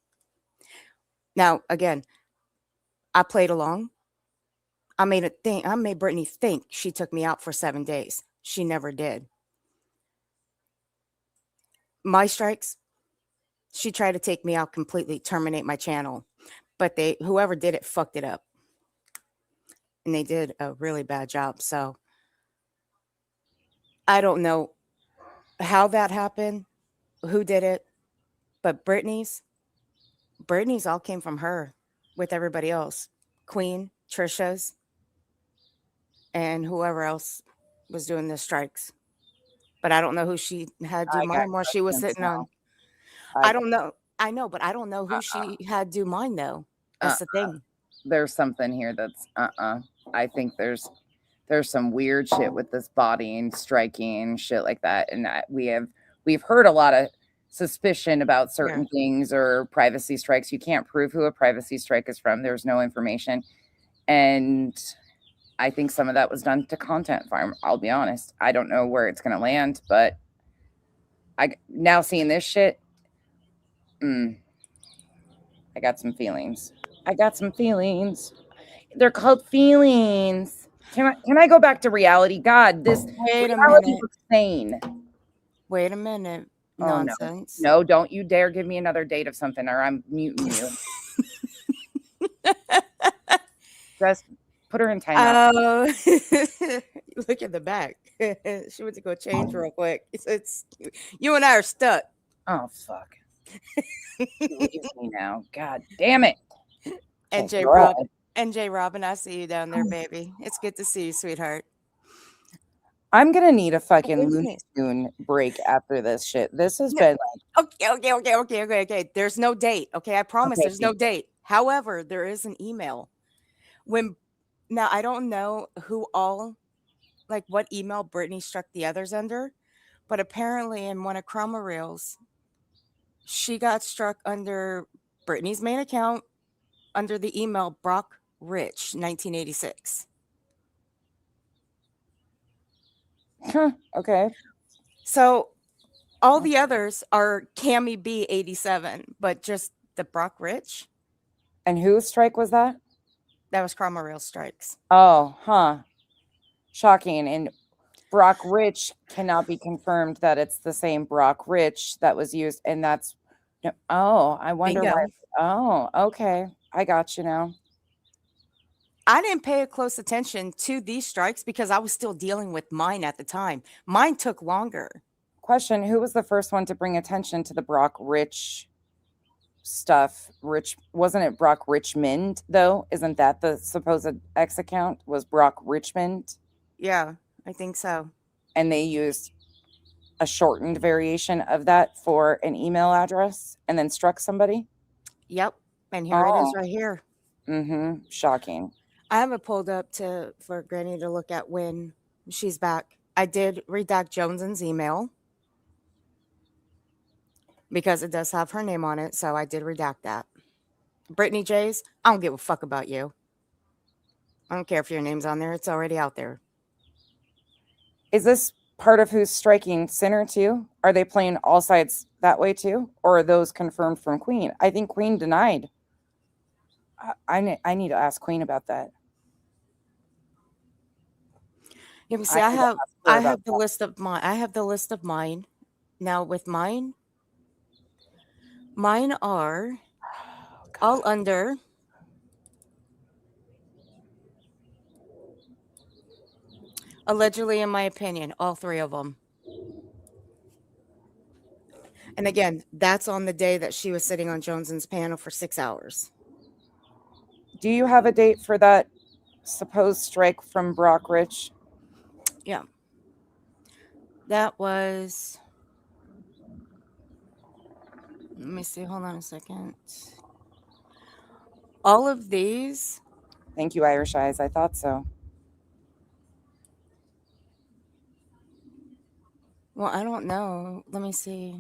S20: Now, again, I played along. I made Brittany think she took me out for 7 days. She never did. My strikes, she tried to take me out completely, terminate my channel. But whoever did it fucked it up. And they did a really bad job. So I don't know how that happened, who did it, but Brittany's all came from her with everybody else. Queen, Trisha's, and whoever else was doing the strikes. But I don't know who she had do mine while she was sitting on. I don't know. I know, but I don't know who she had do mine though. That's the thing.
S14: There's something here that's I think there's some weird shit with this body and striking and shit like that. And we've heard a lot of suspicion about certain things or privacy strikes. You can't prove who a privacy strike is from. There's no information. And I think some of that was done to Content Farm. I'll be honest. I don't know where it's going to land, but I now seeing this shit, I got some feelings. They're called feelings. Can I go back to reality? God, this reality looks sane.
S20: Wait a minute. Nonsense.
S14: Oh, no, don't you dare give me another date of something or I'm muting you. Just put her in timeout.
S20: Look at the back. She went to go change real quick. It's you and I are stuck.
S14: Oh, fuck. Leave me now. God damn it.
S20: NJ Robin, I see you down there, baby. It's good to see you, sweetheart.
S14: I'm gonna need a fucking Looney Tune break after this shit. This has been like
S20: Okay. There's no date. Okay, I promise there's no date. However, there is an email. Now I don't know what email Brittany struck the others under, but apparently in one of Chroma Reels, she got struck under Brittany's main account under the email Brock Rich 1986.
S14: Okay.
S20: So all the others are Cammy B 87, but just the Brock Rich.
S14: And whose strike was that?
S20: That was Chroma Reels strikes.
S14: Oh, shocking. And Brock Rich cannot be confirmed that it's the same Brock Rich that was used. And that's I wonder why. Oh, okay. I got you now.
S20: I didn't pay close attention to these strikes because I was still dealing with mine at the time. Mine took longer.
S14: Question, who was the first one to bring attention to the Brock Rich stuff? Wasn't it Brock Richmond, though? Isn't that the supposed X account? Was Brock Richmond?
S20: Yeah, I think so.
S14: And they used a shortened variation of that for an email address and then struck somebody?
S20: Yep. And here it is
S14: Oh.
S20: right here.
S14: Mm-hmm. Shocking.
S20: I have it pulled up for Granny to look at when she's back. I did redact Jones's email because it does have her name on it, so I did redact that. Brittany J's, I don't give a fuck about you. I don't care if your name's on there. It's already out there.
S14: Is this part of who's striking Center too? Are they playing all sides that way too? Or are those confirmed from Queen? I think Queen denied. I need to ask Queen about that.
S20: Yeah, but see, I have the list of mine. I have the list of mine. Now with mine are all under allegedly, in my opinion, all three of them. And again, that's on the day that she was sitting on Jones's panel for 6 hours.
S14: Do you have a date for that supposed strike from Brock Rich?
S20: Yeah. That was, let me see, hold on a second. All of these.
S14: Thank you, Irish Eyes. I thought so.
S20: Well, I don't know. Let me see.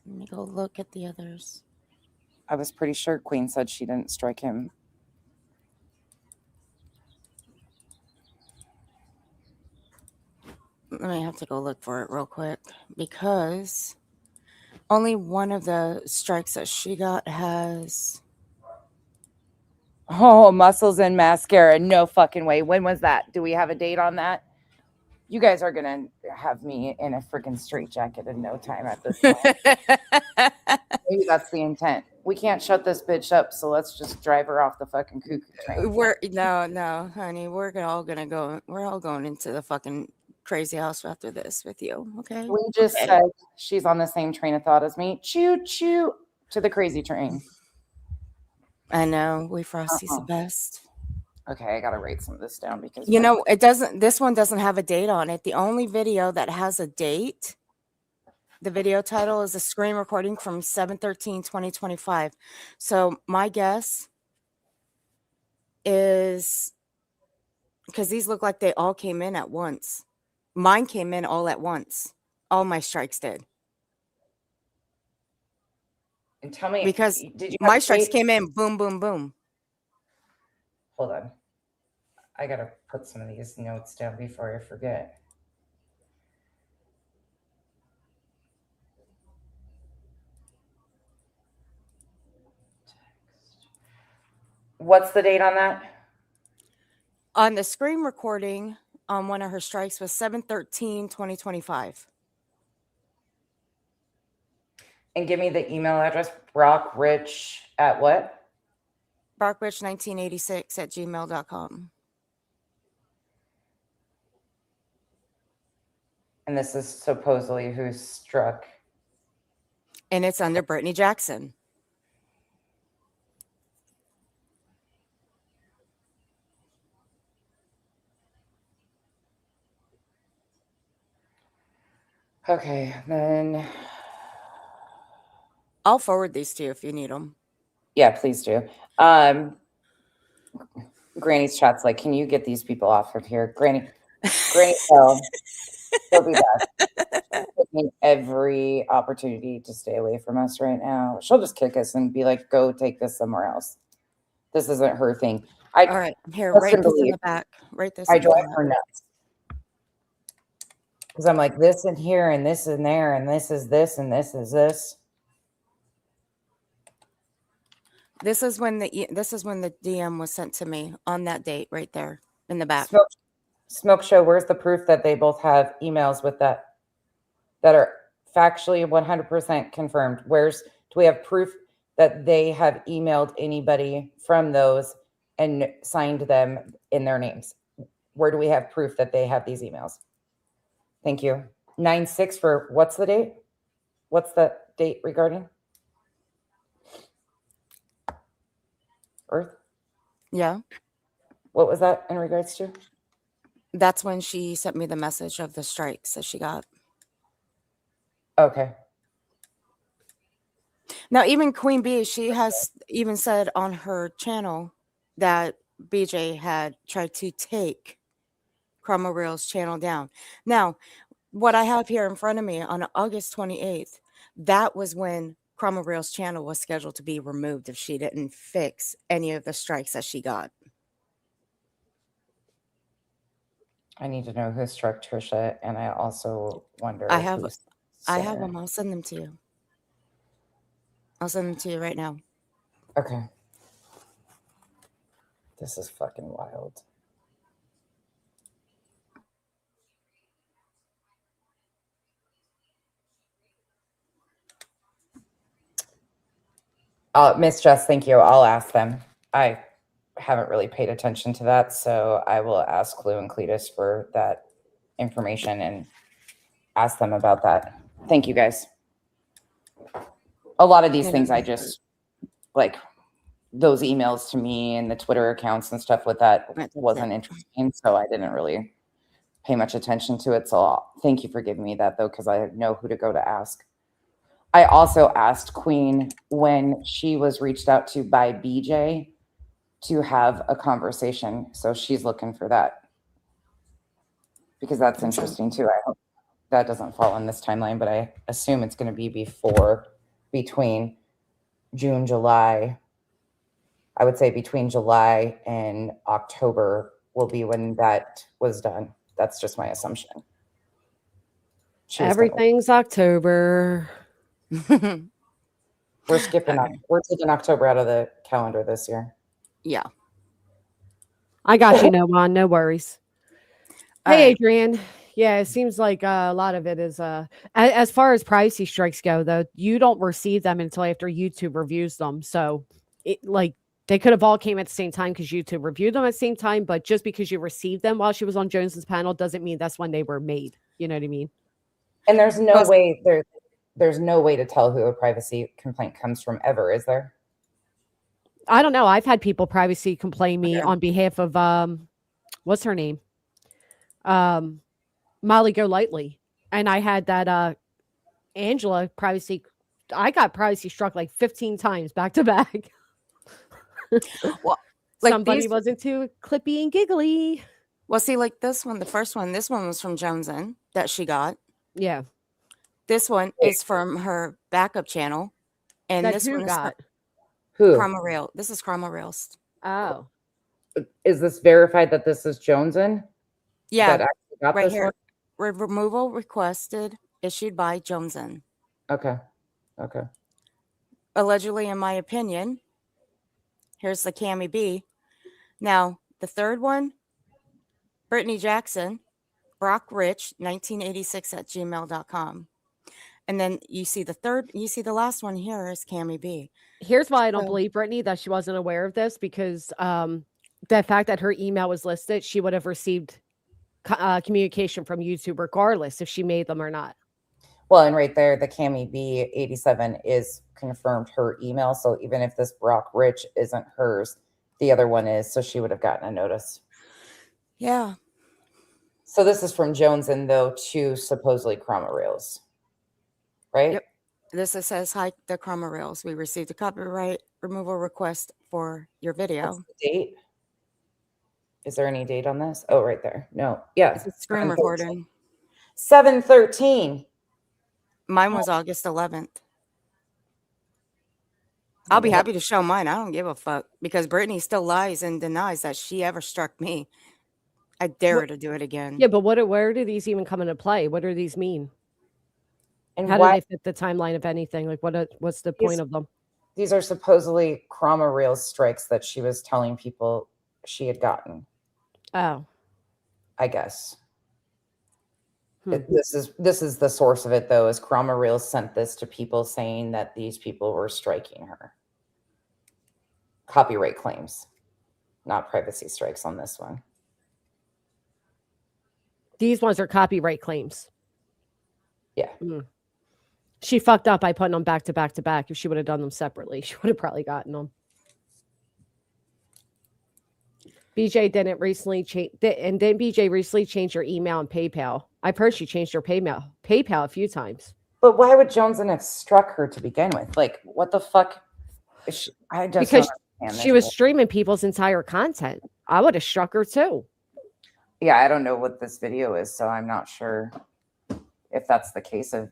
S20: Let me go look at the others.
S14: I was pretty sure Queen said she didn't strike him.
S20: Let me have to go look for it real quick because only one of the strikes that she got has.
S14: Oh, muscles and mascara. No fucking way. When was that? Do we have a date on that? You guys are going to have me in a freaking straitjacket in no time at this point. Maybe that's the intent. We can't shut this bitch up, so let's just drive her off the fucking cuckoo train.
S20: No, honey. We're all going into the fucking crazy house after this with you. Okay.
S14: We just said she's on the same train of thought as me. Choo choo to the crazy train.
S20: I know. We Frosty's the best.
S14: Okay, I gotta write some of this down because
S20: this one doesn't have a date on it. The only video that has a date, the video title is a screen recording from 7/13/2025. So my guess is, because these look like they all came in at once. Mine came in all at once. All my strikes did.
S14: And tell me,
S20: because
S14: did you
S20: my strikes came in boom, boom, boom.
S14: Hold on. I gotta put some of these notes down before I forget. What's the date on that?
S20: On the screen recording on one of her strikes was 7/13/2025.
S14: And give me the email address, Brockrich at what?
S20: Brockrich1986@gmail.com.
S14: And this is supposedly who struck.
S20: And it's under Brittany Jackson.
S14: Okay, then
S20: I'll forward these to you if you need them.
S14: Yeah, please do. Granny's chat's like, can you get these people off of here? Granny, she'll be back. Taking every opportunity to stay away from us right now. She'll just kick us and be like, go take this somewhere else. This isn't her thing.
S20: All right, here, write this in the back. Write this.
S14: I drive her nuts. Because I'm like, this in here and this in there and this is this and this is this.
S20: This is when the DM was sent to me on that date right there in the back.
S14: Smoke Show, where's the proof that they both have emails with that are factually 100% confirmed? Do we have proof that they have emailed anybody from those and signed them in their names? Where do we have proof that they have these emails? Thank you. 9/6 for what's the date? What's the date regarding? Earth?
S20: Yeah.
S14: What was that in regards to?
S20: That's when she sent me the message of the strikes that she got.
S14: Okay.
S20: Now, even Queen Bee, she has even said on her channel that BJ had tried to take Chroma Real's channel down. Now, what I have here in front of me on August 28th, that was when Chroma Real's channel was scheduled to be removed if she didn't fix any of the strikes that she got.
S14: I need to know who struck Trisha, and I also wonder
S20: I have
S14: who's
S20: them. I'll send them to you. I'll send them to you right now.
S14: Okay. This is fucking wild. Miss Jess, thank you. I'll ask them. I haven't really paid attention to that, so I will ask Clue and Cletus for that information and ask them about that. Thank you, guys. A lot of these things I just, like, those emails to me and the Twitter accounts and stuff with that wasn't interesting, so I didn't really pay much attention to it. So thank you for giving me that, though, because I know who to go to ask. I also asked Queen when she was reached out to by BJ to have a conversation. So she's looking for that because that's interesting too. I hope that doesn't fall on this timeline, but I assume it's going to be between June, July. I would say between July and October will be when that was done. That's just my assumption.
S1: Everything's October.
S14: We're skipping up. We're taking October out of the calendar this year.
S20: Yeah.
S1: I got you, Noan. No worries.
S20: All
S1: Hey,
S20: right.
S1: Adrian. Yeah, it seems like a lot of it is as far as privacy strikes go, though, you don't receive them until after YouTube reviews them. So, they could have all came at the same time because YouTube reviewed them at the same time. But just because you received them while she was on Jones's panel doesn't mean that's when they were made. You know what I mean?
S14: And there's no way there's no way to tell who a privacy complaint comes from ever, is there?
S1: I don't know. I've had people privacy complain me on behalf of what's her name? Molly Golightly. And I had that Angela privacy. I got privacy struck like 15 times back to back.
S20: Well,
S1: somebody wasn't too clippy and giggly.
S20: Well, see, like this one, this one was from Jonesin that she got.
S1: Yeah.
S20: This one is from her backup channel. And
S1: That
S20: this
S1: who
S20: one
S1: got?
S14: Who?
S20: Chroma Real. This is Chroma Reels.
S1: Oh.
S14: Is this verified that this is Jonesin?
S20: Yeah.
S14: That actually got
S20: right
S14: this
S20: here.
S14: one?
S20: Removal requested, issued by Jonesin.
S14: Okay. Okay.
S20: Allegedly, in my opinion, here's the Cammy B. Now, the third one, Brittany Jackson, Brock Rich, 1986 at gmail.com. And then you see the last one here is Cammy B.
S1: Here's why I don't believe Brittany that she wasn't aware of this, because the fact that her email was listed, she would have received communication from YouTube regardless if she made them or not.
S14: Well, and right there, the Cammy B 87 is confirmed her email. So even if this Brock Rich isn't hers, the other one is. So she would have gotten a notice.
S20: Yeah.
S14: So this is from Jonesin, though, to supposedly Chroma Reels. Right?
S20: Yep. This says, hi, the Chroma Reels. We received a copyright removal request for your video.
S14: What's the date? Is there any date on this? Oh, right there. No. Yeah.
S20: It's a screen recording.
S14: 7/13.
S20: Mine was August 11th. I'll be happy to show mine. I don't give a fuck because Brittany still lies and denies that she ever struck me. I dare her to do it again.
S1: Yeah, but where do these even come into play? What do these mean?
S14: And
S1: how
S14: why,
S1: do they fit the timeline of anything? Like, what's the point of them?
S14: These are supposedly Chroma Reels strikes that she was telling people she had gotten.
S1: Oh.
S14: I guess. This is the source of it, though, is Chroma Reels sent this to people saying that these people were striking her. Copyright claims, not privacy strikes on this one.
S1: These ones are copyright claims.
S14: Yeah.
S1: She fucked up by putting them back to back to back. If she would have done them separately, she would have probably gotten them. BJ didn't recently change, and didn't BJ recently change your email and PayPal? I've heard she changed her PayPal a few times.
S14: But why would Joneson have struck her to begin with? Like, what the fuck? I just
S1: Because
S14: don't understand
S1: she
S14: this
S1: was
S14: shit.
S1: streaming people's entire content. I would have struck her too.
S14: Yeah, I don't know what this video is, so I'm not sure if that's the case of.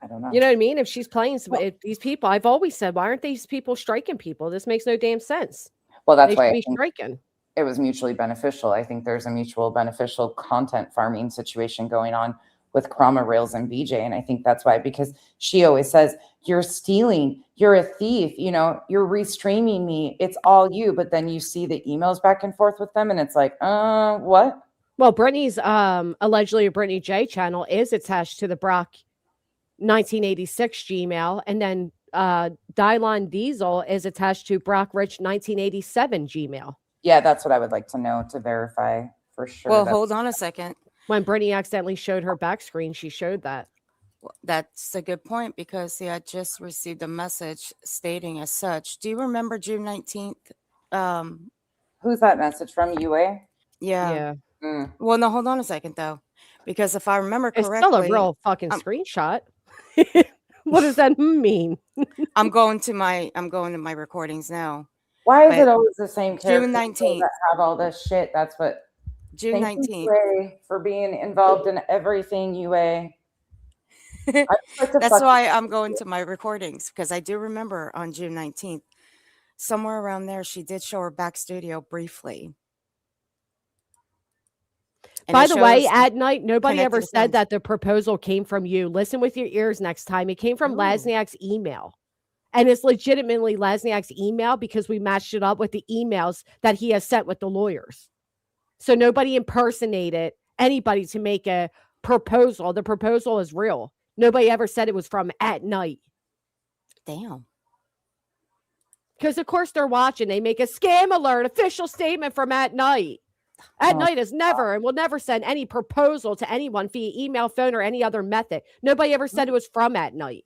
S14: I don't know.
S1: You know what I mean? If she's playing if these people, I've always said, why aren't these people striking people? This makes no damn sense.
S14: Well, that's
S1: They
S14: why
S1: should
S14: I
S1: be
S14: think
S1: striking.
S14: it was mutually beneficial. I think there's a mutual beneficial content farming situation going on with Chroma Rails and BJ. And I think that's why, because she always says, you're stealing, you're a thief, you know, you're restreaming me. It's all you. But then you see the emails back and forth with them. And it's like, what?
S1: Well, Brittany's allegedly a Brittany J channel is attached to the Brock 1986 Gmail. And then Dylon Diesel is attached to Brock Rich 1987 Gmail.
S14: Yeah, that's what I would like to know to verify for sure.
S20: Well, hold on a second.
S1: When Brittany accidentally showed her back screen, she showed that.
S20: That's a good point because see, I just received a message stating as such. Do you remember June 19th?
S14: Who's that message from? UA?
S20: Yeah. Well, no, hold on a second though. Because if I remember
S1: It's
S20: correctly,
S1: still a real fucking screenshot. What does that mean?
S20: I'm going to my recordings now.
S14: Why is it always the same characters
S20: June 19th.
S14: that have all this shit? That's what.
S20: June
S14: Thank
S20: 19th.
S14: you, UA, for being involved in everything, UA.
S20: That's why I'm going to my recordings because I do remember on June 19th, somewhere around there, she did show her back studio briefly. And
S1: By
S20: it
S1: the way,
S20: shows
S1: at night, nobody ever
S20: connected
S1: said
S20: accounts.
S1: that the proposal came from you. Listen with your ears next time. It came from Lasniak's email. And it's legitimately Lasniak's email because we matched it up with the emails that he has sent with the lawyers. So nobody impersonated anybody to make a proposal. The proposal is real. Nobody ever said it was from at night.
S20: Damn.
S1: Because, of course, they're watching. They make a scam alert, official statement from at night. At night is never and will never send any proposal to anyone via email, phone, or any other method. Nobody ever said it was from at night.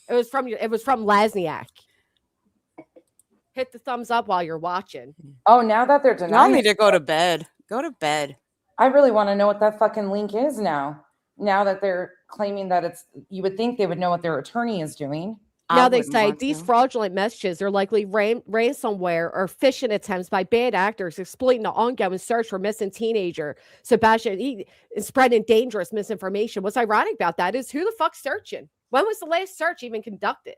S1: It was from Lasniak. Hit the thumbs up while you're watching.
S14: Oh, now that they're
S20: Y'all
S14: denying
S20: need
S14: it,
S20: to go to bed. Go to bed.
S14: I really want to know what that fucking link is now. Now that they're claiming that it's, you would think they would know what their attorney is doing.
S1: Now they say these fraudulent messages are likely ransomware or phishing attempts by bad actors exploiting the ongoing search for missing teenager Sebastian and spreading dangerous misinformation. What's ironic about that is who the fuck's searching? When was the last search even conducted?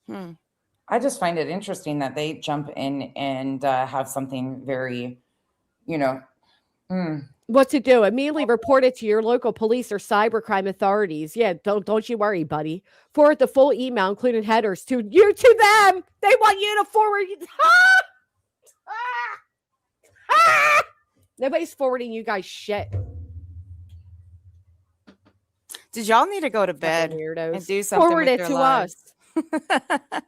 S14: I just find it interesting that they jump in and have something very, you know.
S1: What to do? Immediately report it to your local police or cybercrime authorities. Yeah, don't you worry, buddy. Forward the full email, including headers, to them. They want you to forward. Nobody's forwarding you guys shit.
S20: Did y'all need to go to bed and do something
S1: Forward
S20: with
S1: it
S20: your
S1: to
S20: lives?
S1: us.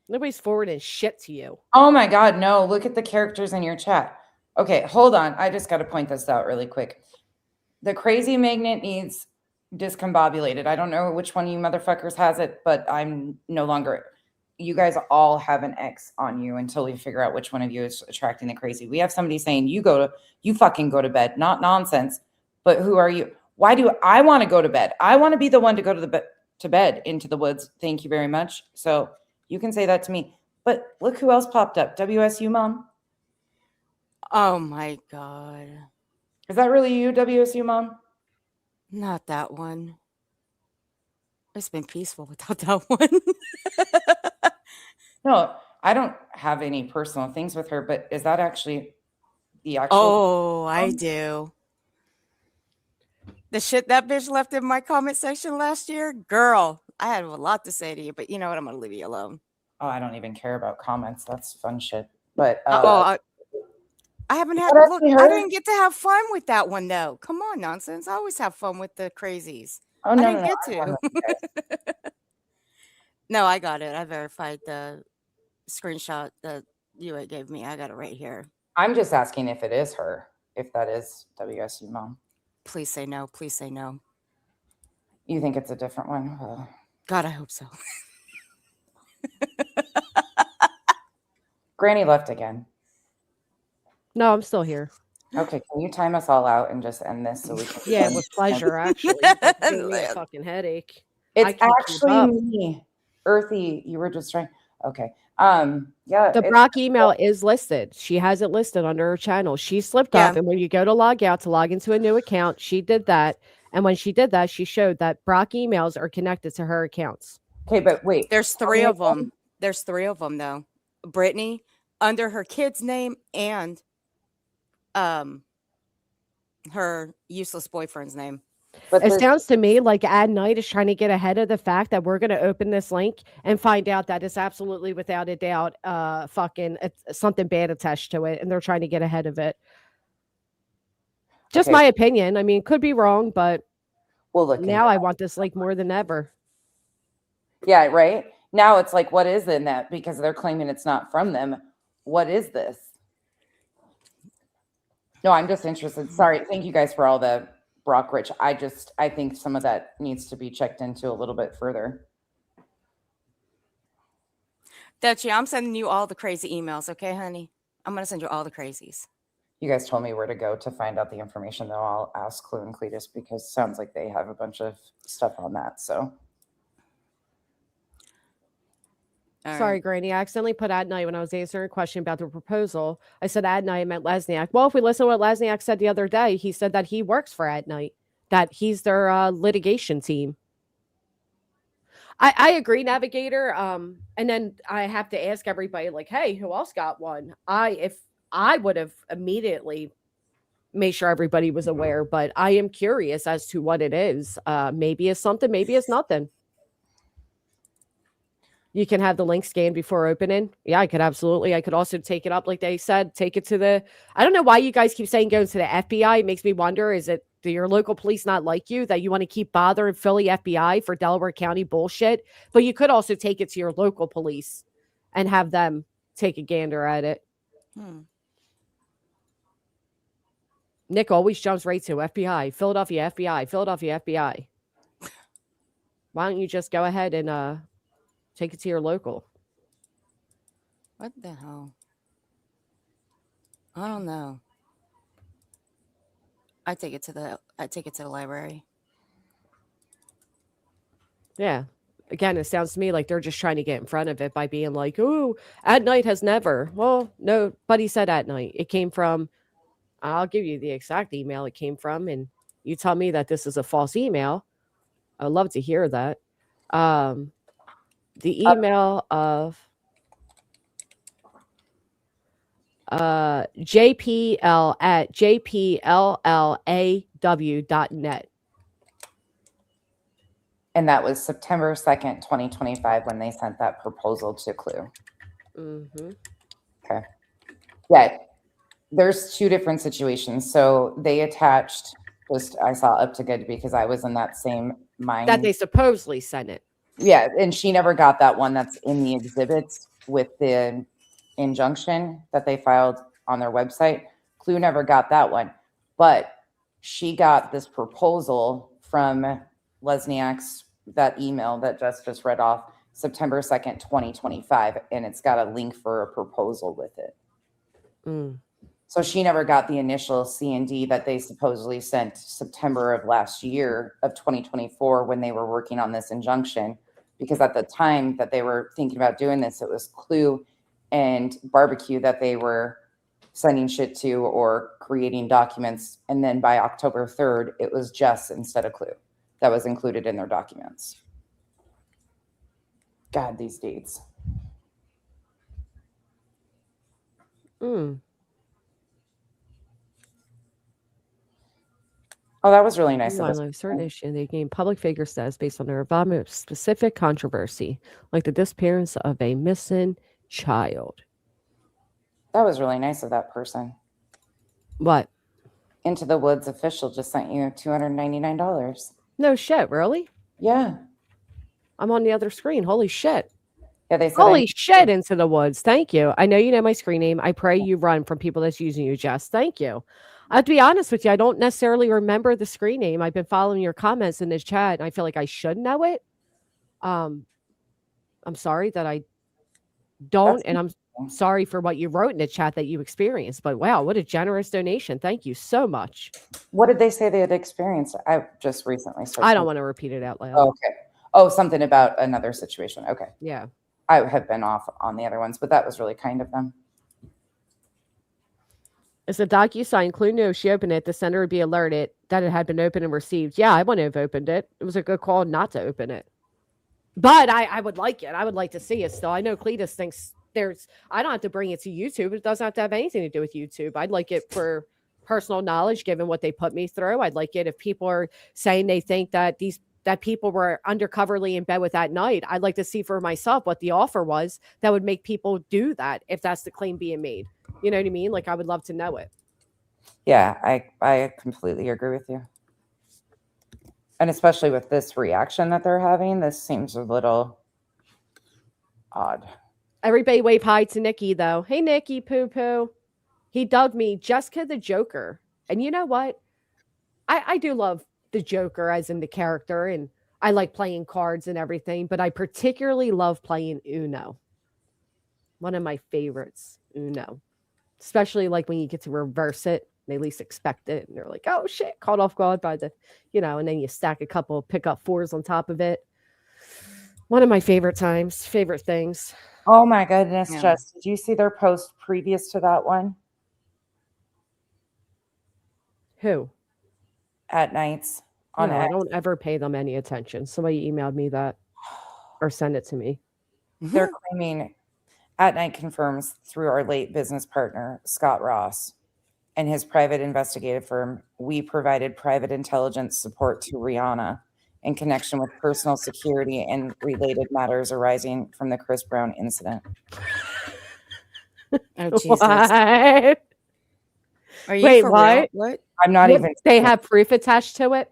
S1: Nobody's forwarding shit to you.
S14: Oh my God, no. Look at the characters in your chat. Okay, hold on. I just got to point this out really quick. The crazy magnet needs discombobulated. I don't know which one of you motherfuckers has it, but I'm no longer. You guys all have an X on you until we figure out which one of you is attracting the crazy. We have somebody saying you fucking go to bed. Not nonsense. But who are you? Why do I want to go to bed? I want to be the one to go to bed into the woods. Thank you very much. So you can say that to me. But look who else popped up. WSU mom.
S20: Oh my God.
S14: Is that really you, WSU mom?
S20: Not that one. It's been peaceful without that one.
S14: No, I don't have any personal things with her, but is that actually the actual?
S20: Oh, I do. The shit that bitch left in my comment section last year, girl, I had a lot to say to you, but you know what? I'm going to leave you alone.
S14: Oh, I don't even care about comments. That's fun shit. But
S20: I haven't had
S14: What
S20: look.
S14: actually
S20: I
S14: hurt?
S20: didn't get to have fun with that one though. Come on, nonsense. I always have fun with the crazies.
S14: Oh,
S20: I
S14: no,
S20: didn't
S14: no,
S20: get
S14: no, I
S20: to.
S14: haven't.
S20: No, I got it. I verified the screenshot that you gave me. I got it right here.
S14: I'm just asking if it is her, if that is WSU mom.
S20: Please say no. Please say no.
S14: You think it's a different one?
S20: God, I hope so.
S14: Granny left again.
S1: No, I'm still here.
S14: Okay, can you time us all out and just end this so we can?
S1: Yeah, with pleasure, actually. That gave me a fucking headache. I
S14: It's
S1: can't keep
S14: actually
S1: up.
S14: me. Earthy, you were just trying. Okay. Yeah,
S1: The
S14: it's
S1: Brock email is listed. She has it listed under her channel. She slipped
S20: Yeah.
S1: up, and when you go to log out to log into a new account, she did that. And when she did that, she showed that Brock emails are connected to her accounts.
S14: Okay, but wait.
S20: There's 3 of them. There's 3 of them though. Brittany under her kid's name and her useless boyfriend's name.
S1: It sounds to me like Ad Night is trying to get ahead of the fact that we're going to open this link and find out that it's absolutely without a doubt fucking something bad attached to it, and they're trying to get ahead of it. Just
S14: Okay.
S1: my opinion. I mean, could be wrong, but
S14: we'll look
S1: now I want this link more than ever.
S14: Yeah, right? Now it's like, what is in that? Because they're claiming it's not from them. What is this? No, I'm just interested. Sorry. Thank you guys for all the Brock Rich. I think some of that needs to be checked into a little bit further.
S20: Dutchie, I'm sending you all the crazy emails, okay, honey? I'm going to send you all the crazies.
S14: You guys told me where to go to find out the information, though. I'll ask Clue and Cletus because it sounds like they have a bunch of stuff on that. So.
S1: Sorry, Granny. I accidentally put Ad Night when I was answering a question about the proposal. I said Ad Night, I meant Lesniak. Well, if we listen to what Lesniak said the other day, he said that he works for Ad Night, that he's their litigation team. I agree, Navigator. And then I have to ask everybody, like, hey, who else got one? If I would have immediately made sure everybody was aware, but I am curious as to what it is. Maybe it's something, maybe it's nothing. You can have the link scanned before opening. Yeah, I could absolutely. I could also take it up, like they said, take it to the. I don't know why you guys keep saying going to the FBI. It makes me wonder: do your local police not like you that you want to keep bothering Philly FBI for Delaware County bullshit? But you could also take it to your local police and have them take a gander at it. Nick always jumps right to FBI, Philadelphia FBI, Philadelphia FBI. Why don't you just go ahead and take it to your local?
S20: What the hell? I don't know. I take it to the library.
S1: Yeah. Again, it sounds to me like they're just trying to get in front of it by being like, "Oh, At Night has never." Well, nobody said At Night. It came from. I'll give you the exact email it came from, and you tell me that this is a false email. I'd love to hear that. The email of jpl at jpllaw.net.
S14: And that was September 2nd, 2025, when they sent that proposal to Clue.
S1: Mm-hmm.
S14: Okay. Yeah, there's 2 different situations. So they attached, I saw up to good because I was in that same mind.
S1: That they supposedly sent it.
S14: Yeah, and she never got that one that's in the exhibits with the injunction that they filed on their website. Clue never got that one, but she got this proposal from Lesniak's, that email that Jess just read off, September 2nd, 2025, and it's got a link for a proposal with it. So she never got the initial C&D that they supposedly sent September of last year of 2024 when they were working on this injunction, because at the time that they were thinking about doing this, it was Clue and Barbecue that they were sending shit to or creating documents. And then by October 3rd, it was Jess instead of Clue that was included in their documents. God, these dates. Oh, that was really nice of us.
S1: A certain issue, they gain public figure status based on their involvement with specific controversy, like the disappearance of a missing child.
S14: That was really nice of that person.
S1: What?
S14: Into the Woods official just sent you $299.
S1: No shit, really?
S14: Yeah.
S1: I'm on the other screen. Holy shit.
S14: Yeah, they said
S1: holy shit, Into the Woods. Thank you. I know you know my screen name. I pray you run from people that's using you, Jess. Thank you. I have to be honest with you. I don't necessarily remember the screen name. I've been following your comments in this chat, and I feel like I should know it. I'm sorry that I don't, and sorry for what you wrote in the chat that you experienced, but wow, what a generous donation. Thank you so much.
S14: What did they say they had experienced? I just recently started.
S1: I don't want to repeat it out loud.
S14: Oh, okay. Oh, something about another situation. Okay.
S1: Yeah.
S14: I have been off on the other ones, but that was really kind of them.
S1: It's a DocuSign. Clue knew if she opened it, the sender would be alerted that it had been opened and received. Yeah, I wouldn't have opened it. It was a good call not to open it. But I would like it. I would like to see it still. I know Cletus thinks I don't have to bring it to YouTube. It doesn't have to have anything to do with YouTube. I'd like it for personal knowledge, given what they put me through. I'd like it if people are saying they think that that people were undercoverly in bed with that night. I'd like to see for myself what the offer was that would make people do that if that's the claim being made. You know what I mean? Like, I would love to know it.
S14: Yeah, I completely agree with you. And especially with this reaction that they're having, this seems a little odd.
S1: Everybody wave hi to Nikki, though. Hey, Nikki, poo-poo. He dubbed me Jessica the Joker. And you know what? I do love the Joker as in the character, and I like playing cards and everything, but I particularly love playing Uno. One of my favorites, Uno. Especially like when you get to reverse it, they least expect it, and they're like, oh shit, caught off guard by the, and then you stack a couple pick up fours on top of it. One of my favorite things.
S14: Oh my goodness, Jess, did you see their post previous to that one?
S1: Who?
S14: At Nights on
S1: No, I
S14: X.
S1: don't ever pay them any attention. Somebody emailed me that or send it to me.
S14: They're claiming At Night confirms through our late business partner, Scott Ross, and his private investigative firm, we provided private intelligence support to Rihanna in connection with personal security and related matters arising from the Chris Brown incident.
S20: Oh, Jesus.
S1: What?
S20: Are you
S1: Wait,
S20: for
S1: what?
S20: real? What?
S14: I'm not even.
S1: They have proof attached to it?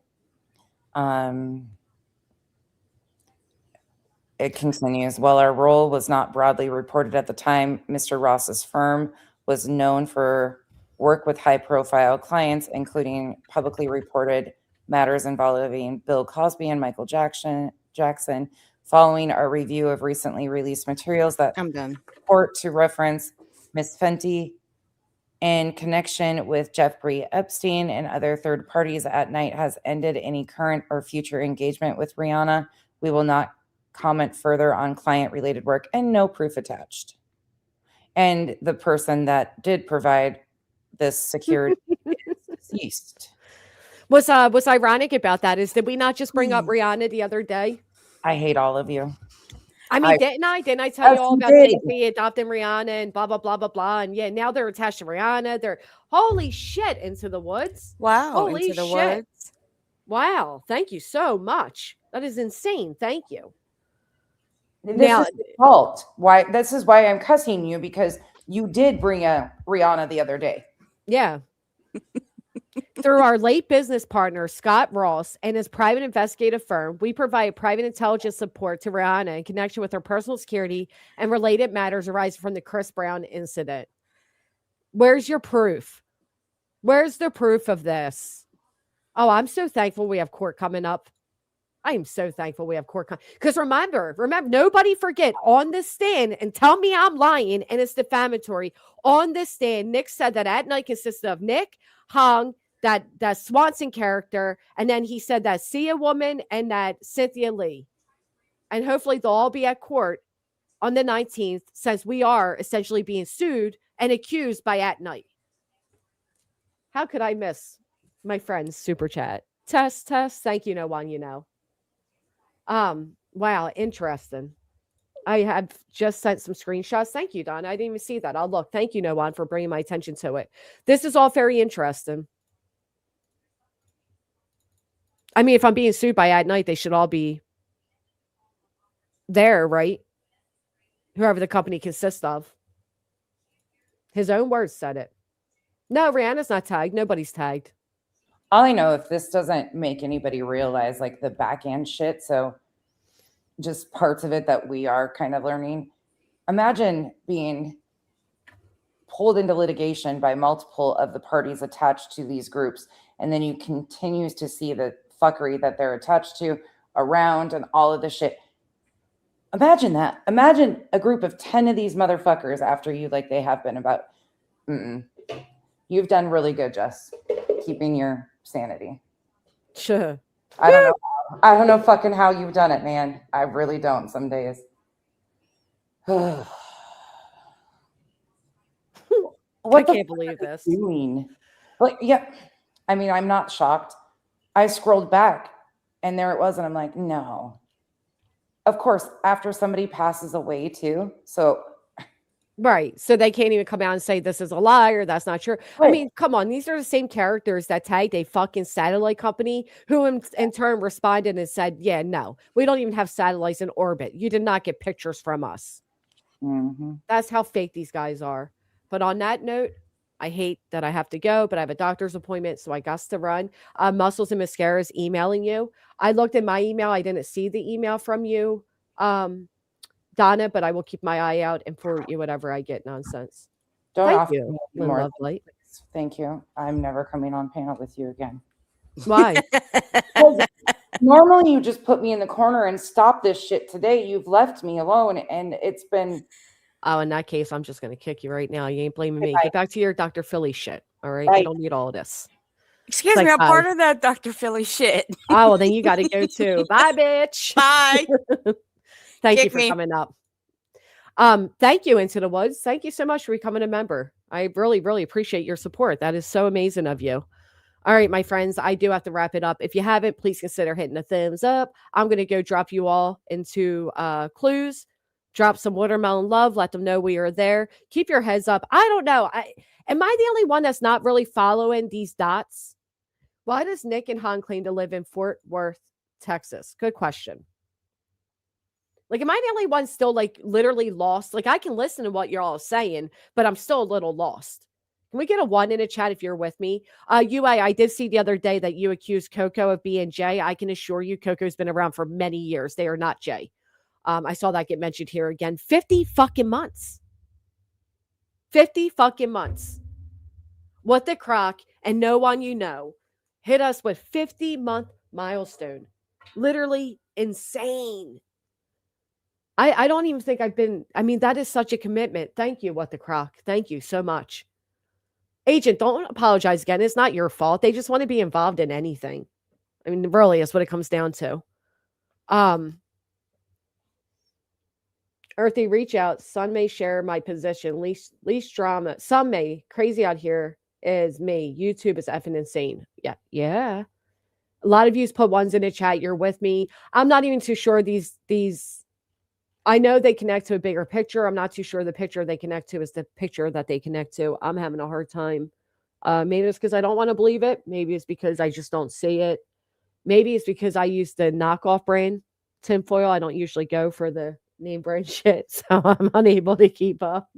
S14: It continues. While our role was not broadly reported at the time, Mr. Ross's firm was known for work with high-profile clients, including publicly reported matters involving Bill Cosby and Michael Jackson. Following our review of recently released materials that purport to reference Ms. Fenty in connection with Jeffrey Epstein and other third parties, At Night has ended any current or future engagement with Rihanna. We will not comment further on client-related work, and no proof attached. And the person that did provide this security is deceased.
S1: What's ironic about that is, did we not just bring up Rihanna the other day?
S14: I hate all of you.
S1: I mean, didn't I tell you all about Jay-Z adopting Rihanna and blah, blah, blah, blah, blah. And yeah, now they're attached to Rihanna. They're, holy shit, Into the Woods.
S20: Wow.
S1: Holy
S20: Into the
S1: shit.
S20: Woods.
S1: Wow. Thank you so much. That is insane. Thank you.
S14: This is your fault. Why? This is why I'm cussing you, because you did bring up Rihanna the other day.
S1: Yeah. Through our late business partner, Scott Ross, and his private investigative firm, we provide private intelligence support to Rihanna in connection with her personal security and related matters arising from the Chris Brown incident. Where's your proof? Where's the proof of this? Oh, I'm so thankful we have court coming up. I am so thankful we have court coming. Because remember, nobody forget, on this stand, and tell me I'm lying and it's defamatory. On this stand, Nick said that At Night consisted of Nick, Hung, that Swanson character, and then he said that Sia woman and that Cynthia Lee. And hopefully they'll all be at court on the 19th, since we are essentially being sued and accused by At Night. How could I miss my friend's super chat? Test. Thank you, no one, Wow, interesting. I have just sent some screenshots. Thank you, Don. I didn't even see that. I'll look. Thank you, no one, for bringing my attention to it. This is all very interesting. I mean, if I'm being sued by At Night, they should all be there, right? Whoever the company consists of. His own words said it. No, Rihanna's not tagged. Nobody's tagged.
S14: All I know, if this doesn't make anybody realize like the back end shit, so just parts of it that we are kind of learning. Imagine being pulled into litigation by multiple of the parties attached to these groups, and then you continue to see the fuckery that they're attached to around and all of the shit. Imagine that. Imagine a group of 10 of these motherfuckers after you, like they have been about. You've done really good, Jess, keeping your sanity.
S1: Sure.
S14: I don't know. I don't know fucking how you've done it, man. I really don't some days. What
S1: I can't believe this.
S14: Doing? Like, yeah. I mean, I'm not shocked. I scrolled back and there it was, and I'm like, no. Of course, after somebody passes away too. So
S1: right. So they can't even come out and say this is a lie or that's not true.
S14: Right.
S1: I mean, come on. These are the same characters that tagged a fucking satellite company who in turn responded and said, yeah, no, we don't even have satellites in orbit. You did not get pictures from us. That's how fake these guys are. But on that note, I hate that I have to go, but I have a doctor's appointment, so I got to run. Muscles and Mascara is emailing you. I looked at my email. I didn't see the email from you, Donna, but I will keep my eye out and forward you whatever I get nonsense.
S14: Don't
S1: Thank
S14: offer
S1: you,
S14: me
S1: Lynn
S14: more.
S1: Lovelight.
S14: Thank you. I'm never coming on panel with you again.
S1: Why?
S14: Normally you just put me in the corner and stop this shit. Today you've left me alone, and it's been.
S1: Oh, in that case, I'm just going to kick you right now. You ain't blaming me.
S14: Bye.
S1: Get back to your Dr. Philly shit. All right.
S14: Bye.
S1: We don't need all of this.
S20: Excuse
S1: It's
S20: me,
S1: like,
S20: I'm part of that Dr. Philly shit.
S1: Oh, well, then you got to go too. Bye, bitch.
S20: Bye.
S1: Thank you
S20: Kick
S1: for
S20: me.
S1: coming up. Thank you, Into the Woods. Thank you so much for becoming a member. I really, really appreciate your support. That is so amazing of you. All right, my friends, I do have to wrap it up. If you haven't, please consider hitting a thumbs up. I'm going to go drop you all into clues. Drop some watermelon love. Let them know we are there. Keep your heads up. I don't know. Am I the only one that's not really following these dots? Why does Nick and Han claim to live in Fort Worth, Texas? Good question. Like, am I the only one still like literally lost? Like, I can listen to what you're all saying, but I'm still a little lost. Can we get a 1 in a chat if you're with me? UA, I did see the other day that you accused Coco of being Jay. I can assure you Coco's been around for many years. They are not Jay. I saw that get mentioned here again. 50 fucking months. 50 fucking months. What the crock and no one you know hit us with 50-month milestone. Literally insane. I don't even think I've been, I mean, that is such a commitment. Thank you, What the Crock. Thank you so much. Agent, don't apologize again. It's not your fault. They just want to be involved in anything. I mean, really is what it comes down to. Earthy, reach out. Some may share my position. Least drama. Some may. Crazy out here is me. YouTube is effing insane. Yeah. Yeah. A lot of you put ones in the chat. You're with me. I'm not even too sure these I know they connect to a bigger picture. I'm not too sure the picture they connect to is the picture that they connect to. I'm having a hard time. Maybe it's because I don't want to believe it. Maybe it's because I just don't see it. Maybe it's because I use the knockoff brand tinfoil. I don't usually go for the name brand shit, so I'm unable to keep up.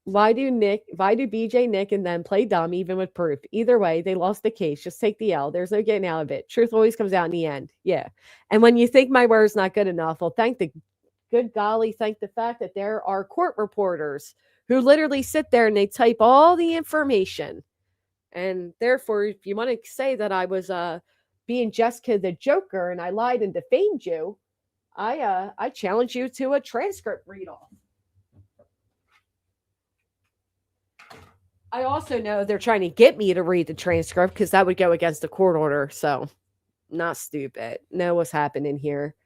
S1: Why do BJ, Nick, and them play dumb even with proof? Either way, they lost the case. Just take the L. There's no getting out of it. Truth always comes out in the end. Yeah. And when you think my word's not good enough, well, thank the fact that there are court reporters who literally sit there and they type all the information. And therefore, if you want to say that I was being Jessica the Joker and I lied and defamed you, I challenge you to a transcript read off. I also know they're trying to get me to read the transcript because that would go against the court order. So, not stupid. Know what's happening here.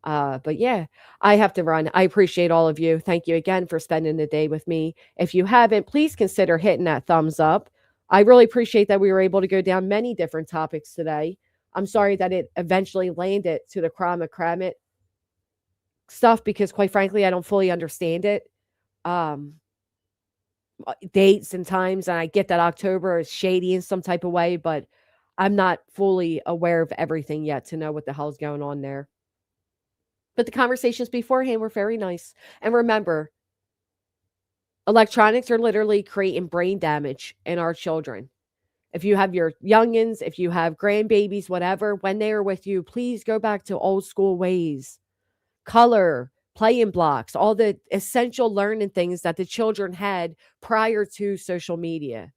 S1: But yeah, I have to run. I appreciate all of you. Thank you again for spending the day with me. If you haven't, please consider hitting that thumbs up. I really appreciate that we were able to go down many different topics today. I'm sorry that it eventually landed to the Kramit stuff because, quite frankly, I don't fully understand it. Dates and times, and I get that October is shady in some type of way, but I'm not fully aware of everything yet to know what the hell's going on there. But the conversations beforehand were very nice. And remember, electronics are literally creating brain damage in our children. If you have your youngins, if you have grandbabies, whatever, when they are with you, please go back to old school ways. Color, playing blocks, all the essential learning things that the children had prior to social media.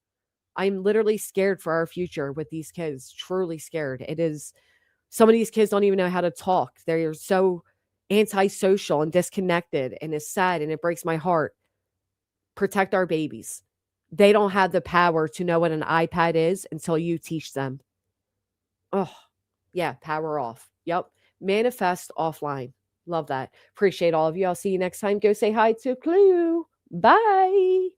S1: I'm literally scared for our future with these kids, truly scared. It is Some of these kids don't even know how to talk. They're so antisocial and disconnected, and it's sad and it breaks my heart. Protect our babies. They don't have the power to know what an iPad is until you teach them. Oh, yeah, power off. Yep. Manifest offline. Love that. Appreciate all of you. I'll see you next time. Go say hi to Clue. Bye.